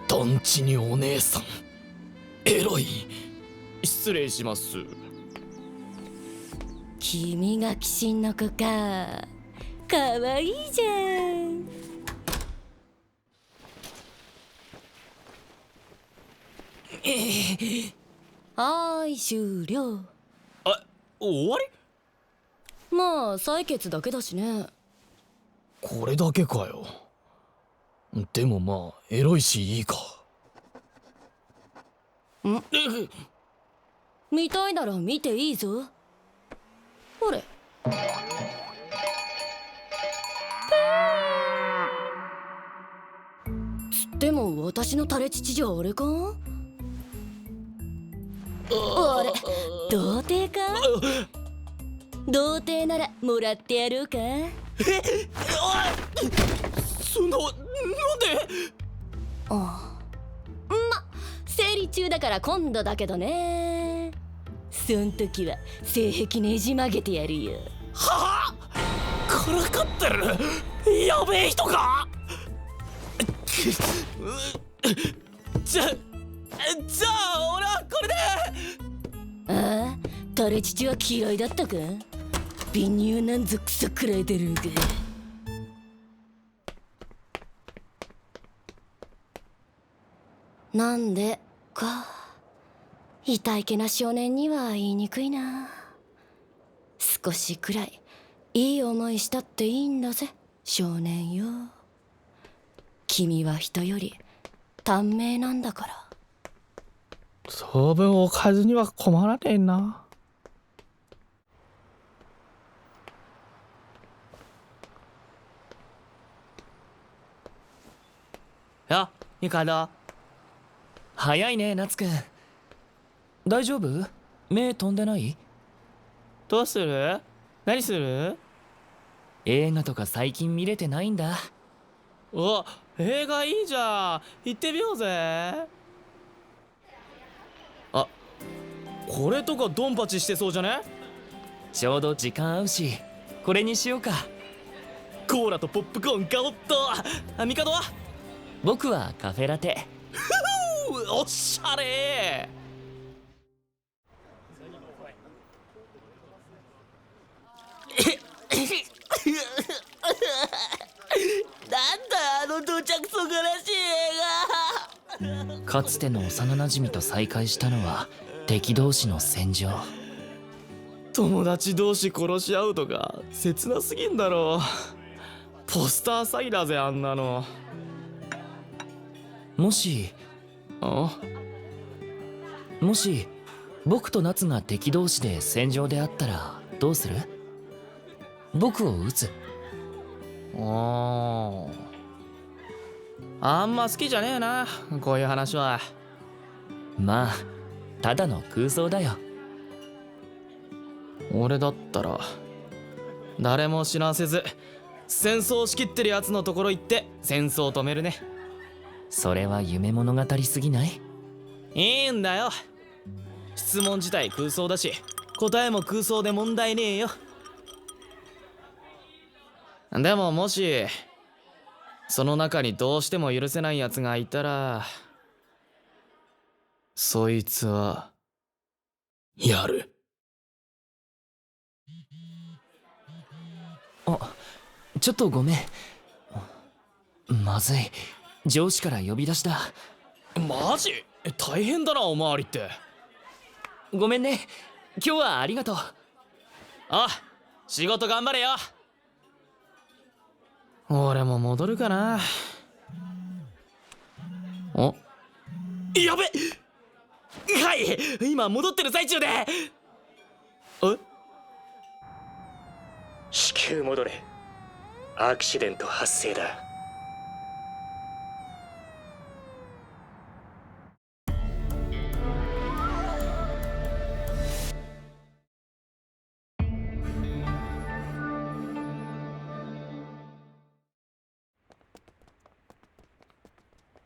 Speaker 1: 団地にお姉さん、エロい。失礼します。
Speaker 12: 君が鬼神の子か。かわいいじゃん。はい、終了。
Speaker 1: あ、終わり？
Speaker 12: まあ採血だけだしね。
Speaker 1: これだけかよ。でもまあエロいしいいか。
Speaker 12: 見たいなら見ていいぞ。ほれ。つっても私の垂れ乳じゃあれか？あれ、童貞か？童貞ならもらってやろうか。
Speaker 1: その、なんで？
Speaker 12: 生理中だから今度だけどね。そん時は性癖ねじ曲げてやるよ。
Speaker 1: はあ？からかってる？やべえ人か？じゃあ俺はこれで。
Speaker 12: ああ、垂れ乳は嫌いだったか？微乳なんぞクソくらいだろうが。なんでか、痛いけな少年には言いにくいな。少しくらいいい思いしたっていいんだぜ、少年よ。君は人より短命なんだから。
Speaker 1: 当分おかずには困らねえな。
Speaker 14: や、ミカド。早いね、夏くん。大丈夫？目飛んでない？
Speaker 1: どうする？何する？
Speaker 14: 映画とか最近見れてないんだ。
Speaker 1: お、映画いいじゃん。行ってみようぜ。あ、これとかドンパチしてそうじゃね？
Speaker 14: ちょうど時間合うし、これにしようか。
Speaker 1: コーラとポップコーンガオッと。あ、ミカドは？
Speaker 14: 僕はカフェラテ。
Speaker 1: おしゃれ。
Speaker 5: なんだあの到着素晴らしい映画。
Speaker 14: かつての幼なじみと再会したのは敵同士の戦場。
Speaker 1: 友達同士殺し合うとか切なすぎんだろ。ポスター詐欺だぜ、あんなの。
Speaker 14: もし僕と夏が敵同士で戦場で会ったらどうする？僕を撃つ。
Speaker 1: あんま好きじゃねえな、こういう話は。
Speaker 14: まあただの空想だよ。
Speaker 1: 俺だったら誰も知らせず戦争を仕切ってるやつのところ行って戦争を止めるね。
Speaker 14: それは夢物語すぎない？
Speaker 1: いいんだよ。質問自体空想だし答えも空想で問題ねえよ。でももしその中にどうしても許せないやつがいたら、そいつはやる。
Speaker 14: あ、ちょっとごめん。まずい、上司から呼び出しだ。
Speaker 1: マジ？大変だな、おまわりって。
Speaker 14: ごめんね、今日はありがとう。
Speaker 1: あ、仕事頑張れよ。俺も戻るかな。お、やべ。はい、今戻ってる最中で。
Speaker 3: 至急戻れ。アクシデント発生だ。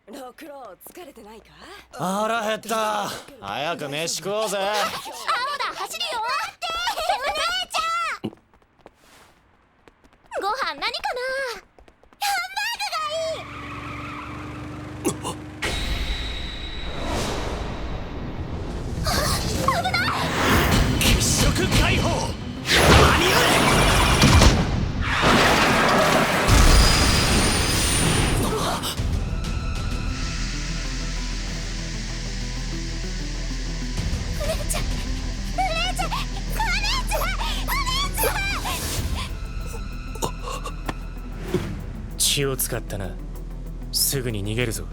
Speaker 9: ろくろ疲れてないか？
Speaker 4: 腹減った。早く飯食おうぜ。
Speaker 17: 青だ、走るよ。待って、お姉ちゃん。ご飯何かな？ハンバーグがいい。危ない。
Speaker 4: 血色解放。間に合え。気を使ったな。すぐに逃げるぞ。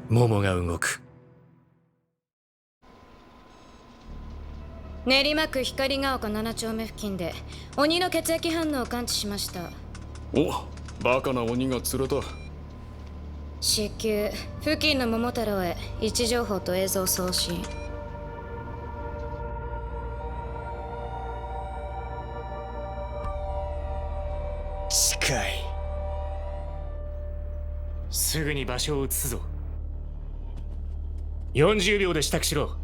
Speaker 4: 桃が動く。
Speaker 16: 練馬区光が丘7丁目付近で鬼の血液反応を感知しました。
Speaker 22: お、バカな鬼が釣れた。
Speaker 16: 至急付近の桃太郎へ位置情報と映像送信。
Speaker 3: 近い。すぐに場所を移すぞ。40秒で支度しろ。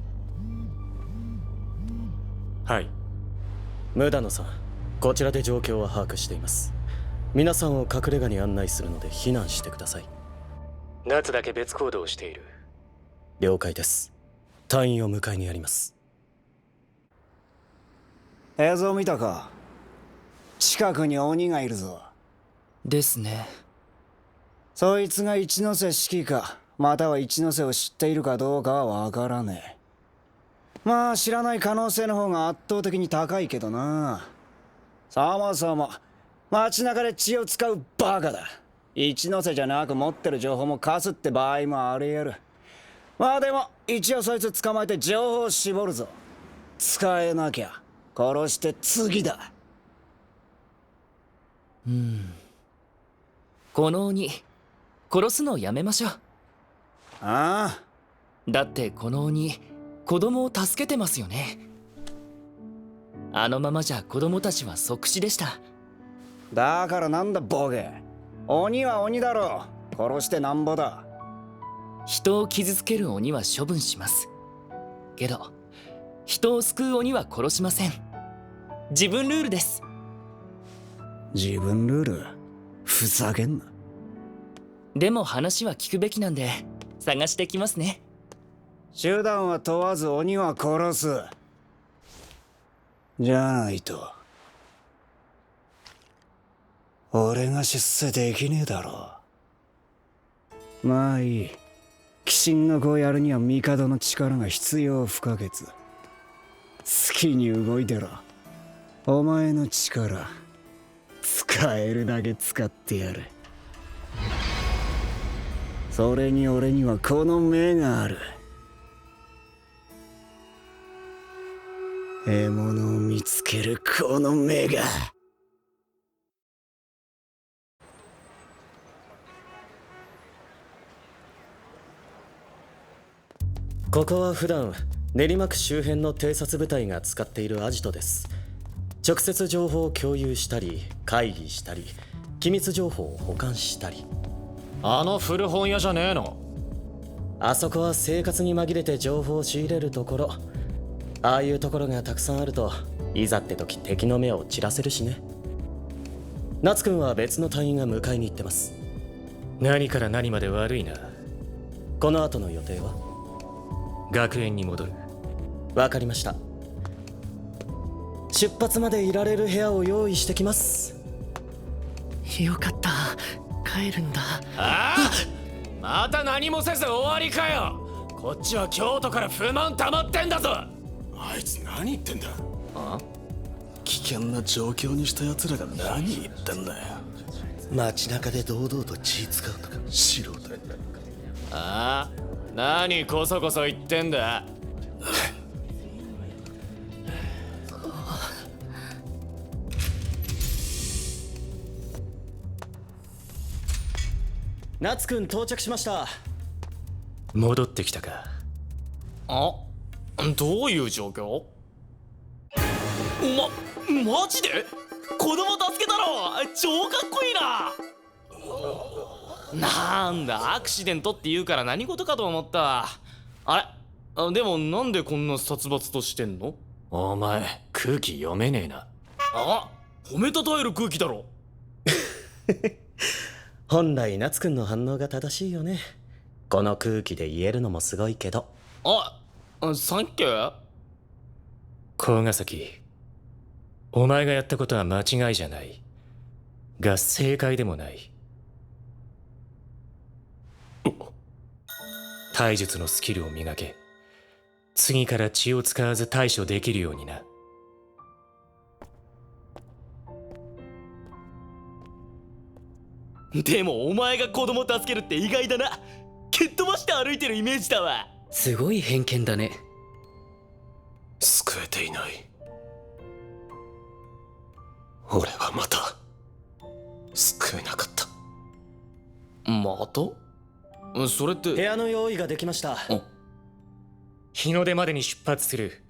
Speaker 18: はい。無駄野さん、こちらで状況は把握しています。皆さんを隠れ家に案内するので避難してください。
Speaker 3: 夏だけ別行動をしている。
Speaker 18: 了解です。隊員を迎えにやります。
Speaker 21: 映像見たか？近くに鬼がいるぞ。
Speaker 14: ですね。
Speaker 21: そいつが一ノ瀬指揮か、または一ノ瀬を知っているかどうかはわからねえ。まあ知らない可能性の方が圧倒的に高いけどな。そもそも街中で血を使うバカだ。一ノ瀬じゃなく持ってる情報も貸すって場合もあり得る。まあでも一応そいつ捕まえて情報を絞るぞ。使えなきゃ殺して次だ。
Speaker 14: この鬼殺すのをやめましょう。
Speaker 21: ああ、
Speaker 14: だってこの鬼子供を助けてますよね。あのままじゃ子供たちは即死でした。
Speaker 21: だからなんだボケ。鬼は鬼だろ。殺してなんぼだ。
Speaker 14: 人を傷つける鬼は処分します。けど人を救う鬼は殺しません。自分ルールです。
Speaker 21: 自分ルール？ふざけんな。
Speaker 14: でも話は聞くべきなんで探してきますね。
Speaker 21: 手段は問わず鬼は殺す。じゃないと俺が出世できねえだろう。まあいい。鬼神の子をやるには帝の力が必要不可欠。好きに動いてろ。お前の力使えるだけ使ってやる。それに俺にはこの目がある。獲物を見つけるこの目が。
Speaker 11: ここは普段練馬区周辺の偵察部隊が使っているアジトです。直接情報を共有したり会議したり機密情報を保管したり。
Speaker 10: あの古本屋じゃねえの？
Speaker 11: あそこは生活に紛れて情報を仕入れるところ。ああいうところがたくさんあるといざって時敵の目を散らせるしね。夏くんは別の隊員が迎えに行ってます。
Speaker 10: 何から何まで悪いな。
Speaker 11: この後の予定は？
Speaker 10: 学園に戻る。
Speaker 11: わかりました。出発までいられる部屋を用意してきます。
Speaker 18: よかった、帰るんだ。
Speaker 10: ああ、また何もせず終わりかよ。こっちは京都から不満溜まってんだぞ。
Speaker 2: あいつ何言ってんだ。
Speaker 10: あ？
Speaker 2: 危険な状況にした奴らが何言ってんだよ。
Speaker 8: 街中で堂々と血使うとか素人。
Speaker 10: ああ、何こそこそ言ってんだ。
Speaker 11: 夏くん到着しました。
Speaker 10: 戻ってきたか。
Speaker 4: あ、どういう状況？マジで？子供助けたろ。超かっこいいな。なんだアクシデントって言うから何事かと思った。あれでもなんでこんな殺伐としてんの？
Speaker 10: お前空気読めねえな。
Speaker 4: あ、褒めたたえる空気だろ。
Speaker 11: 本来夏くんの反応が正しいよね。この空気で言えるのもすごいけど。
Speaker 4: サンキュー。
Speaker 10: 甲ヶ崎、お前がやったことは間違いじゃないが正解でもない。体術のスキルを磨け。次から血を使わず対処できるようにな。
Speaker 4: でもお前が子供助けるって意外だな。蹴っ飛ばして歩いてるイメージだわ。
Speaker 18: すごい偏見だね。
Speaker 8: 救えていない。俺はまた救えなかった。
Speaker 4: また？それって
Speaker 11: 部屋の用意ができました。
Speaker 10: 日の出までに出発する。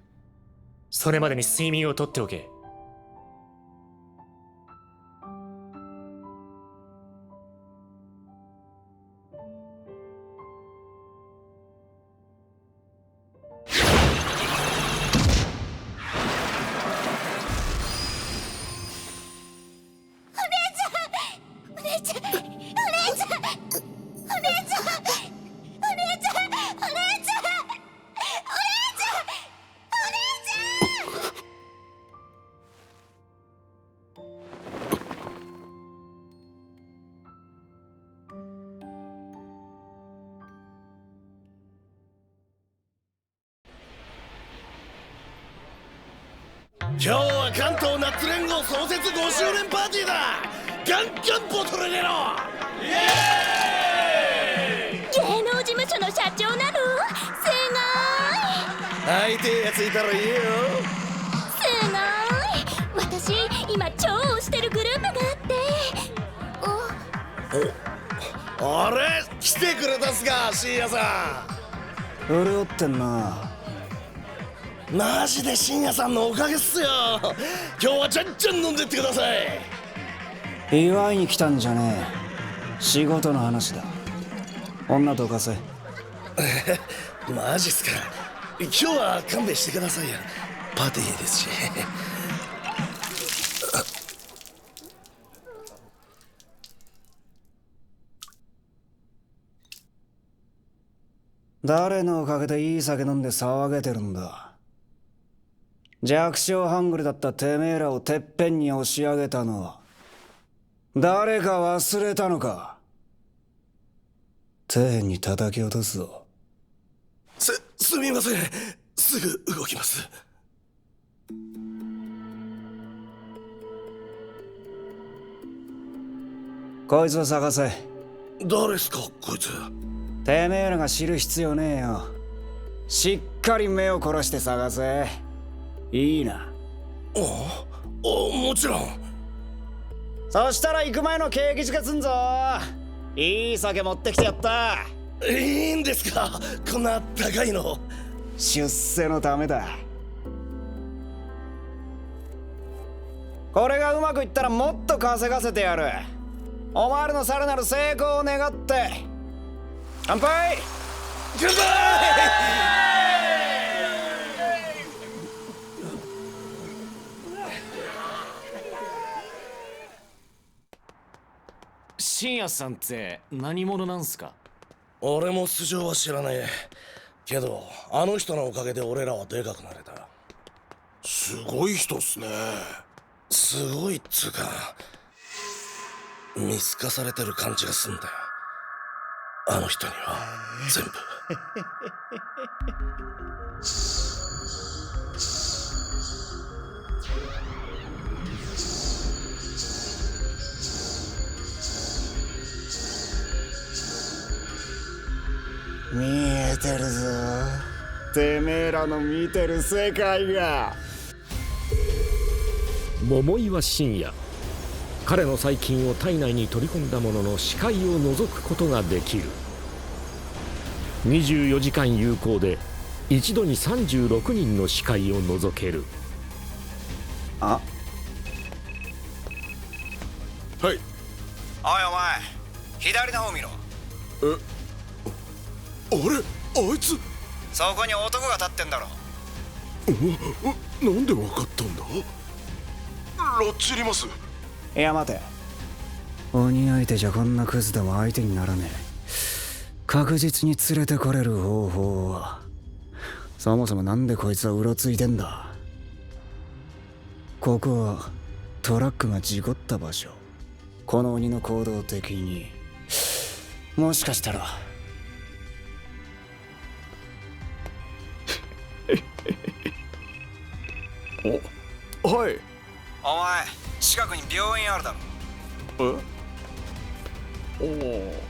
Speaker 10: それまでに睡眠をとっておけ。
Speaker 8: 今日は関東ナッツ連合創設5周年パーティーだ。ガンガンボトル入れろ。
Speaker 20: 芸能事務所の社長なの？すご
Speaker 8: 会いてえやついたら言えよ。
Speaker 20: い。私今超推してるグループがあって。
Speaker 8: あれ来てくれたっすか、深夜さ
Speaker 21: ん。潤ってんな。
Speaker 8: マジで深夜さんのおかげっすよ。今日はじゃんじゃん飲んでってください。
Speaker 21: 祝いに来たんじゃねえ。仕事の話だ。女どかせ。
Speaker 8: マジっすか。今日は勘弁してくださいよ。パーティーですし。
Speaker 21: 誰のおかげでいい酒飲んで騒げてるんだ。弱小半グレだったてめえらをてっぺんに押し上げたのは誰か忘れたのか。底辺に叩き落とすぞ。
Speaker 8: すみません。すぐ動きます。
Speaker 21: こいつを探せ。
Speaker 8: 誰っすかこいつ。
Speaker 21: てめえらが知る必要ねえよ。しっかり目を凝らして探せ。いいな。
Speaker 8: もちろん。
Speaker 21: そしたら行く前のケーキ近すんぞ。いい酒持ってきてやった。
Speaker 8: いいんですか、こんな高いの。
Speaker 21: 出世のためだ。これがうまくいったらもっと稼がせてやる。お前らのさらなる成功を願って乾杯。
Speaker 8: 乾杯。
Speaker 10: 深夜さんって何者なんすか？
Speaker 8: 俺も素性は知らねえけど、あの人のおかげで俺らはでかくなれた。すごい人っすね。すごいっつうか見透かされてる感じがすんだよ、あの人には全部。
Speaker 21: 見えてるぞ、てめえらの見てる世界が。
Speaker 3: 桃岩深夜、彼の細菌を体内に取り込んだものの視界を覗くことができる。24時間有効で一度に36人の視界を覗ける。
Speaker 21: あ、はい。おいお前、左の方見ろ。
Speaker 8: あれ、あいつ。
Speaker 21: そこに男が立ってんだろ。
Speaker 8: なんでわかったんだ。ラッチリます。
Speaker 21: いや待て、鬼相手じゃこんなクズでも相手にならねえ。確実に連れてこれる方法は。そもそもなんでこいつはうろついてんだ。ここはトラックが事故った場所。この鬼の行動的にもしかしたら
Speaker 8: はい。
Speaker 21: お前、近くに病院あるだろ。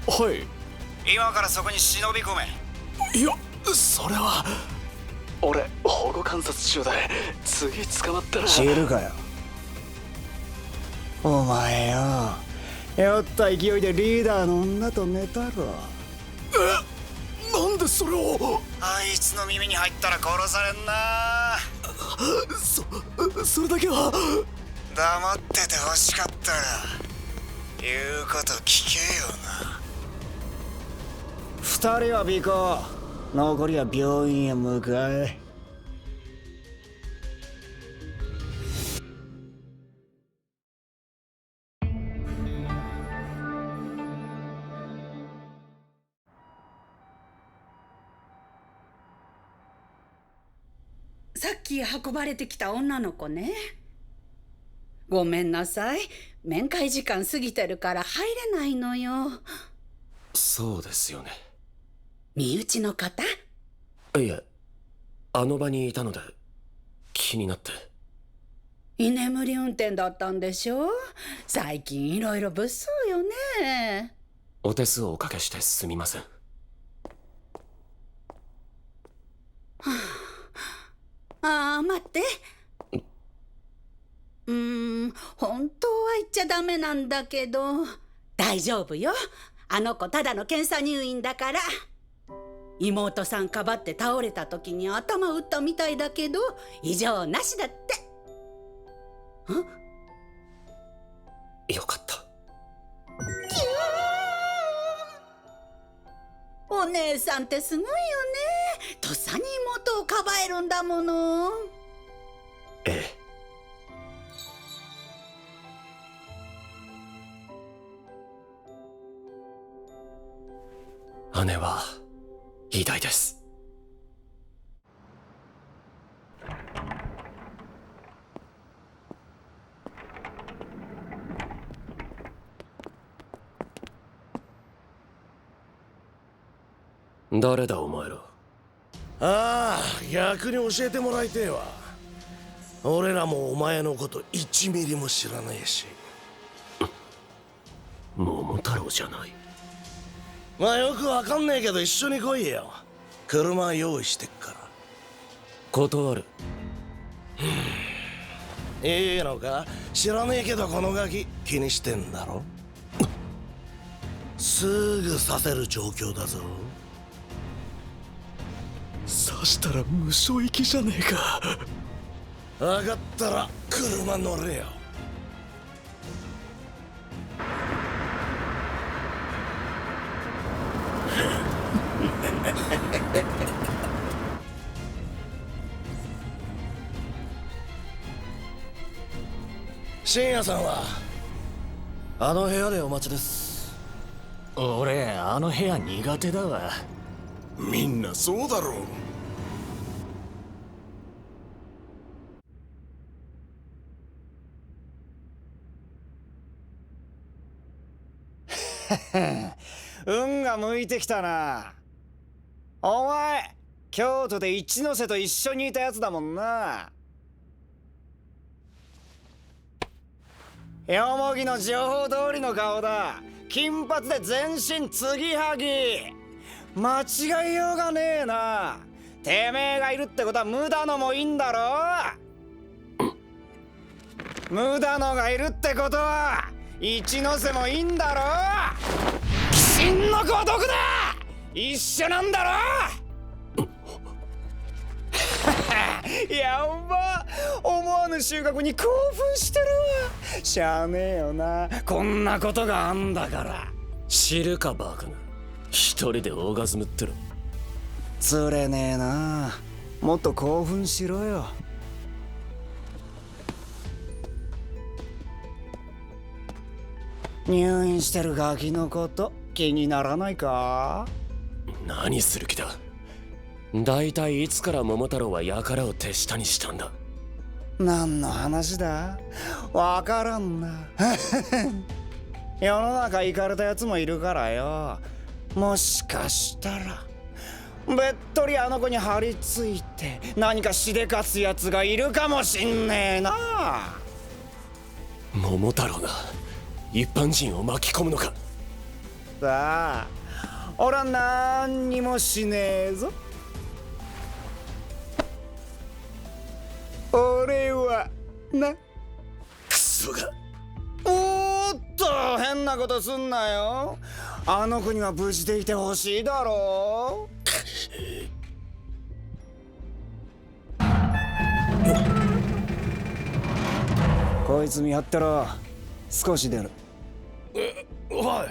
Speaker 8: はい。
Speaker 21: 今からそこに忍び込め。
Speaker 8: いや、それは。俺、保護観察中だ。次捕まったら。
Speaker 21: 知るかよ。お前よ、酔った勢いでリーダーの女と寝たろ。
Speaker 8: なんでそれを。
Speaker 21: あいつの耳に入ったら殺されんな。
Speaker 8: それだけは。
Speaker 21: 黙ってて欲しかったら言うこと聞けよな。二人は尾行、残りは病院へ向かえ。
Speaker 7: さっき運ばれてきた女の子ね。ごめんなさい、面会時間過ぎてるから入れないのよ。
Speaker 11: そうですよね。
Speaker 7: 身内の方？
Speaker 11: いえ、あの場にいたので気になって。
Speaker 7: 居眠り運転だったんでしょ。最近いろいろ物騒よね。
Speaker 11: お手数をおかけしてすみません。
Speaker 7: ああ、待って。本当は言っちゃダメなんだけど、大丈夫よ。あの子ただの検査入院だから。妹さんかばって倒れた時に頭打ったみたいだけど、異常なしだって。
Speaker 11: よかった。
Speaker 7: お姉さんってすごいよね。とっさに妹をかばえるんだもの。
Speaker 11: ええ。姉は偉大です。誰だお前ら。
Speaker 8: ああ、逆に教えてもらいてえわ。俺らもお前のこと1ミリも知らねえし。
Speaker 11: 桃太郎じゃない。
Speaker 8: まあよくわかんねえけど一緒に来いよ。車用意してっから。
Speaker 11: 断る。
Speaker 8: いいのか？知らねえけどこのガキ気にしてんだろ。すぐさせる状況だぞ。
Speaker 1: 刺したら無所行きじゃねえか。
Speaker 8: 分かったら車乗れよ。深夜さんは
Speaker 18: あの部屋でお待ちです。
Speaker 10: 俺あの部屋苦手だわ。
Speaker 8: みんなそうだろう。
Speaker 21: 運が向いてきたな。お前京都で一ノ瀬と一緒にいたやつだもんな。よもぎの情報通りの顔だ。金髪で全身継ぎはぎ。間違いようがねえな。てめえがいるってことは無駄のもいいんだろ。無駄のがいるってことは一ノ瀬もいいんだろ。鬼神のごとくだ。一緒なんだろ。やっば、思わぬ収穫に興奮してるわ。しゃあねえよな、こんなことがあんだから。
Speaker 11: 知るかバカな。一人でオーガズムってろ。
Speaker 21: つれねえな。もっと興奮しろよ。入院してるガキのこと気にならないか？
Speaker 11: 何する気だ。大体いつから桃太郎は輩を手下にしたんだ。
Speaker 21: 何の話だ？わからんな。世の中イカれたやつもいるからよ。もしかしたらべっとりあの子に張り付いて何かしでかすやつがいるかもしんねえな。
Speaker 11: 桃太郎が一般人を巻き込むのか。
Speaker 21: さあ、俺は何にもしねえぞ。俺はな。
Speaker 8: クソが。
Speaker 21: おーっと、変なことすんなよ。あの子には無事でいてほしいだろう。こいつ見張ってろ。少し出る。
Speaker 8: おい、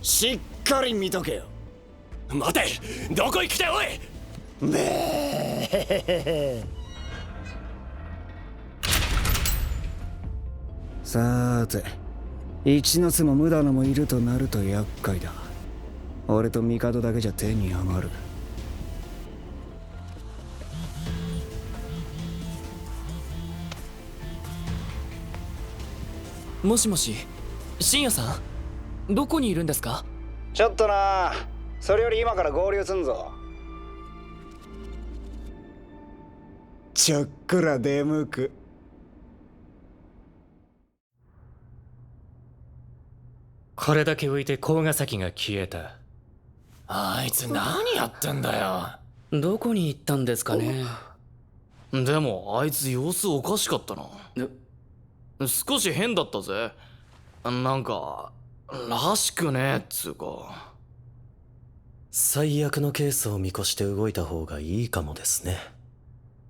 Speaker 21: しっかり見とけよ。
Speaker 11: 待て、どこ行くだおい。
Speaker 21: さーて、一ノ瀬も無駄のもいるとなると厄介だ。俺と帝だけじゃ手に余る。
Speaker 14: もしもし、深夜さん、どこにいるんですか？
Speaker 21: ちょっとな。それより今から合流すんぞ。ちょっくら出向く。
Speaker 10: これだけ浮いて甲ヶ崎が消えた。
Speaker 4: あいつ何やってんだよ。
Speaker 18: どこに行ったんですかね。
Speaker 4: でもあいつ様子おかしかったな。少し変だったぜ。なんからしくねえっつうか。
Speaker 13: 最悪のケースを見越して動いた方がいいかもですね。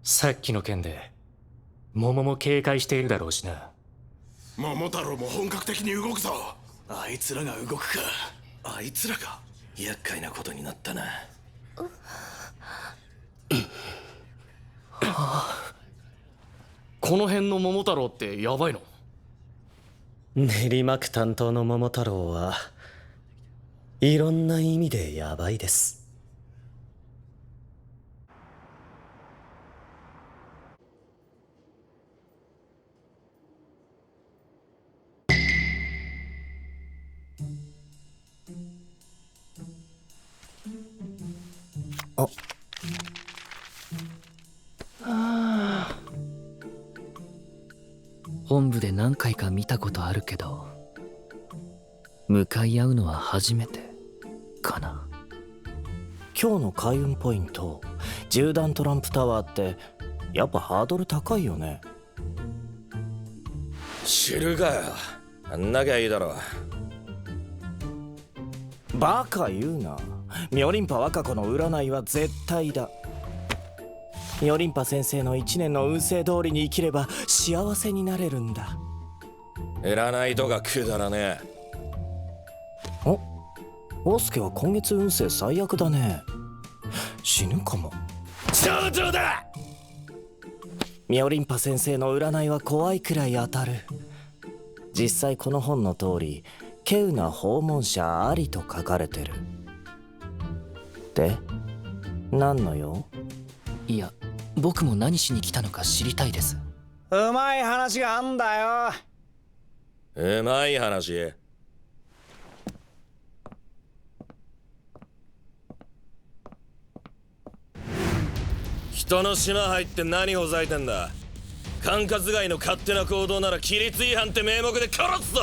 Speaker 10: さっきの件で桃も警戒しているだろうしな。
Speaker 8: 桃太郎も本格的に動くぞ。あいつらが動くか。あいつらが厄介なことになったな。
Speaker 4: この辺の桃太郎ってヤバいの？
Speaker 13: 練馬区担当の桃太郎はいろんな意味でヤバいです。
Speaker 18: 本部で何回か見たことあるけど、向かい合うのは初めてかな。
Speaker 13: 今日の開運ポイント、銃弾トランプタワーってやっぱハードル高いよね。
Speaker 8: 知るかよ。あんなきゃいいだろ。
Speaker 13: バカ言うな。ミョリンパ若子の占いは絶対だ。ミョリンパ先生の1年の運勢通りに生きれば幸せになれるんだ。
Speaker 8: 占いとかくだらねえ。
Speaker 13: オスケは今月運勢最悪だね。死ぬかも。
Speaker 8: 上々だ。
Speaker 13: ミョリンパ先生の占いは怖いくらい当たる。実際この本の通り稀有な訪問者ありと書かれてる。で、何の用？
Speaker 18: いや、僕も何しに来たのか知りたいです。
Speaker 21: うまい話があんだよ。
Speaker 8: うまい話？人の島入って何ほざいてんだ。管轄外の勝手な行動なら規律違反って名目で殺すぞ。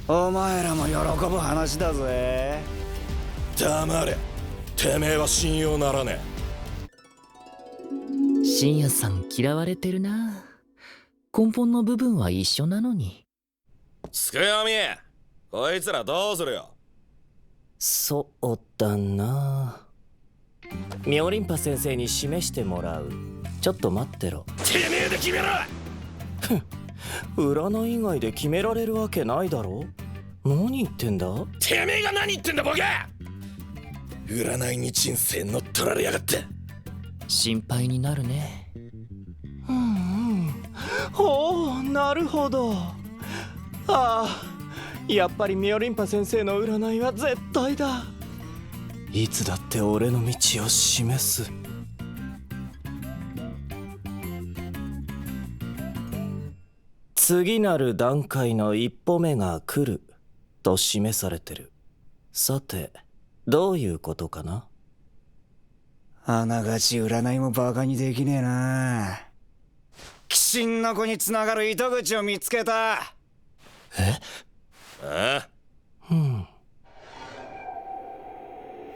Speaker 21: お前らも喜ぶ話だぜ。
Speaker 8: 黙れ。てめえは信用ならね
Speaker 18: え。深夜さん嫌われてるな。根本の部分は一緒なのに。
Speaker 8: つくよみ、こいつらどうするよ。
Speaker 13: そうだな。ミョリンパ先生に示してもらう。ちょっと待ってろ。
Speaker 8: てめえで決めろ。
Speaker 13: 占い以外で決められるわけないだろ。何言ってんだ。
Speaker 8: てめえが何言ってんだボケ。占いに人生乗っ取られやがって。
Speaker 18: 心配になるね。
Speaker 13: おお、なるほど。ああ、やっぱりミョリンパ先生の占いは絶対だ。いつだって俺の道を示す。次なる段階の一歩目が来ると示されてる。さて、どういうことかな。
Speaker 21: あながち占いもバカにできねえな。鬼神の子につながる糸口を見つけた。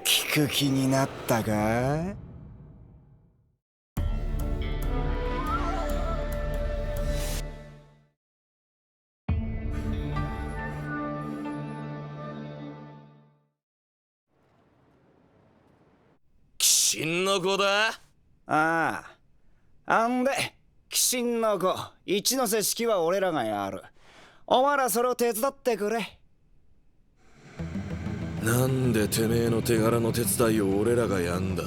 Speaker 21: 聞く気になったか。
Speaker 8: 鬼神の子だ。
Speaker 21: ああ、あんで鬼神の子一ノ瀬式は俺らがやる。お前らそれを手伝ってくれ。
Speaker 8: なんでてめえの手柄の手伝いを俺らがやんだ。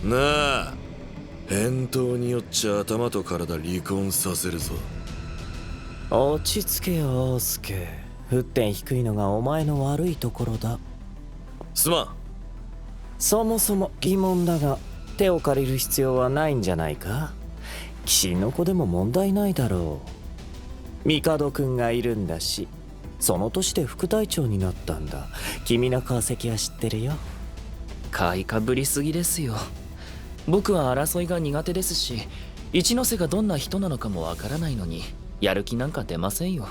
Speaker 8: なあ、返答によっちゃ頭と体離婚させるぞ。
Speaker 13: 落ち着けよ、オスケ。沸点低いのがお前の悪いところだ。
Speaker 8: すまん。
Speaker 13: そもそも疑問だが、手を借りる必要はないんじゃないか。鬼神の子でも問題ないだろう。帝くんがいるんだし、その年で副隊長になったんだ。君の功績は知ってるよ。
Speaker 18: 買いかぶりすぎですよ。僕は争いが苦手ですし、一ノ瀬がどんな人なのかもわからないのにやる気なんか出ませんよ。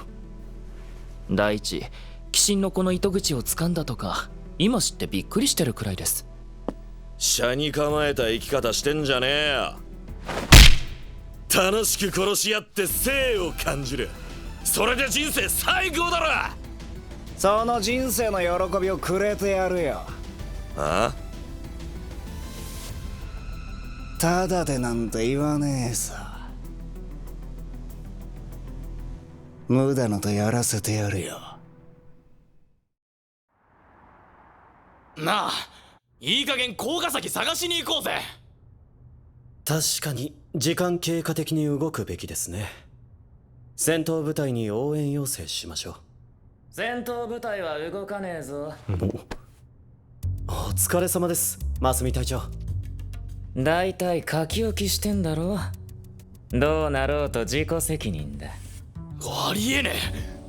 Speaker 14: 第一、鬼神の子の糸口を掴んだとか今知ってびっくりしてるくらいです。
Speaker 11: 車に構えた生き方してんじゃねえよ。楽しく殺し合って生を感じる。それで人生最高だろ。
Speaker 21: その人生の喜びをくれてやるよ。
Speaker 11: あ？
Speaker 21: ただでなんて言わねえさ。無駄のとやらせてやるよ。
Speaker 4: なあ、いい加減高ヶ崎探しに行こうぜ。
Speaker 15: 確かに時間経過的に動くべきですね。戦闘部隊に応援要請しましょう。
Speaker 14: 戦闘部隊は動かねえぞ。
Speaker 15: お疲れ様です、真澄隊長。
Speaker 14: だいたい書き置きしてんだろ。どうなろうと自己責任だ。
Speaker 1: ありえね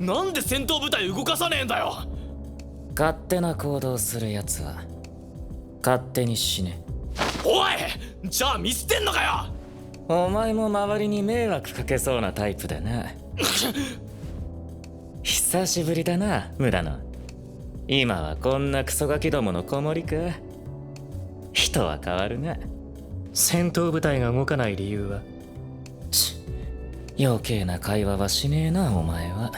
Speaker 1: え。なんで戦闘部隊動かさねえんだよ。
Speaker 14: 勝手な行動するやつは勝手に死ね。
Speaker 1: おい、じゃあ見捨てんのかよ。
Speaker 14: お前も周りに迷惑かけそうなタイプだな。久しぶりだな、村野。今はこんなクソガキどもの子守か。人は変わるな。
Speaker 10: 戦闘部隊が動かない理由は？
Speaker 14: 余計な会話はしねえな、お前は。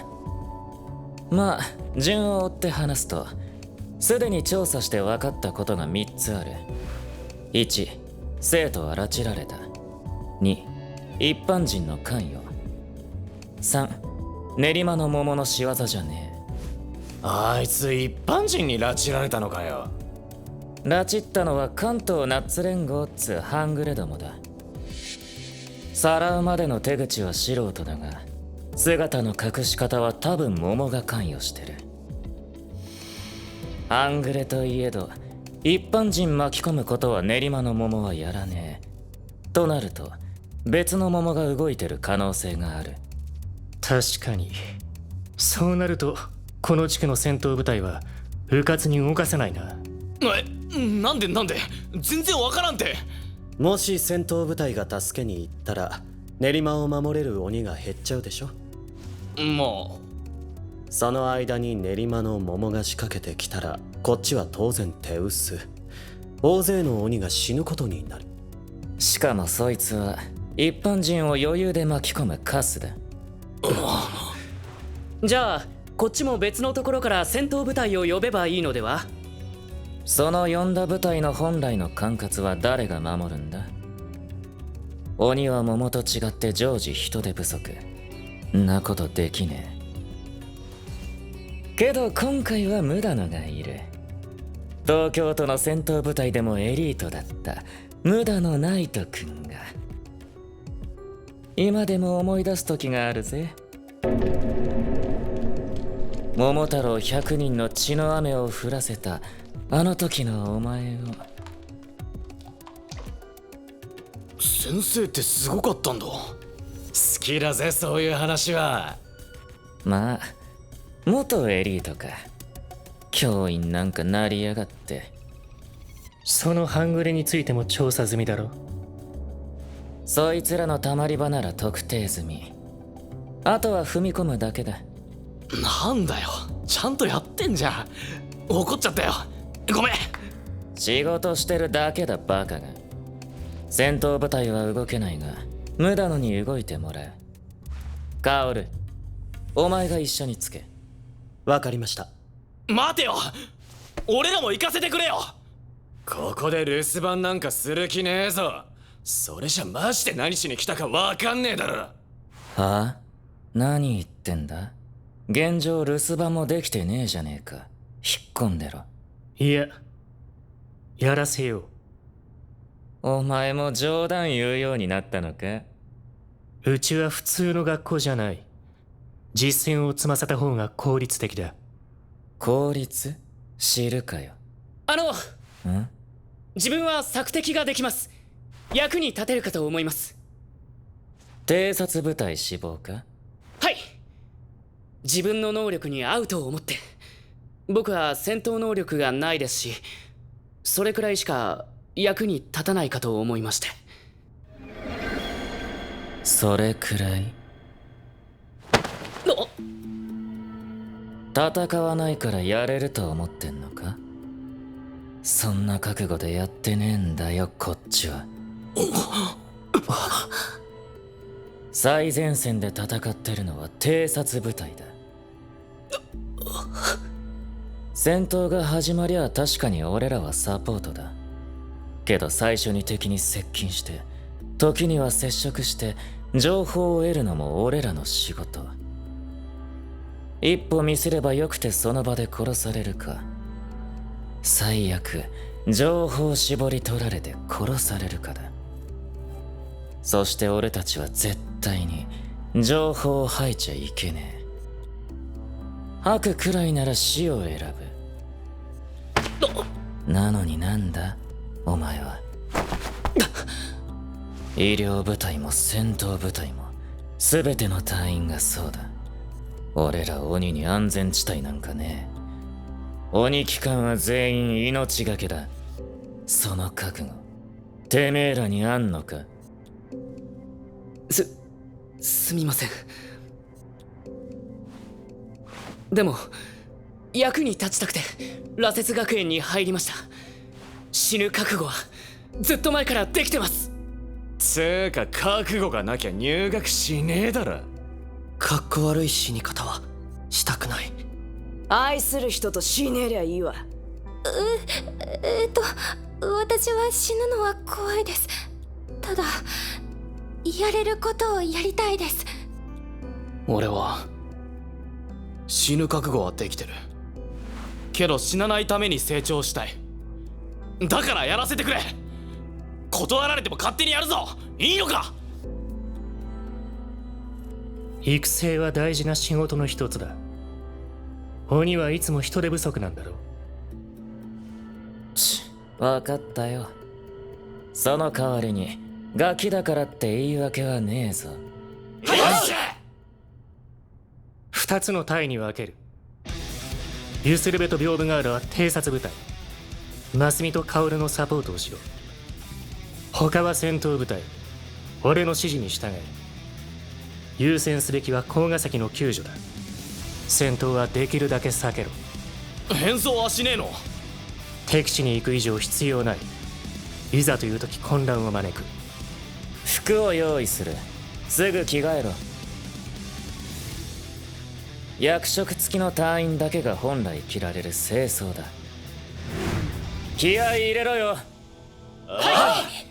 Speaker 14: まあ順を追って話すと、すでに調査して分かったことが3つある。1、生徒は拉致られた。2、一般人の関与。3、練馬の桃の仕業じゃねえ。
Speaker 4: あいつ一般人に拉致られたのかよ。
Speaker 14: 拉致ったのは関東ナッツ連合っつう半グレどもだ。さらうまでの手口は素人だが、姿の隠し方は多分桃が関与してる。半グレといえど一般人巻き込むことは練馬の桃はやらねえ。となると別の桃が動いてる可能性がある。
Speaker 10: 確かに。そうなるとこの地区の戦闘部隊は迂闊に動かせないな。
Speaker 1: なんで全然わからんて。
Speaker 15: もし戦闘部隊が助けに行ったら練馬を守れる鬼が減っちゃうでしょ。
Speaker 1: も
Speaker 15: うその間に練馬の桃が仕掛けてきたらこっちは当然手薄。大勢の鬼が死ぬことになる。
Speaker 14: しかもそいつは一般人を余裕で巻き込むカスだ。
Speaker 18: じゃあこっちも別のところから戦闘部隊を呼べばいいのでは？
Speaker 14: その呼んだ部隊の本来の管轄は誰が守るんだ？鬼は桃と違って常時人手不足。んなことできねえ。けど今回は無駄のがいる。東京都の戦闘部隊でもエリートだった無駄のナイト君が今でも思い出す時があるぜ。桃太郎100人の血の雨を降らせたあの時のお前を。
Speaker 1: 先生ってすごかったんだ。好
Speaker 4: きだぜそういう話は。
Speaker 14: まあ元エリートか。教員なんかなりやがって。
Speaker 10: その半グレについても調査済みだろ。
Speaker 14: そいつらのたまり場なら特定済み。あとは踏み込むだけだ。
Speaker 1: なんだよ、ちゃんとやってんじゃん。怒っちゃったよ、ごめん。
Speaker 14: 仕事してるだけだバカが。戦闘部隊は動けないが無駄のに動いてもらう。カオル、お前が一緒につけ。
Speaker 15: わかりました。
Speaker 1: 待てよ、俺らも行かせてくれよ。
Speaker 4: ここで留守番なんかする気ねえぞ。それじゃマジで何しに来たかわかんねえだろ。
Speaker 14: はあ？何言ってんだ？現状留守番もできてねえじゃねえか。引っ込んでろ。
Speaker 10: いや、やらせよう。
Speaker 14: お前も冗談言うようになったのか？
Speaker 10: うちは普通の学校じゃない。実践を積ませた方が効率的だ。
Speaker 14: 効率？知るかよ。
Speaker 18: 自分は索敵ができます。役に立てるかと思います。
Speaker 14: 偵察部隊志望か？
Speaker 18: はい。自分の能力に合うと思って。僕は戦闘能力がないですし、それくらいしか役に立たないかと思いまして。
Speaker 14: それくらい？
Speaker 13: 戦わないからやれると思ってんのか？そんな覚悟でやってねえんだよ、こっちは。最前線で戦ってるのは偵察部隊だ。戦闘が始まりゃ確かに俺らはサポートだ。けど最初に敵に接近して時には接触して情報を得るのも俺らの仕事。一歩ミスればよくてその場で殺されるか、最悪情報を絞り取られて殺されるかだ。そして俺たちは絶対に情報を吐いちゃいけねえ。吐くくらいなら死を選ぶ。なのになんだお前は。医療部隊も戦闘部隊も全ての隊員がそうだ。俺ら鬼に安全地帯なんかねえ。鬼機関は全員命がけだ。その覚悟てめえらにあんのか？
Speaker 18: すみません。でも役に立ちたくて羅刹学園に入りました。死ぬ覚悟はずっと前からできてます。
Speaker 4: つーか覚悟がなきゃ入学しねえだろ。
Speaker 18: かっこ悪い死に方はしたくない。
Speaker 9: 愛する人と死ねりゃいいわ。
Speaker 20: 私は死ぬのは怖いです。ただやれることをやりたいです。
Speaker 4: 俺は死ぬ覚悟はできてるけど死なないために成長したい。だからやらせてくれ。断られても勝手にやるぞ。いいのか？
Speaker 10: 育成は大事な仕事の一つだ。鬼はいつも人手不足なんだろう。
Speaker 13: 分かったよ。その代わりにガキだからって言い訳はねえぞ。
Speaker 10: 2つの隊に分ける。ユスルベと屏風ガールは偵察部隊、マスミとカオルのサポートをしろ。他は戦闘部隊、俺の指示に従え。優先すべきは甲ヶ崎の救助だ。戦闘はできるだけ避けろ。
Speaker 4: 変装はしねえの？
Speaker 10: 敵地に行く以上必要ない。いざという時混乱を招く。
Speaker 13: 服を用意する。すぐ着替えろ。役職付きの隊員だけが本来着られる正装だ。気合い入れろよ。
Speaker 8: はい。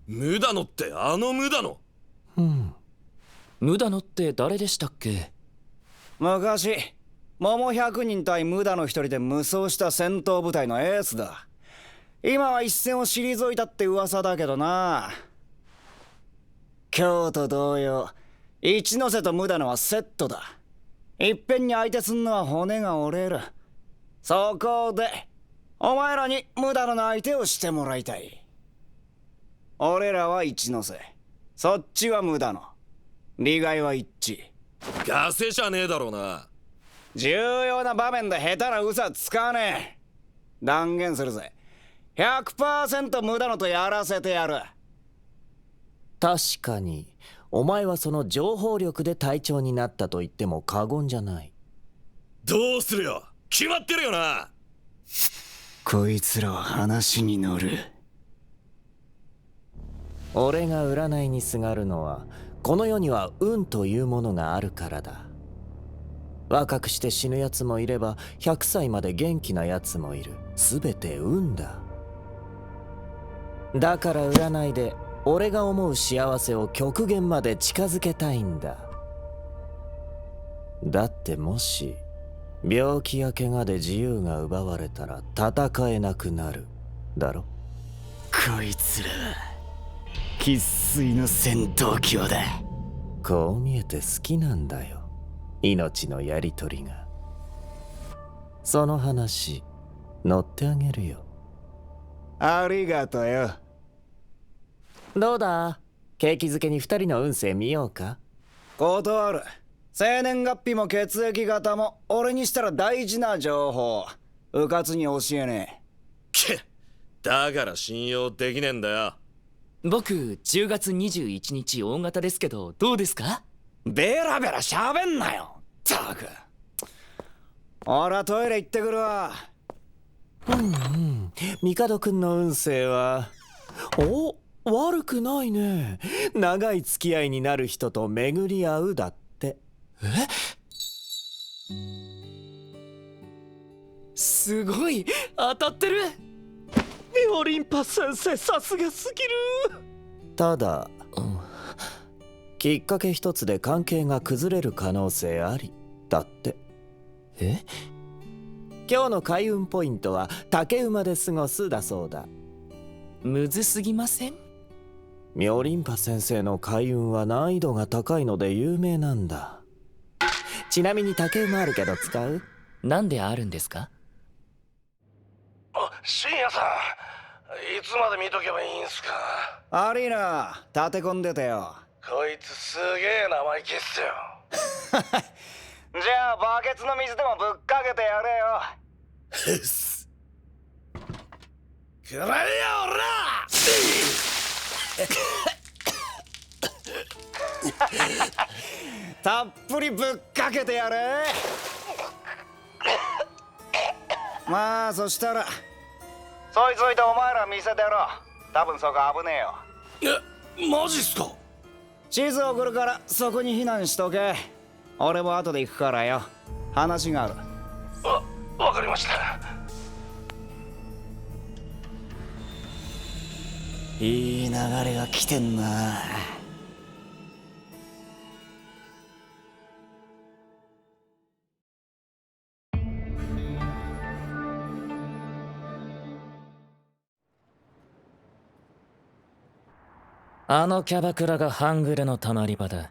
Speaker 8: 無駄のってあの無駄の？
Speaker 18: 無駄のって誰でしたっけ？
Speaker 21: 昔桃100人対無駄の一人で無双した戦闘部隊のエースだ。今は一線を退いたって噂だけどな。今日と同様一ノ瀬と無駄のはセットだ。いっぺんに相手すんのは骨が折れる。そこでお前らに無駄の相手をしてもらいたい。俺らは一ノ瀬、そっちは無駄の。利害は一致。
Speaker 8: ガセじゃねえだろうな。
Speaker 21: 重要な場面で下手な嘘は使わねえ。断言するぜ。100% 無駄のとやらせてやる。
Speaker 13: 確かにお前はその情報力で隊長になったと言っても過言じゃない。
Speaker 8: どうするよ、決まってるよな。
Speaker 21: こいつらは話に乗る。
Speaker 13: 俺が占いにすがるのはこの世には運というものがあるからだ。若くして死ぬやつもいれば100歳まで元気なやつもいる。全て運だ。だから占いで俺が思う幸せを極限まで近づけたいんだ。だってもし病気や怪我で自由が奪われたら戦えなくなるだろ。
Speaker 21: こいつら生粋の戦闘狂だ。
Speaker 13: こう見えて好きなんだよ、命のやり取りが。その話乗ってあげるよ。
Speaker 21: ありがとよ。
Speaker 13: どうだ、景気づけに2人の運勢見ようか。
Speaker 21: 断る。生年月日も血液型も俺にしたら大事な情報。うかつに教えね
Speaker 8: え。だから信用できねえんだよ。
Speaker 18: 僕10月21日大型ですけどどうですか？
Speaker 21: ベラベラ喋んなよ。ったく。俺はトイレ行ってくるわ。
Speaker 13: 帝くんの運勢は悪くないね。長い付き合いになる人と巡り合うだって。
Speaker 18: すごい当たってる。ミオリンパ先生、さすがすぎる。
Speaker 13: ただ、きっかけ一つで関係が崩れる可能性ありだって。今日の開運ポイントは竹馬で過ごすだそうだ。
Speaker 18: むずすぎません？
Speaker 13: ミョリンパ先生の開運は難易度が高いので有名なんだ。ちなみに竹馬あるけど使う？
Speaker 18: なんであるんですか？
Speaker 8: 深夜さん、いつまで見とけばいいんすか？
Speaker 21: アリーナ立て込んでてよ。
Speaker 8: こいつすげえ生意気っすよ。
Speaker 21: じゃあバケツの水でもぶっかけてやれよ。
Speaker 8: くらえよおら
Speaker 21: たっぷりぶっかけてやれ。まあそしたらそいついてお前ら見せてやろう。多分そこ危ねえよ。
Speaker 8: マジっすか？
Speaker 21: 地図送るからそこに避難しとけ。俺も後で行くからよ。話がある。
Speaker 8: わかりました。
Speaker 21: いい流れが来てんな。
Speaker 10: あのキャバクラが半グレのたまり場だ。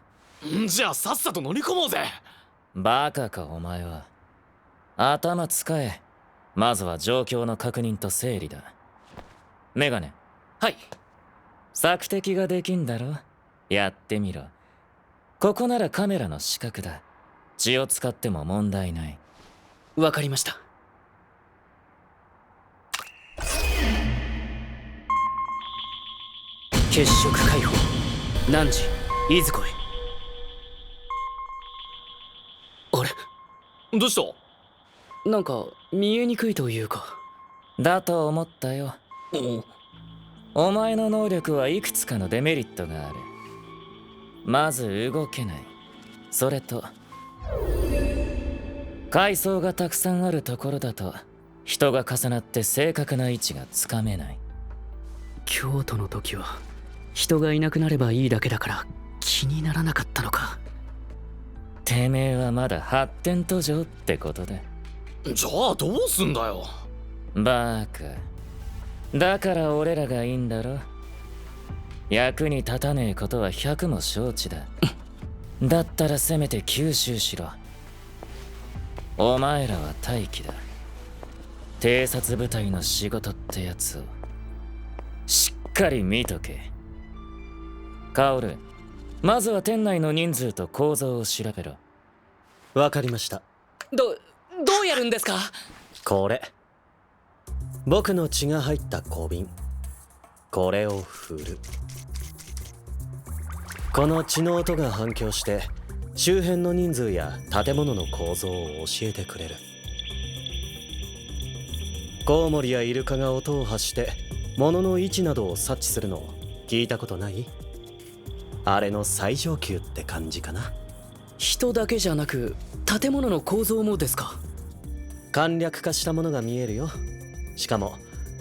Speaker 4: じゃあさっさと乗り込もうぜ。
Speaker 10: バカかお前は。頭使え。まずは状況の確認と整理だ。メガネ。
Speaker 18: はい。
Speaker 10: 索敵ができんだろ。やってみろ。ここならカメラの死角だ。血を使っても問題ない。
Speaker 18: わかりました。血色解放。何時？いずこへ。あれ？
Speaker 4: どうした？
Speaker 18: なんか見えにくいというか。
Speaker 10: だと思ったよ。お前の能力はいくつかのデメリットがある。まず動けない。それと階層がたくさんあるところだと人が重なって正確な位置がつかめない。
Speaker 18: 京都の時は人がいなくなればいいだけだから気にならなかったのか。
Speaker 10: てめえはまだ発展途上ってことだ。
Speaker 4: じゃあどうすんだよ。
Speaker 10: バカ。だから俺らがいいんだろ。役に立たねえことは百も承知だ。だったらせめて吸収しろ。お前らは待機だ。偵察部隊の仕事ってやつをしっかり見とけ。カオル、まずは店内の人数と構造を調べろ。
Speaker 15: わかりました。
Speaker 18: どうやるんですか？
Speaker 15: これ僕の血が入った小瓶、これを振る。この血の音が反響して周辺の人数や建物の構造を教えてくれる。コウモリやイルカが音を発して物の位置などを察知するのを聞いたことない？あれの最上級って感じかな。
Speaker 18: 人だけじゃなく建物の構造もですか？
Speaker 15: 簡略化したものが見えるよ。しかも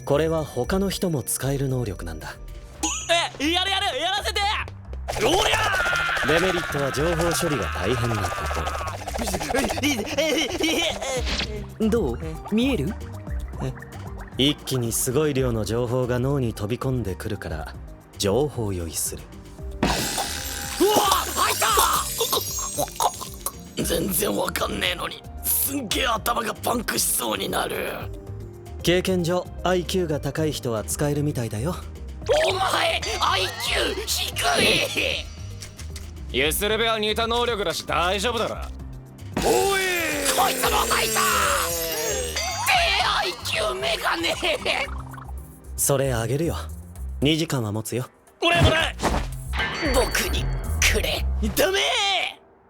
Speaker 15: これは他の人も使える能力なんだ。
Speaker 5: やらせて。おりゃ
Speaker 15: デメリットは情報処理が大変なこと。
Speaker 18: どう？見える？
Speaker 15: 一気にすごい量の情報が脳に飛び込んでくるから情報酔いする。
Speaker 5: うわ入った全然わかんねえのにすんげえ頭がパンクしそうになる。
Speaker 15: 経験上 IQ が高い人は使えるみたいだよ。
Speaker 5: お前 IQ 低い。
Speaker 10: ユスレベは似た能力だし大丈夫だろ。
Speaker 5: おいこいつも入った低 IQ メガネ。
Speaker 15: それあげるよ。2時間は持つよ。
Speaker 5: 俺僕にくれ。ダメ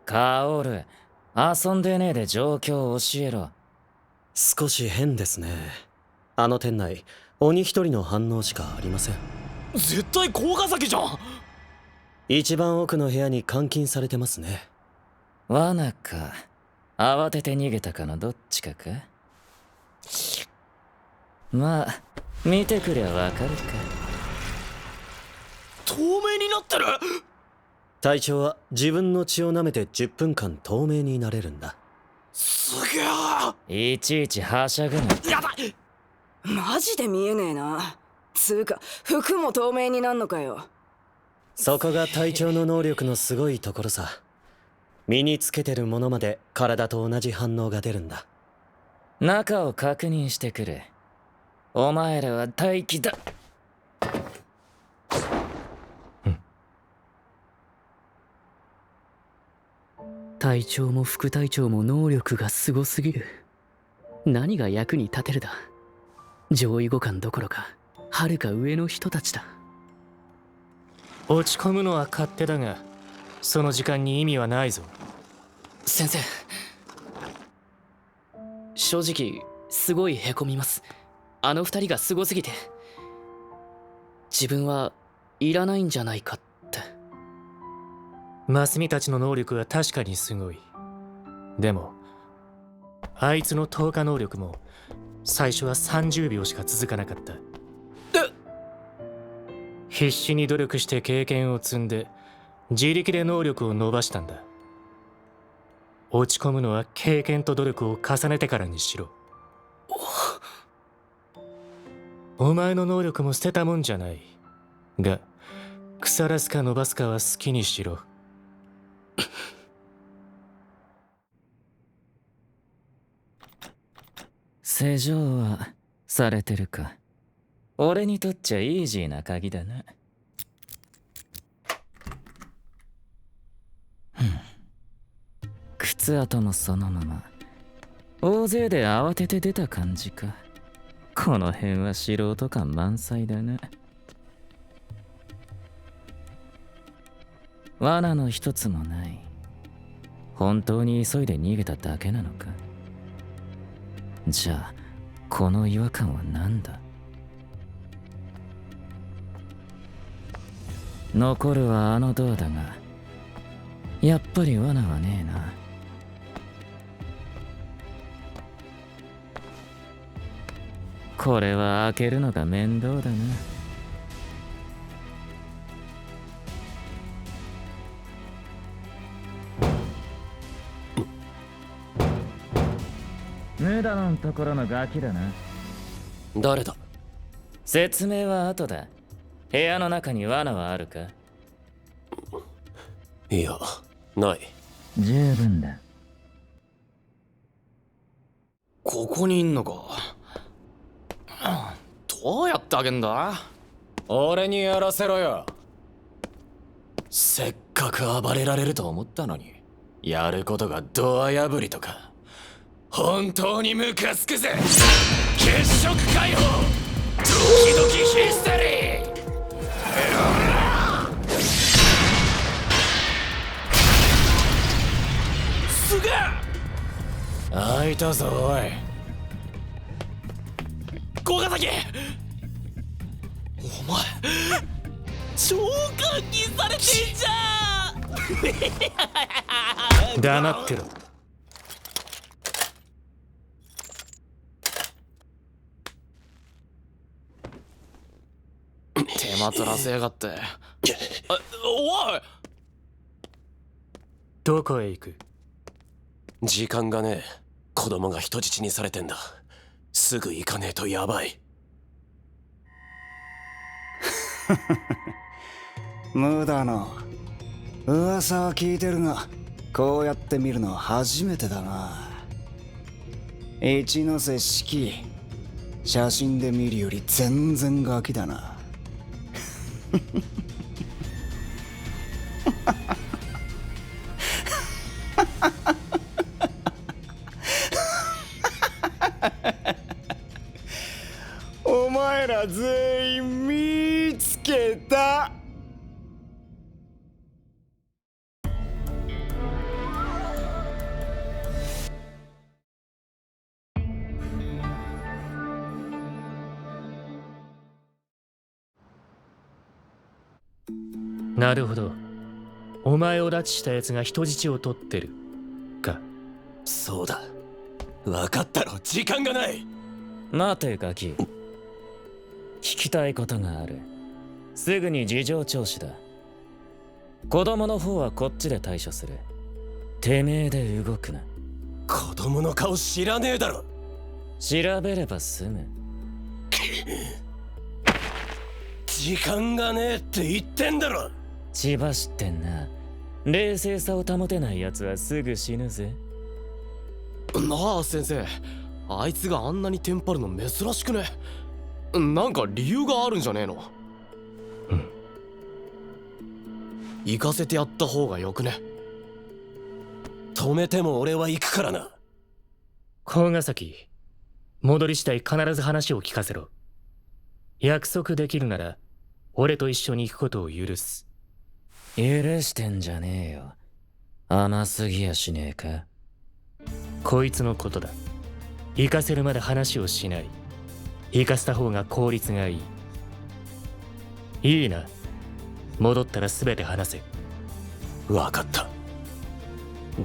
Speaker 18: カオル、遊んでねえで状況を教えろ。
Speaker 15: 少し変ですね。あの店内、鬼一人の反応しかありません。
Speaker 1: 絶対甲ヶ崎じゃん。
Speaker 15: 一番奥の部屋に監禁されてますね。
Speaker 18: 罠か慌てて逃げたかのどっちかか。まあ見てくりゃわかるか。
Speaker 1: 透明になってる。
Speaker 15: 隊長は自分の血を舐めて10分間透明になれるんだ。
Speaker 1: すげ
Speaker 18: え。いちいちはしゃぐな。
Speaker 1: やばい。
Speaker 9: マジで見えねえな。つうか服も透明になんのかよ。
Speaker 15: そこが隊長の能力のすごいところさ。身につけてるものまで体と同じ反応が出るんだ。
Speaker 18: 中を確認してくれ。お前らは待機だ。隊長も副隊長も能力がすごすぎる。何が役に立てるだ。上位互換どころかはるか上の人たちだ。
Speaker 10: 落ち込むのは勝手だが、その時間に意味はないぞ。
Speaker 18: 先生、正直すごいへこみます。あの二人がすごすぎて自分はいらないんじゃないかって。
Speaker 10: マスミたちの能力は確かにすごい。でもあいつの投下能力も最初は30秒しか続かなかった。必死に努力して経験を積んで自力で能力を伸ばしたんだ。落ち込むのは経験と努力を重ねてからにしろ。お前の能力も捨てたもんじゃない。が、腐らすか伸ばすかは好きにしろ。
Speaker 18: 施錠はされてるか。俺にとっちゃイージーな鍵だな。靴跡もそのまま。大勢で慌てて出た感じか。この辺は素人感満載だな。罠の一つもない。本当に急いで逃げただけなのか。じゃあこの違和感は何だ。残るはあのドアだが、やっぱり罠はねえな。これは開けるのが面倒だな。無駄のところのガキだな。
Speaker 11: 誰だ。
Speaker 18: 説明は後だ。部屋の中に罠はあるか。
Speaker 11: いや、ない。
Speaker 18: 十分だ。
Speaker 1: ここにいんのか。どうやってあげんだ。
Speaker 4: 俺にやらせろよ。せっかく暴れられると思ったのに、やることがドア破りとか。本当にムカつくぜ。血色解放、ドキドキヒステリー。すげえ。開いたぞおい。
Speaker 1: 甲ヶ崎、お前超監禁されてんじゃん。
Speaker 10: 黙ってろ。
Speaker 1: 手間取らせやがって。おい、
Speaker 10: どこへ行く。
Speaker 11: 時間がねえ。子供が人質にされてんだ。すぐ行かねえとやばい。
Speaker 21: 無駄な。噂は聞いてるが、こうやって見るのは初めてだな。一ノ瀬四季、写真で見るより全然ガキだな。お前ら全員見つけた。
Speaker 10: なるほど。お前を拉致した奴が人質を取ってるか。
Speaker 11: そうだ。分かったろ。時間がない。
Speaker 18: 待てガキ。聞きたいことがある。すぐに事情聴取だ。子供の方はこっちで対処する。てめえで動くな。
Speaker 11: 子供の顔知らねえだろ。
Speaker 18: 調べれば済む。
Speaker 11: 時間がねえって言ってんだろ。
Speaker 18: 血走ってんな。冷静さを保てない奴はすぐ死ぬぜ。
Speaker 1: なあ先生、あいつがあんなにテンパるの珍しくね？なんか理由があるんじゃねえの？行かせてやった方がよくね？
Speaker 11: 止めても俺は行くからな。
Speaker 10: 甲ヶ崎、戻り次第必ず話を聞かせろ。約束できるなら俺と一緒に行くことを許す。
Speaker 18: 許してんじゃねえよ。甘すぎやしねえか。
Speaker 10: こいつのことだ。行かせるまで話をしない。行かせた方が効率がいい。いいな。戻ったら全て話せ。
Speaker 11: 分かった。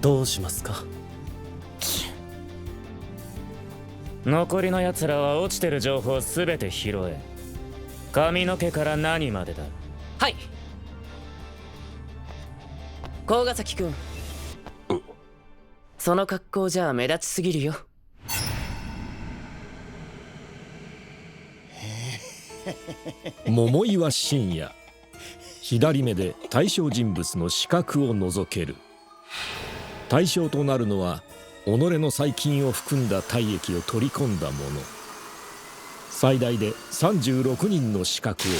Speaker 15: どうしますか？
Speaker 18: 残りの奴らは落ちてる情報を全て拾え。髪の毛から何までだ。
Speaker 14: はい。甲ヶ崎くん、その格好じゃ目立ちすぎるよ。
Speaker 3: 桃岩信也。左目で対象人物の視覚を覗ける。対象となるのは己の細菌を含んだ体液を取り込んだもの。最大で36人の視覚を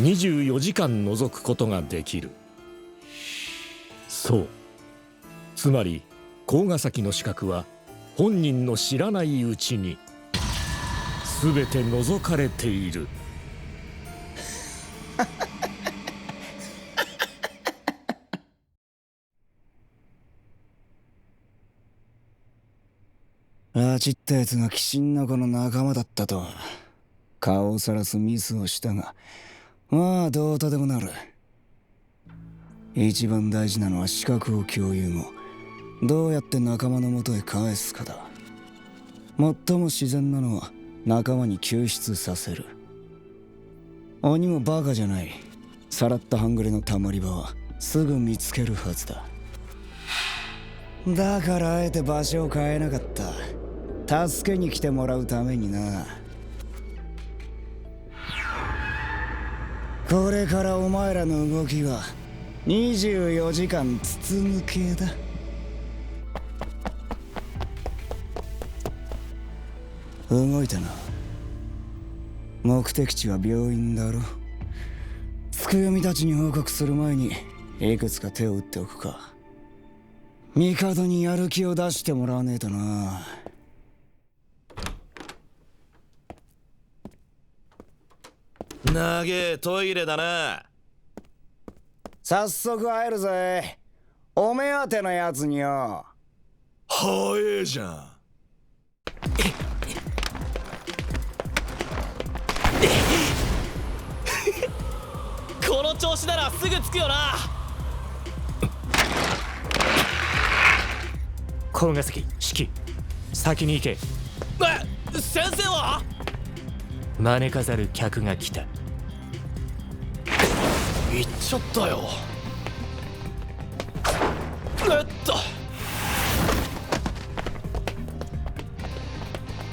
Speaker 3: 24時間覗くことができる。そう、つまり甲ヶ崎の視覚は本人の知らないうちに全て覗かれている。
Speaker 21: あちったやつが鬼神の子の仲間だったとは。顔をさらすミスをしたが、まあどうとでもなる。一番大事なのは視覚を共有後、どうやって仲間の元へ返すかだ。最も自然なのは仲間に救出させる。鬼もバカじゃない。さらった半グレのたまり場はすぐ見つけるはずだ。だからあえて場所を変えなかった。助けに来てもらうためにな。これからお前らの動きは24時間筒抜けだ。動いたな。目的地は病院だろ。つくよみたちに報告する前にいくつか手を打っておくか。帝にやる気を出してもらわねえとな。
Speaker 8: 長えトイレだな。
Speaker 21: 早速入るぜ。お目当てのやつによ。
Speaker 8: 早えじゃん。
Speaker 1: この調子ならすぐ着くよな。
Speaker 10: 甲ヶ崎、指揮先に行け。
Speaker 1: 先生は？
Speaker 10: 招かざる客が来た。
Speaker 1: 行っちゃったよ。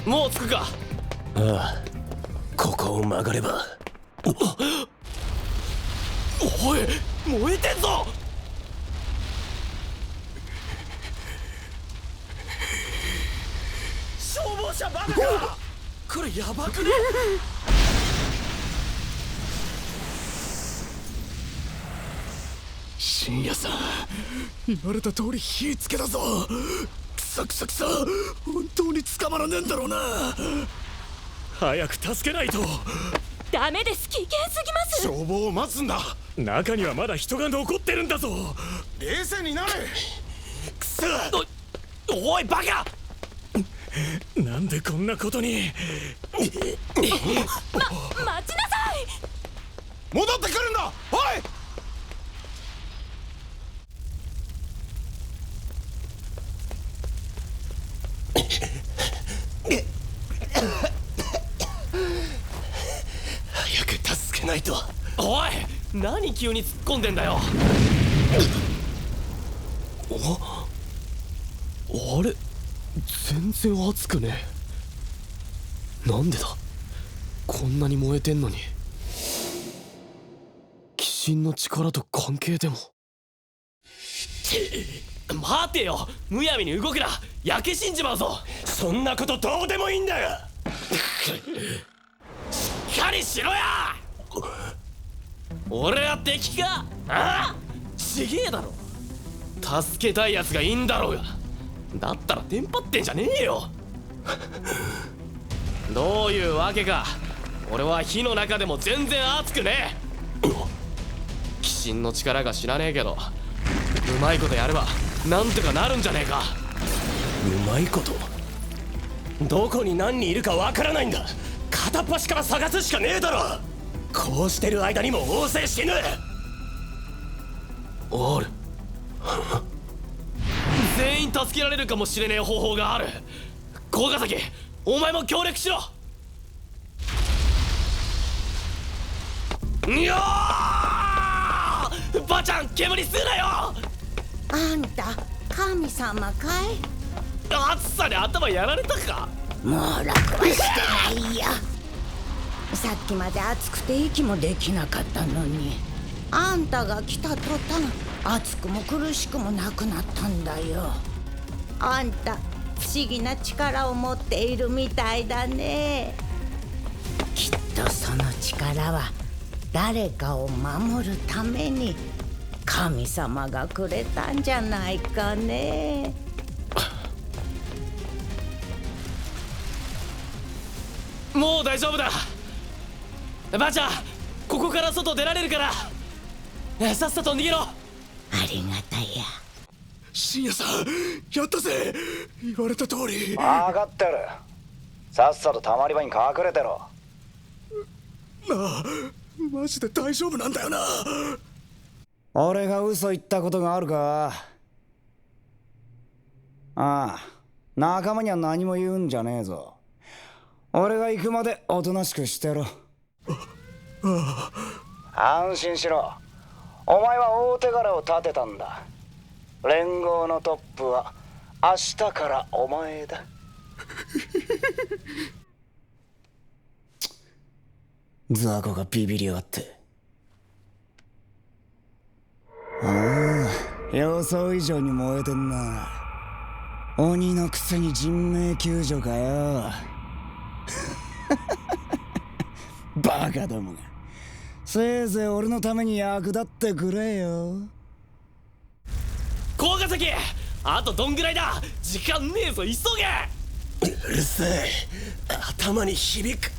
Speaker 1: もう着くか？
Speaker 11: ああ、ここを曲がれば。
Speaker 1: おい、燃えてんぞ。消防車バカか。これヤバくね？
Speaker 2: 信也さん、言われた通り火つけたぞ。くさくさくさ、本当に捕まらねえんだろうな。
Speaker 3: 早く助けないと。
Speaker 9: ダメです、危険すぎます。
Speaker 2: 消防を待つんだ。
Speaker 3: 中にはまだ人が残ってるんだぞ。
Speaker 2: 冷静になれ。
Speaker 1: くそ。おいバカ。
Speaker 3: なんでこんなことに。
Speaker 9: 待ちなさい。
Speaker 2: 戻ってくるんだ。おい。
Speaker 11: 早く助けないと。
Speaker 4: おい、何急に突っ込んでんだよ。あれ、全然熱くねえ。なんでだ、こんなに燃えてんのに。鬼神の力と関係でも。待てよ、むやみに動くな。焼け死んじまうぞ。
Speaker 11: そんなことどうでもいいんだよ。
Speaker 4: しっかりしろや。俺は敵か？ああ、ちげえだろ。助けたいやつがいいんだろうが。だったらテンパってんじゃねえよ。どういうわけか、俺は火の中でも全然熱くねえ。鬼神の力が知らねえけど、うまいことやればなんとかなるんじゃねえか。
Speaker 11: うまいこと？どこに何人いるかわからないんだ。片っ端から探すしかねえだろ。こうしてる間にも大勢死ぬ。
Speaker 4: おる。全員助けられるかもしれねえ方法がある。高ヶ崎、お前も協力しろ。いやー、ばあちゃん、煙吸うなよ。
Speaker 7: あんた神様かい？
Speaker 4: 暑さで頭やられたか？
Speaker 7: もう楽はしてないよ。さっきまで暑くて息もできなかったのに、あんたが来た途端暑くも苦しくもなくなったんだよ。あんた不思議な力を持っているみたいだね。きっとその力は誰かを守るために神様がくれたんじゃないかね。
Speaker 4: もう大丈夫だ。ばあちゃん、ここから外出られるから、さっさと逃げろ。
Speaker 7: ありがたや。
Speaker 8: 深夜さん、やったぜ。言われた通り。
Speaker 21: 分かってる。さっさとたまり場に隠れてろ。
Speaker 8: なあ、マジで大丈夫なんだよな。
Speaker 21: 俺が嘘言ったことがあるか？ああ、仲間には何も言うんじゃねえぞ。俺が行くまでおとなしくしてろ。安心しろ。お前は大手柄を立てたんだ。連合のトップは明日からお前だ。雑魚がビビりやがって。ああ、予想以上に燃えてんな。鬼のくせに人命救助かよ。バカどもが。せいぜい俺のために役立ってくれよ。
Speaker 4: 高ヶ崎、あとどんぐらいだ。時間ねえぞ、急げ。
Speaker 11: うるせえ、頭に響く。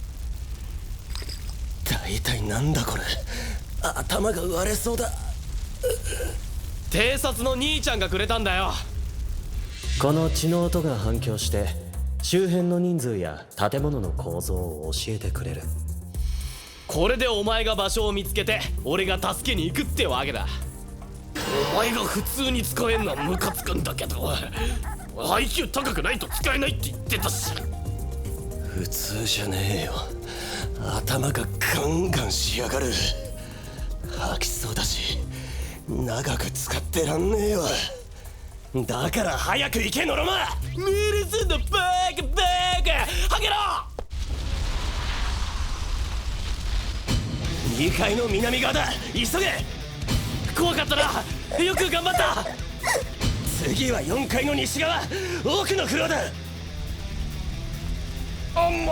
Speaker 11: 大体なんだこれ。頭が割れそうだ。
Speaker 4: 偵察の兄ちゃんがくれたんだよ。
Speaker 15: この血の音が反響して周辺の人数や建物の構造を教えてくれる。
Speaker 4: これでお前が場所を見つけて俺が助けに行くってわけだ。お前が普通に使えんのはムカつくんだけど、IQ 高くないと使えないって言ってたし。
Speaker 11: 普通じゃねえよ。頭がガンガンしやがる。吐きそうだし長く使ってらんねえわ。だから早く行け、ノロマ。
Speaker 4: メールすんのバーカバーカ。はげろ。
Speaker 11: 2階の南側だ、急げ。
Speaker 4: 怖かったな、よく頑張った。
Speaker 11: 次は4階の西側、奥のフロアだ。
Speaker 8: ごめん、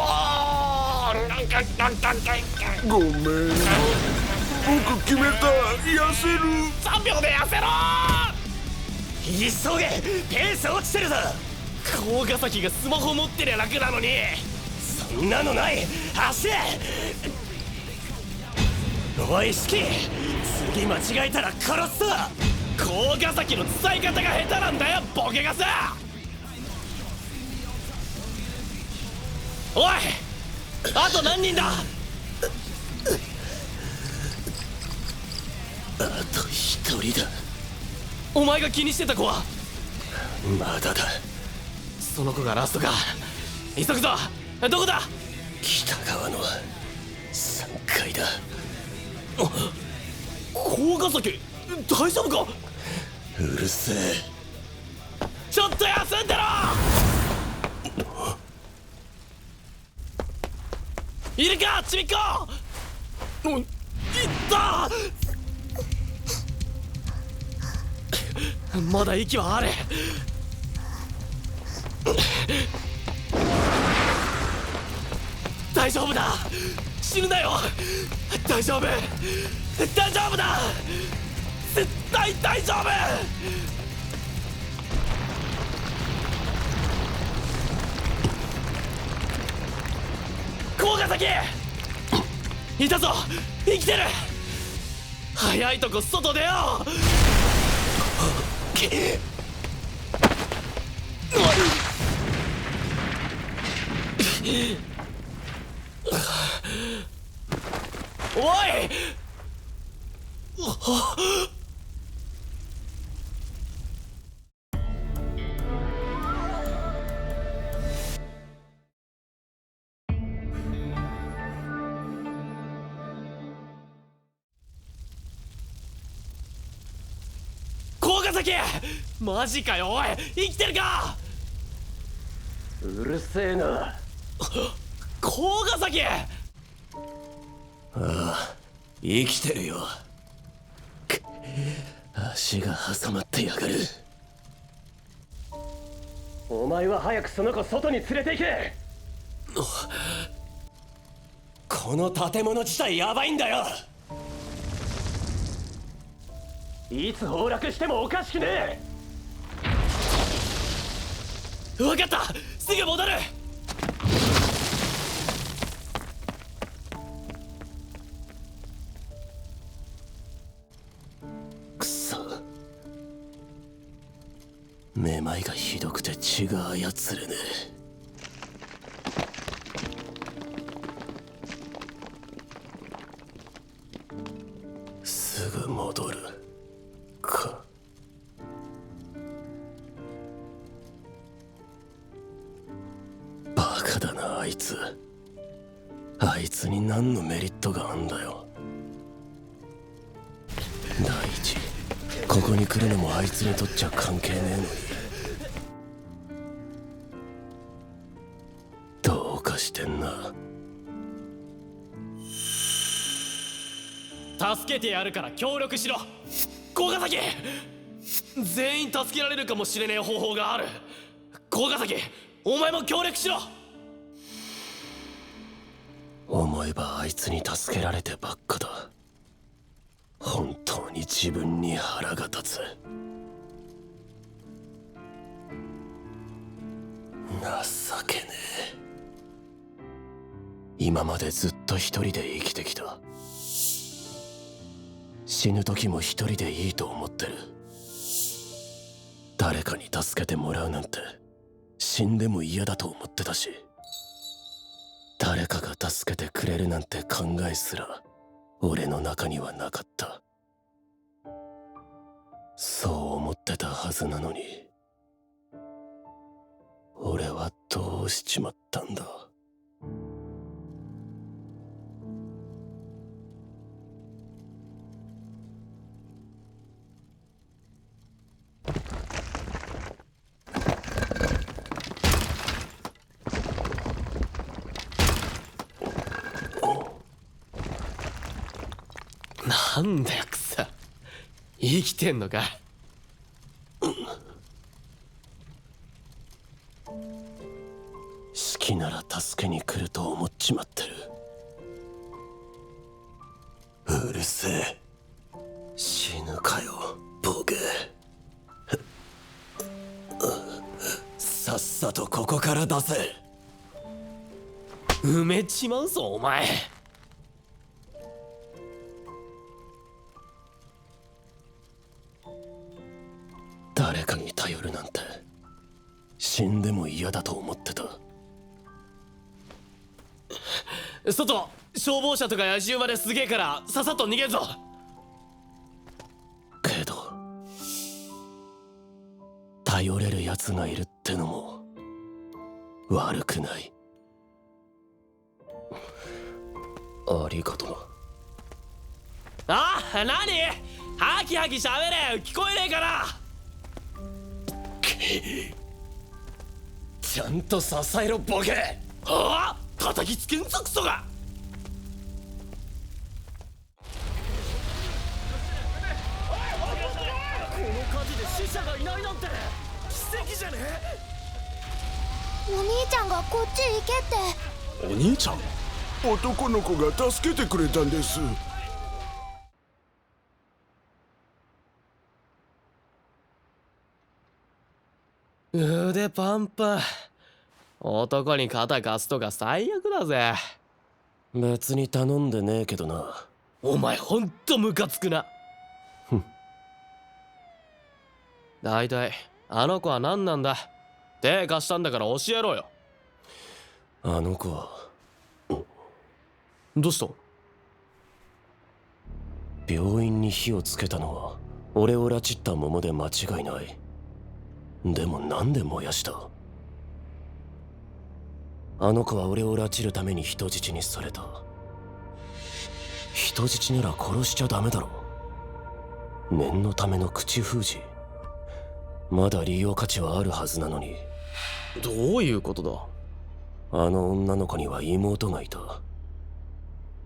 Speaker 8: 僕決めた。痩せる。
Speaker 4: 3秒で痩せろ。
Speaker 11: 急げ、ペース落ちてるぞ。
Speaker 4: 高ヶ崎がスマホ持ってりゃ楽なのに。
Speaker 11: そんなのない、走れ。おい、シキ、次間違えたら殺すぞ。
Speaker 4: 高ヶ崎の伝え方が下手なんだよ、ボケがさ。おい、あと何人だ。
Speaker 11: あと1人だ。
Speaker 4: お前が気にしてた子は
Speaker 11: まだだ。
Speaker 4: その子がラストか。急ぐぞ。どこだ。
Speaker 11: 北側の3解だ。
Speaker 1: 高ヶ崎、大丈夫か？
Speaker 11: うるせえ。
Speaker 1: ちょっと休んでろ。いるか、ちびっこ。いったまだ息はある。大丈夫だ、死ぬなよ。大丈夫、大丈夫だ、絶対大丈夫。高ヶ崎いたぞ、生きてる。早いとこ外出よう。おい！高ヶ崎！マジかよ、おい！生きてるか！
Speaker 11: うるせえな。
Speaker 1: 高ヶ崎！
Speaker 11: ああ、生きてるよ。足が挟まってやがる。お前は早くその子外に連れて行け。この建物自体ヤバいんだよ。いつ崩落してもおかしくね
Speaker 1: え。分かった、すぐ戻る。
Speaker 11: くそ、めまいがひどくて血が操れねえ。すぐ戻るか。バカだなあいつ。あいつに何のメリットがあんだよ。第一、ここに来るのもあいつにとっちゃ関係ねえのに。どうかしてんな。
Speaker 1: 助けてやるから協力しろ。高ヶ崎、全員助けられるかもしれねえ方法がある。高ヶ崎、お前も協力しろ。
Speaker 11: 思えばあいつに助けられてばっかだ。本当に自分に腹が立つ。情けねえ。今までずっと一人で生きてきた。死ぬ時も一人でいいと思ってる。誰かに助けてもらうなんて死んでも嫌だと思ってたし、誰かが助けてくれるなんて考えすら俺の中にはなかった。そう思ってたはずなのに、俺はどうしちまったんだ。
Speaker 1: なんだよクソ、生きてんのか。
Speaker 11: 好きなら助けに来ると思っちまってる。うるせえ。死ぬかよボケ。さっさとここから出せ。
Speaker 1: 埋めちまうぞお前。
Speaker 11: 誰かに頼るなんて死んでも嫌だと思ってた。
Speaker 1: 外、消防車とか野獣まですげえからささっと逃げるぞ。
Speaker 11: けど頼れるやつがいるってのも悪くない。ありがとな。
Speaker 4: あ、何ハキハキ喋れ、聞こえねえから。
Speaker 11: ちゃんと支えろボケ。
Speaker 4: はあ、叩きつけんぞクソが。
Speaker 1: この火事で死者がいないなんて奇跡じゃね
Speaker 17: お兄ちゃんがこっち行けって。
Speaker 8: お兄ちゃん、男の子が助けてくれたんです。
Speaker 4: 腕パンパン。男に肩貸すとか最悪だぜ。
Speaker 11: 別に頼んでねえけどな。
Speaker 4: お前ほんとムカつくな。だいたいあの子は何なんだ。手貸したんだから教えろよ。
Speaker 11: あの子は
Speaker 4: どうした？
Speaker 11: 病院に火をつけたのは俺を拉致った桃で間違いない。でもなんで燃やした？あの子は俺を拉致るために人質にされた。人質なら殺しちゃダメだろ。念のための口封じ。まだ利用価値はあるはずなのに。
Speaker 4: どういうことだ？
Speaker 11: あの女の子には妹がいた。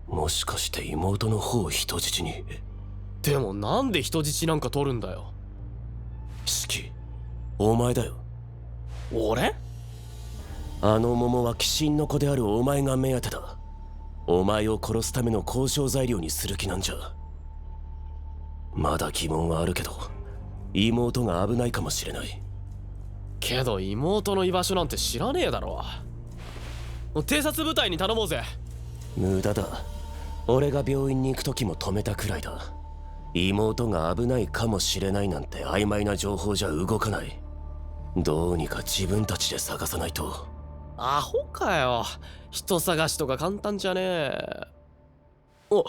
Speaker 11: もしかして妹の方を人質に。
Speaker 4: でもなんで人質なんか取るんだよ。
Speaker 11: シキ、お前だよ。
Speaker 4: 俺？
Speaker 11: あの桃は鬼神の子であるお前が目当てだ。お前を殺すための交渉材料にする気なんじゃ。まだ疑問はあるけど、妹が危ないかもしれない。
Speaker 4: けど妹の居場所なんて知らねえだろ。偵察部隊に頼もうぜ。
Speaker 11: 無駄だ。俺が病院に行く時も止めたくらいだ。妹が危ないかもしれないなんて曖昧な情報じゃ動かない。どうにか自分たちで探さないと。
Speaker 4: アホかよ。人探しとか簡単じゃねえ。お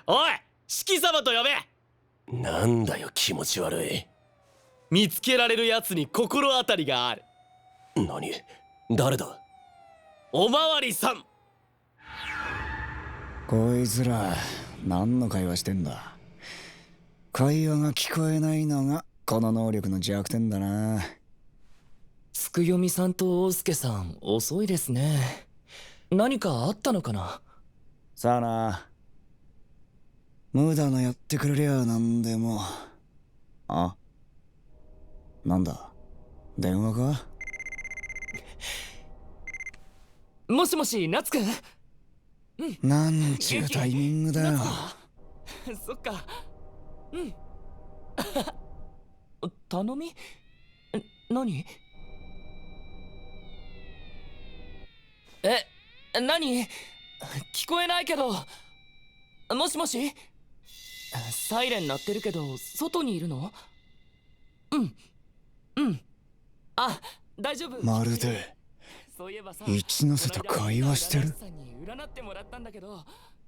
Speaker 4: おい、四季様と呼べ。
Speaker 11: なんだよ気持ち悪い。
Speaker 4: 見つけられるやつに心当たりがある。
Speaker 11: 何？誰だ？
Speaker 4: おまわりさん。
Speaker 21: こいつら何の会話してんだ。会話が聞こえないのがこの能力の弱点だな。
Speaker 18: つくよみさんと大輔さん遅いですね。何かあったのかな。
Speaker 21: さあな。無駄なやってくれりゃなんでも。あ、なんだ、電話か？
Speaker 18: もしもし、夏くん。
Speaker 21: なんちゅうタイミングだよ。
Speaker 18: そっか。うん。頼み？何？何？聞こえないけど。もしもし？サイレン鳴ってるけど外にいるの？うん。あ、大丈夫。
Speaker 21: まるで一ノ瀬と会話してる。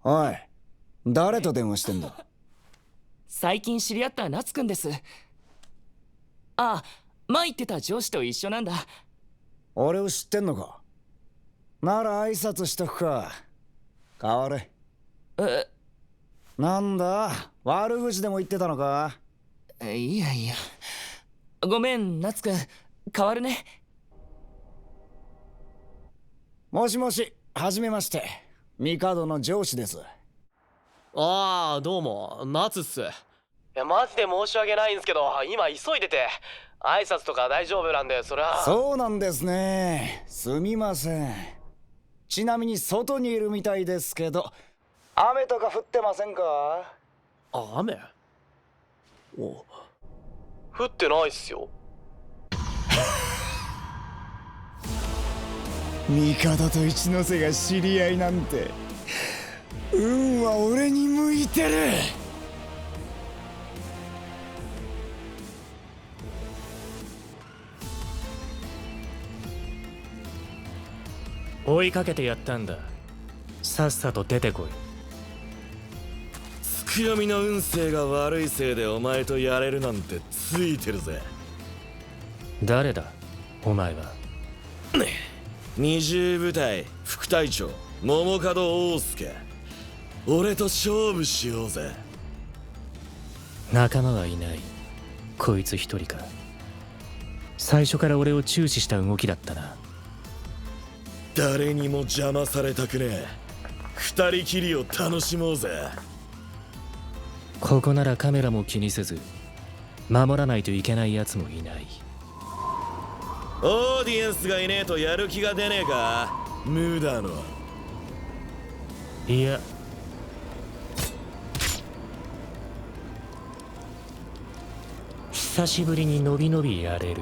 Speaker 21: おい、誰と電話してんだ？
Speaker 18: 最近知り合った夏くんです。あ、前言ってた上司と一緒なんだ。
Speaker 21: 俺を知ってんのか？なら挨拶しとくか。代われ。なんだ、悪口でも言ってたのか？
Speaker 18: いやいや、ごめん夏くん、代わるね。
Speaker 21: もしもし、はじめまして。帝の上司です。
Speaker 4: ああ、どうも、夏っす。マジで申し訳ないんすけど、今急いでて、挨拶とか大丈夫なんで、そりゃ。
Speaker 21: そうなんですね。すみません。ちなみに外にいるみたいですけど、雨とか降ってませんか？
Speaker 4: 雨？降ってないっすよ。
Speaker 21: 帝と一ノ瀬が知り合いなんて、運は俺に向いてる。
Speaker 10: 追いかけてやったんだ。さっさと出てこい。
Speaker 1: つくよみの運勢が悪いせいでお前とやれるなんてついてるぜ。
Speaker 10: 誰だお前は？
Speaker 1: 二重部隊副
Speaker 6: 副隊長桃門大輔、俺と勝負しようぜ。
Speaker 10: 仲間はいない。こいつ一人か。最初から俺を注視した動きだったな。
Speaker 6: 誰にも邪魔されたくねえ。二人きりを楽しもうぜ。
Speaker 10: ここならカメラも気にせず守らないといけないやつもいない。
Speaker 6: オーディエンスがいねえとやる気が出ねえか、無駄の。
Speaker 10: いや、久しぶりにのびのびやれる。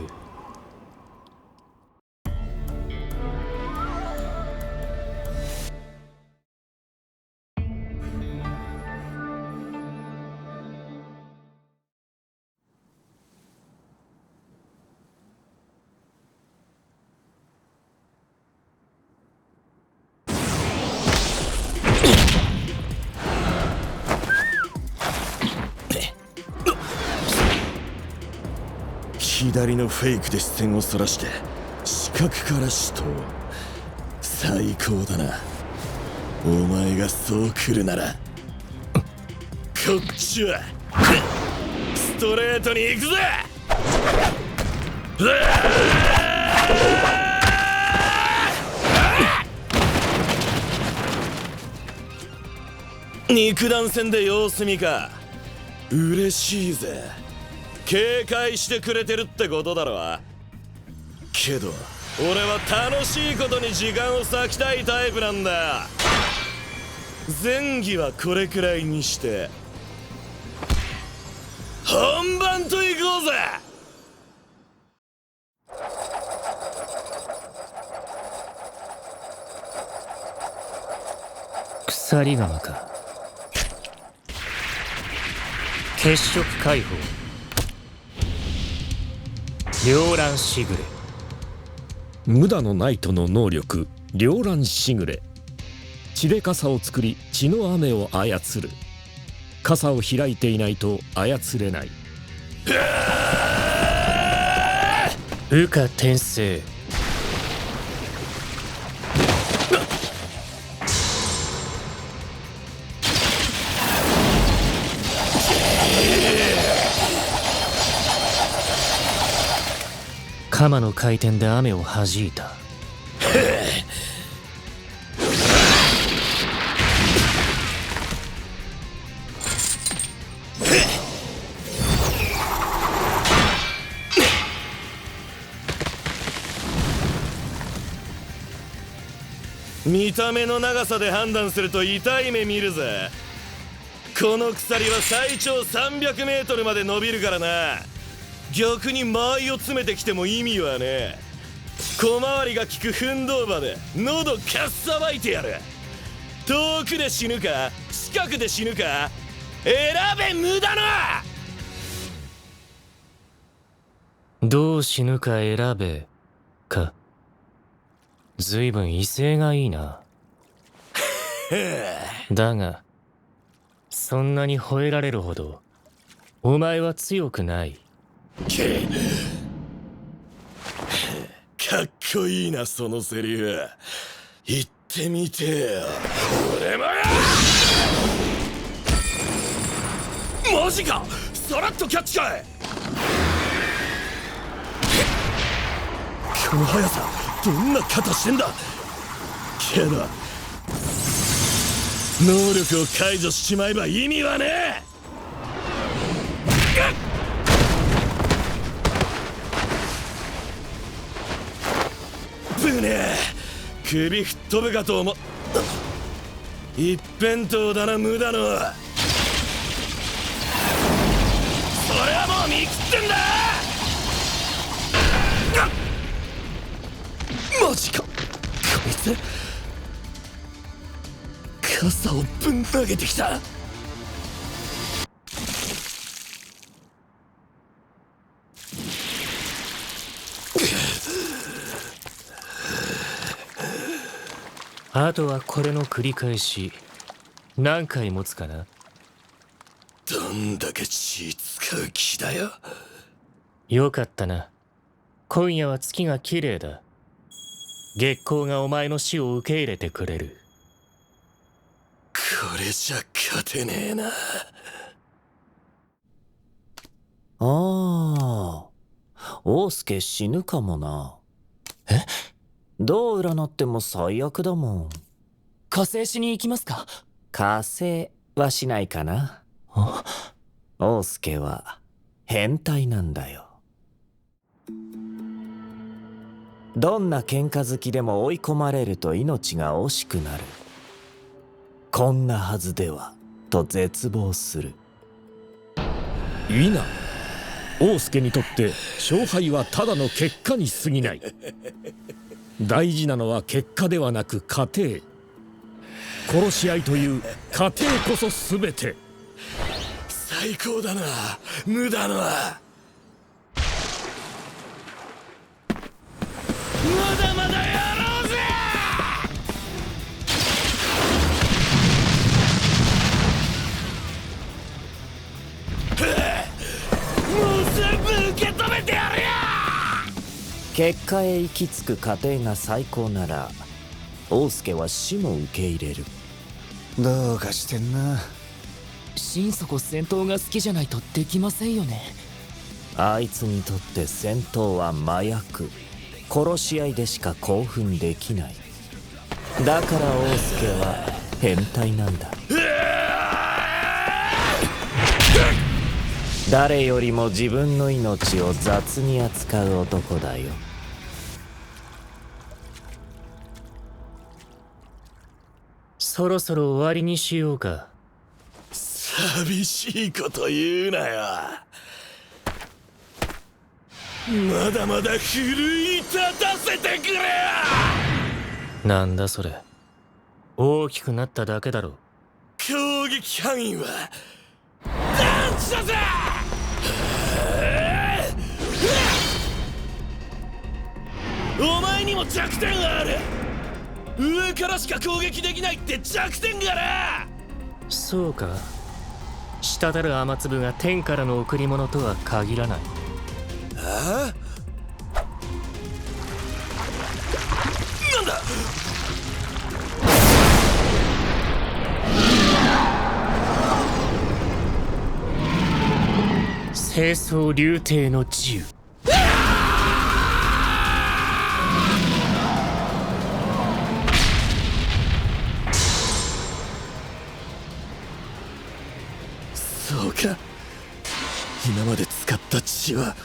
Speaker 6: 左のフェイクで視線をそらして死角から死闘。最高だな。お前がそう来るならこっちはストレートに行くぜ。肉弾戦で様子見か。嬉しいぜ。警戒してくれてるってことだろ。けど俺は楽しいことに時間を割きたいタイプなんだ。前儀はこれくらいにして本番と行こうぜ。
Speaker 10: 鎖釜か。血色解放。両乱しぐれ。
Speaker 3: 無駄のナイトの能力両乱しぐれ。血で傘を作り血の雨を操る。傘を開いていないと操れない。
Speaker 10: 羽化転生。鎌の回転で雨を弾いた。
Speaker 6: 見た目の長さで判断すると痛い目見るぜ。この鎖は最長300メートルまで伸びるからな。逆に間合いを詰めてきても意味はねえ。小回りが利く奮闘馬で喉かっさばいてやる。遠くで死ぬか近くで死ぬか選べ。無駄な。
Speaker 10: どう死ぬか選べか。ずいぶん威勢がいいな。だがそんなに吠えられるほどお前は強くない。
Speaker 6: かっこいいなそのセリフ。言ってみてよ。俺もマジか。さらっとキャッチかい。この速さどんな肩してんだ。けど能力を解除しちまえば意味はねえ。ぶねえ。首吹っ飛ぶかと思っ。一辺倒だな無駄の。それはもう見切ってんだ。マジか。こいつ傘をぶん投げてきた。
Speaker 10: あとはこれの繰り返し。何回持つかな。
Speaker 6: どんだけ血使う気だよ。
Speaker 10: よかったな。今夜は月が綺麗だ。月光がお前の死を受け入れてくれる。
Speaker 6: これじゃ勝てねえな。
Speaker 13: ああ、王助死ぬかもな。え？どう占っても最悪だもん。
Speaker 12: 加勢しに行きますか？
Speaker 13: 加勢はしないかな。王助は変態なんだよ。どんな喧嘩好きでも追い込まれると命が惜しくなる。こんなはずではと絶望する。
Speaker 3: いいな。王助にとって勝敗はただの結果に過ぎない。大事なのは結果ではなく過程。殺し合いという過程こそ全て。
Speaker 6: 最高だな、無駄のは。まだまだやろうぜ。もう全部受け止めてやるよ。
Speaker 13: 結果へ行き着く過程が最高なら王助は死も受け入れる。
Speaker 21: どうかしてんな。
Speaker 12: 心底戦闘が好きじゃないとできませんよね。
Speaker 13: あいつにとって戦闘は麻薬、殺し合いでしか興奮できない。だから王助は変態なんだ。誰よりも自分の命を雑に扱う男だよ。
Speaker 10: そろそろ終わりにしようか。
Speaker 6: 寂しいこと言うなよ。まだまだ奮い立たせてくれよ。
Speaker 10: なんだそれ。大きくなっただけだろ。
Speaker 6: 攻撃範囲は男子だぜ。お前にも弱点がある。上からしか攻撃できないって弱点がな。
Speaker 10: そうか。滴る雨粒が天からの贈り物とは限らない。
Speaker 6: ああ？なんだ？
Speaker 10: 清掃流帝の銃。
Speaker 6: そうか。今まで使った血は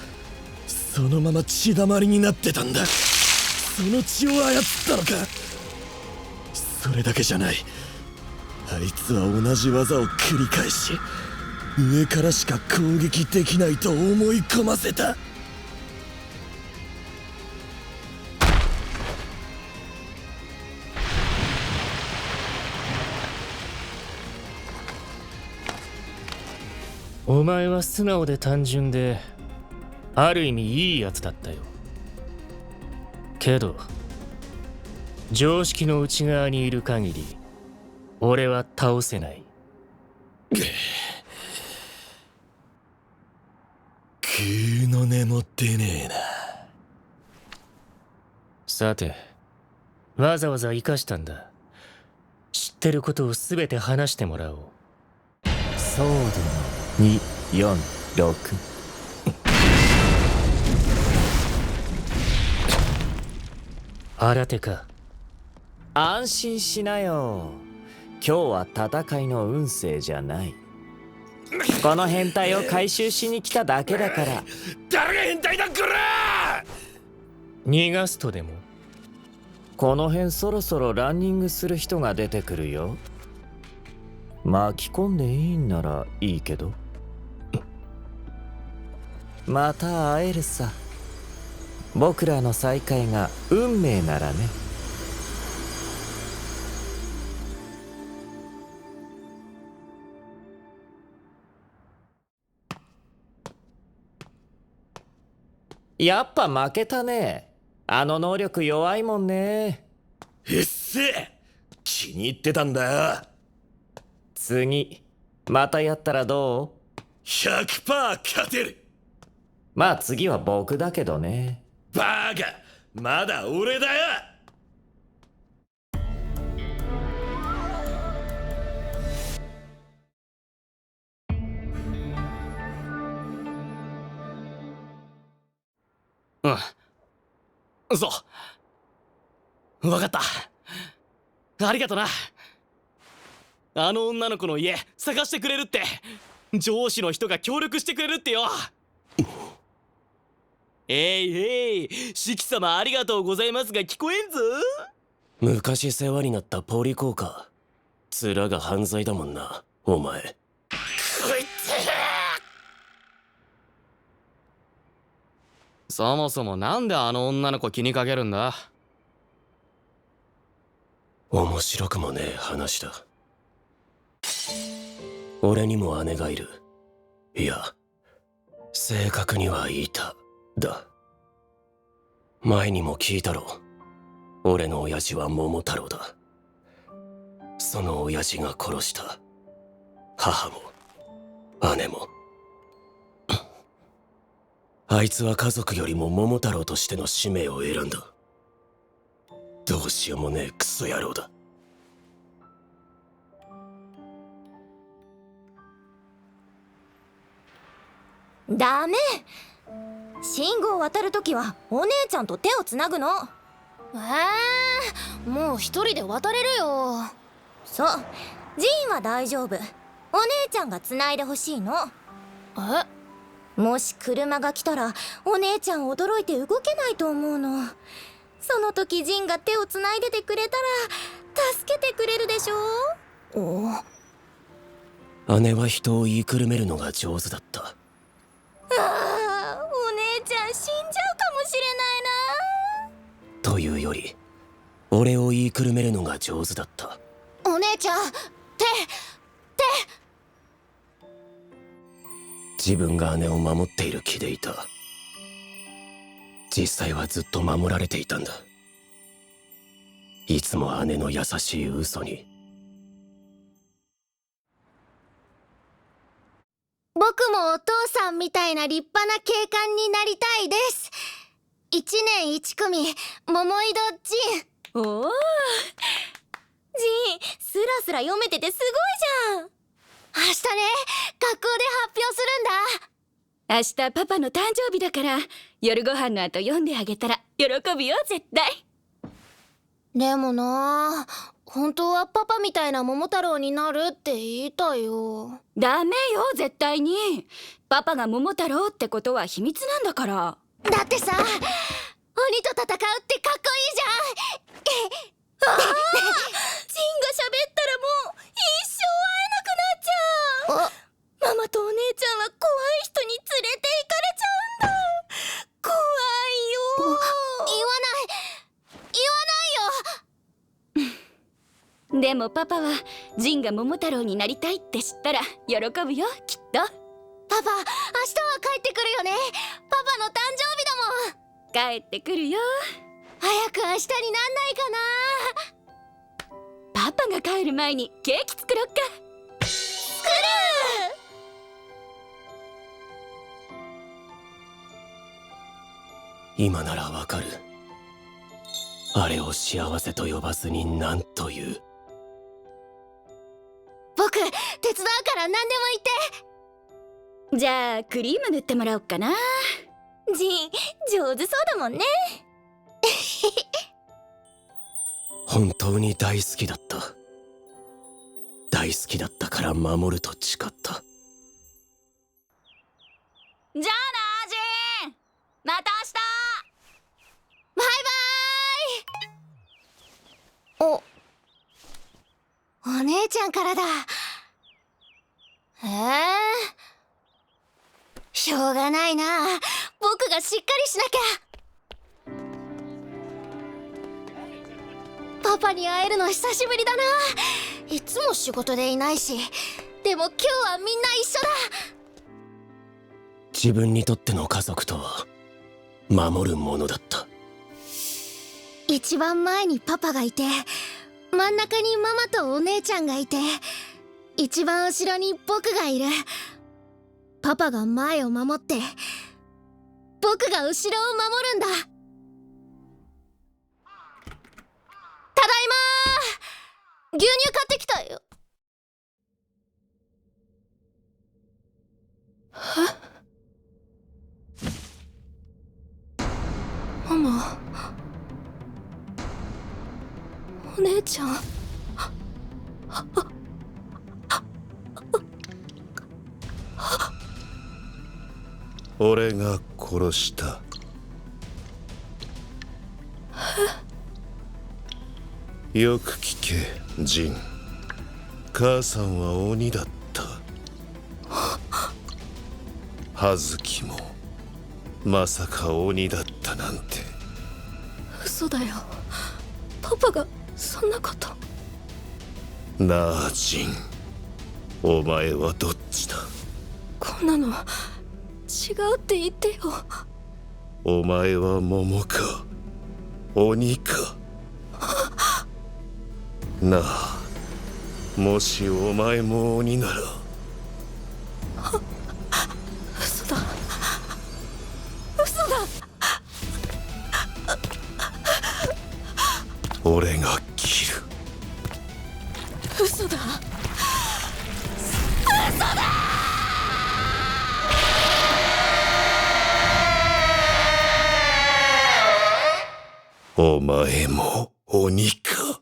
Speaker 6: そのまま血だまりになってたんだ。その血を操ったのか。それだけじゃない。あいつは同じ技を繰り返し上からしか攻撃できないと思い込ませた。
Speaker 10: お前は素直で単純である意味いいやつだったよ。けど常識の内側にいる限り俺は倒せない。
Speaker 6: グーの根も出ねえな。
Speaker 10: さてわざわざ生かしたんだ。知ってることを全て話してもらおう。
Speaker 13: ソードの246。
Speaker 10: 新手か。
Speaker 13: 安心しなよ。今日は戦いの運勢じゃない。この変態を回収しに来ただけだから。
Speaker 6: 誰が変態だこら。
Speaker 10: 逃がすとでも。
Speaker 13: この辺そろそろランニングする人が出てくるよ。巻き込んでいいんならいいけど。また会えるさ。僕らの再会が運命ならね。やっぱ負けたね。あの能力弱いもんね。
Speaker 6: うっせえ。気に入ってたんだよ。
Speaker 13: 次またやったらどう？
Speaker 6: 100% 勝てる。
Speaker 13: まあ次は僕だけどね。
Speaker 6: バーカ、まだ俺だよ。
Speaker 1: そうわかった。ありがとな。あの女の子の家探してくれるって、上司の人が協力してくれるってよ。シキ様ありがとうございますが聞こえんぞ。
Speaker 11: 昔世話になったポリコーか。面が犯罪だもんなお前。
Speaker 1: こいつ。そもそもなんであの女の子気にかけるんだ。
Speaker 11: 面白くもねえ話だ。俺にも姉がいる。いや正確にはいただ。前にも聞いたろ。俺の親父は桃太郎だ。その親父が殺した母も姉も。あいつは家族よりも桃太郎としての使命を選んだ。どうしようもねえクソ野郎だ。
Speaker 19: ダメ。信号を渡るときはお姉ちゃんと手をつなぐの。もう一人で渡れるよ。そう、ジーンは大丈夫。お姉ちゃんがつないでほしいの。もし車が来たらお姉ちゃん驚いて動けないと思うの。その時ジンが手をつないでてくれたら助けてくれるでしょ。
Speaker 11: 姉は人を言いくるめるのが上手だった。
Speaker 19: お姉ちゃん死んじゃうかもしれないな。
Speaker 11: というより俺を言いくるめるのが上手だった。
Speaker 19: お姉ちゃん、手。
Speaker 11: 自分が姉を守っている気でいた。実際はずっと守られていたんだ。いつも姉の優しい嘘に。
Speaker 19: 僕もお父さんみたいな立派な警官になりたいです。1年1組桃井戸ジン。おお、ジンスラスラ読めててすごいじゃん。明日ね、学校で発表するんだ。
Speaker 22: 明日パパの誕生日だから、夜ご飯の後読んであげたら喜ぶよ絶対。
Speaker 19: でもな、本当はパパみたいな桃太郎になるって言いたよ。
Speaker 22: ダメよ絶対に。パパが桃太郎ってことは秘密なんだから。
Speaker 19: だってさ、鬼と戦うってかっこいいじゃん。ジンが喋ったらもう一生会えなくなっちゃう。ママとお姉ちゃんは怖い人に連れて行かれちゃうんだ。怖いよ。言わないよ。
Speaker 22: でもパパはジンが桃太郎になりたいって知ったら喜ぶよきっと。
Speaker 19: パパ、明日は帰ってくるよね。パパの誕生日だもん。
Speaker 22: 帰ってくるよ。
Speaker 19: 早く明日になんないかな。
Speaker 22: パパが帰る前にケーキ作ろっか。
Speaker 19: 作る。
Speaker 11: 今ならわかる。あれを幸せと呼ばずに何という。
Speaker 19: 僕手伝うから何でも言って。
Speaker 22: じゃあクリーム塗ってもらおうかな。
Speaker 19: ジン上手そうだもんね。
Speaker 11: 本当に大好きだった。大好きだったから守ると誓った。
Speaker 22: じゃあなジン、また
Speaker 19: バイバーイ。お姉ちゃんからだ。しょうがないな。僕がしっかりしなきゃ。パパに会えるの久しぶりだな。いつも仕事でいないし。でも今日はみんな一緒だ。
Speaker 11: 自分にとっての家族とは守るものだった。
Speaker 19: 一番前にパパがいて、真ん中にママとお姉ちゃんがいて、一番後ろに僕がいる。パパが前を守って、僕が後ろを守るんだ。ただいまー。牛乳買ってきたよ。
Speaker 22: お姉ちゃん。
Speaker 2: 俺が殺した。よく聞け、ジン。母さんは鬼だった。葉月もまさか鬼だったなんて。
Speaker 22: 嘘だよ。パパがそんなこと。
Speaker 2: なあ、ジン。お前はどっちだ？
Speaker 22: こんなの違うって言ってよ。
Speaker 2: お前は桃か鬼か。なあ、もしお前も鬼なら。
Speaker 22: 嘘だ。嘘だ。
Speaker 2: 俺が切る。
Speaker 22: 嘘だ。嘘だ。
Speaker 2: お前も鬼か。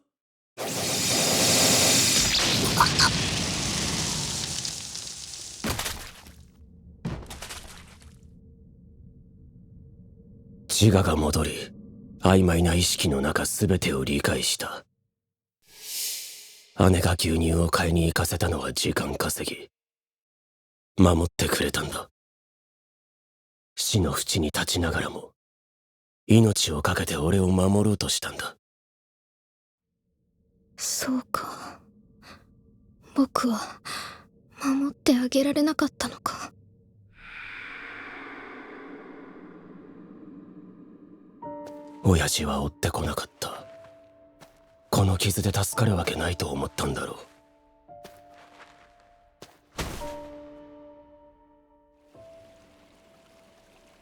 Speaker 11: 自我が戻り、曖昧な意識の中全てを理解した。姉が牛乳を買いに行かせたのは時間稼ぎ。守ってくれたんだ。死の淵に立ちながらも命を懸けて俺を守ろうとしたんだ。
Speaker 22: そうか。僕は守ってあげられなかったのか。
Speaker 11: 親父は追ってこなかった。この傷で助かるわけないと思ったんだろう。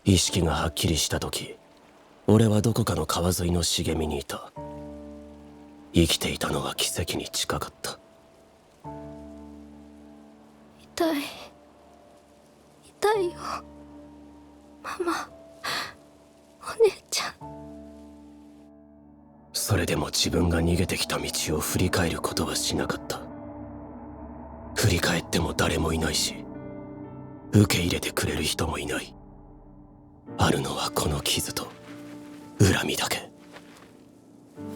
Speaker 11: 意識がはっきりした時、俺はどこかの川沿いの茂みにいた。生きていたのは奇跡に近かった。
Speaker 22: 痛い。痛いよ。ママ。お姉ちゃん。
Speaker 11: それでも自分が逃げてきた道を振り返ることはしなかった。振り返っても誰もいないし、受け入れてくれる人もいない。あるのはこの傷と恨みだけ。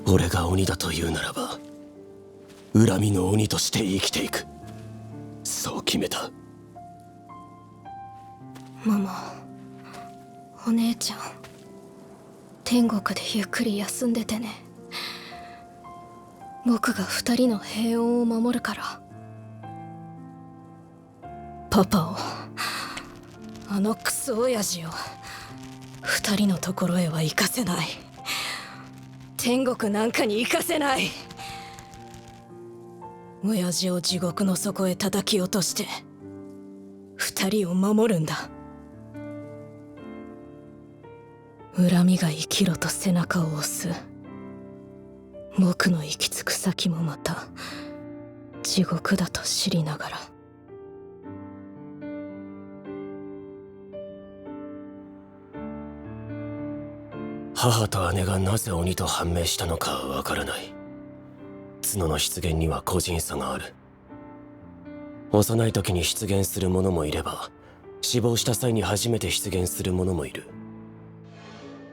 Speaker 11: 俺が鬼だというならば、恨みの鬼として生きていく。そう決めた。
Speaker 22: ママ、お姉ちゃん、天国でゆっくり休んでてね。僕が2人の平穏を守るから。パパを、あのクソ親父を2人のところへは行かせない。天国なんかに行かせない。親父を地獄の底へ叩き落として2人を守るんだ。恨みが生きろと背中を押す。僕の行き着く先もまた地獄だと知りながら。
Speaker 11: 母と姉がなぜ鬼と判明したのかはわからない。角の出現には個人差がある。幼い時に出現する者もいれば、死亡した際に初めて出現する者もいる。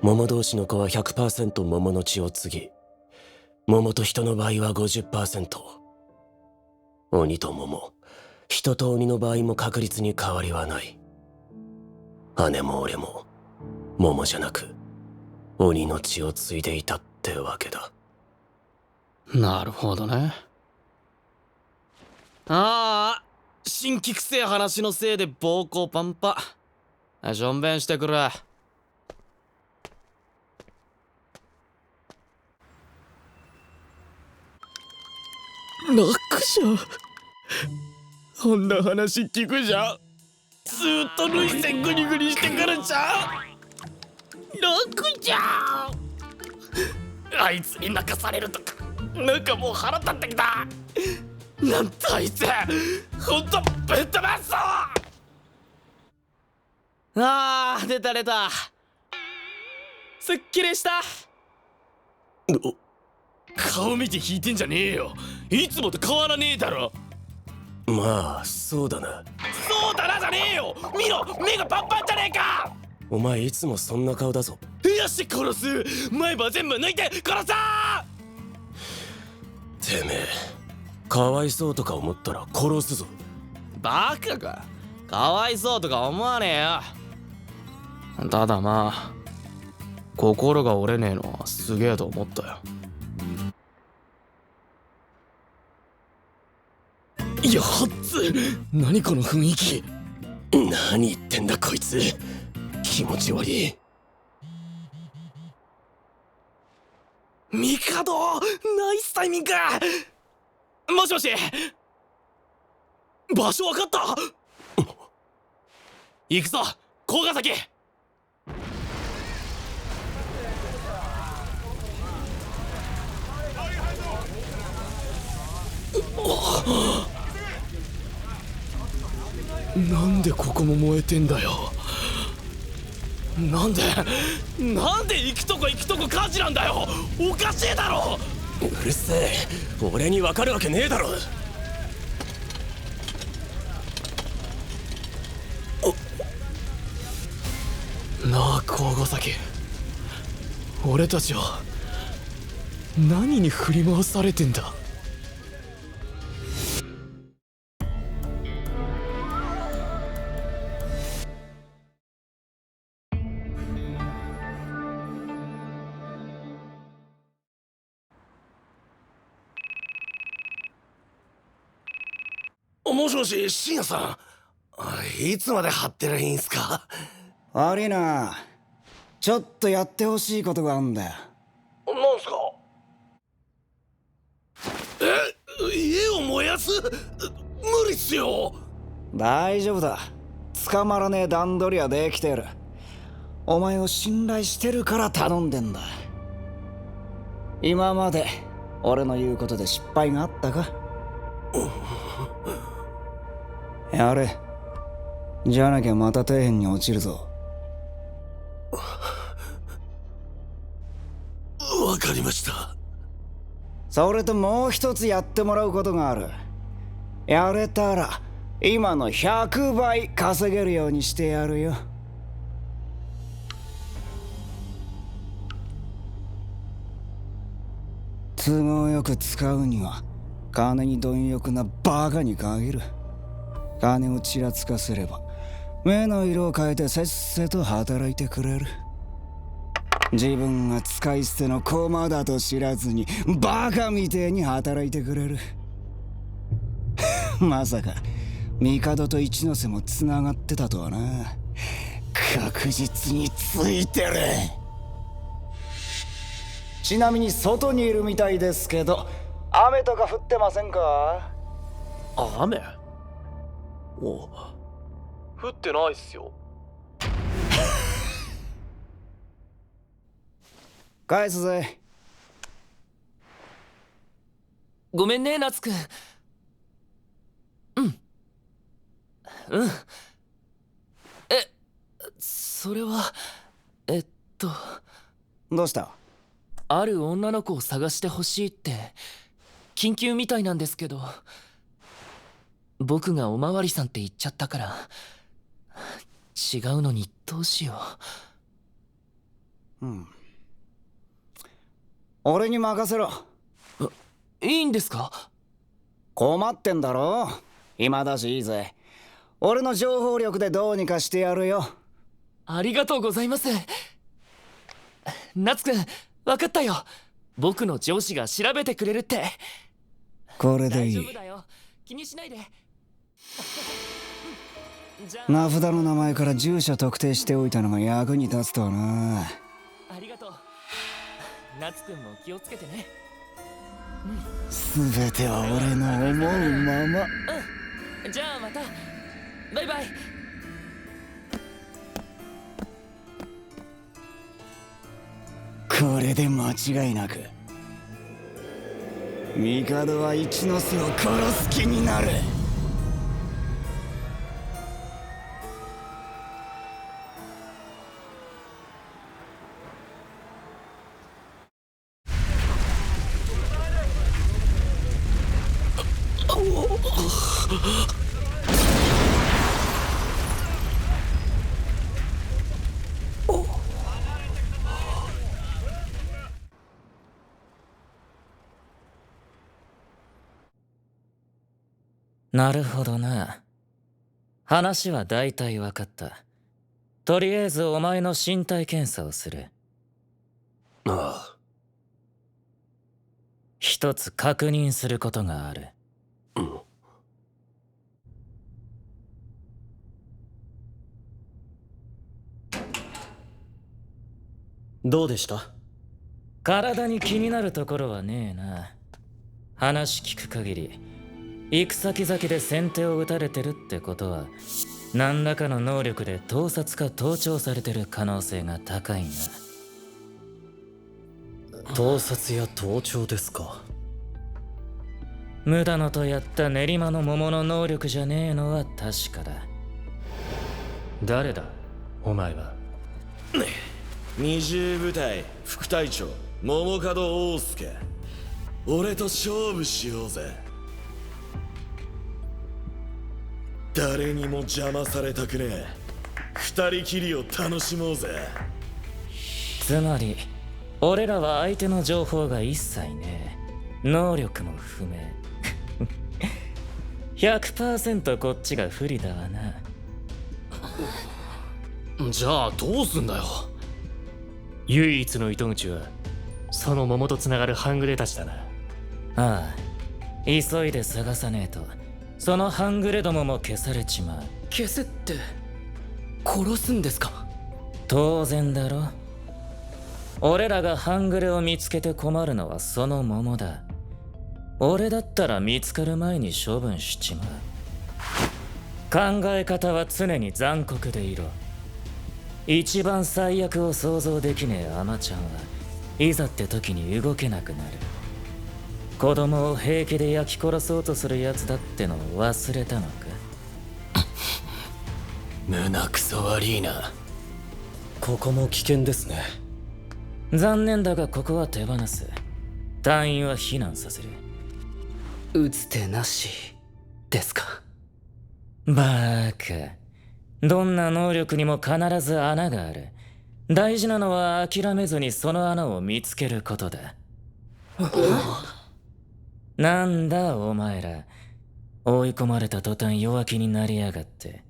Speaker 11: 桃同士の子は 100% 桃の血を継ぎ、桃と人の場合は 50%。鬼と桃、人と鬼の場合も確率に変わりはない。姉も俺も桃じゃなく鬼の血を継いでいたってわけだ。
Speaker 4: なるほどね。ああ、新規くせえ話のせいで膀胱パンパン。しょんべんしてくれ。
Speaker 1: 楽じゃん。こんな話聞くじゃん。ずーっと涙腺グニグニしてくるじゃん。楽じゃん。あいつに泣かされるとかなんかもう腹立ってきた。なんてあいつほんとぶっ飛ばすぞ。
Speaker 5: あー、出た出た。すっきりした。
Speaker 1: 顔見て引いてんじゃねえよ。いつもと変わらねえだろ。
Speaker 11: まあそうだな。
Speaker 1: そうだなじゃねえよ。見ろ、目がパンパンじゃねえか。
Speaker 11: お前いつもそんな顔だぞ。
Speaker 1: よし殺す。前歯全部抜いて殺さ
Speaker 11: てめえかわいそうとか思ったら殺すぞ。
Speaker 5: バカか。かわいそうとか思わねえよ。ただまあ心が折れねえのはすげえと思ったよ。
Speaker 1: いやはっつ、何この雰囲気。
Speaker 11: 何言ってんだこいつ、気持ち悪い。
Speaker 1: ミカド、ナイスタイミング。もしもし、場所分かった。行くぞ甲ヶ崎。なんでここも燃えてんだよ。なんで行くとこ火事なんだよ。おかしいだろ。
Speaker 11: うるせえ、俺に分かるわけねえだろ。
Speaker 1: なあ甲ヶ崎、俺たちは何に振り回されてんだ。
Speaker 8: もしもし、深夜さん。いつまで張ってりゃいいんすか。
Speaker 21: 悪いな、ちょっとやってほしいことがあんだよ。
Speaker 8: なんすか。家を燃やす。無理っすよ。
Speaker 21: 大丈夫だ、捕まらねえ段取りはできてる。お前を信頼してるから頼んでんだ。今まで俺の言うことで失敗があったか。やれ、じゃなきゃまた底辺に落ちるぞ。
Speaker 8: わかりました。
Speaker 21: それともう一つやってもらうことがある。やれたら今の100倍稼げるようにしてやるよ。都合よく使うには金に貪欲なバカに限る。金をちらつかせれば目の色を変えてせっせと働いてくれる。自分が使い捨ての駒だと知らずにバカみてえに働いてくれる。まさか帝と一ノ瀬もつながってたとはな。確実についてる。ちなみに外にいるみたいですけど、雨とか降ってませんか？
Speaker 10: 雨？降ってないっすよ。
Speaker 21: 返すぜ。
Speaker 12: ごめんね、夏くん。それは
Speaker 21: どうした？
Speaker 12: ある女の子を探してほしいって緊急みたいなんですけど、僕がおまわりさんって言っちゃったから違うのにどうしよ
Speaker 21: う。俺に任せろ。
Speaker 12: いいんですか？
Speaker 21: 困ってんだろ。今だしいいぜ。俺の情報力でどうにかしてやるよ。
Speaker 12: ありがとうございます。夏くん、分かったよ。僕の上司が調べてくれるって。
Speaker 21: これでいい。
Speaker 12: 大丈夫だよ、気にしないで。
Speaker 21: 名札の名前から住所特定しておいたのが役に立つとはな。
Speaker 12: ありがとう。夏くんも気をつけてね。
Speaker 21: 全ては俺の思うまま。
Speaker 12: じゃあまた。バイバイ。
Speaker 21: これで間違いなく帝は一ノ瀬を殺す気になる。
Speaker 4: なるほどな。話は大体分かった。とりあえずお前の身体検査をする。
Speaker 8: ああ。
Speaker 4: 一つ確認することがある。
Speaker 15: どうでした？
Speaker 4: 体に気になるところはねえな。話聞く限り行く先々で先手を打たれてるってことは何らかの能力で盗撮か盗聴されてる可能性が高いな。
Speaker 15: 盗撮や盗聴ですか。
Speaker 4: 無駄のとやった練馬の桃の能力じゃねえのは確かだ。
Speaker 10: 誰だお前は。
Speaker 6: 二重部隊副隊長桃門大輔。俺と勝負しようぜ。誰にも邪魔されたくねえ。二人きりを楽しもうぜ。
Speaker 4: つまり俺らは相手の情報が一切ねえ。能力も不明。100% こっちが不利だわな。
Speaker 12: じゃあどうすんだよ。
Speaker 10: 唯一の糸口はその桃とつながる半グレたちだな。
Speaker 4: ああ、急いで探さねえとその半グレどもも消されちまう。
Speaker 12: 消せって殺すんですか？
Speaker 4: 当然だろ。俺らが半グレを見つけて困るのはその桃だ。俺だったら見つかる前に処分しちまう。考え方は常に残酷でいろ。一番最悪を想像できねえアマちゃんはいざって時に動けなくなる。子供を平気で焼き殺そうとするやつだってのを忘れたのか？
Speaker 12: 胸クソ悪いな。
Speaker 15: ここも危険ですね。
Speaker 4: 残念だがここは手放す。隊員は避難させる。
Speaker 12: 打つ手なしですか？
Speaker 4: バーカ。どんな能力にも必ず穴がある。大事なのは諦めずにその穴を見つけることだ。なんだお前ら、追い込まれた途端弱気になりやがって。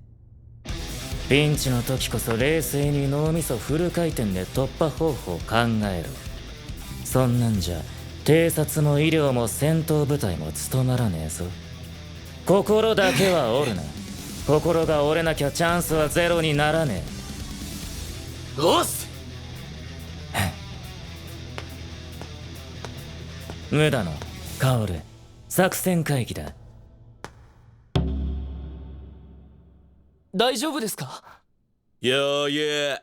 Speaker 4: ピンチの時こそ冷静に脳みそフル回転で突破方法を考えろ。そんなんじゃ偵察も医療も戦闘部隊も務まらねえぞ。心だけは折るな。心が折れなきゃチャンスはゼロにならね
Speaker 12: え。おっす
Speaker 4: 無駄の薫、作戦会議だ。
Speaker 12: 大丈夫ですか？
Speaker 6: よーいえ。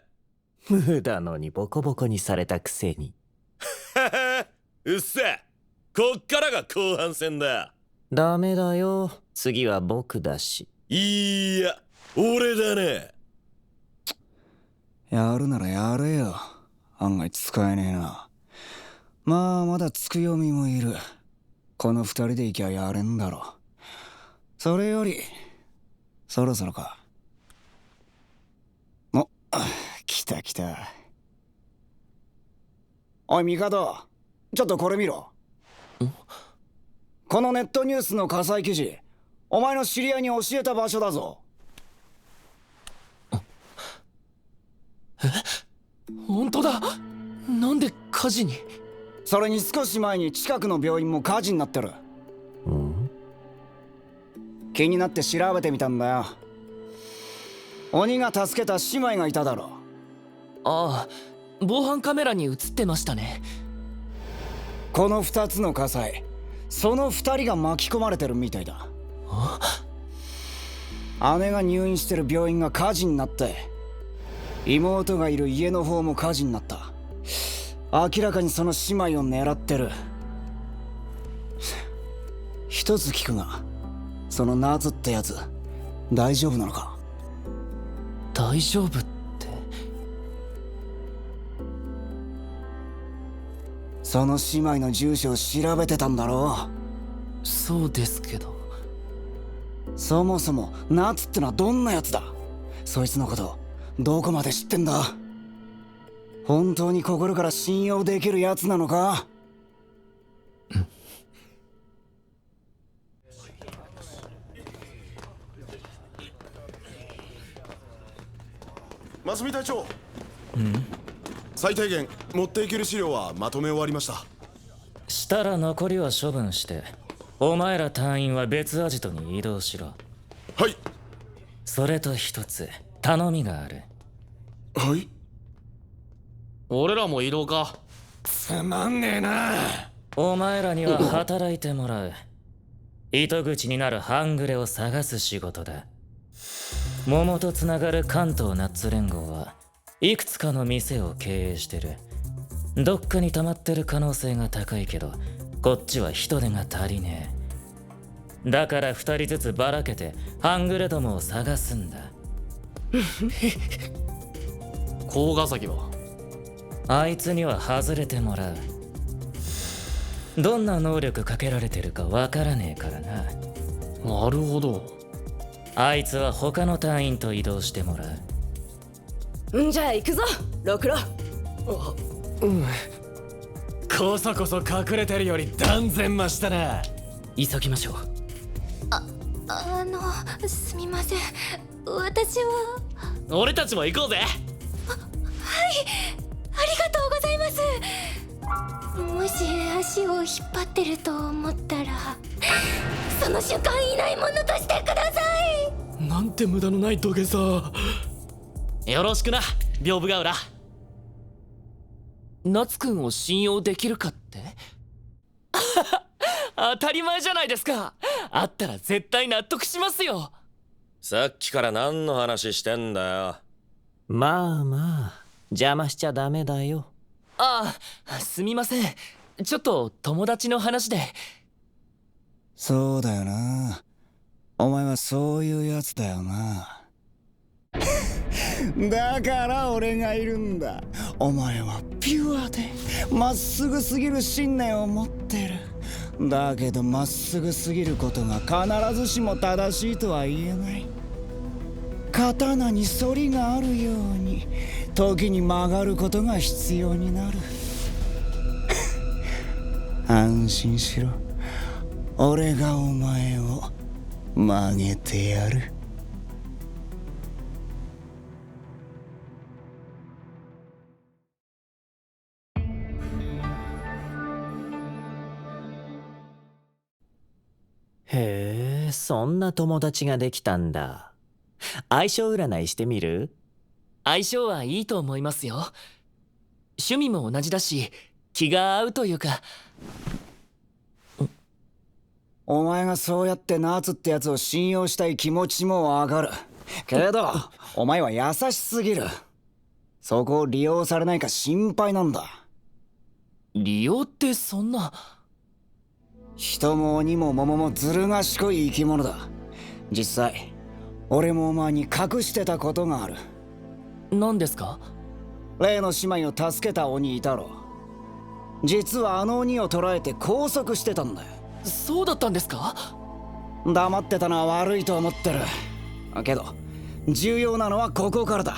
Speaker 13: 無駄のにボコボコにされたくせに。
Speaker 6: うっせ。こっからが後半戦だ。
Speaker 13: ダメだよ、次は僕だし。
Speaker 6: いや、俺だね。
Speaker 21: やるならやれよ。案外使えねえな。まあまだつくよみもいる。この二人で行きゃやれんだろ。それよりそろそろか。お、来た来た。おい帝、ちょっとこれ見ろ。このネットニュースの火災記事、お前の知り合いに教えた場所だぞ。
Speaker 12: 本当だ。なんで火事に？
Speaker 21: それに少し前に近くの病院も火事になってる。気になって調べてみたんだよ。鬼が助けた姉妹がいただろ。
Speaker 12: ああ、防犯カメラに映ってましたね。
Speaker 21: この2つの火災、その2人が巻き込まれてるみたいだ。姉が入院してる病院が火事になって、妹がいる家の方も火事になった。明らかにその姉妹を狙ってる。一つ聞くが、そのナズってやつ大丈夫なのか？
Speaker 12: 大丈夫って？
Speaker 21: その姉妹の住所を調べてたんだろう。
Speaker 12: そうですけど。
Speaker 21: そもそも夏ってのはどんなやつだ？そいつのことどこまで知ってんだ？本当に心から信用できるやつなのか？
Speaker 16: 真澄隊長、最低限持っていける資料はまとめ終わりました。
Speaker 10: したら残りは処分してお前ら隊員は別アジトに移動しろ。
Speaker 16: はい。
Speaker 10: それと一つ頼みがある。
Speaker 16: はい。
Speaker 4: 俺らも移動か。
Speaker 10: つまんねえな。お前らには働いてもらう。糸口になる半グレを探す仕事だ。桃とつながる関東ナッツ連合はいくつかの店を経営してる。どっかに溜まってる可能性が高いけど、こっちは人手が足りねえ。だから2人ずつばらけて半グレどもを探すんだ。
Speaker 4: 甲ヶ崎は
Speaker 10: あいつには外れてもらう。どんな能力かけられてるかわからねえからな。
Speaker 4: なるほど。
Speaker 10: あいつは他の隊員と移動してもらう。
Speaker 9: んじゃあ行くぞロクロ。
Speaker 12: こそこそ隠れてるより断然増したな。
Speaker 10: 急ぎましょう。
Speaker 19: すみません、私は。
Speaker 4: 俺たちも行こうぜ。
Speaker 19: はい、ありがとうございます。もし足を引っ張ってると思ったら、その瞬間いないものとしてください。
Speaker 1: なんて無駄のない土下座。
Speaker 4: よろしくな、屏風ヶ浦。
Speaker 12: 夏くんを信用できるかって？当たり前じゃないですか。あったら絶対納得しますよ。
Speaker 6: さっきから何の話してんだよ。
Speaker 13: まあまあ邪魔しちゃダメだよ。
Speaker 12: ああ、すみません。ちょっと友達の話で。
Speaker 21: そうだよな。お前はそういうやつだよな。だから俺がいるんだ。お前はピュアでまっすぐすぎる信念を持ってる。だけどまっすぐすぎることが必ずしも正しいとは言えない。刀に反りがあるように時に曲がることが必要になる。安心しろ、俺がお前を曲げてやる。
Speaker 13: へえ、そんな友達ができたんだ。相性占いしてみる？
Speaker 12: 相性はいいと思いますよ。趣味も同じだし気が合うというか。
Speaker 21: お前がそうやってナーツってやつを信用したい気持ちもわかるけど、お前は優しすぎる。そこを利用されないか心配なんだ。
Speaker 12: 利用ってそんな。
Speaker 21: 人も鬼も桃もずる賢い生き物だ。実際俺もお前に隠してたことがある。
Speaker 12: 何ですか？
Speaker 21: 例の姉妹を助けた鬼いたろ。実はあの鬼を捕らえて拘束してたんだよ。
Speaker 12: そうだったんですか？
Speaker 21: 黙ってたのは悪いと思ってるけど、重要なのはここからだ。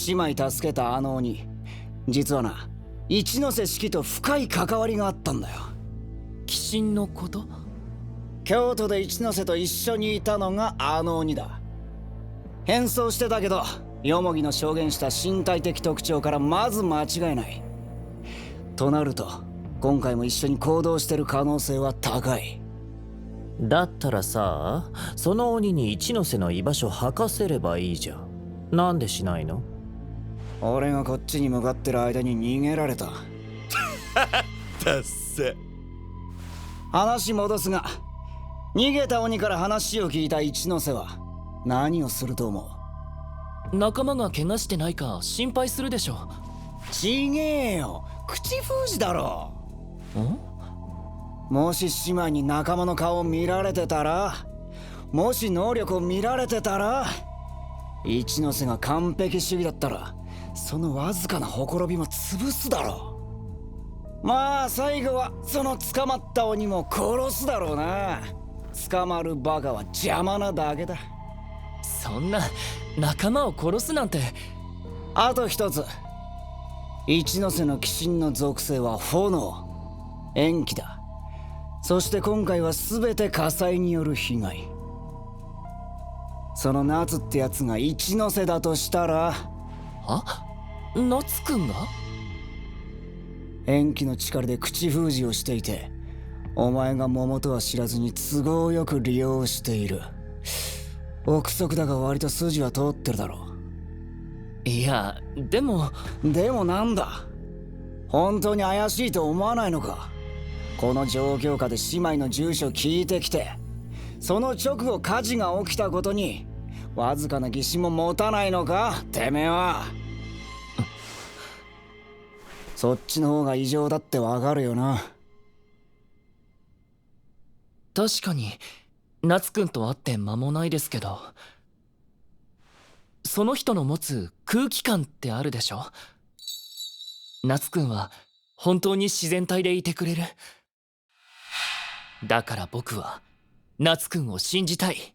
Speaker 21: 姉妹助けたあの鬼、実はな、一ノ瀬式と深い関わりがあったんだよ。
Speaker 12: 鬼神のこと？
Speaker 21: 京都で一ノ瀬と一緒にいたのがあの鬼だ。変装してたけどヨモギの証言した身体的特徴からまず間違いない。となると今回も一緒に行動してる可能性は高い。
Speaker 13: だったらさ、その鬼に一ノ瀬の居場所吐かせればいいじゃん。なんでしないの？
Speaker 21: 俺がこっちに向かってる間に逃げられた。
Speaker 6: だっせ。
Speaker 21: 話戻すが、逃げた鬼から話を聞いた一ノ瀬は何をすると思
Speaker 12: う？仲間が怪我してないか心配するでしょ。
Speaker 21: ちげえよ、口封じだろ。もし姉妹に仲間の顔を見られてたら、もし能力を見られてたら、一ノ瀬が完璧主義だったらそのわずかなほころびも潰すだろう。まあ最後はその捕まった鬼も殺すだろうな。捕まるバカは邪魔なだけだ。
Speaker 12: そんな仲間を殺すなんて。
Speaker 21: あと一つ、一ノ瀬の鬼神の属性は炎、炎気だ。そして今回は全て火災による被害。その夏ってやつが一ノ瀬だとしたら。
Speaker 12: あ、夏くんが？
Speaker 21: 炎気の力で口封じをしていて、お前が桃とは知らずに都合よく利用している。憶測だが割と筋は通ってるだろう。
Speaker 12: いや、でも
Speaker 21: なんだ。本当に怪しいと思わないのか。この状況下で姉妹の住所聞いてきて、その直後火事が起きたことにわずかな疑心も持たないのか、てめえは。そっちの方が異常だってわかるよな。
Speaker 12: 確かに夏くんと会って間もないですけど、その人の持つ空気感ってあるでしょ。夏くんは本当に自然体でいてくれる。だから僕は夏くんを信じたい。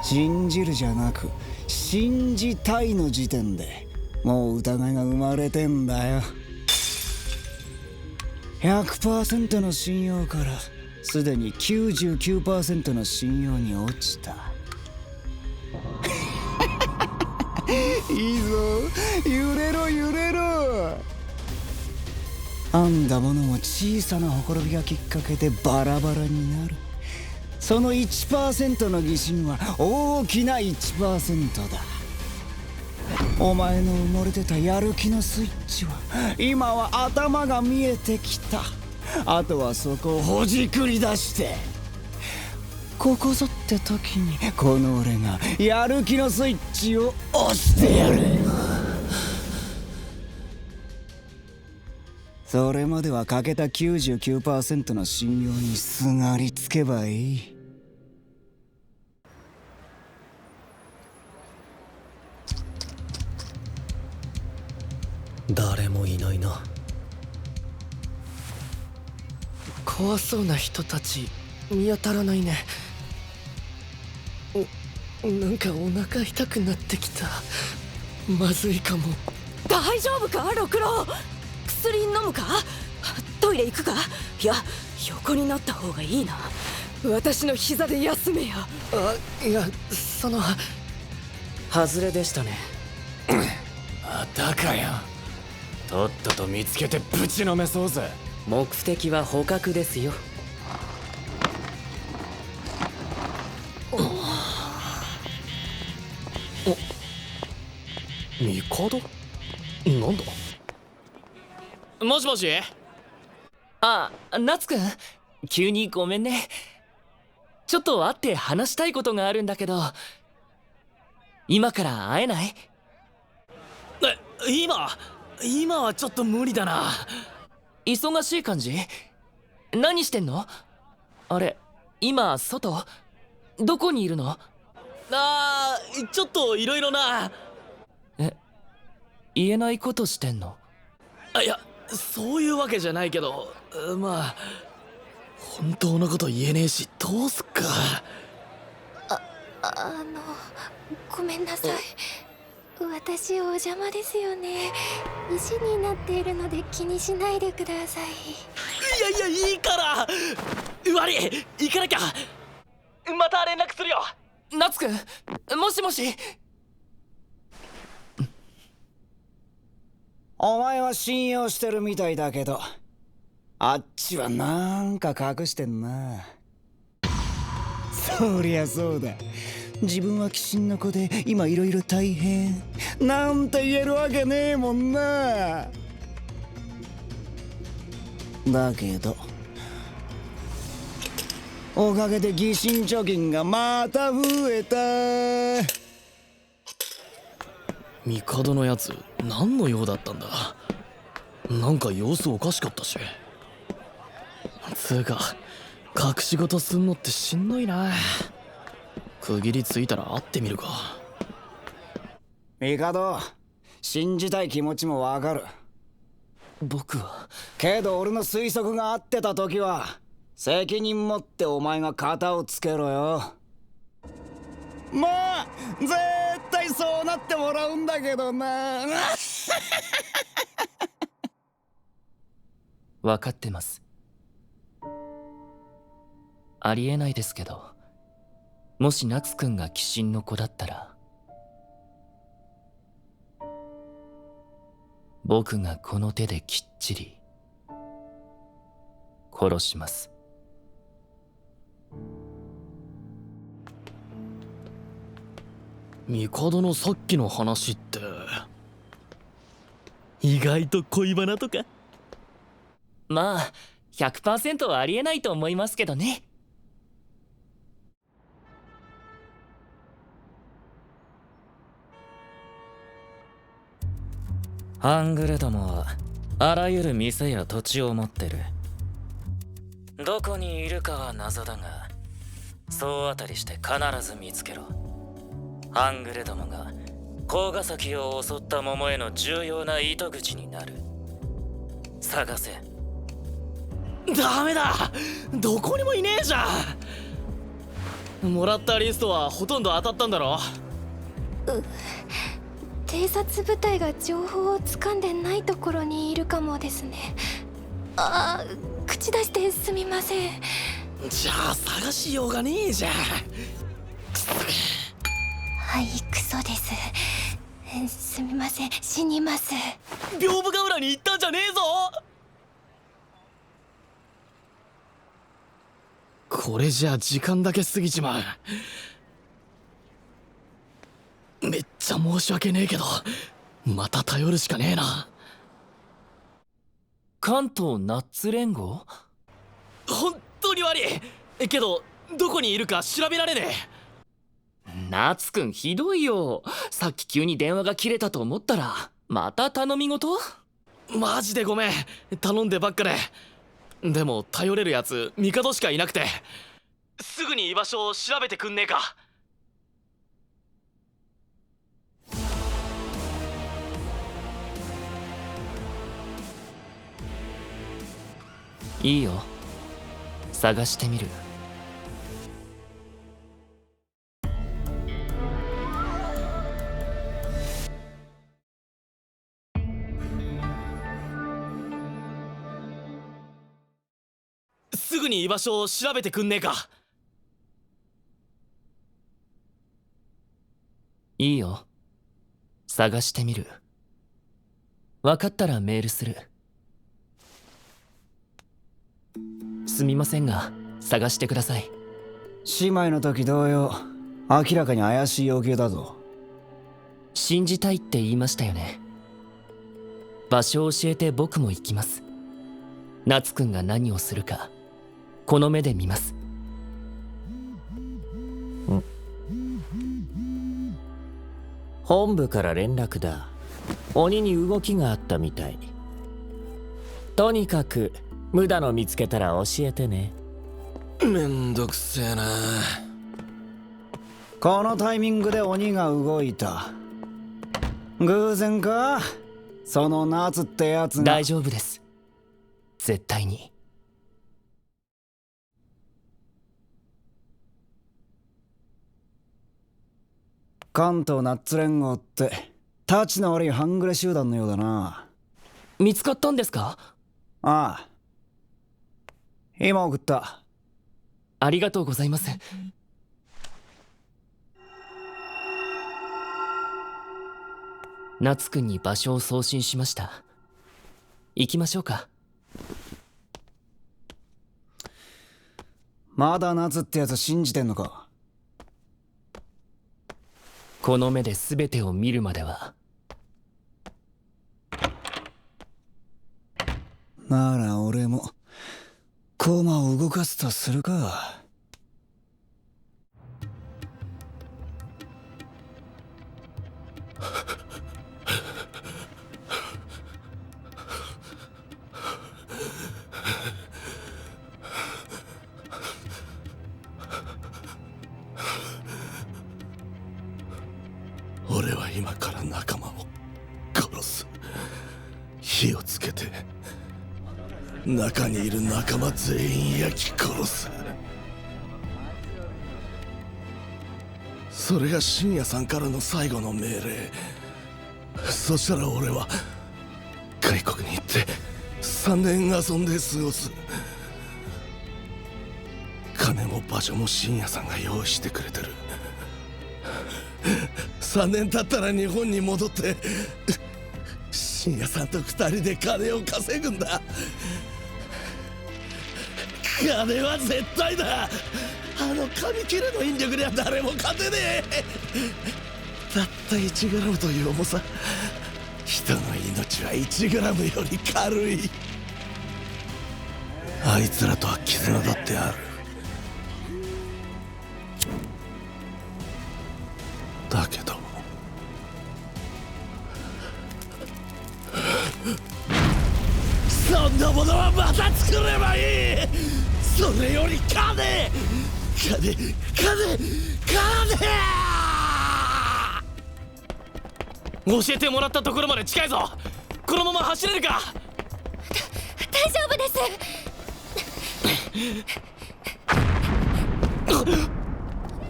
Speaker 21: 信じるじゃなく信じたいの時点でもう疑いが生まれてんだよ。 100% の信用からすでに 99% の信用に落ちた。いいぞ、揺れろ揺れろ。編んだものも小さなほころびがきっかけでバラバラになる。その 1% の疑心は大きな 1% だ。お前の埋もれてたやる気のスイッチは今は頭が見えてきた。あとはそこをほじくり出して、ここぞって時にこの俺がやる気のスイッチを押してやる。それまでは欠けた 99% の信用にすがりつけばいい。
Speaker 18: 誰もいないな。
Speaker 12: 怖そうな人たち見当たらないね。なんかお腹痛くなってきた。まずいかも。
Speaker 22: 大丈夫か六郎。薬飲むか？トイレ行くか？いや、横になった方がいいな。私の膝で休めよ。
Speaker 12: いや、その
Speaker 15: 外れでしたね。
Speaker 10: またかよ。とっとと見つけてぶちのめそうぜ。
Speaker 15: 目的は捕獲ですよ。
Speaker 10: 帝？なんだ？
Speaker 12: もしもし。あ、夏くん、急にごめんね。ちょっと会って話したいことがあるんだけど、今から会えない？
Speaker 1: 今はちょっと無理だな。
Speaker 12: 忙しい感じ？何してんの？あれ、今外？どこにいるの？
Speaker 1: ちょっといろいろな。
Speaker 12: 言えないことしてんの？
Speaker 1: いや、そういうわけじゃないけど、まあ本当のこと言えねえし、どうすっか。
Speaker 17: ごめんなさい。私お邪魔ですよね。石になっているので気にしないでください。
Speaker 1: いやいいから。悪い、行かなきゃ。また連絡するよ。
Speaker 12: 夏くん、もしもし。
Speaker 21: お前は信用してるみたいだけど、あっちはなんか隠してんな。そりゃそうだ。自分は鬼神の子で今いろいろ大変なんて言えるわけねえもんな。だけどおかげで疑心貯金がまた増えた。
Speaker 1: 帝のやつ何の用だったんだ。なんか様子おかしかったし。つうか隠し事すんのってしんどいな。区切りついたら会ってみるか。
Speaker 21: 帝、信じたい気持ちもわかる。
Speaker 12: 僕は。
Speaker 21: けど俺の推測が合ってた時は責任持ってお前が肩をつけろよ。まあ絶対そうなってもらうんだけどな。
Speaker 12: 分かってます。ありえないですけど、もし夏くんが鬼神の子だったら、僕がこの手できっちり殺します。
Speaker 4: 帝のさっきの話って意外と恋バナとか。
Speaker 12: まあ 100% はありえないと思いますけどね。
Speaker 10: ハングレどもはあらゆる店や土地を持ってる。どこにいるかは謎だが、総当たりして必ず見つけろ。ハングレどもが甲ヶ崎を襲った桃への重要な糸口になる。探せ。
Speaker 1: ダメだ、どこにもいねえじゃん。もらったリストはほとんど当たったんだろ。
Speaker 17: 偵察部隊が情報を掴んでないところにいるかもですね。ああ、口出してすみません。
Speaker 1: じゃあ探しようがねえじゃん。
Speaker 17: はい、クソです。すみません、死にます。
Speaker 1: 屏風ヶ浦に行ったんじゃねえぞ。これじゃあ時間だけ過ぎちまう。めっちゃ申し訳ねえけど、また頼るしかねえな。
Speaker 12: 関東ナッツ連合？
Speaker 1: 本当に悪いけど、どこにいるか調べられねえ。
Speaker 12: 夏くんひどいよ。さっき急に電話が切れたと思ったらまた頼み事？
Speaker 1: マジでごめん、頼んでばっかで。でも頼れるやつ帝しかいなくて、すぐに居場所を調べてくんねえか。
Speaker 12: いいよ、探してみる。
Speaker 1: すぐに居場所を調べてくんねえか。
Speaker 12: いいよ、探してみる。分かったらメールする。すみませんが探してください。
Speaker 21: 姉妹の時同様、明らかに怪しい要求だぞ。
Speaker 12: 信じたいって言いましたよね。場所を教えて僕も行きます。夏くんが何をするかこの目で見ます。
Speaker 13: 本部から連絡だ。鬼に動きがあったみたい。とにかく無駄の見つけたら教えてね。
Speaker 8: めんどくせえな。
Speaker 21: このタイミングで鬼が動いた。偶然か？その夏ってやつが。
Speaker 12: 大丈夫です、絶対に。
Speaker 21: 関東ナッツ連合ってタチの悪い半グレ集団のようだな。
Speaker 12: 見つかったんですか？
Speaker 21: ああ、今送った。
Speaker 12: ありがとうございます。夏くんに場所を送信しました。行きましょうか。
Speaker 21: まだ夏ってやつ信じてんのか？
Speaker 12: この目で全てを見るまでは。
Speaker 21: なら俺も駒を動かすとするか。
Speaker 8: 俺は今から仲間を殺す。火をつけて中にいる仲間全員焼き殺す。それが深夜さんからの最後の命令。そしたら俺は外国に行って3年遊んで過ごす。金も場所も深夜さんが用意してくれてる。3年経ったら日本に戻って深夜さんと2人で金を稼ぐんだ。金は絶対だ。紙切れの引力には誰も勝てねえ。たった1グラムという重さ。人の命は1グラムより軽い。あいつらとは絆だってある。だけどそんなものはまた作ればいい。それより金
Speaker 4: 教えてもらったところまで近いぞ。このまま走れるか。
Speaker 19: 大丈夫です。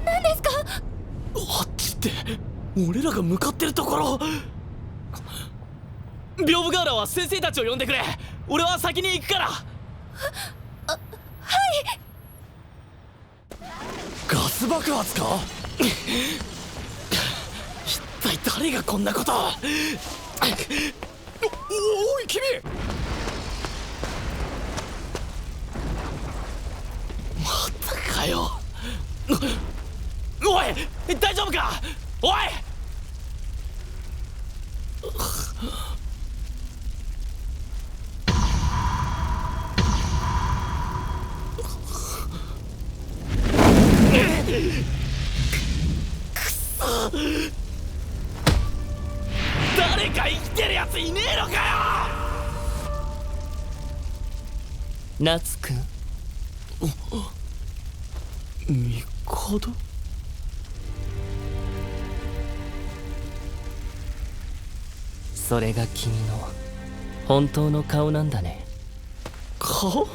Speaker 19: 何ですか。
Speaker 4: あっちって俺らが向かってるところ。屏風ガーラは先生たちを呼んでくれ。俺は先に行くから。
Speaker 19: はい。
Speaker 4: ガス爆発か。一体誰がこんなこと。おい君、またかよ。おい大丈夫か。おいくそ、誰か生きてるやついねえのかよ。
Speaker 12: 夏くん。
Speaker 4: 帝。
Speaker 12: それが君の本当の顔なんだね。
Speaker 4: 顔？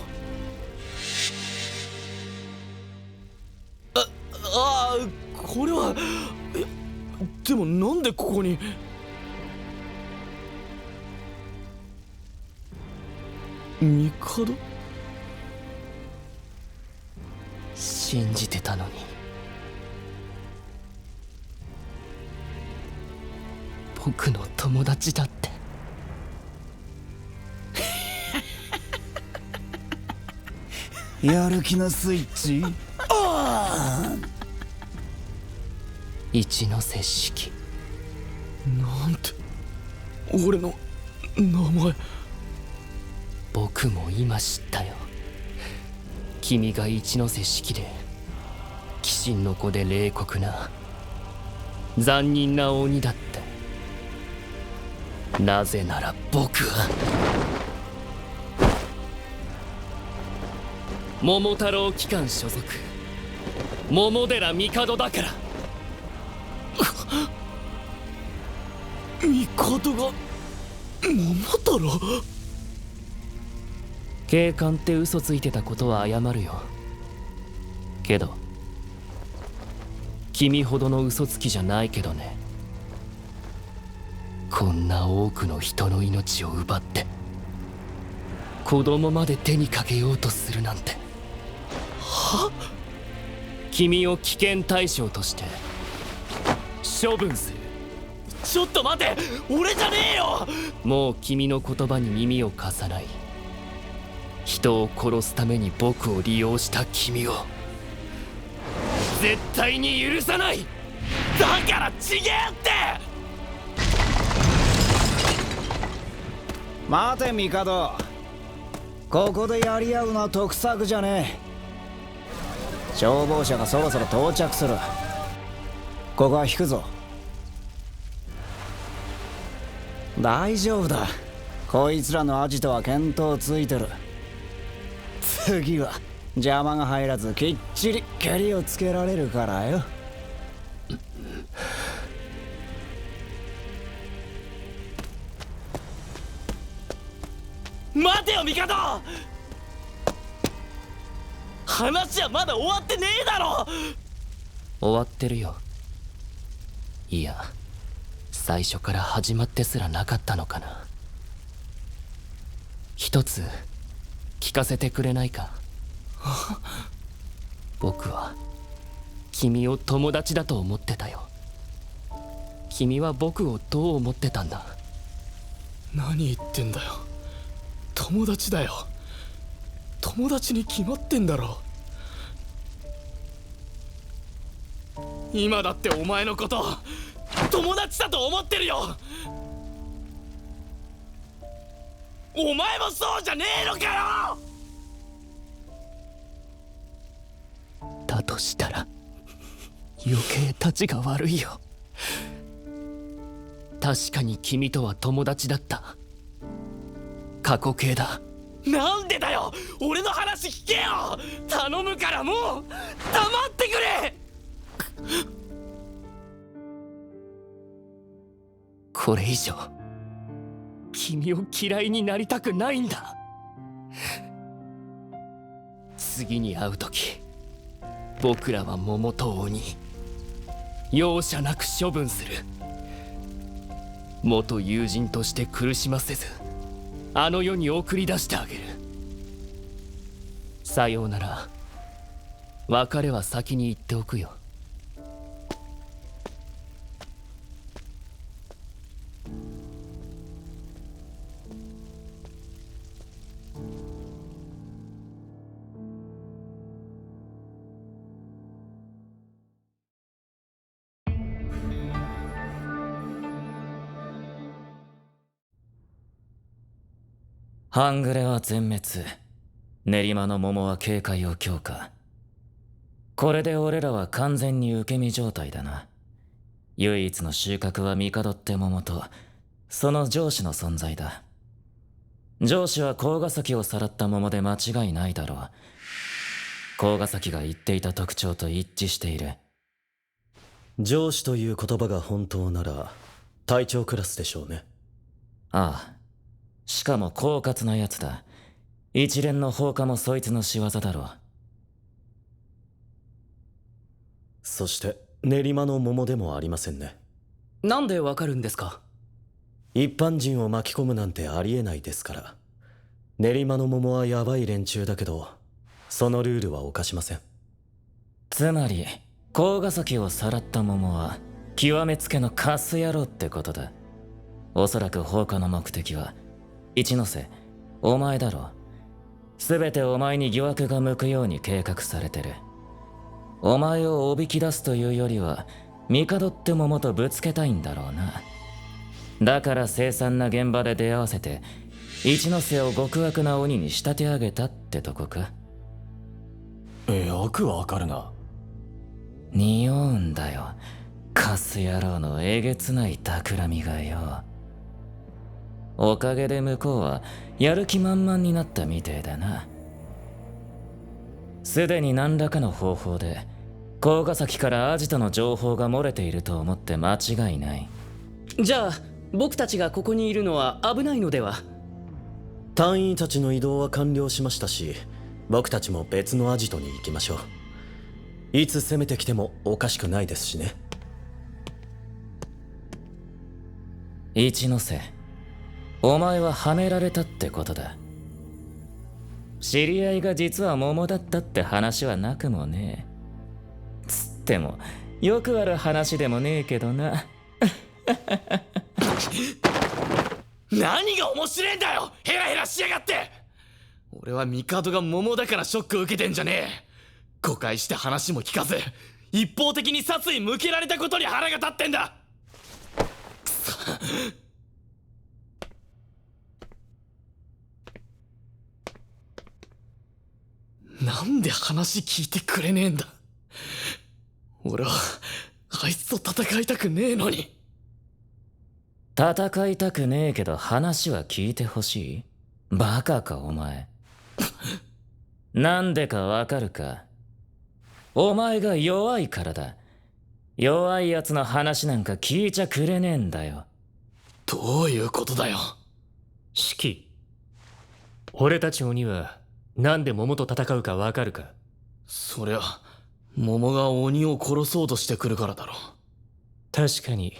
Speaker 4: ああ、これは。でもなんでここに。帝？
Speaker 12: 信じてたのに。僕の友達だって。
Speaker 21: やる気なスイッチ。
Speaker 12: 一ノ瀬四季。
Speaker 4: なんて俺の名前。
Speaker 12: 僕も今知ったよ。君が一ノ瀬四季で鬼神の子で冷酷な残忍な鬼だった。なぜなら僕は桃太郎機関所属桃寺帝だから。
Speaker 4: 帝が桃太郎。
Speaker 12: 警官って嘘ついてたことは謝るよ。けど君ほどの嘘つきじゃないけどね。こんな多くの人の命を奪って子供まで手にかけようとするなんて。
Speaker 4: は？
Speaker 12: 君を危険対象として処分する。
Speaker 4: ちょっと待て、俺じゃねえよ。
Speaker 12: もう君の言葉に耳を貸さない。人を殺すために僕を利用した君を絶対に許さない。
Speaker 4: だからちげえって。
Speaker 21: 待て帝、ここでやり合うのは得策じゃねえ。消防車がそろそろ到着する。ここは引くぞ。大丈夫だ、こいつらのアジトは見当ついてる。次は邪魔が入らずきっちり蹴りをつけられるからよ。
Speaker 5: 帝！話はまだ終わってねえだろ。
Speaker 12: 終わってるよ。いや、最初から始まってすらなかったのかな。一つ聞かせてくれないか。僕は君を友達だと思ってたよ。君は僕をどう思ってたんだ？
Speaker 1: 何言ってんだよ。友達だよ。友達に決まってんだろ。今だってお前のこと友達だと思ってるよ。お前もそうじゃねえのかよ。
Speaker 12: だとしたら余計たちが悪いよ。確かに君とは友達だった。過去形だ。
Speaker 1: なんでだよ。俺の話聞けよ。頼むからもう黙ってくれ。
Speaker 12: これ以上君を嫌いになりたくないんだ。次に会う時、僕らは桃と鬼容赦なく処分する。元友人として苦しませずあの世に送り出してあげる。さようなら。別れは先に言っておくよ。
Speaker 4: 半グレは全滅。練馬の桃は警戒を強化。これで俺らは完全に受け身状態だな。唯一の収穫は帝って桃とその上司の存在だ。上司は甲ヶ崎をさらった桃で間違いないだろう。甲ヶ崎が言っていた特徴と一致している。
Speaker 15: 上司という言葉が本当なら隊長クラスでしょうね。
Speaker 4: ああ、しかも狡猾なやつだ。一連の放火もそいつの仕業だろう。
Speaker 15: そして練馬の桃でもありませんね。
Speaker 12: なんでわかるんですか？
Speaker 15: 一般人を巻き込むなんてありえないですから。練馬の桃はヤバい連中だけど、そのルールは犯しません。
Speaker 4: つまり甲ヶ崎をさらった桃は極めつけのカス野郎ってことだ。おそらく放火の目的は一ノ瀬、お前だろう。全てお前に疑惑が向くように計画されてる。お前をおびき出すというよりは帝って桃とぶつけたいんだろうな。だから凄惨な現場で出会わせて一ノ瀬を極悪な鬼に仕立て上げたってとこか。
Speaker 10: よくわかるな。
Speaker 4: 匂うんだよ、カス野郎のえげつない企みがよ。おかげで向こうはやる気満々になったみてえだな。すでに何らかの方法で甲ヶ崎からアジトの情報が漏れていると思って間違いない。
Speaker 12: じゃあ僕たちがここにいるのは危ないのでは？
Speaker 15: 隊員たちの移動は完了しましたし、僕たちも別のアジトに行きましょう。いつ攻めてきてもおかしくないですしね。
Speaker 4: 一ノ瀬、お前ははめられたってことだ。知り合いが実は桃だったって話はなくもねえ。つってもよくある話でもねえけどな。
Speaker 1: 何が面白えんだよ、ヘラヘラしやがって。俺は帝が桃だからショック受けてんじゃねえ。誤解して話も聞かず一方的に殺意向けられたことに腹が立ってんだ。くそ。なんで話聞いてくれねえんだ。俺はあいつと戦いたくねえのに。
Speaker 4: 戦いたくねえけど話は聞いてほしい？バカかお前。なんでかわかるか？お前が弱いからだ。弱いやつの話なんか聞いちゃくれねえんだよ。
Speaker 1: どういうことだよ。
Speaker 10: 四季、俺たち鬼はなんで桃と戦うかわかるか？
Speaker 4: そりゃ桃が鬼を殺そうとしてくるからだろ。
Speaker 10: 確かに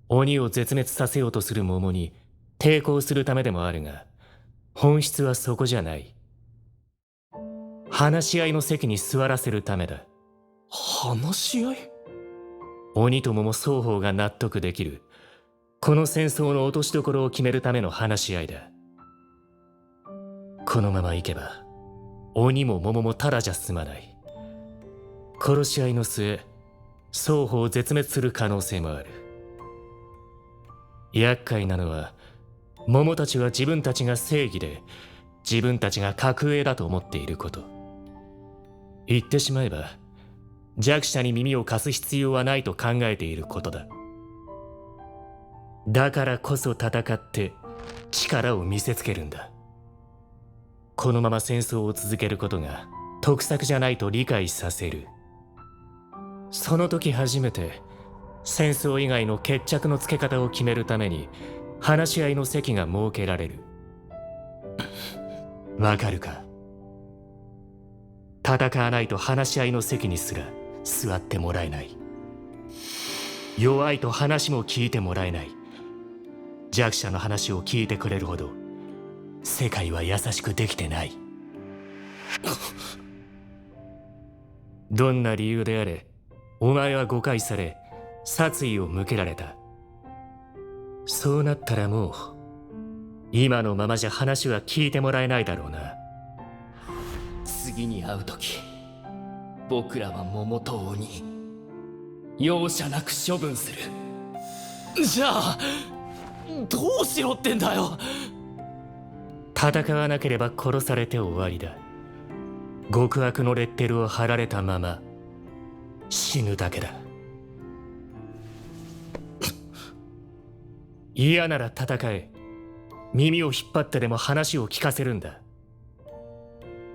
Speaker 10: 鬼を絶滅させようとする桃に抵抗するためでもあるが、本質はそこじゃない。話し合いの席に座らせるためだ。
Speaker 4: 話し合い？
Speaker 10: 鬼と桃双方が納得できる、この戦争の落としどころを決めるための話し合いだ。このままいけば鬼も桃もただじゃ済まない。殺し合いの末、双方絶滅する可能性もある。厄介なのは、桃たちは自分たちが正義で、自分たちが格上だと思っていること。言ってしまえば、弱者に耳を貸す必要はないと考えていることだ。だからこそ戦って力を見せつけるんだ。このまま戦争を続けることが得策じゃないと理解させる。その時初めて戦争以外の決着のつけ方を決めるために話し合いの席が設けられる。わかるか？戦わないと話し合いの席にすら座ってもらえない。弱いと話も聞いてもらえない。弱者の話を聞いてくれるほど世界は優しくできてない。どんな理由であれ、お前は誤解され殺意を向けられた。そうなったらもう今のままじゃ話は聞いてもらえないだろうな。
Speaker 12: 次に会う時、僕らは桃と鬼容赦なく処分する。
Speaker 4: じゃあどうしろってんだよ。
Speaker 10: 戦わなければ殺されて終わりだ。極悪のレッテルを貼られたまま死ぬだけだ。嫌なら戦え。耳を引っ張ってでも話を聞かせるんだ。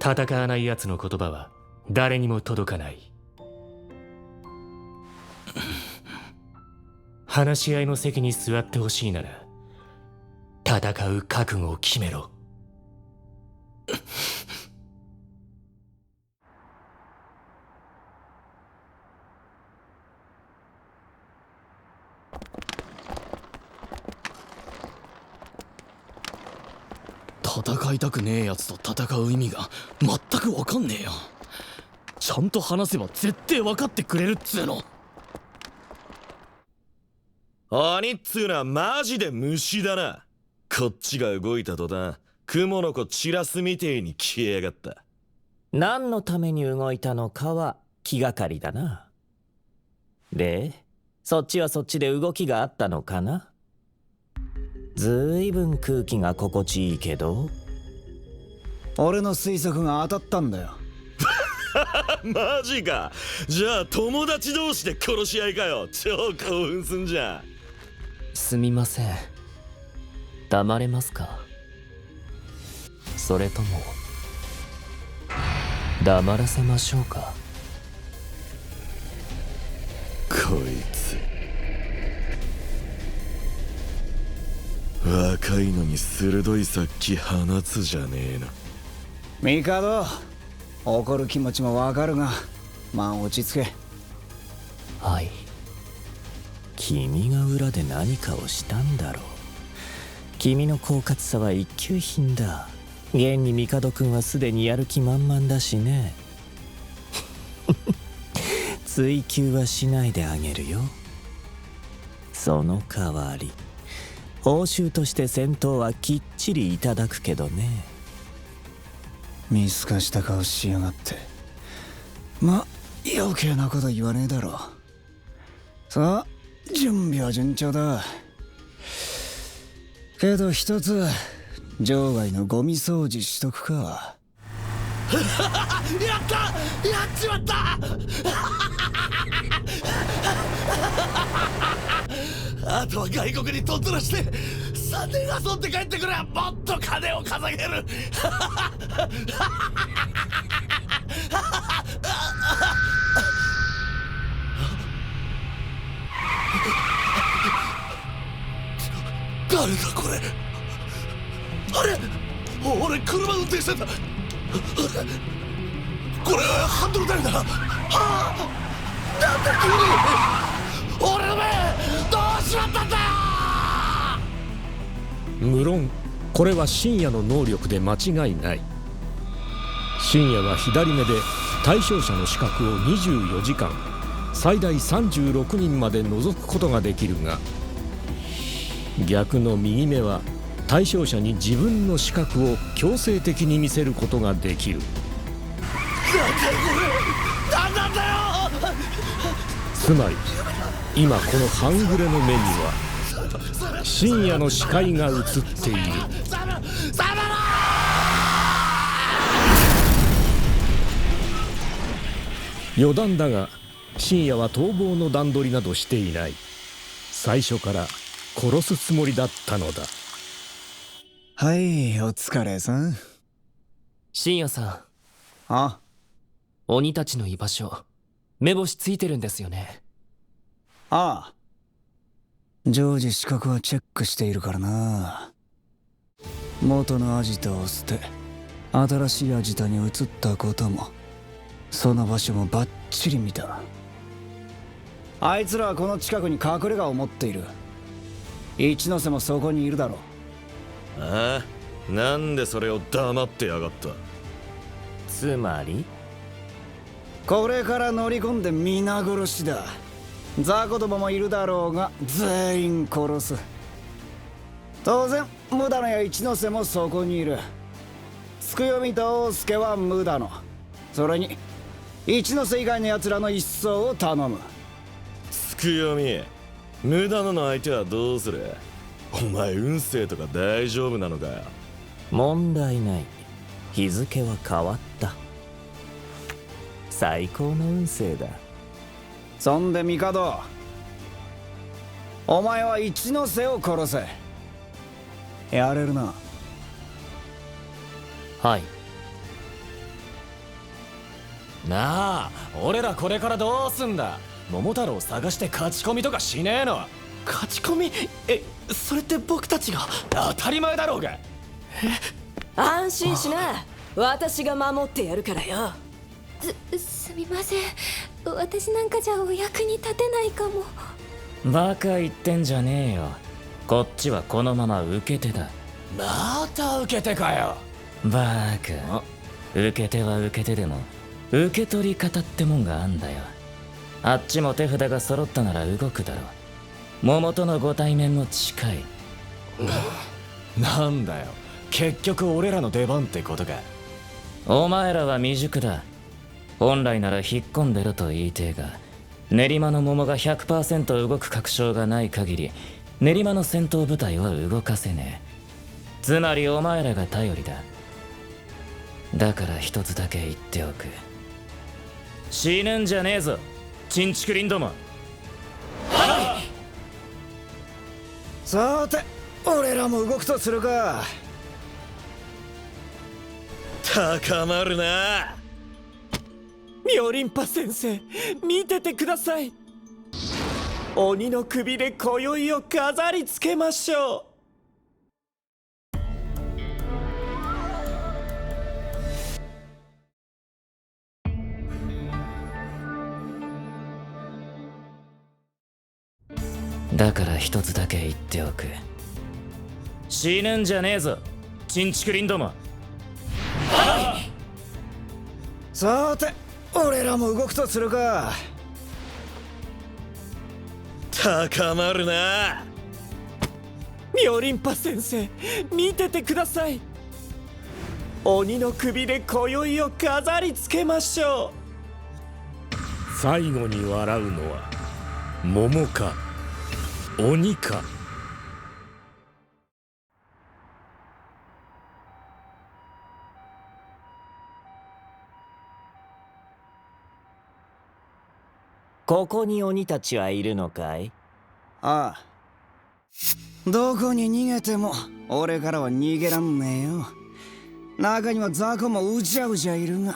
Speaker 10: 戦わない奴の言葉は誰にも届かない。話し合いの席に座ってほしいなら戦う覚悟を決めろ。
Speaker 4: 戦いたくねえやつと戦う意味が全く分かんねえよ。ちゃんと話せば絶対分かってくれるっつうの。
Speaker 6: 鬼っつうのはマジで虫だな。こっちが動いた途端雲の子散らすみてえに消えやがった。
Speaker 13: 何のために動いたのかは気がかりだな。で、そっちはそっちで動きがあったのかな。ずいぶん空気が心地いいけど。
Speaker 21: 俺の推測が当たったんだよ。
Speaker 6: マジか。じゃあ友達同士で殺し合いかよ。超興奮すんじゃん。
Speaker 18: すみません、黙れますか？それとも黙らせましょうか？
Speaker 6: こいつ若いのに鋭い殺気放つじゃねえの。
Speaker 21: 帝、怒る気持ちもわかるが、まあ落ち着け。
Speaker 13: はい。君が裏で何かをしたんだろう。君の狡猾さは一級品だ。現に帝君はすでにやる気満々だしね。追求はしないであげるよ。その代わり報酬として戦闘はきっちりいただくけどね。
Speaker 21: 見透かした顔しやがって。ま、余計なこと言わねえだろ。さあ、準備は順調だ。けど一つ場外のゴミ掃除しとくか。
Speaker 1: やったやっちまったあとは外国にとっとらして3年遊んで帰ってくればもっと金を稼げる誰だこれ。あれ
Speaker 8: 俺車運転してた。これハンドル誰だ。はあ、なんだ急に。俺の目どうしまったんだ。
Speaker 3: 無論これは深夜の能力で間違いない。深夜は左目で対象者の視覚を24時間最大36人まで覗くことができるが、逆の右目は対象者に自分の視覚を強制的に見せることができる。
Speaker 8: なんなんだよ。
Speaker 3: つまり今この半グレの目には深夜の視界が映っている。余談だが深夜は逃亡の段取りなどしていない。最初から殺すつもりだったのだ。
Speaker 21: はい、お疲れさん。
Speaker 12: 深夜さん。
Speaker 21: あ、
Speaker 12: 鬼たちの居場所目星ついてるんですよね。
Speaker 21: ああ、常時視覚はチェックしているからな。元のアジトを捨て新しいアジトに移ったこともその場所もバッチリ見た。あいつらはこの近くに隠れ家を持っている。一ノ瀬もそこにいるだろう。
Speaker 6: ああ、なんでそれを黙ってやがった。
Speaker 13: つまり
Speaker 21: これから乗り込んで皆殺しだ。雑魚どももいるだろうが全員殺す。当然無駄野や一ノ瀬もそこにいる。つくよみと大助は無駄野、それに一ノ瀬以外の奴らの一掃を頼む。
Speaker 6: つくよみ無駄の相手はどうする。お前運勢とか大丈夫なのかよ。
Speaker 13: 問題ない。日付は変わった。最高の運勢だ。
Speaker 21: そんで帝、お前は一ノ瀬を殺せ。やれるな。
Speaker 10: はい。なあ、俺らこれからどうすんだ。桃太郎探して勝ち込みとかしねえの。勝ち込み？それって僕たちが。当たり前だろうが。
Speaker 22: 安心しな、私が守ってやるからよ。
Speaker 19: すみません、私なんかじゃお役に立てないかも。
Speaker 13: バカ言ってんじゃねえよ。こっちはこのまま受け手だ。
Speaker 10: また受け手かよ。
Speaker 13: バカ、受け手は受け手でも受け取り方ってもんがあんだよ。あっちも手札が揃ったなら動くだろう。桃とのご対面も近い。
Speaker 10: なんだよ、結局俺らの出番ってことか。
Speaker 13: お前らは未熟だ。本来なら引っ込んでると言いてえが、練馬の桃が 100% 動く確証がない限り練馬の戦闘部隊は動かせねえ。つまりお前らが頼りだ。だから一つだけ言っておく。死ぬんじゃねえぞ、チンチクリンども。
Speaker 21: はい。さて俺らも動くとするか。
Speaker 6: 高まるな。
Speaker 13: ミョリンパ先生、見ててください。鬼の首で今宵を飾りつけましょう。だから一つだけ言っておく。死ぬんじゃねえぞ、チンチクリンども。
Speaker 21: はい。さて俺らも動くとするか。
Speaker 6: 高まるな。
Speaker 13: ミョリンパ先生、見ててください。鬼の首で今宵を飾りつけましょ
Speaker 3: う。最後に笑うのは桃か鬼か。
Speaker 13: ここに鬼たちはいるのかい？
Speaker 21: ああ、どこに逃げても俺からは逃げらんねえよ。中には雑魚もうじゃうじゃいるが、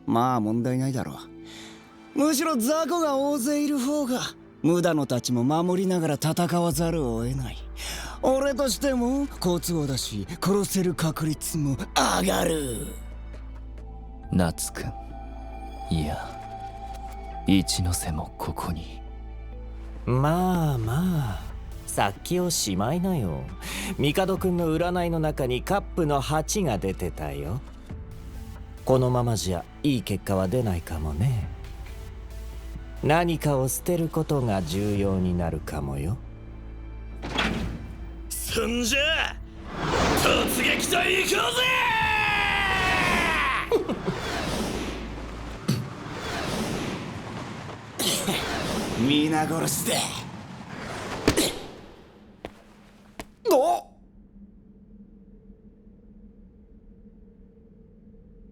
Speaker 21: まあ問題ないだろう。むしろ雑魚が大勢いる方が無駄のたちも守りながら戦わざるを得ない。俺としても好都合だし殺せる確率も上がる。
Speaker 10: 夏くん、いや一ノ瀬もここに。
Speaker 13: まあまあ、さっきおしまいなよ。帝くんの占いの中にカップの8が出てたよ。このままじゃいい結果は出ないかもね。何かを捨てることが重要になるかもよ。
Speaker 6: そんじゃ突撃隊行こうぜ
Speaker 21: 皆殺しだ。お、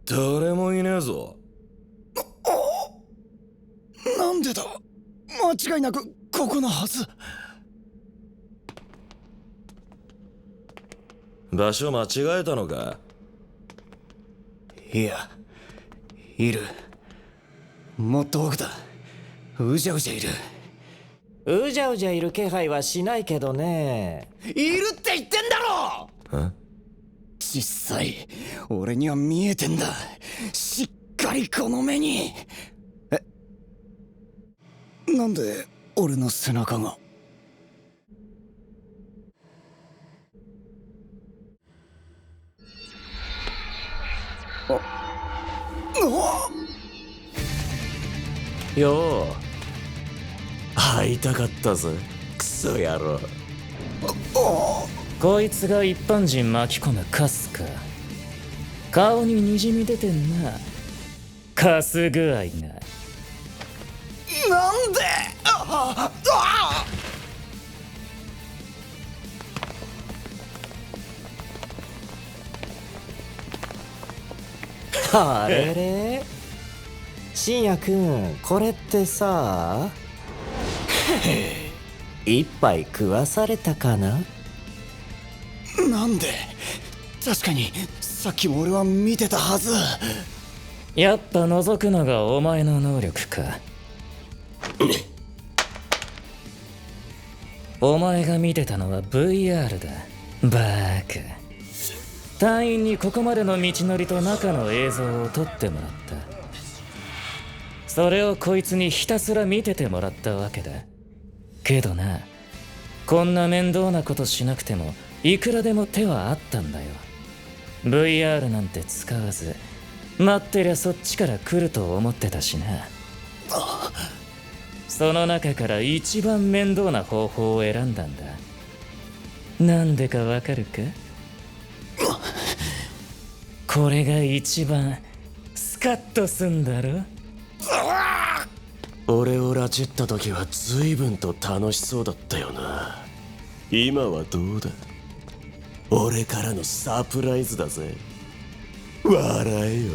Speaker 6: 誰もいねえぞ。
Speaker 21: なんでだ。間違いなくここのはず。
Speaker 6: 場所間違えたのか。
Speaker 21: いや、いる。もっと奥だ。うじゃうじゃいる。
Speaker 13: うじゃうじゃいる気配はしないけどね。
Speaker 21: いるって言ってんだろ。実際俺には見えてんだ。しっかりこの目に。なんで俺の背中が。
Speaker 6: よう会いたかったぜ、クソ野郎。
Speaker 10: こいつが一般人巻き込むカスか。顔に滲み出てんな、カス具合が。
Speaker 21: なんで。
Speaker 13: あれれ、信也くん、これってさ一杯食わされたかな。
Speaker 21: なんで。確かにさっきも俺は見てたはず。
Speaker 10: やっぱ覗くのがお前の能力か。お前が見てたのは VR だ、バーカ。隊員にここまでの道のりと中の映像を撮ってもらった。それをこいつにひたすら見ててもらったわけだ。けどな、こんな面倒なことしなくてもいくらでも手はあったんだよ。 VR なんて使わず待ってりゃそっちから来ると思ってたしな。その中から一番面倒な方法を選んだんだ。なんでかわかるか。これが一番スカッとすんだろ。
Speaker 11: 俺を拉致った時は随分と楽しそうだったよな。今はどうだ。俺からのサプライズだぜ。笑えよ。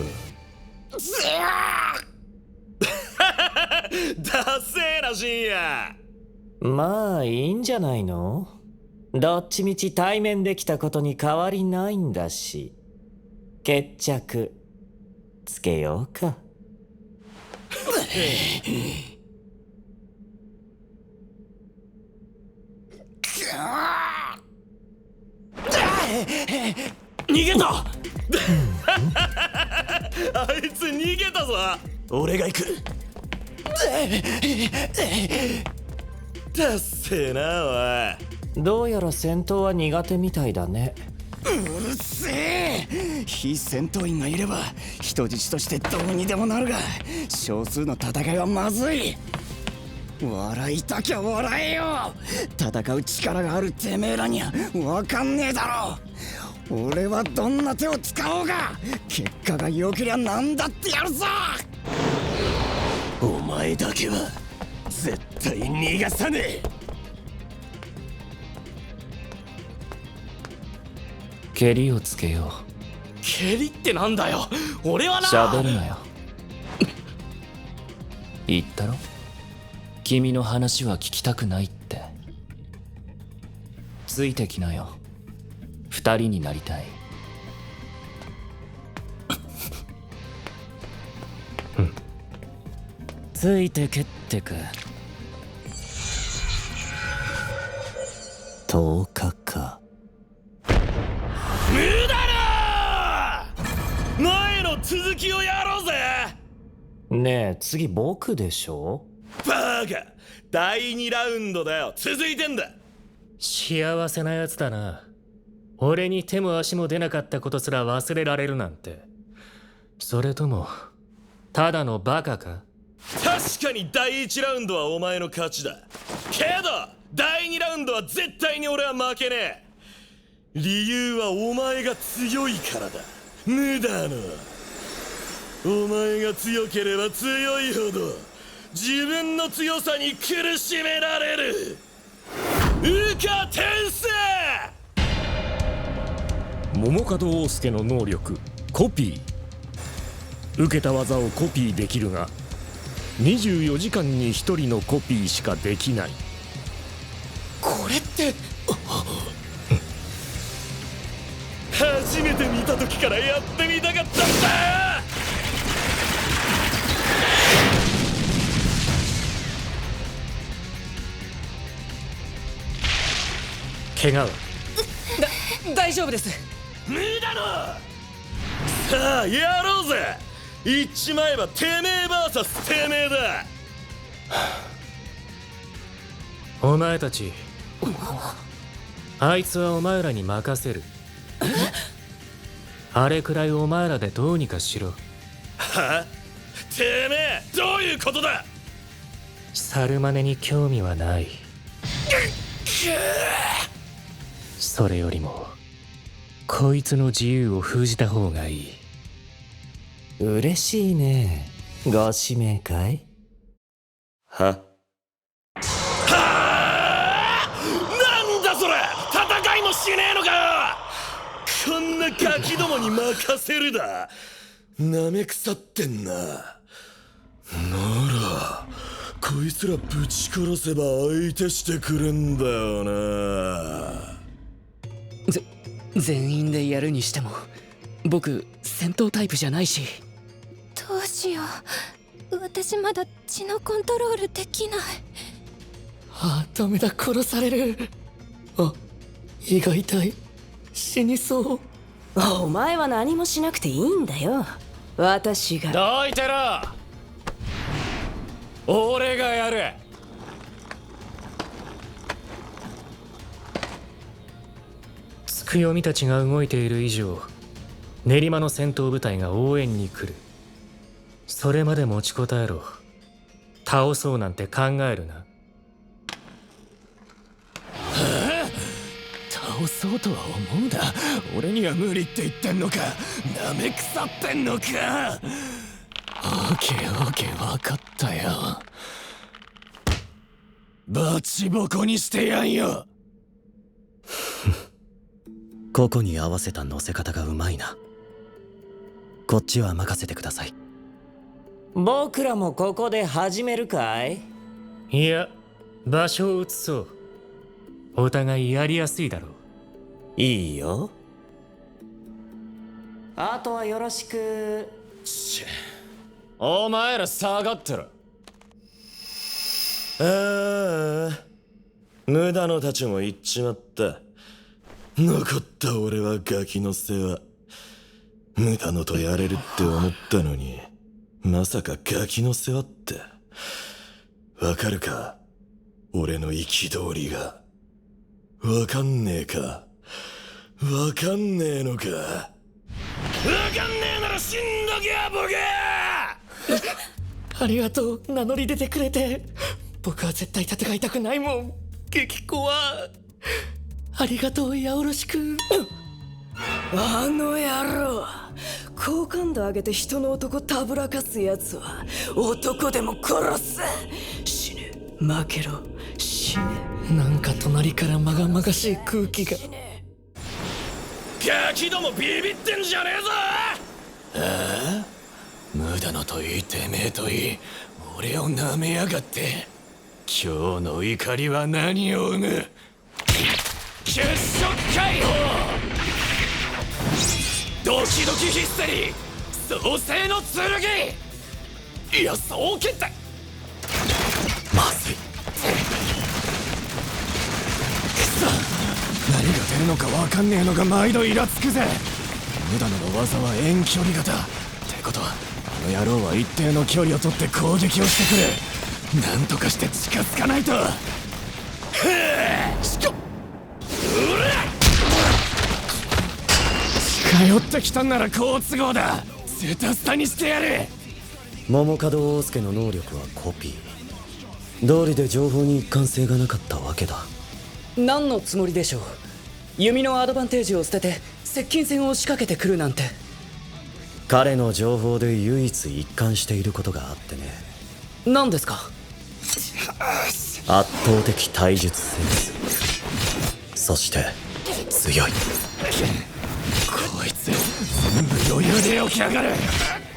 Speaker 6: ダセーな深夜。
Speaker 13: まあいいんじゃないの。どっちみち対面できたことに変わりないんだし、決着つけようか。
Speaker 6: 逃げたあいつ逃げたぞ。俺が行く。だっせーなおい。
Speaker 13: どうやら戦闘は苦手みたいだね。
Speaker 21: うるせえ。非戦闘員がいれば人質としてどうにでもなるが、少数の戦いはまずい。笑いたきゃ笑えよ。戦う力があるてめえらには分かんねえだろ。俺はどんな手を使おうが結果が良けりゃ何だってやるぞ。
Speaker 11: お前だけは絶対逃がさねえ。
Speaker 10: 蹴りをつけよう。
Speaker 1: 蹴りってなんだよ。俺はな。
Speaker 10: 喋るなよ。言ったろ、君の話は聞きたくないって。ついてきなよ。二人になりたい。ついてけってか。
Speaker 13: 10日か。
Speaker 6: きをやろうぜ。
Speaker 13: ねえ、次僕でしょ。
Speaker 6: バカ、第2ラウンドだよ。続いてんだ。
Speaker 10: 幸せなやつだな。俺に手も足も出なかったことすら忘れられるなんて。それともただのバカか？
Speaker 6: 確かに第1ラウンドはお前の勝ちだけど、第2ラウンドは絶対に俺は負けねえ。理由はお前が強いからだ。無駄のお前が強ければ強いほど自分の強さに苦しめられる。羽化転生。
Speaker 3: 桃門大輔の能力コピー。受けた技をコピーできるが24時間に1人のコピーしかできない。
Speaker 1: これって
Speaker 6: 初めて見た時からやってみたかったんだ。
Speaker 10: 怪我は？
Speaker 1: 大丈夫です。
Speaker 6: 無駄のさあやろうぜ。言っちまえばてめえ VS てめえだ。
Speaker 10: お前たち、あいつはお前らに任せる。あれくらいお前らでどうにかしろ。
Speaker 6: は？てめえどういうことだ。
Speaker 10: 猿真似に興味はない。それよりもこいつの自由を封じた方がいい。
Speaker 13: 嬉しいね。ご指名かい？
Speaker 6: は？なんだそれ。戦いもしねえのかよ。こんなガキどもに任せるだ。なめ腐ってんな。ならこいつらぶち殺せば相手してくれんだよな。
Speaker 1: 全員でやるにしても僕戦闘タイプじゃないし。
Speaker 22: どうしよう、私まだ血のコントロールできない。
Speaker 1: ダメだ、殺される。胃が痛い、死にそう。
Speaker 9: お前は何もしなくていいんだよ。私が。
Speaker 10: どいてろ。俺がやる。つくよみたちが動いている以上、練馬の戦闘部隊が応援に来る。それまで持ちこたえろ。倒そうなんて考えるな。
Speaker 1: 倒そうとは思うだ。俺には無理って言ってんのか。なめ腐ってんのか。オーケー分かったよ。バチボコにしてやんよ。
Speaker 15: ここに合わせた乗せ方がうまいな。こっちは任せてください。
Speaker 13: 僕らもここで始めるかい？
Speaker 10: いや、場所を移そう。お互いやりやすいだろう。
Speaker 13: いいよ。あとはよろしく。
Speaker 10: お前ら下がってろ。
Speaker 6: 無駄のたちも行っちまった。残った俺はガキの世話。無駄のとやれるって思ったのに、まさかガキの世話って。わかるか？俺の憤りが。わかんねえか？わかんねえのか？わかんねえなら死んどけやボケ
Speaker 1: ありがとう、名乗り出てくれて。僕は絶対戦いたくないもん。激怖。ありがとう、よろしく。
Speaker 9: あの野郎、好感度上げて人の男たぶらかすやつは男でも殺す。死ぬ、負けろ、死ね。
Speaker 1: なんか隣からまがまがしい空気が。
Speaker 6: ガキどもビビってんじゃねえぞ。
Speaker 1: 無駄のといい、てめえといい、俺を舐めやがって。今日の怒りは何を生む？結束解放、ドキドキヒステリー、創世の剣。いや、双剣だ。まずい。くそ、何が出るのか分かんねえのが毎度イラつくぜ。無駄の技は遠距離型ってことは
Speaker 10: の野郎は一定の距離を取って攻撃をしてくる。なんとかして近づかないと。近寄ってきたんなら好都合だ。スタスタにしてやる。
Speaker 15: 桃門大輔の能力はコピー。道理で情報に一貫性がなかったわけだ。
Speaker 14: 何のつもりでしょう。弓のアドバンテージを捨てて接近戦を仕掛けてくるなんて。
Speaker 15: 彼の情報で唯一一貫していることがあってね。
Speaker 14: 何ですか？
Speaker 15: 圧倒的体術センス、そして強い。
Speaker 10: こいつ全部余裕で起きやがる。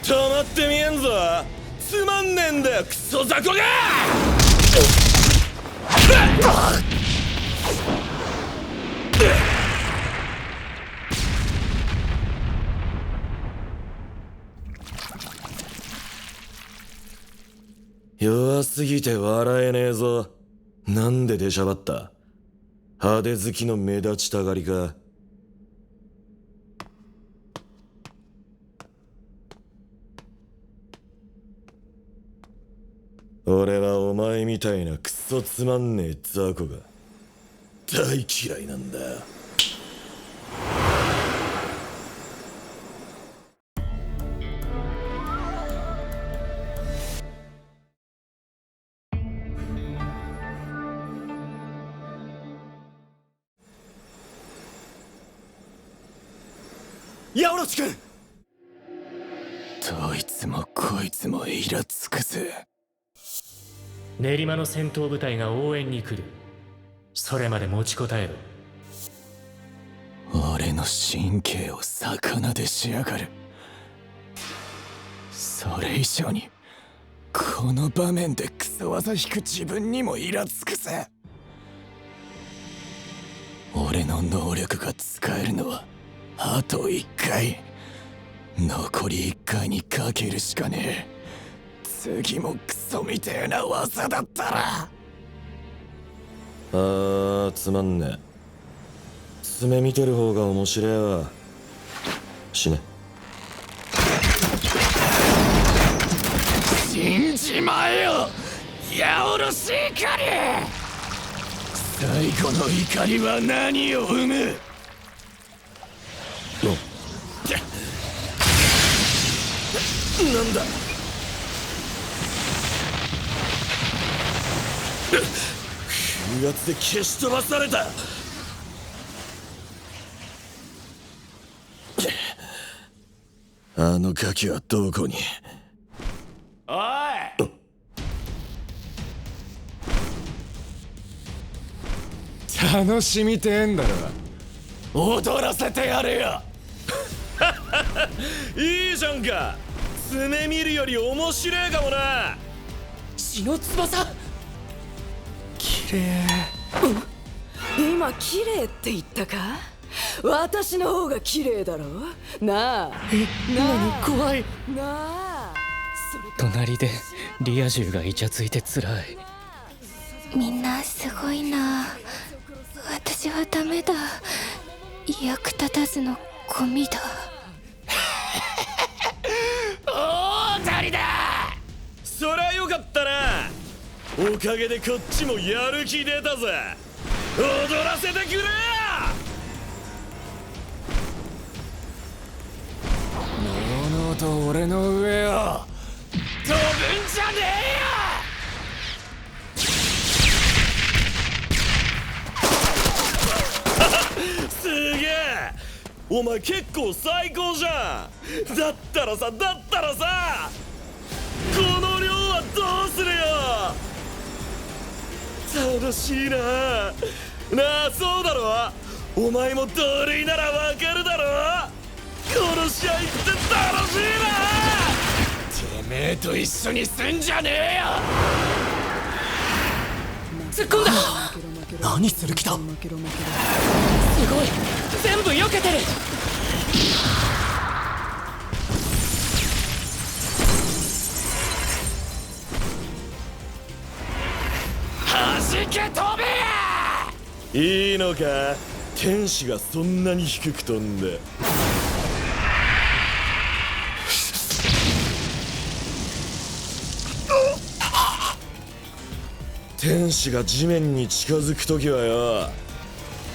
Speaker 6: 止まってみえんぞ。つまんねえんだよクソ雑魚が。弱すぎて笑えねえぞ。なんで出しゃばった？派手好きの目立ちたがりか。俺はお前みたいなクソつまんねえ雑魚が大嫌いなんだよ。
Speaker 10: ヤオロチ君。どいつもこいつもイラつくぜ。練馬の戦闘部隊が応援に来る。それまで持ちこたえろ。俺の神経を魚でしやがる。それ以上にこの場面でクソ技引く自分にもイラつくぜ。俺の能力が使えるのはあと1回。残り1回にかけるしかねえ。次もクソみてえな技だったら。
Speaker 6: つまんねえ。爪見てる方が面白えわ。死ね。
Speaker 10: 死んじまえよヤオロシ怒り。最後の怒りは何を生む？
Speaker 6: なんだ。風圧で消し飛ばされた。あのガキはどこに？
Speaker 10: おい！楽しみてえんだろ。踊らせてやれよ。
Speaker 6: いいじゃんか。爪見るより面白えかもな。
Speaker 14: 血の翼。
Speaker 10: 綺麗。
Speaker 9: 今綺麗って言ったか？私の方が綺麗だろ。なあ。
Speaker 10: 何怖い。
Speaker 9: なあ。
Speaker 10: 隣でリア充がイチャついてつらい。
Speaker 17: みんなすごいな。私はダメだ。役立たずのゴミだ。
Speaker 6: 大当たりだ。そりゃよかったな。おかげでこっちもやる気出たぜ。踊らせてくれよ。
Speaker 10: のうのうと俺の上を飛ぶんじゃね
Speaker 6: えよ。すげえ。お前結構最高じゃん。だったらさこの量はどうするよ。楽しいな。なあそうだろ。お前も同類ならわかるだろ。この試合って楽しいな。
Speaker 10: てめえと一緒にすんじゃねえよ。
Speaker 14: 突っ込んだ。
Speaker 10: 何する気だ。すごい
Speaker 14: 全部避けてる。
Speaker 10: 弾け飛べ。
Speaker 6: いいのか。天使がそんなに低く飛んで。天使が地面に近づく時はよ、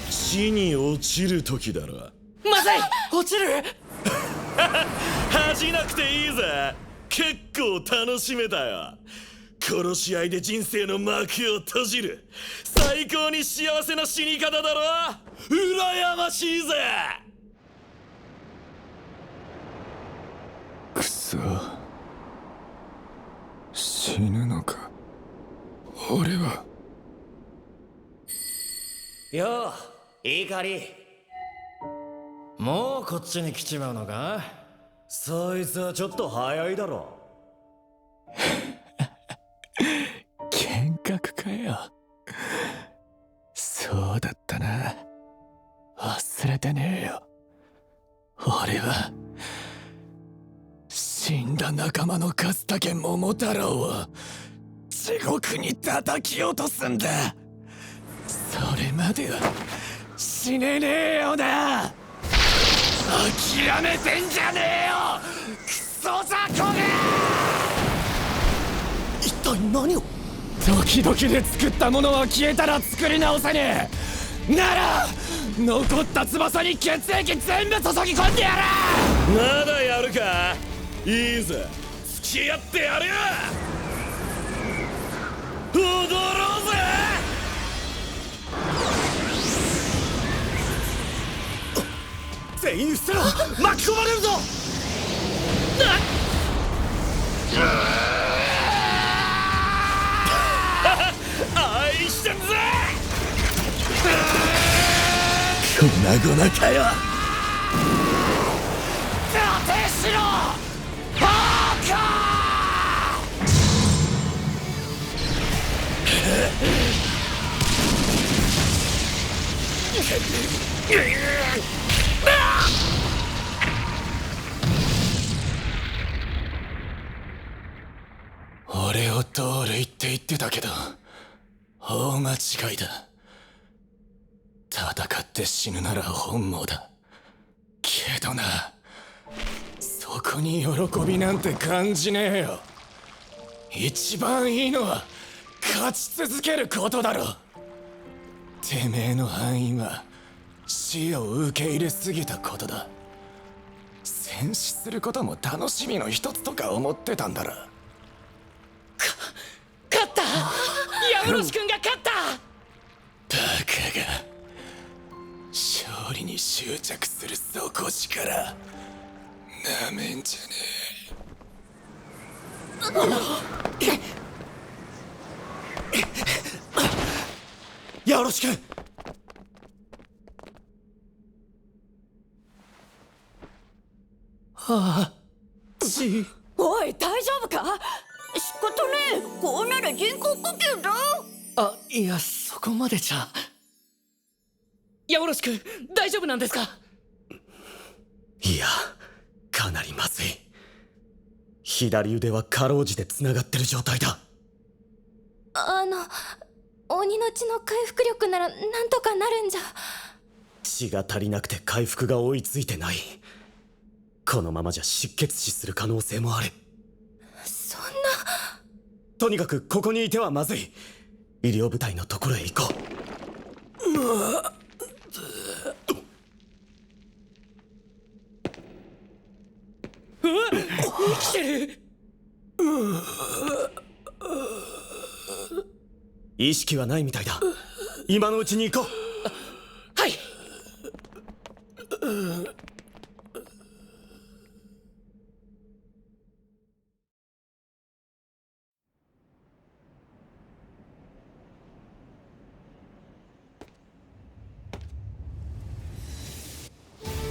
Speaker 6: 地に落ちる時だろ。
Speaker 12: まずい、落ちる。
Speaker 6: 恥じなくていいぜ。結構楽しめたよ。殺し合いで人生の幕を閉じる最高に幸せな死に方だろ。羨ましいぜ。
Speaker 7: くそ、死ぬのか俺は。
Speaker 11: よう、いいかり。もうこっちに来ちまうのか。そいつはちょっと早いだろ。
Speaker 7: 幻覚かよ。そうだったな。忘れてねえよ。俺は死んだ仲間の勝竹桃太郎を地獄に叩き落とすんだ。それまでは死ねねえよな。諦めてんじゃねえよ、クソ雑魚が。
Speaker 3: 一体何を。
Speaker 7: 時々で作ったものは消えたら作り直せねえ。なら残った翼に血液全部注ぎ込んでやら。
Speaker 6: まだやるか。いいぜ、付き合ってやるよ。踊ろうぜ。
Speaker 3: 全員伏せろ、巻き込まれるぞ。
Speaker 6: 愛してんぜ。
Speaker 3: 粉々かよ。
Speaker 7: 立てしろバカ。俺を同類って言ってたけど大間違いだ。戦って死ぬなら本望だけどな、そこに喜びなんて感じねえよ。一番いいのは勝ち続けることだろ。てめえの範囲は死を受け入れすぎたことだ。戦死することも楽しみの一つとか思ってたんだろ。
Speaker 12: 勝った。ヤブロシ君が勝った。
Speaker 7: バカが勝利に執着する底力なめんじゃね
Speaker 3: え。よろしく。
Speaker 12: はあ、
Speaker 22: おい、大丈夫か。
Speaker 19: 仕方ねえ、こうなら人工呼吸だ。
Speaker 12: あ、いや、そこまでじゃ。ヤブロシ君、大丈夫なんですか。
Speaker 3: いや、かなりまずい。左腕はかろうじて繋がってる状態だ。
Speaker 19: 鬼の血の回復力ならなんとかなるんじゃ。
Speaker 3: 血が足りなくて回復が追いついてない。このままじゃ失血死する可能性もある。
Speaker 19: そんな。
Speaker 3: とにかくここにいてはまずい。医療部隊のところへ行こう。
Speaker 12: 生きてる。
Speaker 3: 意識はないみたいだ。今のうちに行こう。
Speaker 12: はい。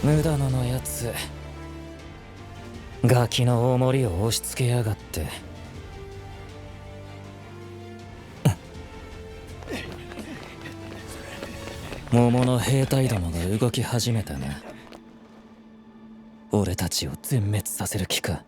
Speaker 13: 無駄野のやつ、ガキの大森を押し付けやがって。桃の兵隊どもが動き始めたな。俺たちを全滅させる気か。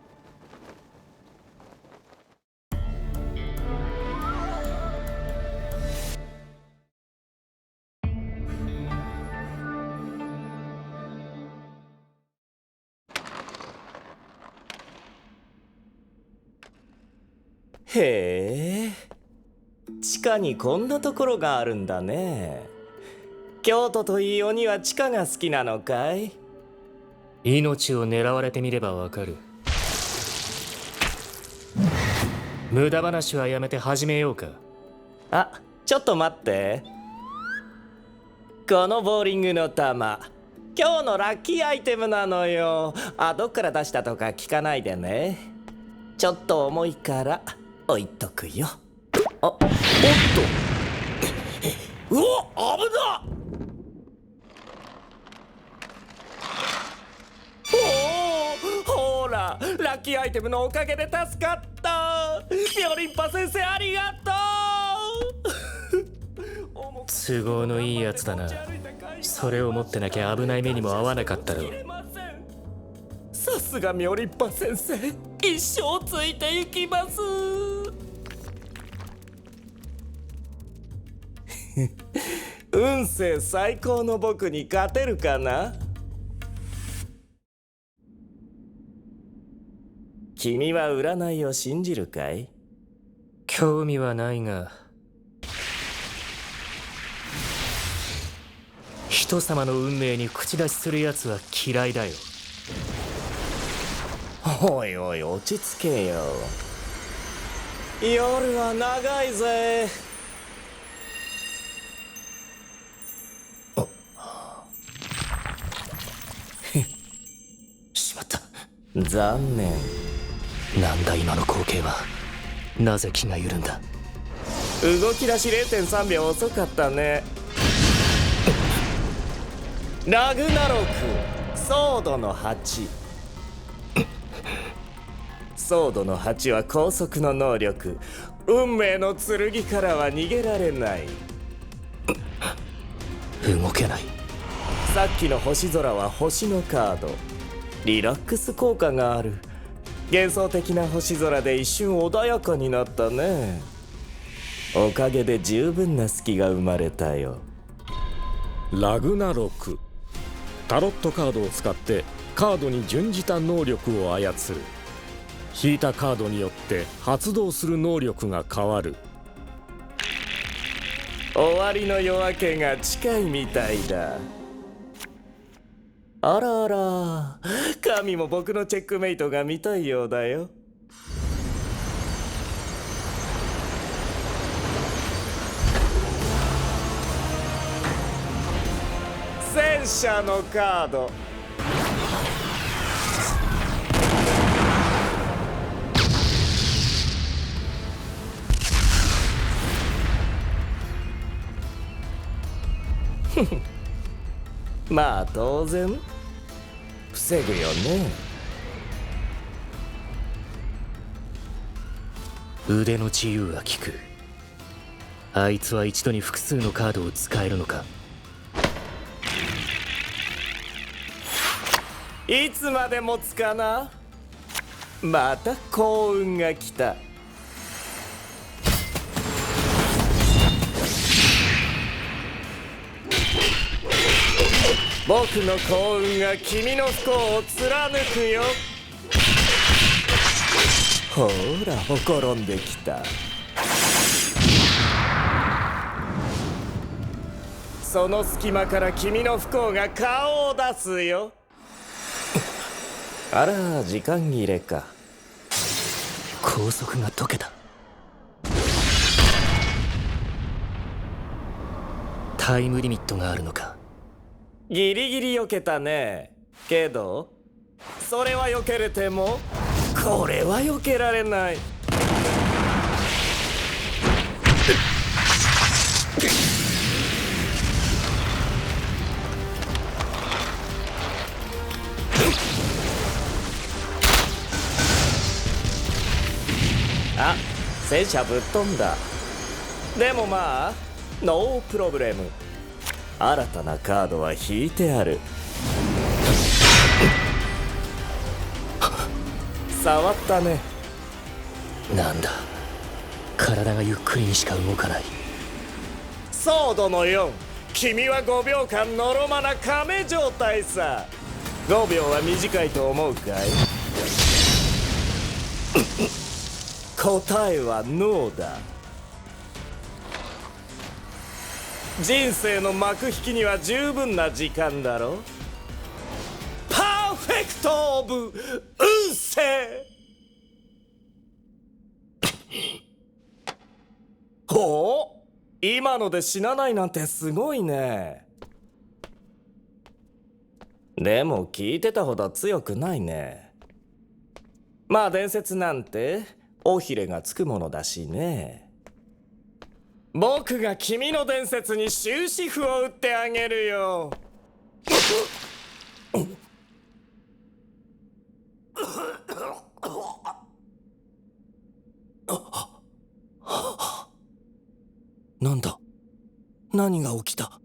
Speaker 13: へえ、地下にこんなところがあるんだね。京都といい鬼は地下が好きなのかい？
Speaker 10: 命を狙われてみればわかる。無駄話はやめて始めようか。
Speaker 13: あ、ちょっと待って。このボーリングの球、今日のラッキーアイテムなのよ。どっから出したとか聞かないでね。ちょっと重いから置いとくよ。おっと、うわ、危なっ。ほら、ラッキーアイテムのおかげで助かった。ミョリンパ先生、ありがとう。
Speaker 10: 都合のいいやつだな。それを持ってなきゃ危ない目にも遭わなかったろう。
Speaker 13: さすがミョリンパ先生、一生ついていきます。運勢最高の僕に勝てるかな？君は占いを信じるかい？
Speaker 10: 興味はないが、人様の運命に口出しするやつは嫌いだよ。
Speaker 13: おいおい、落ち着けよ。夜は長いぜ。
Speaker 10: しまった。
Speaker 13: 残念。
Speaker 10: なんだ今の光景は。なぜ気が緩んだ？
Speaker 13: 動き出し 0.3 秒遅かったね。ラグナロク、ソードの8。ソードの8は高速の能力。運命の剣からは逃げられない。
Speaker 10: 動けない。
Speaker 13: さっきの星空は星のカード。リラックス効果がある。幻想的な星空で一瞬穏やかになったね。おかげで十分な隙が生まれたよ。
Speaker 3: ラグナロク。タロットカードを使ってカードに準じた能力を操る。引いたカードによって発動する能力が変わる。
Speaker 13: 終わりの夜明けが近いみたいだ。あらあら、神も僕のチェックメイトが見たいようだよ。戦車のカード。まあ当然防ぐよね。
Speaker 10: 腕の自由は効く。あいつは一度に複数のカードを使えるのか。
Speaker 13: いつまでもつかな。また幸運が来た。僕の幸運が君の不幸を貫くよ。ほら、ほころんできた。その隙間から君の不幸が顔を出すよ。あら、時間切れか。
Speaker 10: 拘束が解けた。タイムリミットがあるのか。
Speaker 13: ギリギリ避けたね。けどそれは避けれてもこれは避けられない。あ、戦車ぶっ飛んだ。でもまあノープロブレム。新たなカードは引いてある。触ったね。
Speaker 10: なんだ、体がゆっくりにしか動かない。
Speaker 13: ソードの4。君は5秒間のろまな亀状態さ。5秒は短いと思うかい？答えはノーだ。人生の幕引きには十分な時間だろ。パーフェクトオブ運勢。ほう、今ので死なないなんてすごいね。でも聞いてたほど強くないね。まあ伝説なんて尾ひれがつくものだしね。僕が君の伝説に終止符を打ってあげるよ。
Speaker 8: なんだ、何が起きた。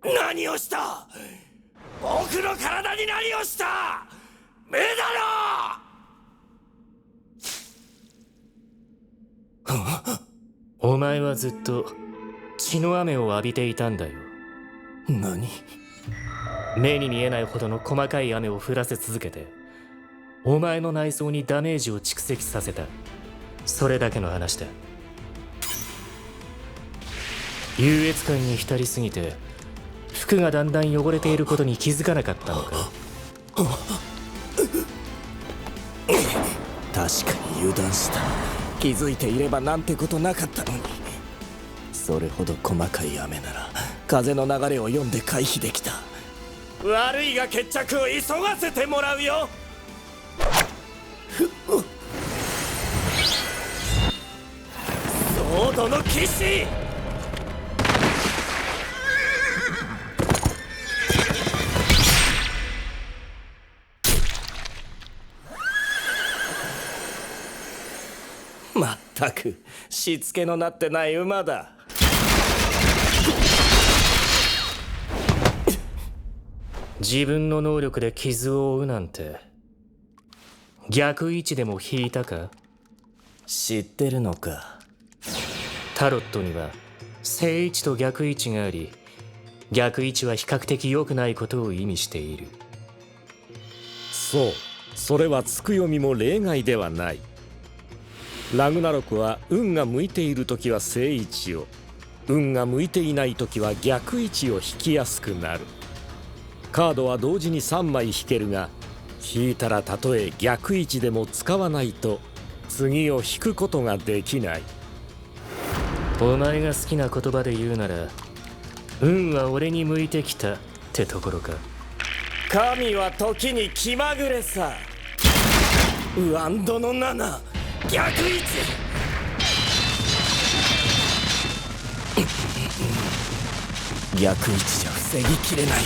Speaker 13: 何をした？僕の体に何をした？目だろ！
Speaker 10: お前はずっと血の雨を浴びていたんだよ。
Speaker 8: 何？
Speaker 10: 目に見えないほどの細かい雨を降らせ続けてお前の内臓にダメージを蓄積させた。それだけの話だ。優越感に浸りすぎて服がだんだん汚れていることに気づかなかったのか。
Speaker 8: 確かに油断した。気づいていればなんてことなかったのに。それほど細かい雨なら風の流れを読んで回避できた。
Speaker 13: 悪いが決着を急がせてもらうよ。ソードの騎士！
Speaker 8: まったくしつけのなってない馬だ。
Speaker 10: 自分の能力で傷を負うなんて逆位置でも引いたか？
Speaker 8: 知ってるのか。
Speaker 10: タロットには正位置と逆位置があり、逆位置は比較的良くないことを意味している。
Speaker 3: そう、それはつく読みも例外ではない。ラグナロクは運が向いている時は正位置を、運が向いていない時は逆位置を引きやすくなる。カードは同時に3枚引けるが、引いたらたとえ逆位置でも使わないと次を引くことができない。
Speaker 10: お前が好きな言葉で言うなら、運は俺に向いてきたってところか。
Speaker 13: 神は時に気まぐれさ。ウアンドの7、逆位置。
Speaker 8: 逆位置じゃ防ぎきれない。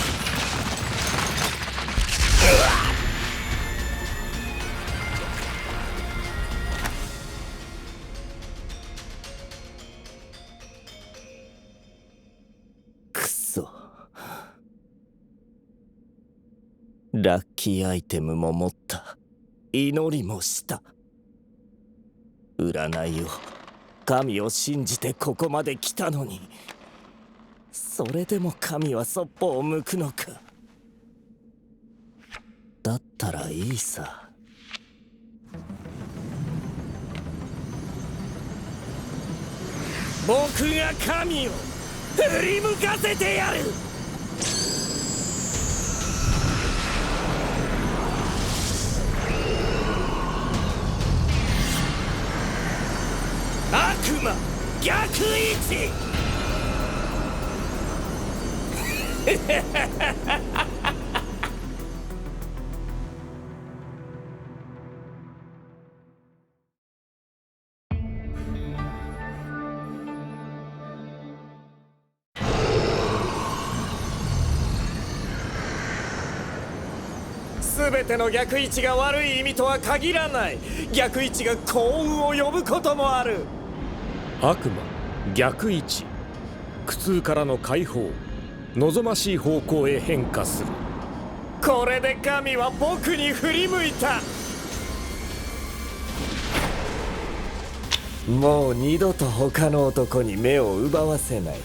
Speaker 8: くそ。ラッキーアイテムも持った。祈りもした。占いを、神を信じてここまで来たのに、それでも神はそっぽを向くのか。だったらいいさ。
Speaker 13: 僕が神を振り向かせてやる。悪魔逆位置。全ての逆位置が悪い意味とは限らない。逆位置が幸運を呼ぶこともある。
Speaker 3: 悪魔逆位置、苦痛からの解放、望ましい方向へ変化する。
Speaker 13: これで神は僕に振り向いた。
Speaker 8: もう二度と他の男に目を奪わせない。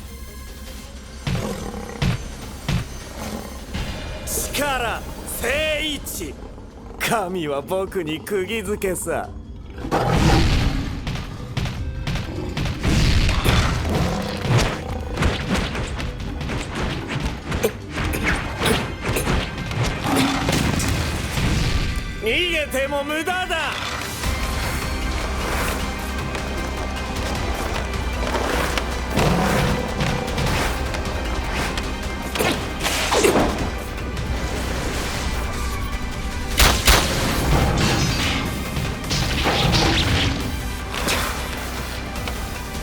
Speaker 13: 力正位置。神は僕に釘付けさ。
Speaker 7: げても無駄だ。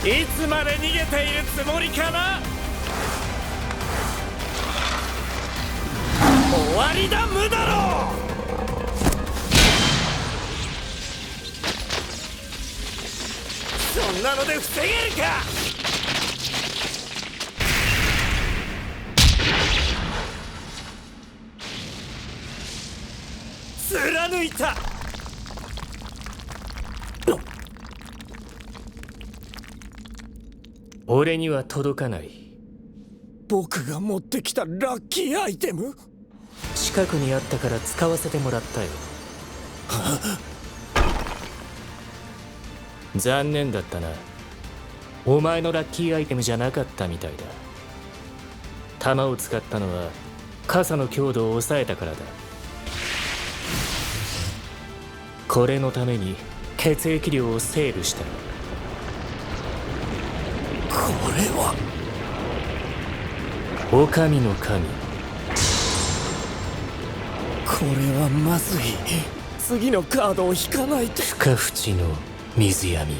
Speaker 7: いつまで逃げているつもりかな。終わりだ無だろう。そんなので防げるか。貫いた。
Speaker 10: 俺には届かない。
Speaker 7: 僕が持ってきたラッキーアイテム。
Speaker 10: 近くにあったから使わせてもらったよ。残念だったな。お前のラッキーアイテムじゃなかったみたいだ。弾を使ったのは傘の強度を抑えたからだ。これのために血液量をセーブした。
Speaker 7: これは
Speaker 10: お神の神。
Speaker 7: これはまずい。次のカードを引かないと。
Speaker 10: 深淵の水闇。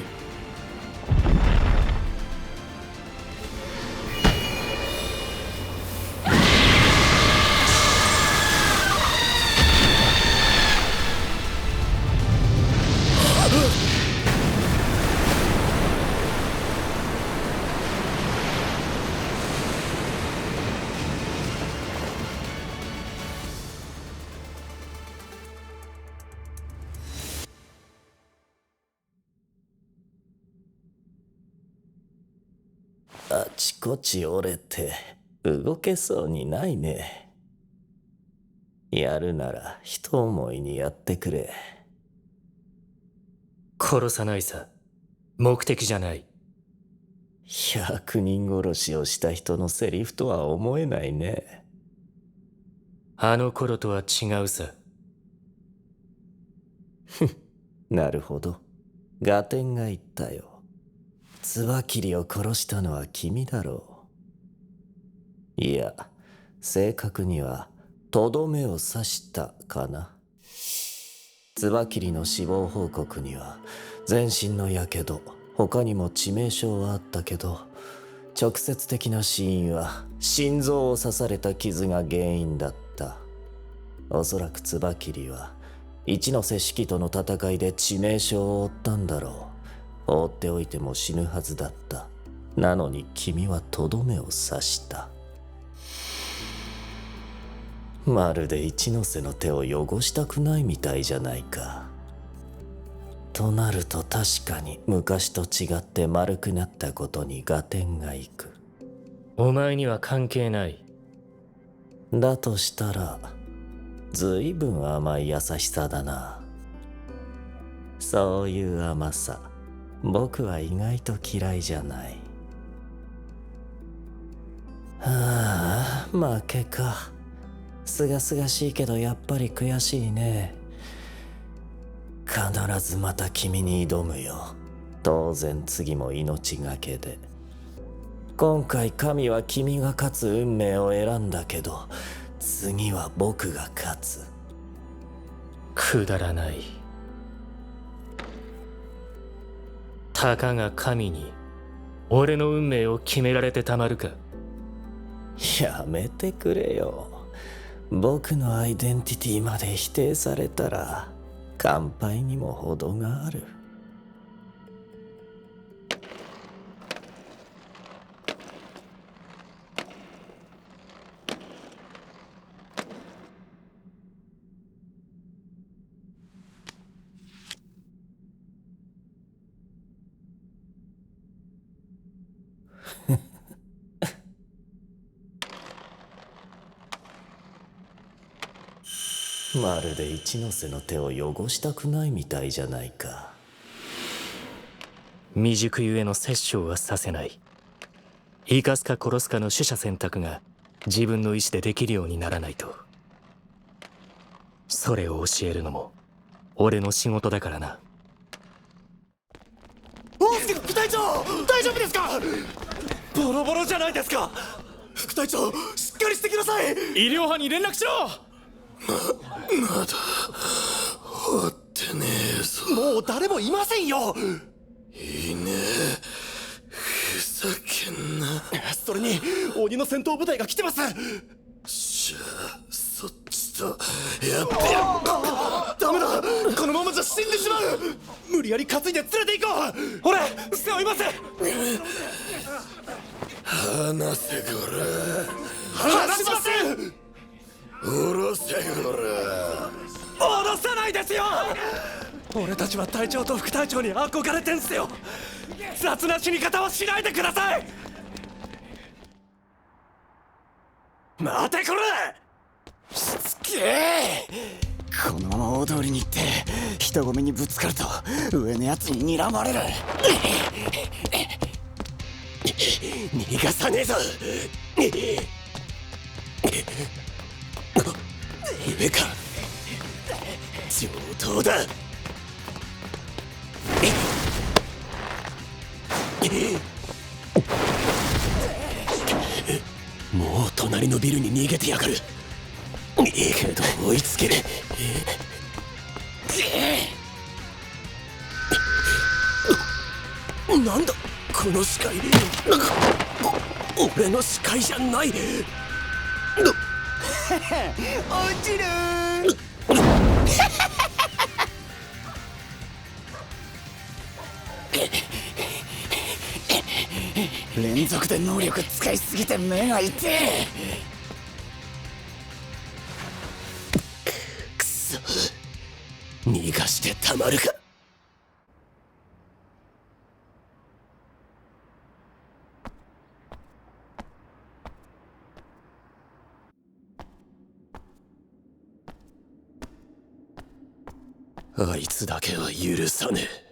Speaker 13: あちこち折れて動けそうにないね。やるなら一思いにやってくれ。
Speaker 10: 殺さないさ。目的じゃない。
Speaker 13: 100人殺しをした人のセリフとは思えないね。
Speaker 10: あの頃とは違うさ。
Speaker 13: なるほど。ガテンが言ったよ。椿切を殺したのは君だろう。いや、正確にはとどめを刺したかな。椿切の死亡報告には全身の火傷、他にも致命傷はあったけど、直接的な死因は心臓を刺された傷が原因だった。おそらく椿切は一ノ瀬式との戦いで致命傷を負ったんだろう。放っておいても死ぬはずだった。なのに君はとどめを刺した。まるで一ノ瀬の手を汚したくないみたいじゃないか。となると確かに昔と違って丸くなったことに合点がいく。
Speaker 10: お前には関係ない。
Speaker 13: だとしたらずいぶん甘い優しさだな。そういう甘さ、僕は意外と嫌いじゃない。はあ、負けか。すがすがしいけどやっぱり悔しいね。必ずまた君に挑むよ。当然次も命がけで。今回神は君が勝つ運命を選んだけど、次は僕が勝つ。
Speaker 10: くだらない。たかが神に俺の運命を決められてたまるか。
Speaker 13: やめてくれよ。僕のアイデンティティまで否定されたら乾杯にも程がある。まるで一ノ瀬の手を汚したくないみたいじゃないか。
Speaker 10: 未熟ゆえの殺生はさせない。生かすか殺すかの取捨選択が自分の意志でできるようにならないと。それを教えるのも俺の仕事だからな。
Speaker 7: 副隊長、大丈夫ですか？ボロボロじゃないですか。副隊長、しっかりしてください。
Speaker 1: 医療班に連絡しろ。
Speaker 6: まだ終わってねえぞ。
Speaker 7: もう誰もいませんよ。
Speaker 6: いいね、ふざけんな。
Speaker 7: それに鬼の戦闘部隊が来てます。
Speaker 6: じゃあそっちとやって
Speaker 7: ダメだ、このままじゃ死んでしまう。無理やり担いで連れて行こう。俺背負います。
Speaker 6: 離せこ
Speaker 7: 離します。
Speaker 6: ら、下ろせこら。
Speaker 7: 下ろさないですよ。俺たちは隊長と副隊長に憧れてんすよ。雑な死に方はしないでください。待てこれ。しつけえ。このまま大通りに行って人混みにぶつかると上のやつに睨まれる。逃がさねえぞ。上か。上等だ。もう隣のビルに逃げてやがる。けど追いつける。なんだこの視界。俺の視界じゃない。落ちる。連続で能力使いすぎて目が痛え。くそ、逃がしてたまるか。あいつだけは許さねえ。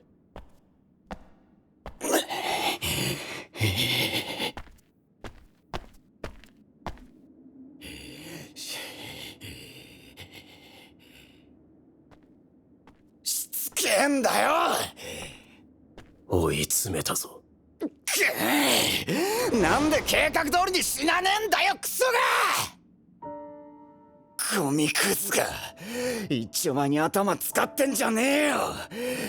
Speaker 7: しつけえんだよ。
Speaker 6: 追い詰めたぞ。
Speaker 7: なんで計画通りに死なねえんだよ、クソが。ゴミクズが一丁前に頭使ってんじゃねえよ。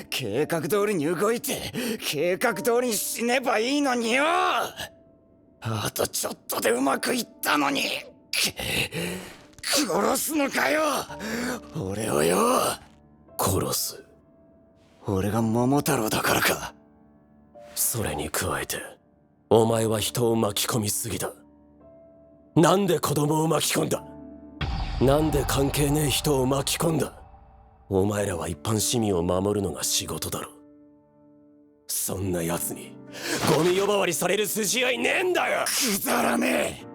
Speaker 7: 計画通りに動いて計画通りに死ねばいいのによ。あとちょっとでうまくいったのに。殺すのかよ俺をよ。
Speaker 6: 殺す。
Speaker 7: 俺が桃太郎だからか。
Speaker 6: それに加えてお前は人を巻き込みすぎだ。なんで子供を巻き込んだ。なんで関係ねえ人を巻き込んだ。お前らは一般市民を守るのが仕事だろ。そんな奴にゴミ呼ばわりされる筋合いねえんだよ。
Speaker 7: くだらね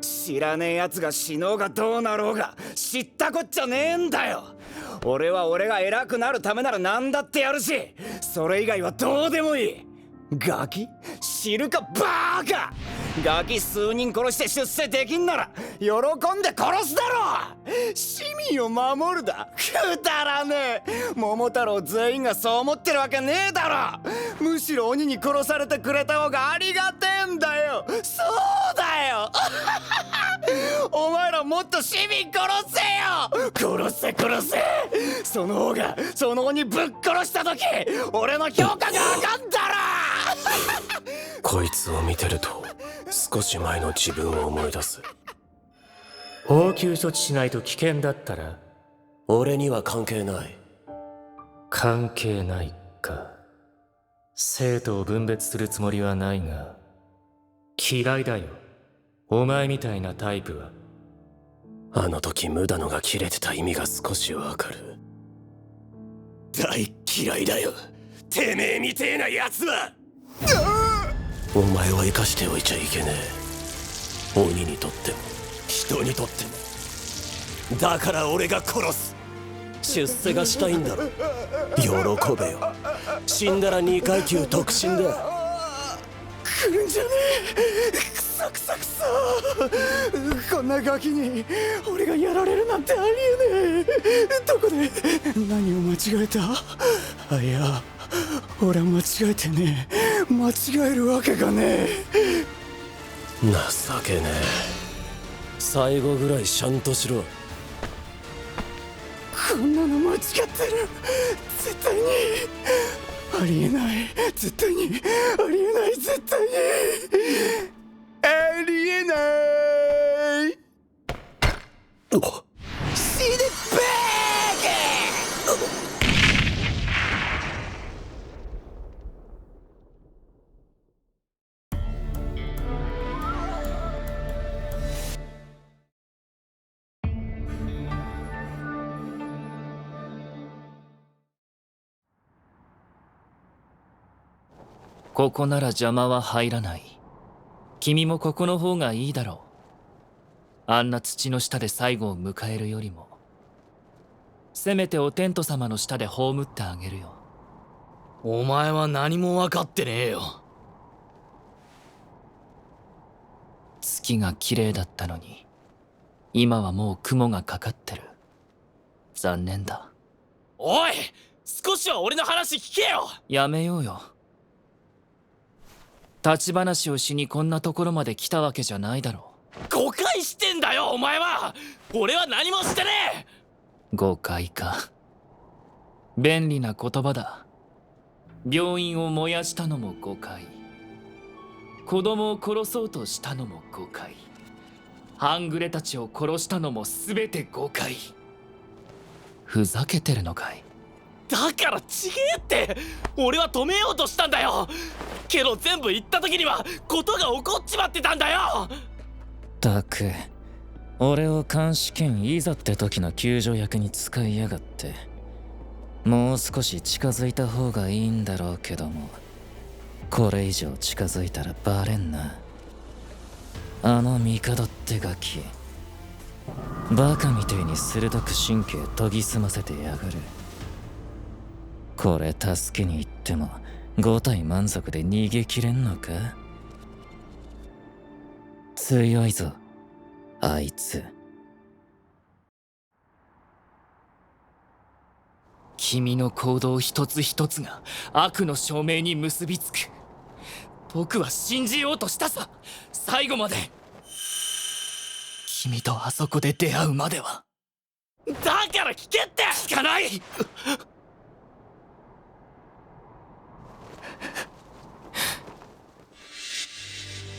Speaker 7: え。知らねえ奴が死のうがどうなろうが知ったこっちゃねえんだよ。俺は俺が偉くなるためなら何だってやるし、それ以外はどうでもいい。ガキ知るかバーカ。ガキ数人殺して出世できんなら喜んで殺すだろ。市民を守るだ。くだらねえ。桃太郎全員がそう思ってるわけねえだろ。むしろ鬼に殺されてくれた方がありがてえんだよ。そうだよ。お前らもっと市民殺せよ。殺せ殺せ。その方がその鬼ぶっ殺した時俺の評価が上がんだろ。
Speaker 6: こいつを見てると少し前の自分を思い出す。
Speaker 10: 応急処置しないと危険だったら。
Speaker 6: 俺には関係ない。
Speaker 10: 関係ないか。生徒を分別するつもりはないが嫌いだよ、お前みたいなタイプは。
Speaker 6: あの時無駄のが切れてた意味が少しわかる。大嫌いだよてめえみてえなやつは。お前を生かしておいちゃいけねえ。鬼にとっても人にとっても。だから俺が殺す。出世がしたいんだろ。喜べよ。死んだら2階級特進だ。
Speaker 7: 来るんじゃねえ。くそくそくそ。
Speaker 21: こんなガキに俺がやられるなんてありえねえ。どこで何を間違えた？いや、俺は間違えてねえ。間違えるわけがねえ。
Speaker 11: 情けねえ。最後ぐらいちゃんとしろ。
Speaker 21: こんなの間違ってる。絶対にありえない。絶対にありえない。絶対にありえない。死ねバ
Speaker 12: ここなら邪魔は入らない。君もここの方がいいだろう。あんな土の下で最後を迎えるよりも、せめてお天道様の下で葬ってあげるよ。
Speaker 4: お前は何も分かってねえよ。
Speaker 12: 月が綺麗だったのに、今はもう雲がかかってる。残念だ。
Speaker 4: おい、少しは俺の話聞けよ。
Speaker 12: やめようよ。立ち話をしにこんなところまで来たわけじゃないだろ
Speaker 4: う。誤解してんだよお前は。俺は何もしてねえ。
Speaker 12: 誤解か。便利な言葉だ。病院を燃やしたのも誤解。子供を殺そうとしたのも誤解。半グレたちを殺したのも全て誤解。ふざけてるのかい？
Speaker 4: だからちげえって。俺は止めようとしたんだよ。けど全部言った時にはことが起こっちまってたんだよ。
Speaker 10: ったく、俺を監視兼いざって時の救助役に使いやがって。もう少し近づいた方がいいんだろうけども、これ以上近づいたらバレんな。あの帝ってガキ、バカみてえに鋭く神経研ぎ澄ませてやがる。これ助けに行っても5体満足で逃げきれんのか？強いぞあいつ。
Speaker 12: 君の行動一つ一つが悪の証明に結びつく。僕は信じようとしたさ、最後まで。君とあそこで出会うまでは。
Speaker 4: だから聞けって。聞かない。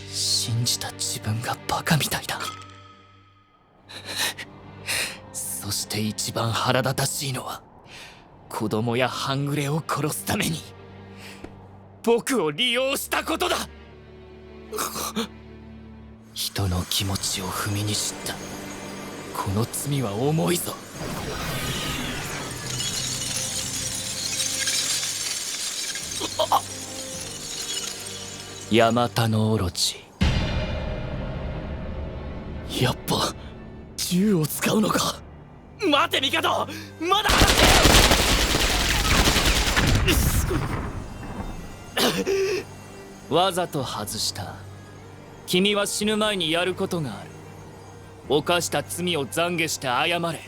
Speaker 12: 信じた自分がバカみたいだ。そして一番腹立たしいのは、子供や半グレを殺すために僕を利用したことだ。人の気持ちを踏みにじった。この罪は重いぞ。ヤマタノオロチ。
Speaker 4: やっぱ銃を使うのか。待てミカド、まだ話
Speaker 12: せよ。わざと外した。君は死ぬ前にやることがある。犯した罪を懺悔して謝れ。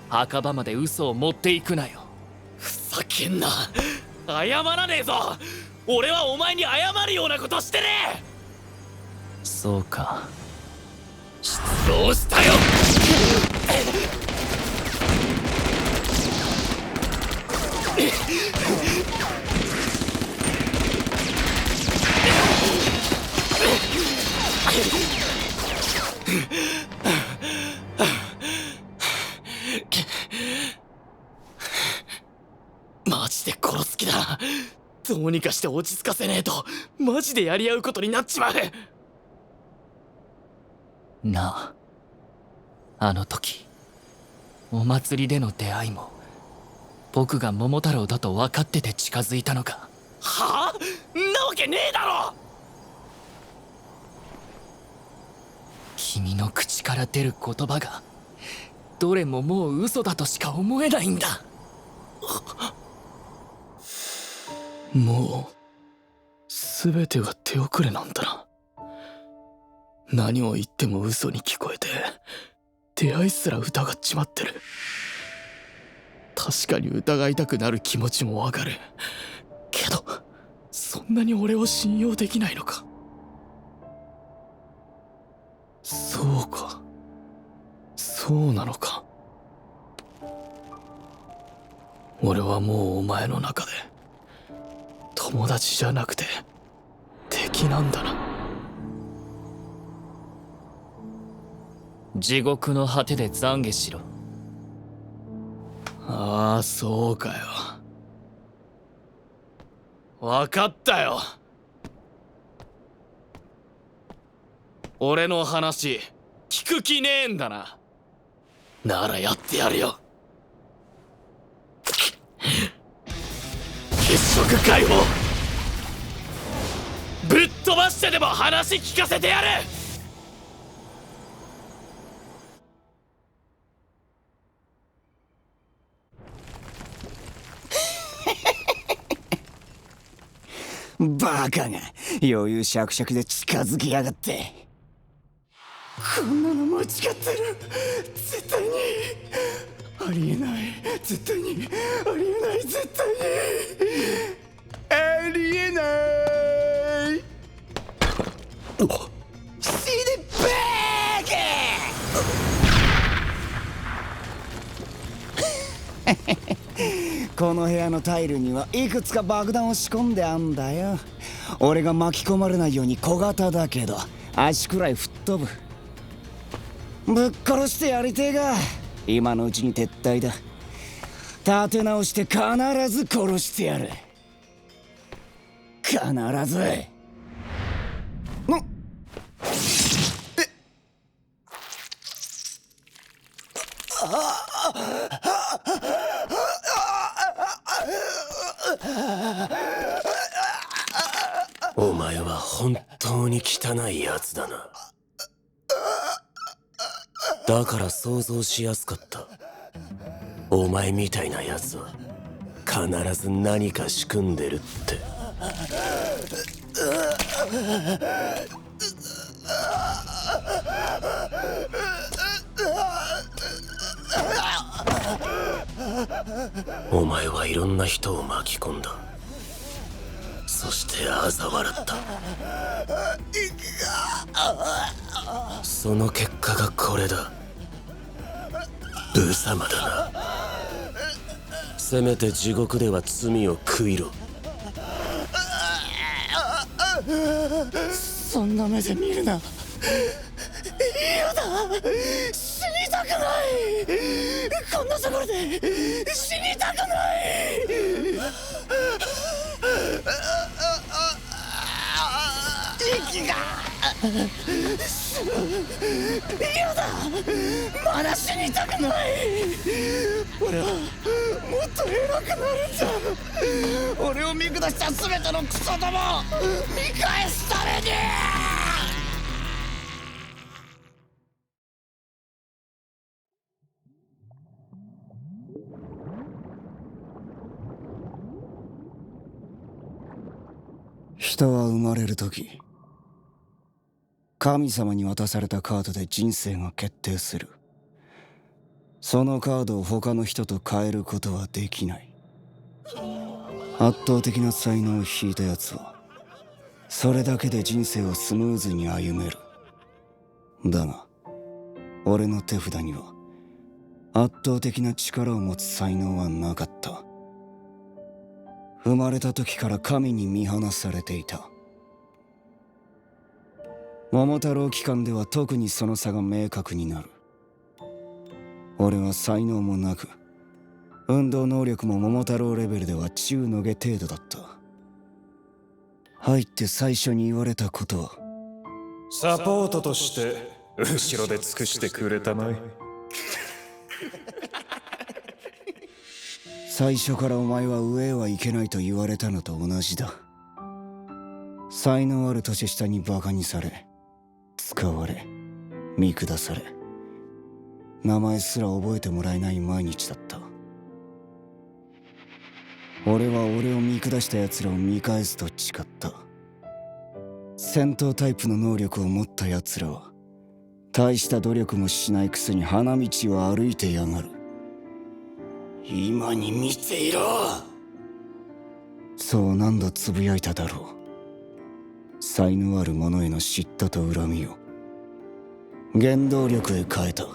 Speaker 12: 墓場まで嘘を持っていくなよ。
Speaker 4: ふざけんな。謝らねえぞ。俺はお前に謝るようなことしてねえ。
Speaker 12: そうか。
Speaker 4: 失踪したよ。マジで殺す気だ。どうにかして落ち着かせねえとマジでやり合うことになっちまう。
Speaker 12: なあ、あの時お祭りでの出会いも僕が桃太郎だと分かってて近づいたのか。
Speaker 4: はあ？んなわけねえだろ。
Speaker 12: 君の口から出る言葉がどれももう嘘だとしか思えないんだ。
Speaker 4: もう全てが手遅れなんだな。何を言っても嘘に聞こえて出会いすら疑っちまってる。確かに疑いたくなる気持ちもわかるけど、そんなに俺を信用できないのか。そうか、そうなのか。俺はもうお前の中で友達じゃなくて敵なんだな。
Speaker 12: 地獄の果てで懺悔しろ。
Speaker 4: ああ、そうかよ。わかったよ。俺の話聞く気ねえんだな。ならやってやるよ。血色解放ぶっ飛ばしてでも話聞かせてやる。
Speaker 21: バカが余裕しゃくしゃくで近づきやがって。こんなの間違ってる。絶対にありえない。絶対にありえない。絶対にありえない。死ねバーカこの部屋のタイルにはいくつか爆弾を仕込んであんだよ。俺が巻き込まれないように小型だけど足くらい吹っ飛ぶ。ぶっ殺してやりてえが今のうちに撤退だ。立て直して必ず殺してやる。必ず。
Speaker 11: お前は本当に汚いやつだな。だから想像しやすかった。お前みたいなやつは必ず何か仕組んでるって。お前はいろんな人を巻き込んだ。そして嘲笑った。その結果がこれだ。無様だな。せめて地獄では罪を悔いろ。
Speaker 21: そんな目で見るな。嫌だ。死にたくない。こんなところで死にたくない。息が嫌だ。まだ死にたくない。俺はもっと偉くなるんだ。俺を見下した全てのクソどもを見返すために。人は生まれる時神様に渡されたカードで人生が決定する。そのカードを他の人と変えることはできない。圧倒的な才能を引いたやつはそれだけで人生をスムーズに歩める。だが俺の手札には圧倒的な力を持つ才能はなかった。生まれた時から神に見放されていた。桃太郎機関では特にその差が明確になる。俺は才能もなく運動能力も桃太郎レベルでは中の下程度だった。入って最初に言われたことは、
Speaker 3: サポートとして後ろで尽くしてくれたまえ。
Speaker 21: 最初からお前は上へはいけないと言われたのと同じだ。才能ある年下にバカにされ、使われ、見下され、名前すら覚えてもらえない毎日だった。俺は俺を見下した奴らを見返すと誓った。戦闘タイプの能力を持った奴らは大した努力もしないくせに花道を歩いてやがる。今に見ていろ。そう何度つぶやいただろう。才能ある者への嫉妬と恨みを原動力へ変えた。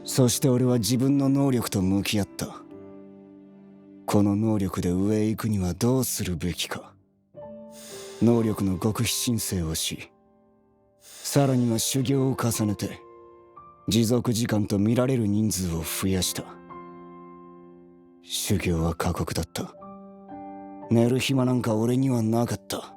Speaker 21: そして俺は自分の能力と向き合った。この能力で上へ行くにはどうするべきか。能力の極秘申請をし、さらには修行を重ねて持続時間と見られる人数を増やした。修行は過酷だった。寝る暇なんか俺にはなかった。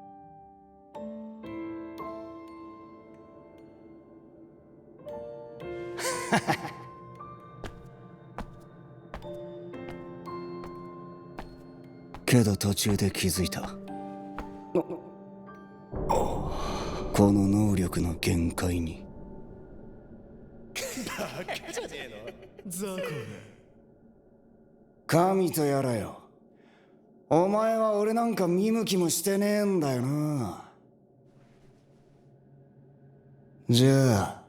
Speaker 21: けど途中で気づいた。この能力の限界に。
Speaker 16: バカじゃねえのザコが。
Speaker 21: 神とやらよ。お前は俺なんか見向きもしてねえんだよな。じゃあ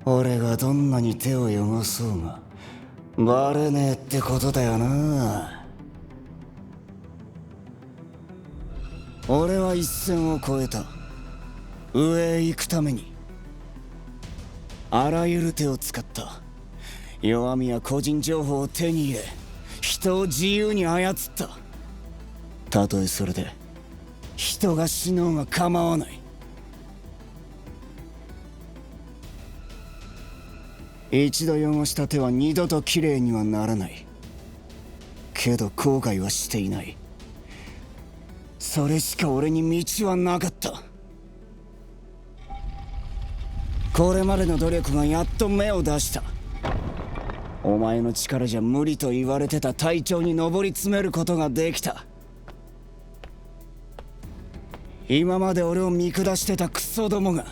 Speaker 21: 俺がどんなに手を汚そうがバレねえってことだよな。俺は一線を越えた。上へ行くためにあらゆる手を使った。弱みや個人情報を手に入れ、人を自由に操った。たとえそれで人が死のうが構わない。一度汚した手は二度ときれいにはならない。けど後悔はしていない。それしか俺に道はなかった。これまでの努力がやっと芽を出した。お前の力じゃ無理と言われてた隊長に上り詰めることができた。今まで俺を見下してたクソどもが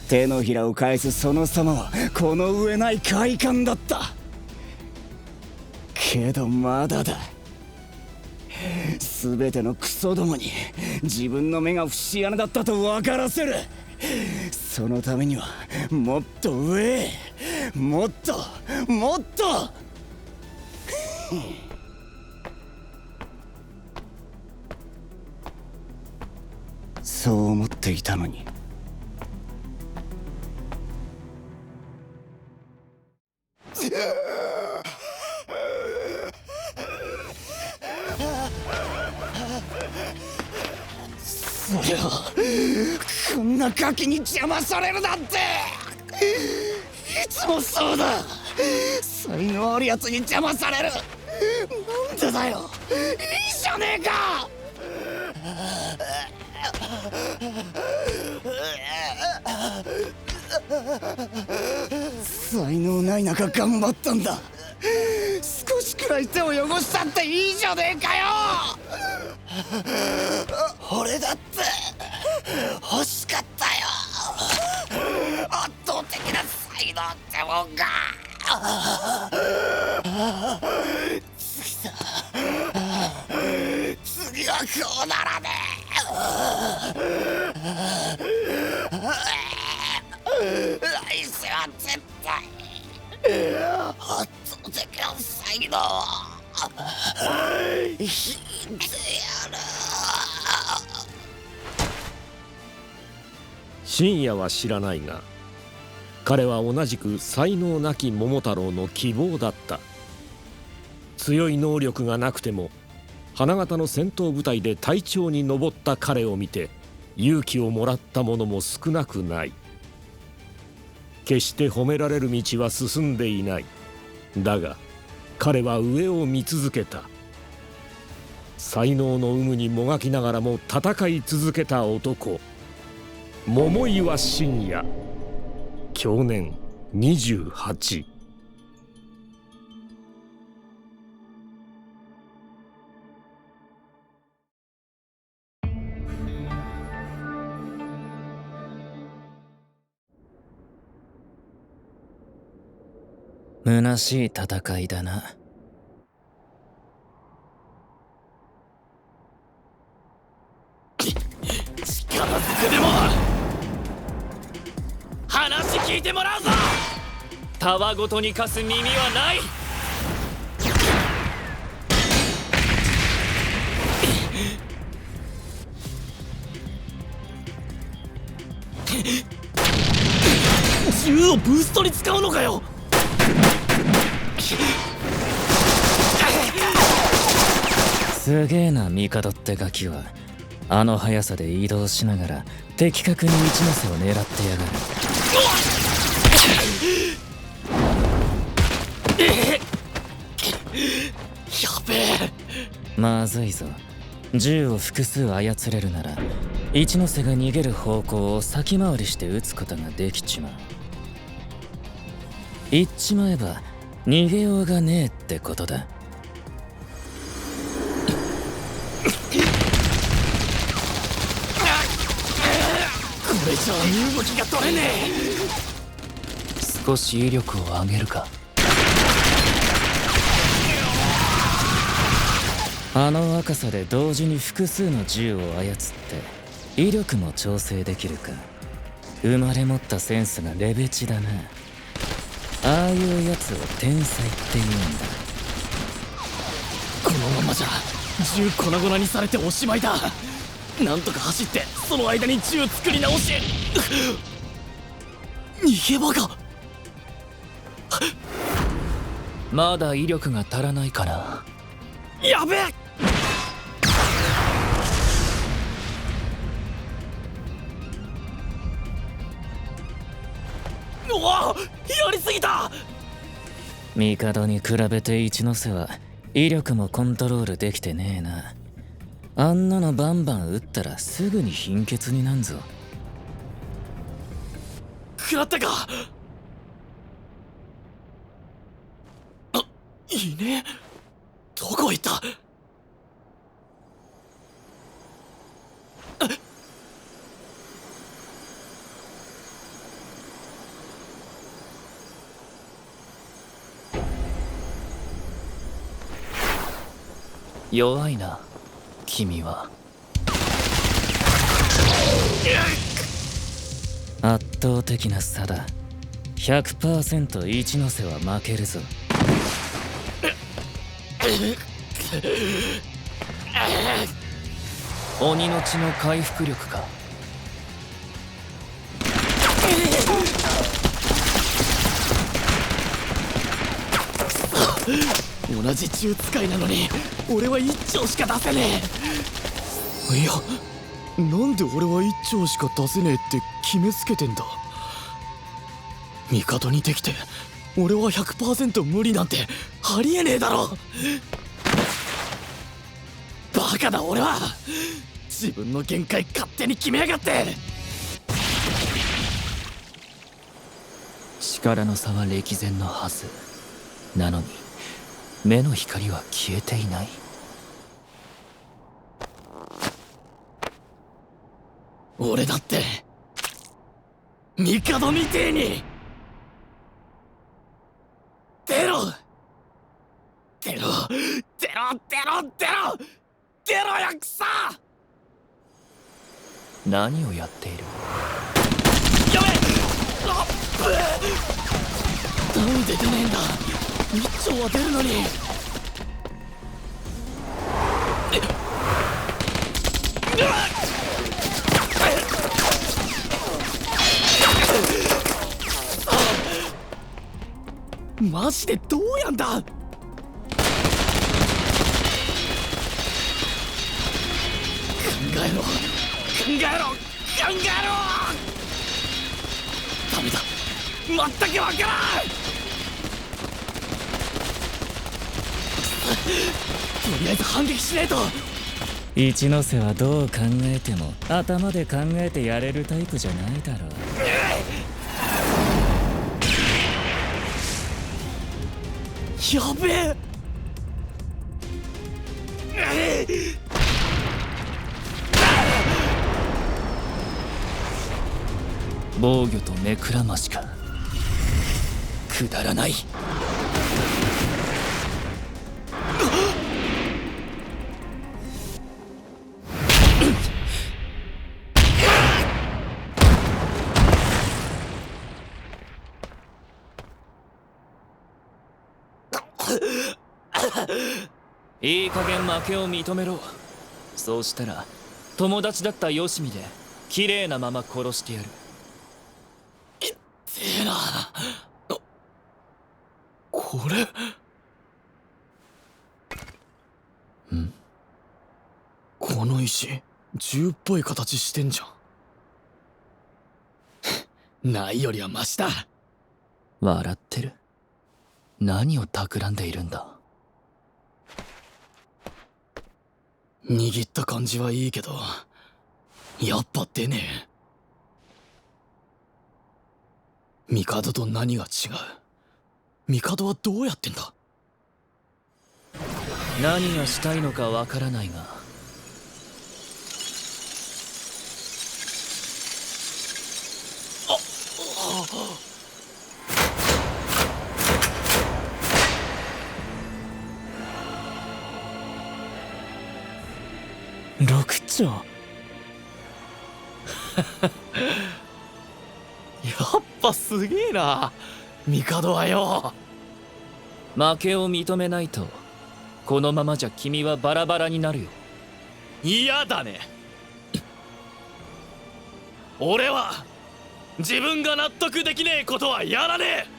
Speaker 21: 手のひらを返すその様はこの上ない快感だった。けどまだだ。全てのクソどもに自分の目が節穴だったと分からせる。そのためにはもっと上へ、もっともっとそう思っていたのに。それをこんなガキに邪魔されるなんて。いつもそうだ。才能あるやつに邪魔される。なんでだよ。いいじゃねえか。才能ない中頑張ったんだ。少しくらい手を汚したっていいじゃねえかよ。俺だって欲しかったよ。圧倒的な才能ってもんが。次はこうならねえ。来世は絶対圧倒的な才能を引いてやる。
Speaker 3: 深夜は知らないが、彼は同じく才能なき桃太郎の希望だった。強い能力がなくても花形の戦闘部隊で隊長に上った彼を見て勇気をもらった者も少なくない。決して褒められる道は進んでいない。だが彼は上を見続けた。才能の有無にもがきながらも戦い続けた男、桃岩深夜、享年28。
Speaker 12: 虚しい戦いだな。
Speaker 4: 力ずくでも話聞いてもらうぞ。
Speaker 12: たわごとに貸す耳はない。
Speaker 1: 銃をブーストに使うのかよ。
Speaker 10: すげえな帝ってガキは。あの速さで移動しながら的確に一ノ瀬を狙ってやがる。
Speaker 4: やべえ。
Speaker 10: まずいぞ。銃を複数操れるなら一ノ瀬が逃げる方向を先回りして撃つことができちまう。言っちまえば逃げようがねえってことだ。
Speaker 4: これじゃあ身動きが取れね
Speaker 10: 少し威力を上げるか。あの若さで同時に複数の銃を操って威力も調整できるか。生まれ持ったセンスがレベチだな。ああいうやつを天才って言うんだ。
Speaker 1: このままじゃ銃粉々にされておしまいだ。なんとか走ってその間に銃作り直し。逃げ場が。
Speaker 10: まだ威力が足らないかな。
Speaker 1: やべえ。うわ、やりすぎた。
Speaker 10: 帝に比べて一ノ瀬は威力もコントロールできてねえな。あんなのバンバン撃ったらすぐに貧血になんぞ。
Speaker 1: 食らったか。あ、いいね。どこ行った。
Speaker 10: 弱いな君は。圧倒的な差だ。 100% 一ノ瀬は負けるぞ。鬼の血の回復力か。
Speaker 1: 同じ銃使いなのに俺は一丁しか出せねえ。いや、なんで俺は一丁しか出せねえって決めつけてんだ。帝にできて俺は 100% 無理なんてありえねえだろ。バカだ俺は。自分の限界勝手に決めやがって。
Speaker 10: 力の差は歴然のはずなのに目の光は消えていない。
Speaker 1: 俺だって帝みてえに出ろ出ろ出ろ出ろ出ろ出ろよクソ。
Speaker 10: 何をやっている。
Speaker 1: やべえ。あっぶなんで出ねえんだ。一丁は出るのに。マジでどうやんだ。考えろ考えろ考えろ。ダメだ、全くわからん。とりあえず反撃しねえと。
Speaker 10: 一ノ瀬はどう考えても頭で考えてやれるタイプじゃないだろう。
Speaker 1: やべえ。
Speaker 10: 防御と目くらましか。くだらない。
Speaker 12: いい加減負けを認めろ。そうしたら友達だったよしみで綺麗なまま殺してやる。
Speaker 1: てえな。これこの石銃っぽい形してんじゃん。ないよりはマシだ。
Speaker 12: 笑ってる？何を企んでいるんだ？
Speaker 1: 握った感じはいいけどやっぱ出ねえ。帝と何が違う？帝はどうやってんだ？
Speaker 12: 何がしたいのかわからないが、
Speaker 1: 六丁。やっぱすげえな帝はよ。
Speaker 12: 負けを認めないとこのままじゃ君はバラバラになるよ。
Speaker 1: 嫌だね。俺は自分が納得できねえことはやらね
Speaker 12: え。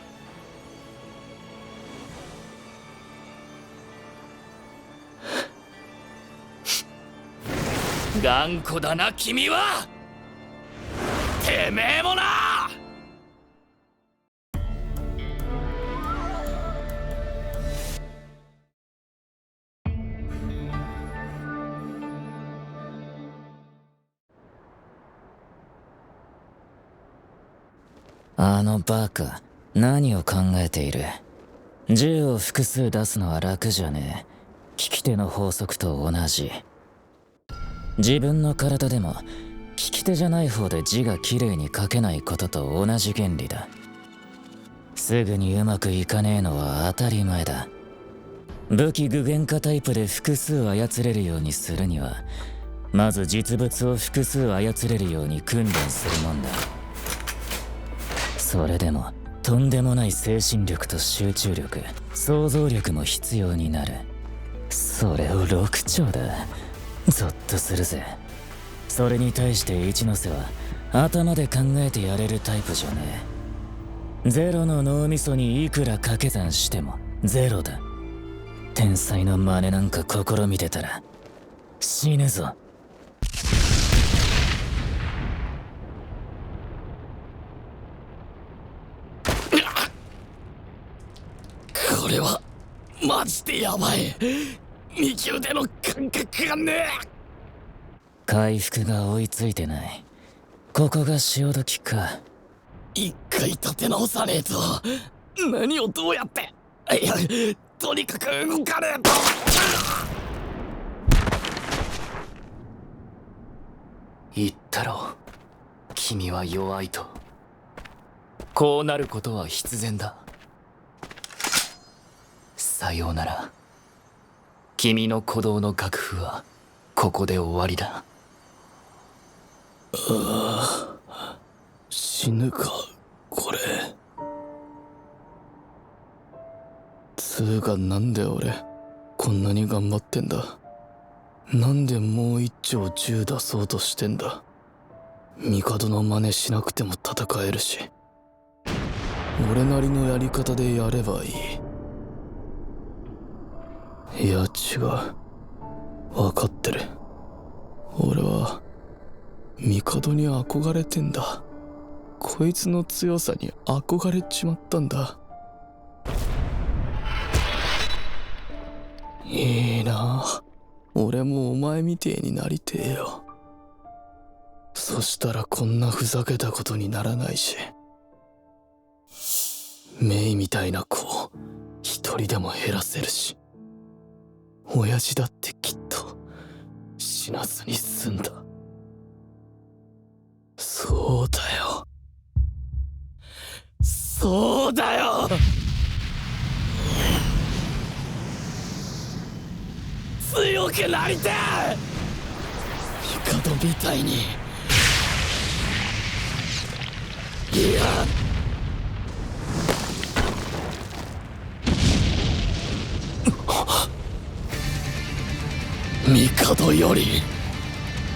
Speaker 12: 頑固だな君は。
Speaker 1: てめえもな。
Speaker 2: あのバカ、何を考えている？銃を複数出すのは楽じゃねえ。利き手の法則と同じ。自分の体でも利き手じゃない方で字がきれいに書けないことと同じ原理だ。すぐにうまくいかねえのは当たり前だ。武器具現化タイプで複数操れるようにするには、まず実物を複数操れるように訓練するもんだ。それでもとんでもない精神力と集中力、想像力も必要になる。それを六丁だ。ゾッとするぜ。それに対して一ノ瀬は頭で考えてやれるタイプじゃねえ。ゼロの脳みそにいくら掛け算してもゼロだ。天才の真似なんか試みてたら死ぬぞ。
Speaker 1: これはマジでヤバい。右腕の感覚がねえ。
Speaker 2: 回復が追いついてない。ここが潮時か。
Speaker 1: 一回立て直さねえと。何をどうやって。いや、とにかく動かねえと。
Speaker 12: 言ったろ、君は弱いと。こうなることは必然だ。さようなら。君の鼓動の楽譜はここで終わりだ。
Speaker 1: ああ、死ぬかこれ。つうかなんで俺こんなに頑張ってんだ。なんでもう一丁銃出そうとしてんだ。帝の真似しなくても戦えるし、俺なりのやり方でやればいい。いや違う、分かってる。俺は帝に憧れてんだ。こいつの強さに憧れちまったんだ。いいなあ、俺もお前みてえになりてえよ。そしたらこんなふざけたことにならないし、メイみたいな子を一人でも減らせるし、親父だってきっと死なずに済んだ。そうだよ、そうだよ。強くなりてえ。帝みたいに。いや、
Speaker 4: 帝より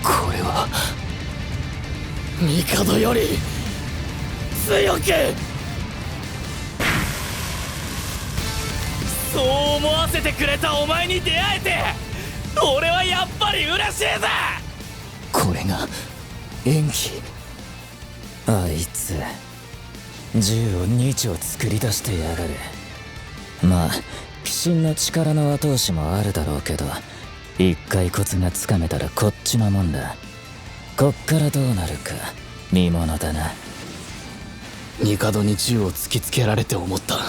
Speaker 4: これは帝より強く、そう思わせてくれたお前に出会えて俺はやっぱり嬉しいぜ。
Speaker 2: これが演技。あいつ銃を2丁作り出してやがる。まあ鬼神の力の後押しもあるだろうけど、一回コツがつかめたらこっちのもんだ。こっからどうなるか見ものだな。
Speaker 4: 帝に銃を突きつけられて思った。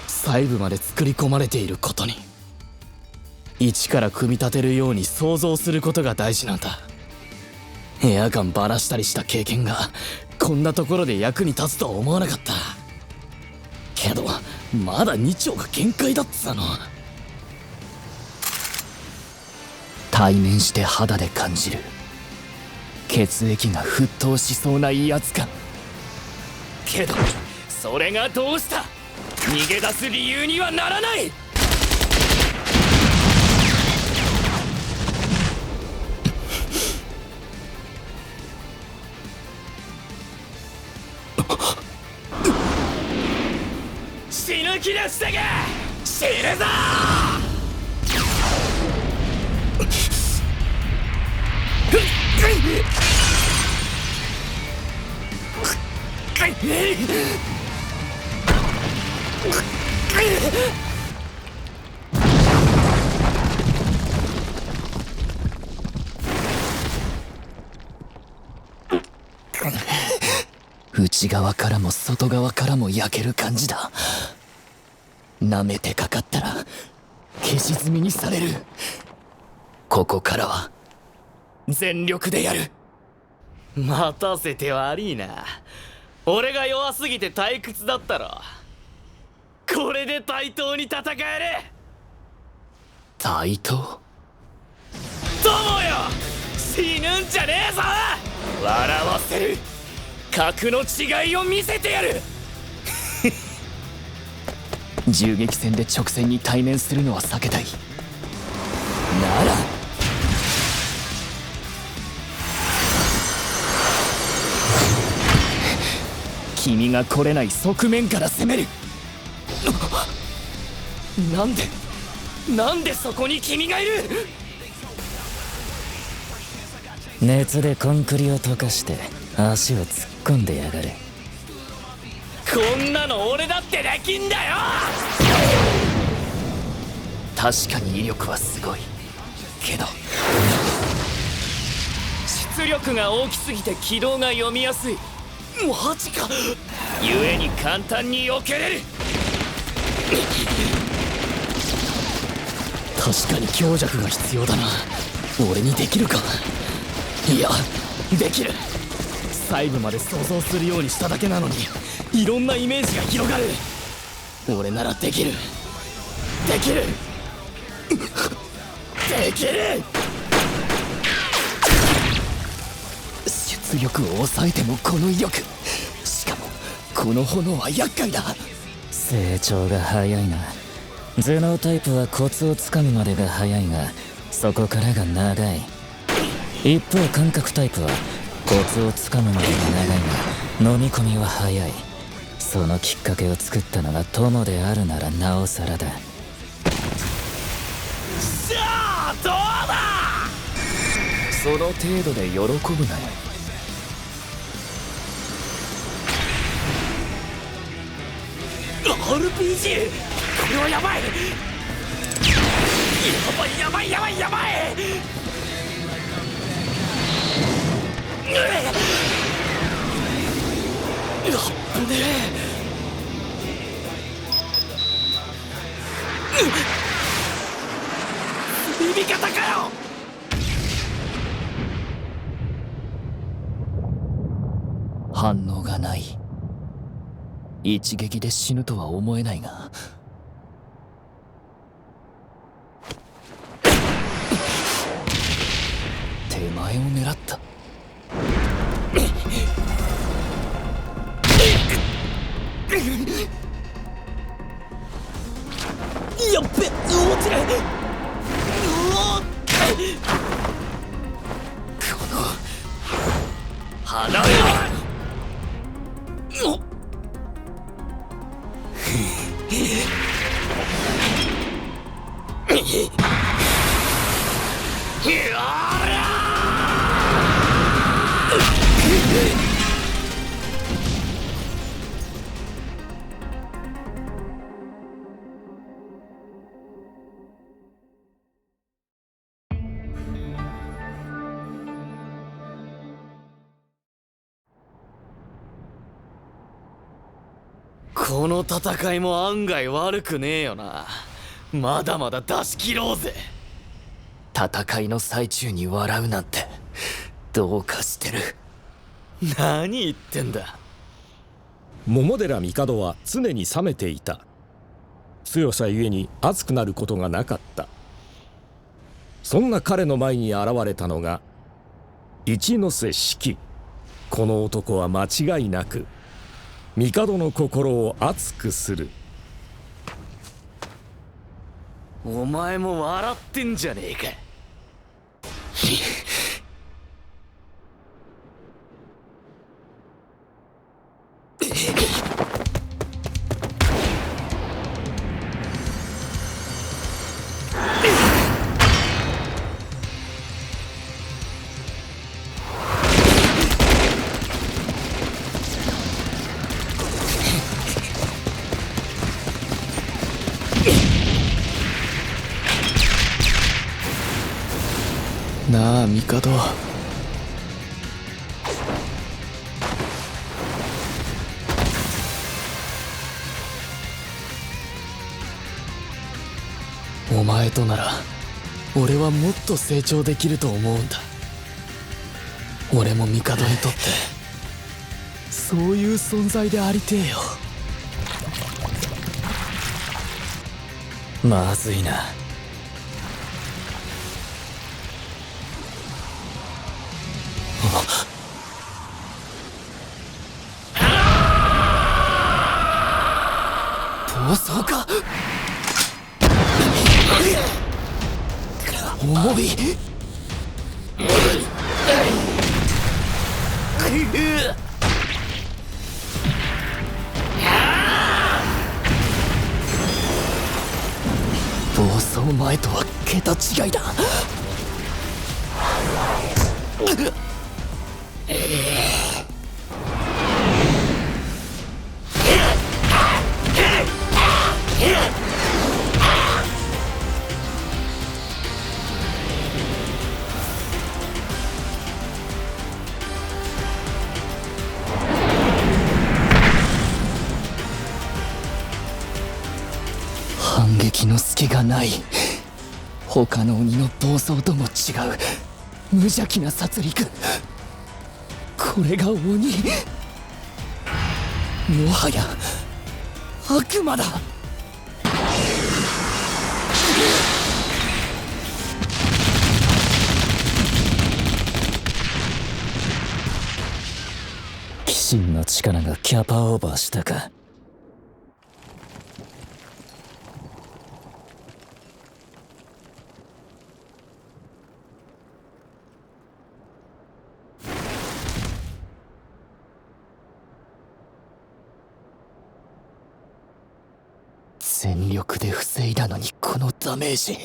Speaker 4: 細部まで作り込まれていることに、一から組み立てるように想像することが大事なんだ。エアガンバラしたりした経験がこんなところで役に立つとは思わなかったけど、まだ2丁が限界だっつうの。対面して肌で感じる血液が沸騰しそうな威圧感。けどそれがどうした、逃げ出す理由にはならない。死ぬ気で防げ、死ぬぞ内側からも外側からも焼ける感じだ。舐めてかかったら消し積みにされる。ここからは全力でやる。待たせて悪いな。俺が弱すぎて退屈だったろ。これで対等に戦える。対等？友よ、死ぬんじゃねえぞ。笑わせる格の違いを見せてやる。銃撃戦で直線に対面するのは避けたい。なら君が来れない側面から攻める。なんでそこに君がいる。
Speaker 2: 熱でコンクリを溶かして足を突っ込んでやがる。
Speaker 4: こんなの俺だってできんだよ。確かに威力はすごいけど、出力が大きすぎて軌道が読みやすい。マジか。故に簡単に避けれる。確かに強弱が必要だな。俺にできるか。いや、できる。細部まで想像するようにしただけなのにいろんなイメージが広がる。俺ならできる。できる。できる。出力を抑えてもこの威力。しかもこの炎は厄介だ。
Speaker 2: 成長が早いな。頭脳タイプはコツをつかむまでが早いが、そこからが長い。一方感覚タイプはコツをつかむまでが長いが、飲み込みは早い。そのきっかけを作ったのが友であるならなおさらだ。
Speaker 4: しゃあどうだ。その程度で喜ぶなよ。RPG、これはやばい。やばい。やばい。危ねえ。味方かよ。反応がない。一撃で死ぬとは思えないが、手前を狙った。やっべ、落ちる。この戦いも案外悪くねえよな。まだまだ出し切ろうぜ。
Speaker 12: 戦いの最中に笑うなんてどうかしてる。
Speaker 4: 何言ってんだ。
Speaker 3: 桃寺帝は常に冷めていた。強さゆえに熱くなることがなかった。そんな彼の前に現れたのが一ノ瀬四季。この男は間違いなく帝の心を熱くする。
Speaker 4: お前も笑ってんじゃねえか。
Speaker 18: なあ帝、
Speaker 4: お前となら俺はもっと成長できると思うんだ。俺も帝にとってそういう存在でありてえよ。
Speaker 2: まずいな。
Speaker 12: 暴走か。重い。暴走前とは桁違いだ。反撃の隙がない。他の鬼の暴走とも違う無邪気な殺戮。これが鬼、もはや悪魔だ。
Speaker 2: 鬼神の力がキャパオーバーしたか。
Speaker 12: 全力で防いだのにこのダメージ。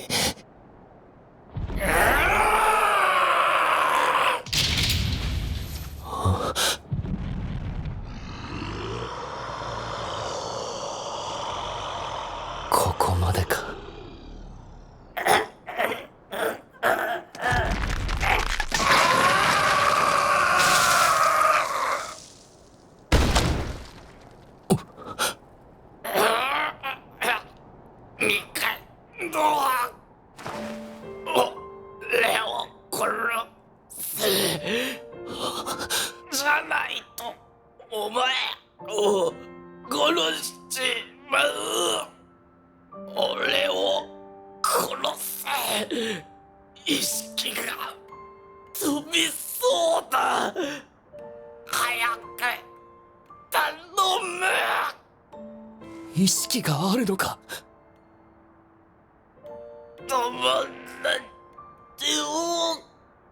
Speaker 12: ここまでか。
Speaker 5: じゃないとお前を殺しちまう。俺を殺せ。意識が飛びそうだ。早く頼む。
Speaker 12: 意識があるのか。
Speaker 5: 友達を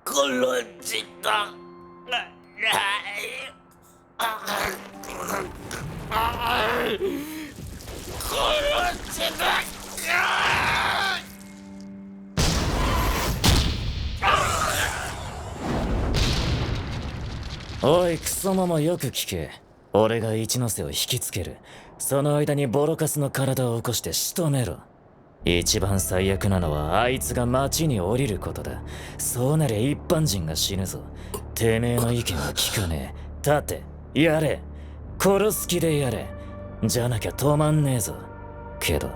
Speaker 5: 殺した殺したか。
Speaker 2: おいクソモモよく聞け。俺が一ノ瀬を引きつける。その間にボロカスの体を起こして仕留めろ。一番最悪なのはあいつが町に降りることだ。そうなりゃ一般人が死ぬぞ。てめえの意見は聞かねえ。立て、やれ、殺す気でやれ。じゃなきゃ止まんねえぞ。けど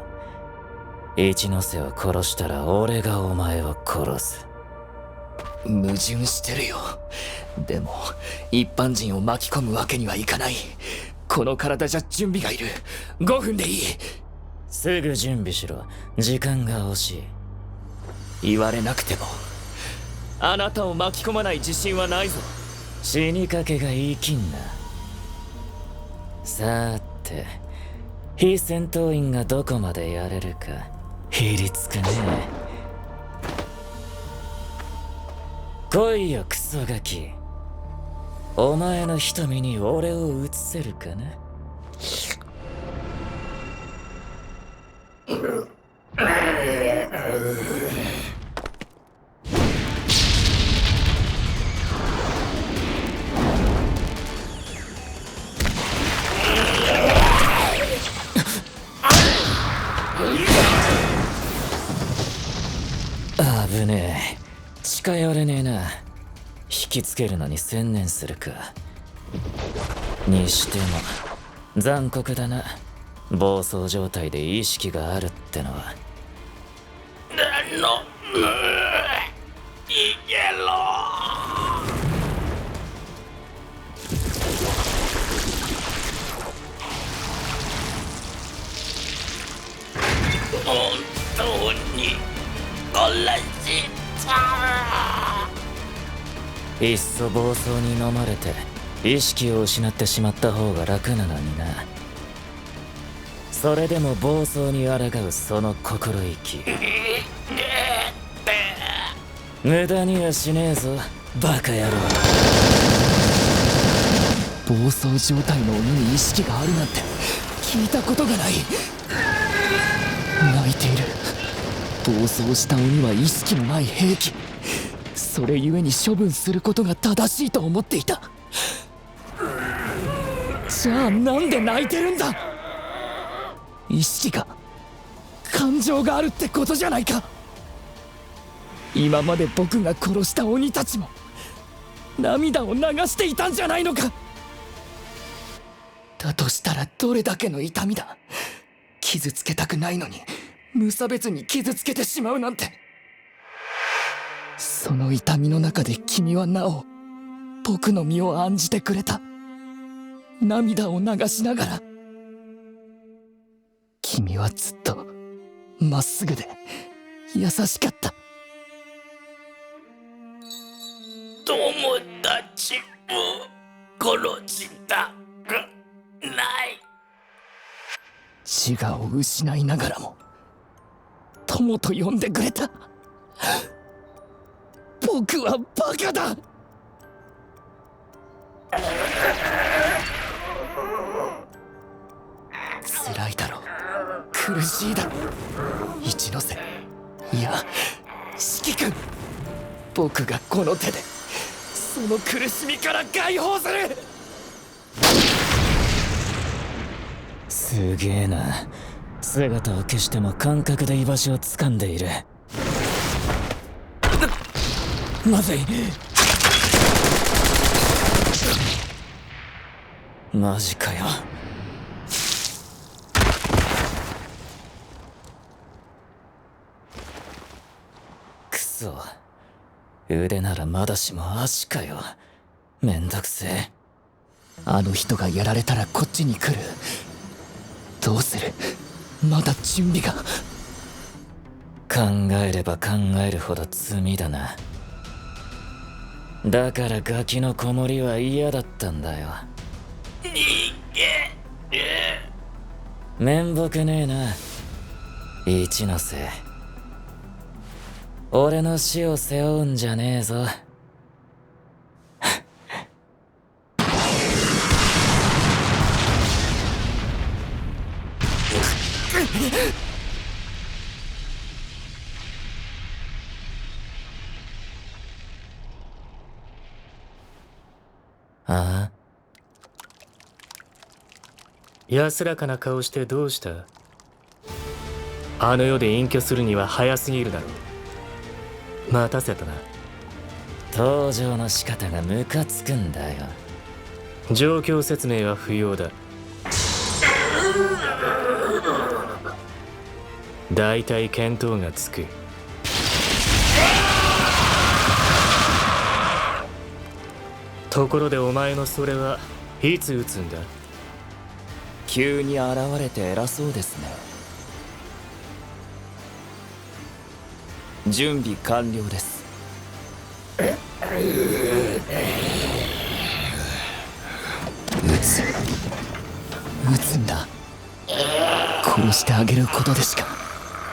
Speaker 2: 一ノ瀬を殺したら俺がお前を殺す。
Speaker 12: 矛盾してるよ。でも一般人を巻き込むわけにはいかない。この体じゃ準備がいる。5分でいい。
Speaker 2: すぐ準備しろ。時間が惜しい。
Speaker 12: 言われなくてもあなたを巻き込まない自信はないぞ。
Speaker 2: 死にかけが生きんな。さーて非戦闘員がどこまでやれるかひりつくね。来いよクソガキ。お前の瞳に俺を映せるかな。危ねえ。近寄れねえな。引きつけるのに専念するか。にしても残酷だな。暴走状態で意識があるってのは。
Speaker 5: 逃げろ。本当に殺した
Speaker 2: いっそ暴走に飲まれて意識を失ってしまった方が楽なのにな。それでも暴走に抗うその心意気無駄にはしねえぞバカ野郎。
Speaker 12: 暴走状態の鬼に意識があるなんて聞いたことがない。泣いている。暴走した鬼は意識のない兵器。それゆえに処分することが正しいと思っていた。じゃあなんで泣いてるんだ。意識が感情があるってことじゃないか。今まで僕が殺した鬼たちも涙を流していたんじゃないのか。だとしたらどれだけの痛みだ。傷つけたくないのに無差別に傷つけてしまうなんて。その痛みの中で君はなお僕の身を案じてくれた。涙を流しながら。君はずっとまっすぐで優しかった。
Speaker 5: 友達を殺したくない。
Speaker 12: 自我を失いながらも友と呼んでくれた。僕はバカだ。辛いだろう。苦しいだろう。一ノ瀬、いや四季君、僕がこの手でその苦しみから解放する。
Speaker 2: すげえな。姿を消しても感覚で居場所を掴んでいる。まずい。マジかよ。くそ、腕ならまだしも足かよ。めんどくせえ。
Speaker 12: あの人がやられたらこっちに来る。どうする。まだ準備が。
Speaker 2: 考えれば考えるほど罪だな。だからガキの子守は嫌だったんだよ。
Speaker 5: 逃げる。
Speaker 2: 面目ねえな一ノ瀬。俺の死を背負うんじゃねえぞ。ああ、
Speaker 10: 安らかな顔してどうした？あの世で隠居するには早すぎるだろう。待たせたな。
Speaker 2: 登場の仕方がムカつくんだよ。
Speaker 10: 状況説明は不要だ。だいたい見当がつく。ところでお前のそれはいつ撃つんだ？
Speaker 2: 急に現れて偉そうですね。準備完了です。
Speaker 14: 撃つんだ。殺してあげることでしか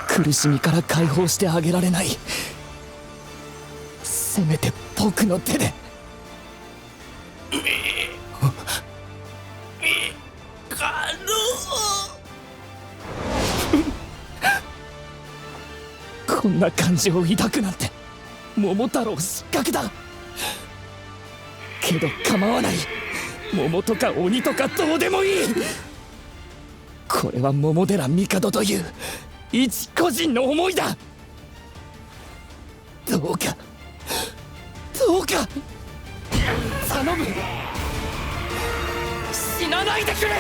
Speaker 14: 苦しみから解放してあげられない。せめて僕の手で。こんな感情を抱くなんて桃太郎失格だ。けど構わない。桃とか鬼とかどうでもいい。これは桃寺帝という一個人の思いだ。どうかどうか頼む、死なないでくれ。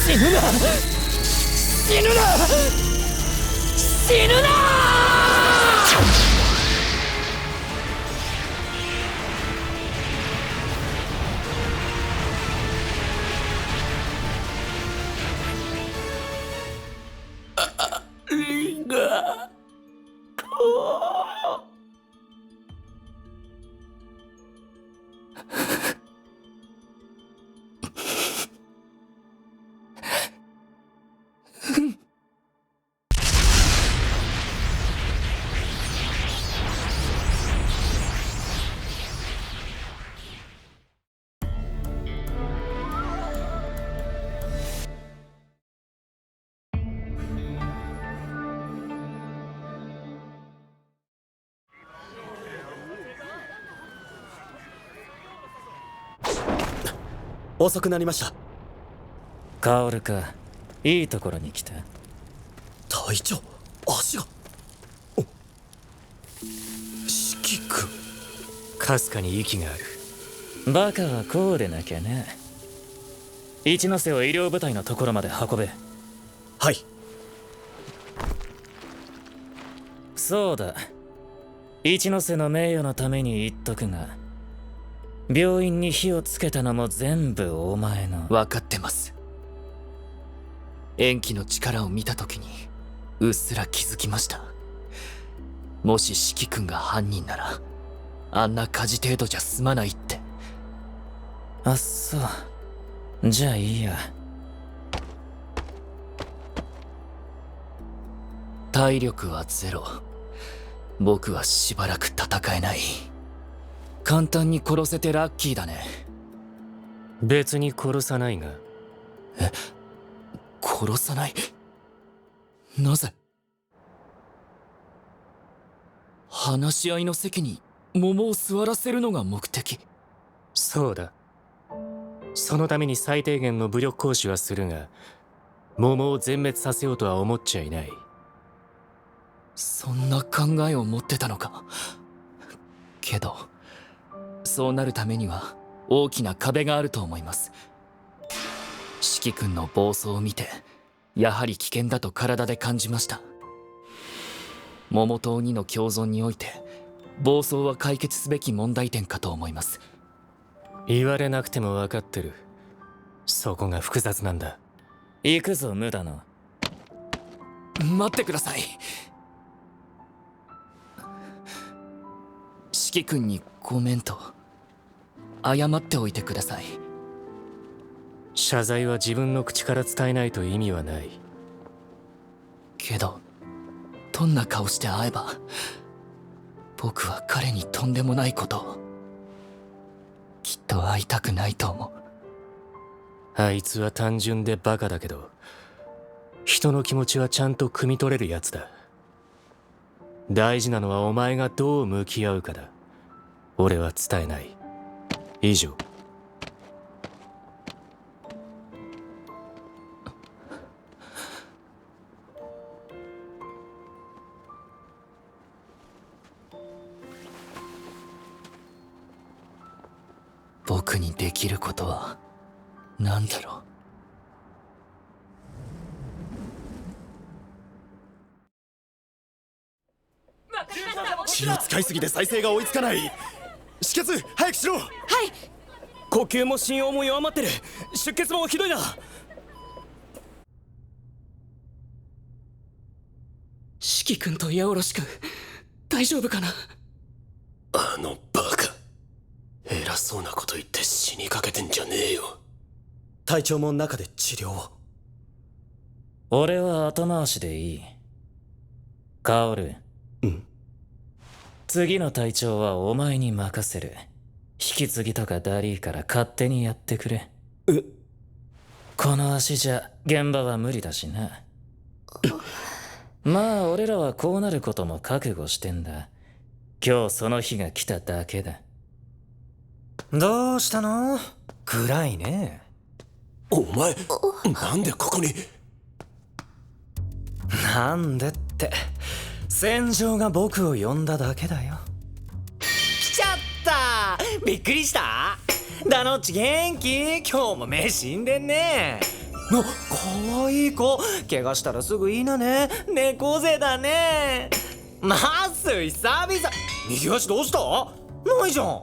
Speaker 14: 死ぬな、死ぬな、死ぬな。
Speaker 5: リンガ
Speaker 11: 遅くなりました。
Speaker 2: カオルか、いいところに来た。
Speaker 11: 隊長、足が。
Speaker 10: 四季君、かすかに息がある。
Speaker 2: バカはこうでなきゃね。一ノ瀬を医療部隊のところまで運べ。
Speaker 11: はい。
Speaker 2: そうだ、一ノ瀬の名誉のために言っとくが、病院に火をつけたのも全部お前の。
Speaker 14: 分かってます。延期の力を見た時にうっすら気づきました。もし四季君が犯人ならあんな火事程度じゃ済まないって。
Speaker 2: あっそう、じゃあいいや。
Speaker 14: 体力はゼロ。僕はしばらく戦えない。簡単に殺せてラッキーだね。
Speaker 10: 別に殺さないが。
Speaker 14: え、殺さない？なぜ？話し合いの席に桃を座らせるのが目的。
Speaker 10: そうだ。そのために最低限の武力行使はするが、桃を全滅させようとは思っちゃいない。
Speaker 14: そんな考えを持ってたのか。けどそうなるためには大きな壁があると思います。四季君の暴走を見てやはり危険だと体で感じました。桃と鬼の共存において暴走は解決すべき問題点かと思います。
Speaker 10: 言われなくても分かってる。そこが複雑なんだ。
Speaker 2: 行くぞ無駄の。
Speaker 14: 待ってください。四季君にごめんと謝っておいてください。
Speaker 10: 謝罪は自分の口から伝えないと意味はない。
Speaker 14: けどどんな顔して会えば僕は彼にとんでもないことを。きっと会いたくないと思う。
Speaker 10: あいつは単純でバカだけど、人の気持ちはちゃんと汲み取れるやつだ。大事なのはお前がどう向き合うかだ。俺は伝えない。以上。
Speaker 14: 僕にできることは何だろう。
Speaker 16: 血を使いすぎて再生が追いつかない。止血早くしろ。
Speaker 1: はい。呼吸も心音も弱まってる。出血もひどいな。
Speaker 14: 四季君と八おろし君大丈夫かな。
Speaker 11: あのバカ、偉そうなこと言って死にかけてんじゃねえよ。
Speaker 1: 隊長も中で治療を。
Speaker 2: 俺は後回しでいい。カオル。次の隊長はお前に任せる。引き継ぎとかダリーから勝手にやってくれ。この足じゃ現場は無理だしな。まあ俺らはこうなることも覚悟してんだ。今日その日が来ただけだ。
Speaker 15: どうしたの？暗いね。
Speaker 11: お前、なんでここに？
Speaker 15: なんでって、戦場が僕を呼んだだけだよ。来ちゃった。びっくりした？ダノッチ元気？今日も目死んでんね。かわいい子。怪我したらすぐいいなね。猫背だね。マッス久々。右足どうした？ないじゃん。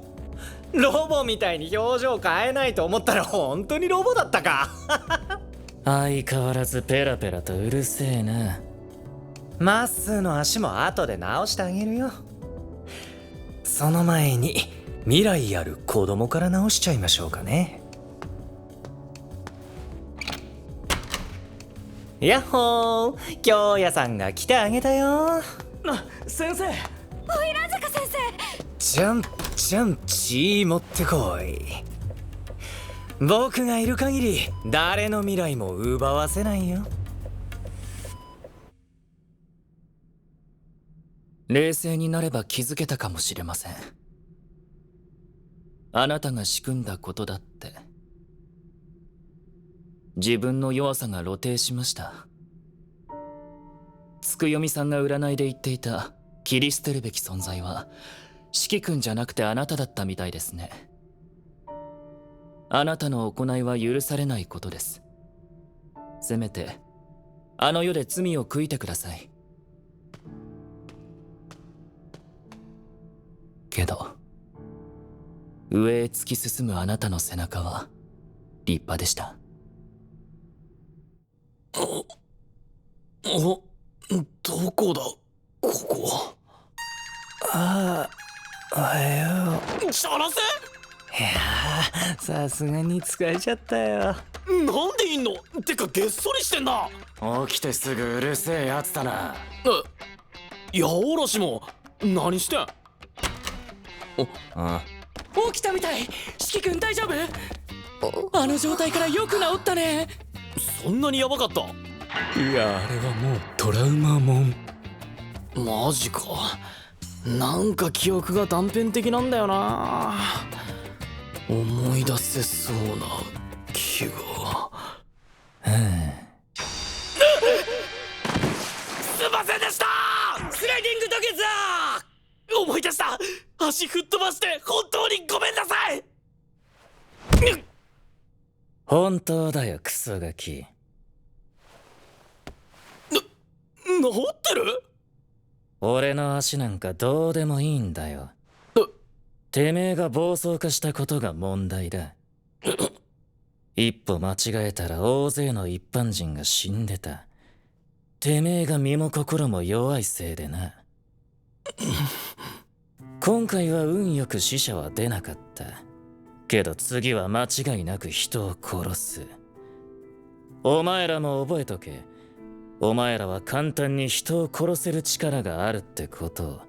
Speaker 15: ロボみたいに表情変えないと思ったら本当にロボだったか。
Speaker 2: 相変わらずペラペラとうるせえな。
Speaker 15: マッスーの足も後で直してあげるよ。その前に未来ある子供から直しちゃいましょうかね。やっほー、京也さんが来てあげたよ。
Speaker 1: 先生。
Speaker 22: おいら坂先生。
Speaker 15: ちゃん血持ってこい。僕がいる限り誰の未来も奪わせないよ。
Speaker 14: 冷静になれば気づけたかもしれません。あなたが仕組んだことだって。自分の弱さが露呈しました。つくよみさんが占いで言っていた切り捨てるべき存在は四季君じゃなくてあなただったみたいですね。あなたの行いは許されないことです。せめてあの世で罪を悔いてください。けど上へ突き進むあなたの背中は立派でした。
Speaker 11: どこだここ。
Speaker 15: おはよう。
Speaker 1: シャラセ？
Speaker 15: いやー、さすがに疲れちゃったよ。
Speaker 1: なんでいんの？てかげっそりしてんな。
Speaker 10: 起きてすぐうるせえやつだな。
Speaker 1: 八おろしも何してん？
Speaker 22: 起きたみたい。四季君大丈夫？あの状態からよく治ったね。
Speaker 1: そんなにヤバかった？
Speaker 10: いや、あれはもうトラウマもん。
Speaker 1: マジか。なんか記憶が断片的なんだよな。思い出せそうな気が。すいませんでした。スライディング土下座。思い出した。足吹っ飛ばして本当にごめんなさい。
Speaker 2: 本当だよクソガキ。
Speaker 1: 治ってる？
Speaker 2: 俺の足なんかどうでもいいんだよ。てめえが暴走化したことが問題だ。一歩間違えたら大勢の一般人が死んでた。てめえが身も心も弱いせいでな。今回は運よく死者は出なかった。けど次は間違いなく人を殺す。お前らも覚えとけ。お前らは簡単に人を殺せる力があるってことを。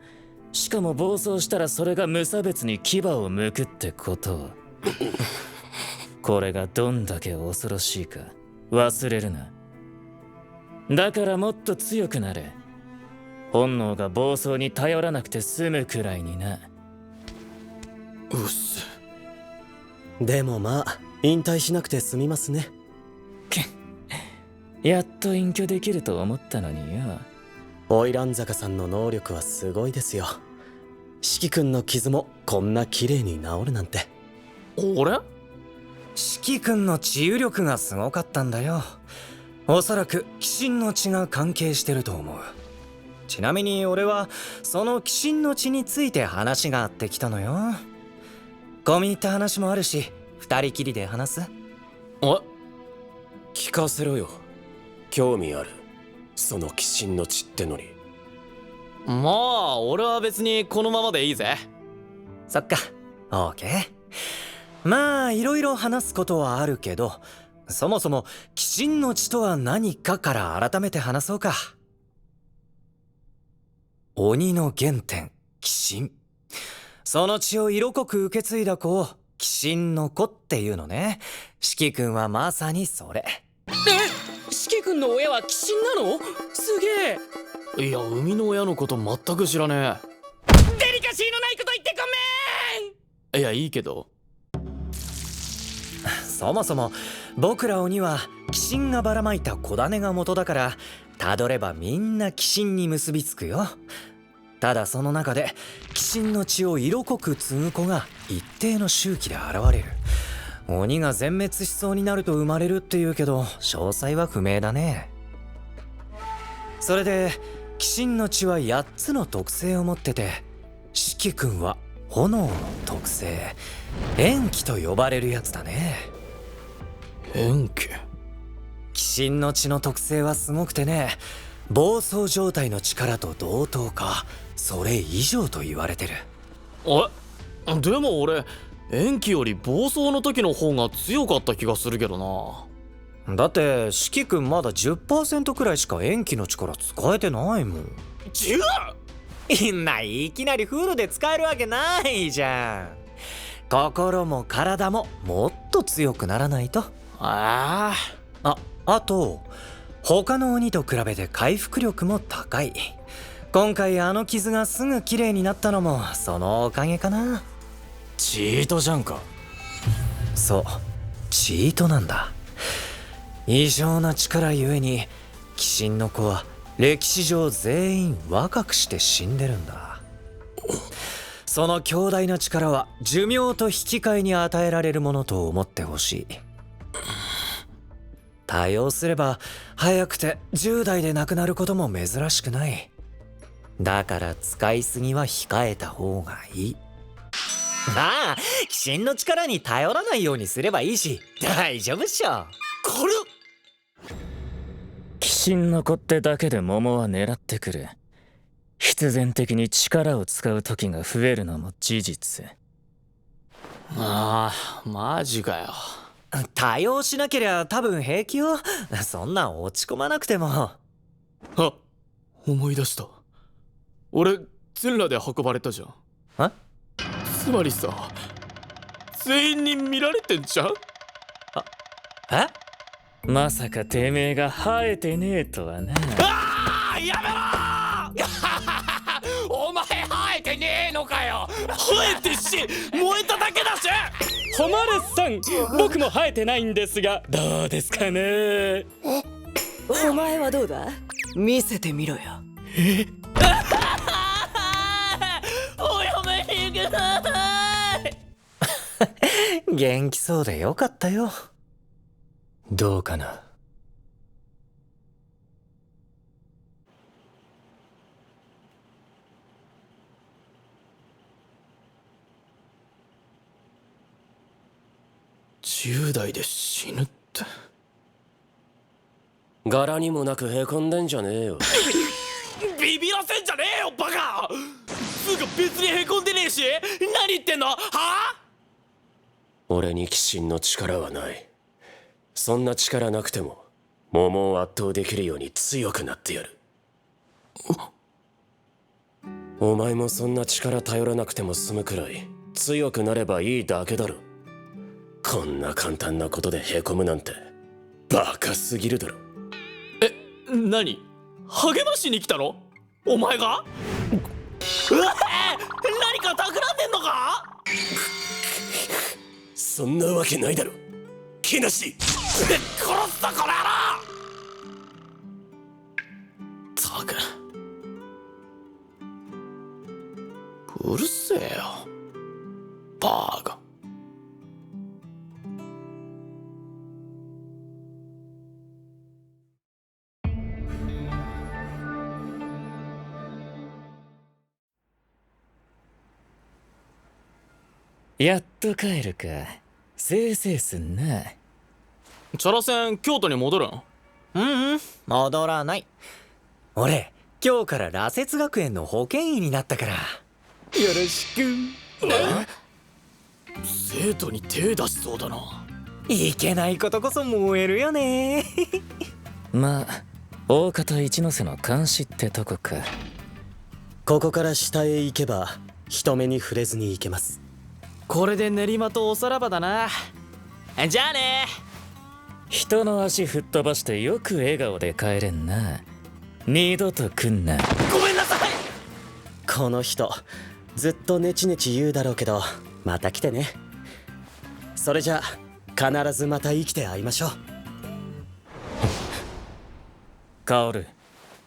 Speaker 2: しかも暴走したらそれが無差別に牙を剥くってことを。これがどんだけ恐ろしいか忘れるな。だからもっと強くなれ。本能が暴走に頼らなくて済むくらいにな。
Speaker 9: うっす。でもまあ引退しなくて済みますね。
Speaker 2: やっと隠居できると思ったのによ。
Speaker 9: 花魁坂さんの能力はすごいですよ。四季君の傷もこんな綺麗に治るなんて。
Speaker 15: 俺？四季君の治癒力がすごかったんだよ。おそらく鬼神の血が関係してると思う。ちなみに俺はその鬼神の血について話があってきたのよ。込み入った話もあるし、二人きりで話す？
Speaker 11: 聞かせろよ。興味ある。その鬼神の血ってのに。
Speaker 12: まあ俺は別にこのままでいいぜ。
Speaker 15: そっか、オーケー。まあいろいろ話すことはあるけど、そもそも鬼神の血とは何かから改めて話そうか。鬼の原点、鬼神。その血を色濃く受け継いだ子を鬼神の子っていうのね。四季君はまさにそれ。
Speaker 12: 四季君の親は鬼神なの？すげえ。いや、生みの親のこと全く知らねえ。デリカシーのないこと言ってごめん。いや、いいけど。
Speaker 15: そもそも僕ら鬼は鬼神がばらまいた子種が元だから、たどればみんな鬼神に結びつくよ。ただその中で鬼神の血を色濃く継ぐ子が一定の周期で現れる。鬼が全滅しそうになると生まれるっていうけど、詳細は不明だね。それで鬼神の血は8つの特性を持ってて、四季君は炎の特性、炎気と呼ばれるやつだね。
Speaker 12: 炎気？
Speaker 15: 鬼神の血の特性はすごくてね、暴走状態の力と同等かそれ以上と言われてる。
Speaker 12: でも俺炎気より暴走の時の方が強かった気がするけどな。
Speaker 15: だって四季君まだ 10% くらいしか炎気の力使えてないもん。みんないきなりフルで使えるわけないじゃん。心も体ももっと強くならないと。あと他の鬼と比べて回復力も高い。今回あの傷がすぐ綺麗になったのもそのおかげかな。
Speaker 12: チートじゃんか。
Speaker 15: そう、チートなんだ。異常な力ゆえに鬼神の子は歴史上全員若くして死んでるんだ。その強大な力は寿命と引き換えに与えられるものと思ってほしい。多用すれば早くて10代で亡くなることも珍しくない。だから使いすぎは控えた方がいい。まあ鬼神の力に頼らないようにすればいいし大丈夫っしょ。これ
Speaker 2: 鬼神の子ってだけで桃は狙ってくる。必然的に力を使う時が増えるのも事実。
Speaker 12: マジかよ。
Speaker 15: 多用しなけりゃ多分平気よ。そんな落ち込まなくても。
Speaker 12: 思い出した。俺全裸で運ばれたじゃん。つまりさ、全員に見られてんじゃん。
Speaker 2: まさかてめえが生えてねえとはな。
Speaker 12: やめろお前生えてねえのかよ。生えてし燃えただけだし。
Speaker 1: 誉さん、僕も生えてないんですがどうですかね。
Speaker 22: お前はどうだ？見せてみろよ。
Speaker 5: お嫁に行くない。
Speaker 15: 元気そうでよかったよ。どうかな。
Speaker 12: 10代で死ぬって。
Speaker 11: 柄にもなくへこんでんじゃねえよ。
Speaker 12: ビビらせんじゃねえよバカ。つうか別にへこんでねえし。何言ってんの？はあ？
Speaker 11: 俺に鬼神の力はない。そんな力なくても桃を圧倒できるように強くなってやる。お前もそんな力頼らなくても済むくらい強くなればいいだけだろ。こんな簡単なことでへこむなんてバカすぎるだろ。
Speaker 4: 何励ましに来たのお前が？うわ何か企んでんのか？
Speaker 11: そんなわけないだろ木梨。
Speaker 5: 殺すぞこの野郎。ったくうるせえよバーガ。
Speaker 2: やっと帰るか。せいせいすんな。
Speaker 4: チャラ戦京都に戻るん？
Speaker 15: 戻らない。俺今日から羅刹学園の保健医になったからよろしく。
Speaker 4: 生徒に手出しそうだな。
Speaker 15: いけないことこそ燃えるよね。
Speaker 2: まあ大方一ノ瀬の監視ってとこか。
Speaker 9: ここから下へ行けば人目に触れずに行けます。
Speaker 4: これで練馬とおさらばだな。じゃあね。
Speaker 2: 人の足吹っ飛ばしてよく笑顔で帰れんな。二度と来んな。
Speaker 15: ごめんなさい。
Speaker 9: この人ずっとネチネチ言うだろうけどまた来てね。それじゃあ必ずまた生きて会いましょう。
Speaker 2: 薫、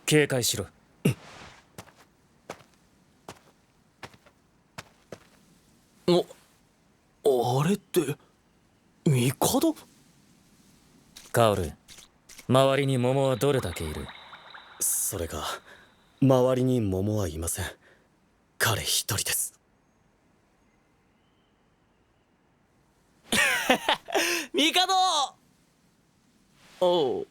Speaker 2: 警戒しろ。
Speaker 4: あれって帝？
Speaker 2: 薫、周りに桃はどれだけいる？
Speaker 9: それが周りに桃はいません。彼一人です。
Speaker 4: 帝！おう。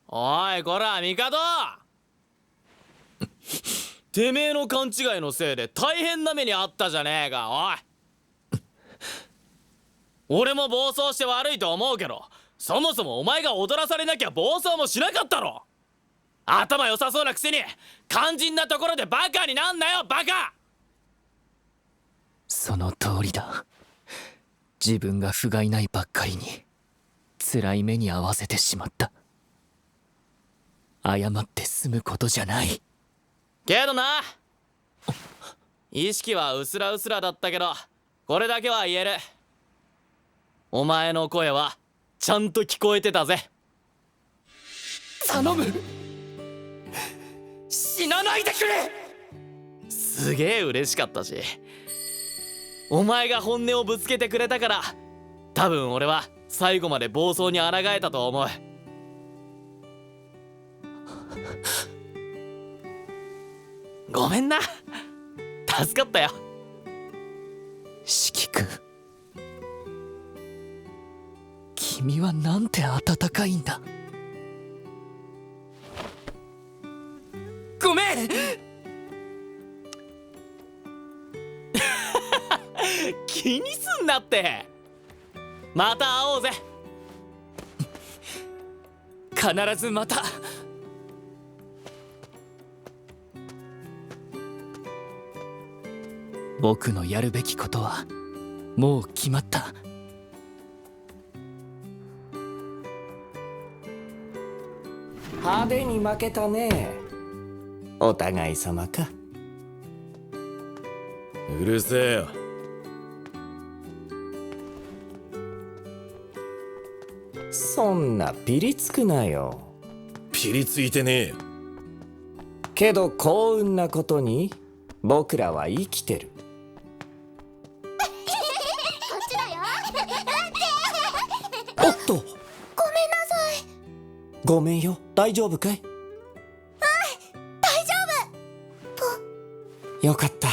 Speaker 4: おいこら帝！てめえの勘違いのせいで大変な目にあったじゃねえか。おい俺も暴走して悪いと思うけど、そもそもお前が踊らされなきゃ暴走もしなかったろ。頭良さそうなくせに肝心なところでバカになんなよバカ。
Speaker 14: その通りだ。自分が不甲斐ないばっかりに辛い目に遭わせてしまった。謝って済むことじゃない。
Speaker 4: けどな、意識はうすらうすらだったけどこれだけは言える。お前の声はちゃんと聞こえてたぜ。
Speaker 14: 頼む、死なないでくれ。
Speaker 4: すげえ嬉しかったし、お前が本音をぶつけてくれたから多分俺は最後まで暴走に抗えたと思う。ごめんな、助かったよ。
Speaker 14: 四季君、君はなんて温かいんだ。ごめん。
Speaker 4: 気にすんなって。また会おうぜ。
Speaker 14: 必ずまた。僕のやるべきことはもう決まった。
Speaker 13: 派手に負けたね。お互い様か。
Speaker 6: うるせえよ。
Speaker 13: そんなピリつくなよ。
Speaker 6: ピリついてねえよ。
Speaker 13: けど幸運なことに僕らは生きてる。おっと、ごめんなさい。ごめんよ、大丈夫かい？
Speaker 19: 大丈夫。
Speaker 13: よかった。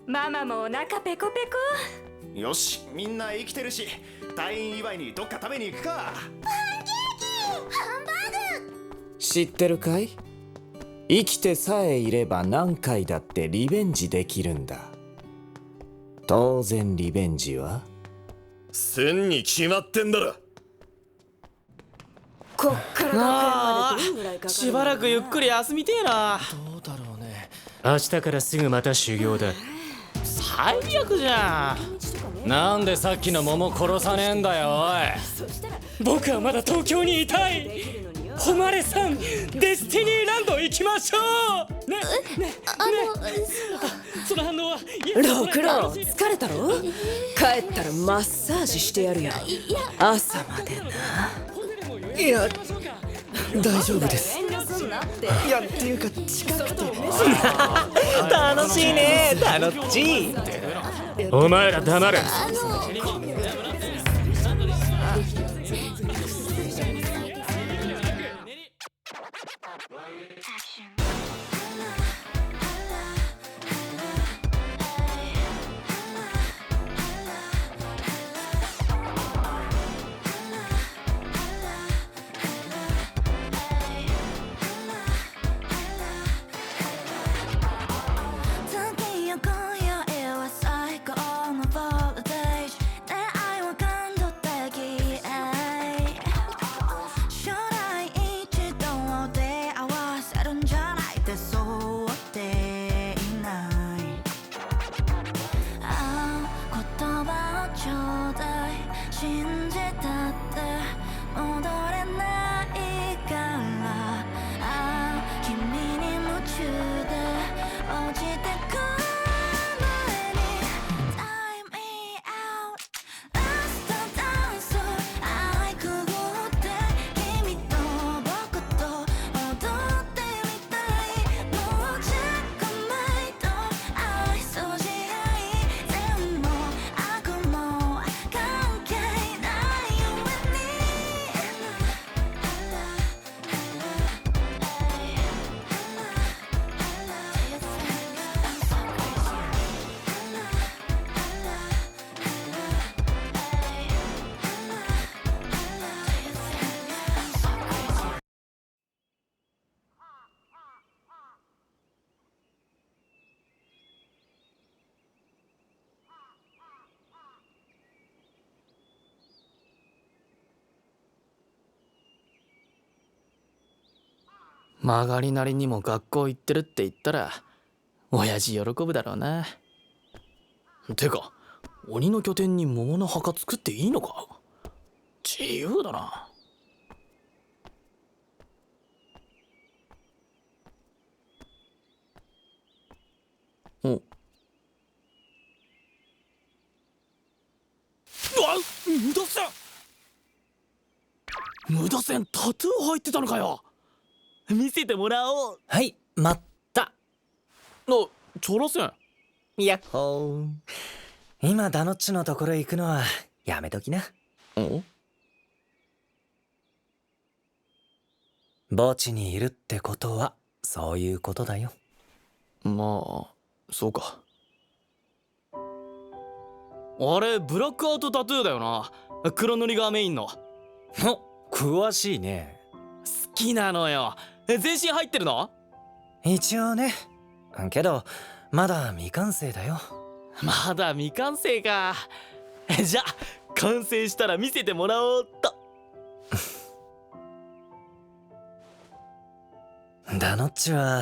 Speaker 22: ママもお腹ペコペコ。
Speaker 16: よし、みんな生きてるし退院祝いにどっか食べに行くか。
Speaker 13: 知ってるかい？生きてさえいれば何回だってリベンジできるんだ。当然リベンジは
Speaker 6: 1000に決まってんだろ。
Speaker 22: こっから学園までどんぐらいかかる
Speaker 1: しばらくゆっくり休みてえな。
Speaker 10: どうだろうね。明日からすぐまた修行だ。
Speaker 1: 最悪じゃん。
Speaker 10: なんでさっきの桃殺さねえんだよおい。僕はまだ東京にいたい。誉さん、デスティニーランド行きましょうね。その反応は
Speaker 22: ロクロ疲れたろ。帰ったらマッサージしてやるよ。朝までな。
Speaker 15: いや大丈夫です。
Speaker 22: 遠慮すんなって。
Speaker 15: いやっていうか近くて
Speaker 9: 楽しいねタノッチ。
Speaker 10: お前ら黙れ。
Speaker 1: 曲がりなりにも学校行ってるって言ったら親父喜ぶだろうな。てか鬼の拠点に桃の墓作っていいのか。自由だな。おうわ、無駄線。無駄線タトゥー入ってたのかよ。見せてもらおう。
Speaker 9: はい待った。
Speaker 1: チョロセン。
Speaker 9: やっほー。今ダノッチのところ行くのはやめときな。墓地にいるってことはそういうことだよ。
Speaker 1: まあそうか。あれブラックアウトタトゥーだよな。黒塗りがメインの。
Speaker 9: 詳しいね。
Speaker 1: 好きなのよ。全身入ってるの？
Speaker 9: 一応ね。けどまだ未完成だよ。
Speaker 1: まだ未完成か。じゃあ完成したら見せてもらおうっと。
Speaker 9: ダノッチは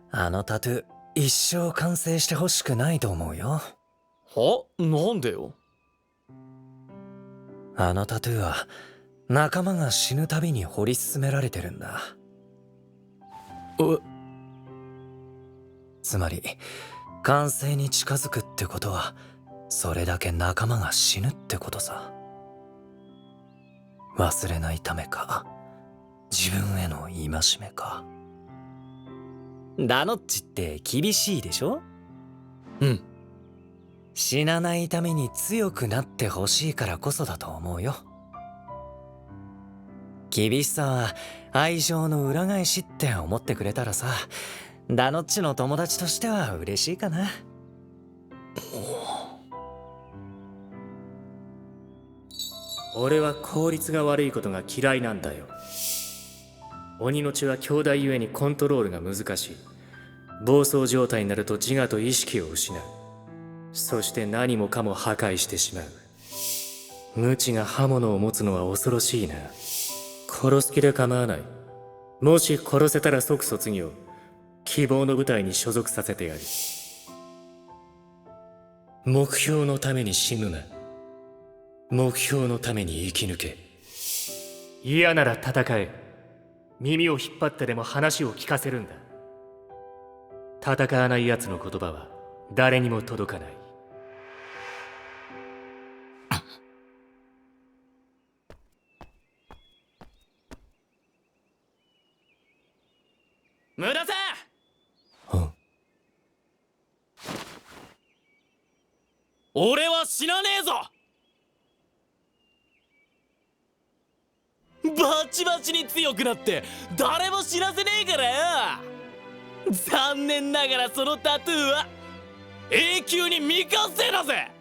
Speaker 9: あのタトゥー一生完成してほしくないと思うよ。
Speaker 1: は？なんでよ。
Speaker 9: あのタトゥーは仲間が死ぬたびに掘り進められてるんだ。つまり完成に近づくってことはそれだけ仲間が死ぬってことさ。忘れないためか自分への戒めか。ダノッチって厳しいでしょ。死なないために強くなってほしいからこそだと思うよ。厳しさは愛情の裏返しって思ってくれたらさ、ダノッチの友達としては嬉しいかな。
Speaker 10: 俺は効率が悪いことが嫌いなんだよ。鬼の血は兄弟ゆえにコントロールが難しい。暴走状態になると自我と意識を失う。そして何もかも破壊してしまう。無知が刃物を持つのは恐ろしいな。殺す気で構わない。もし殺せたら即卒業。希望の部隊に所属させてやる。目標のために死ぬな。目標のために生き抜け。嫌なら戦え。耳を引っ張ってでも話を聞かせるんだ。戦わない奴の言葉は誰にも届かない。
Speaker 4: 村瀬、俺は死なねえぞ。バチバチに強くなって誰も死なせねえからよ。残念ながらそのタトゥーは永久に未完成だぜ。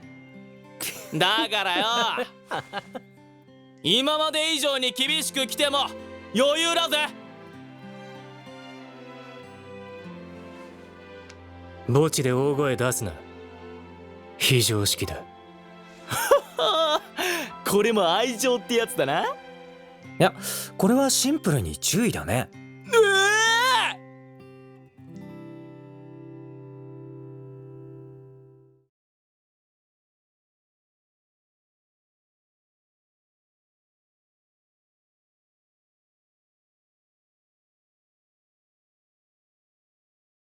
Speaker 4: だからよ今まで以上に厳しく来ても余裕だぜ。
Speaker 10: 墓地で大声出すな。非常識だ。
Speaker 1: これも愛情ってやつだな。
Speaker 15: いや、これはシンプルに注意だね。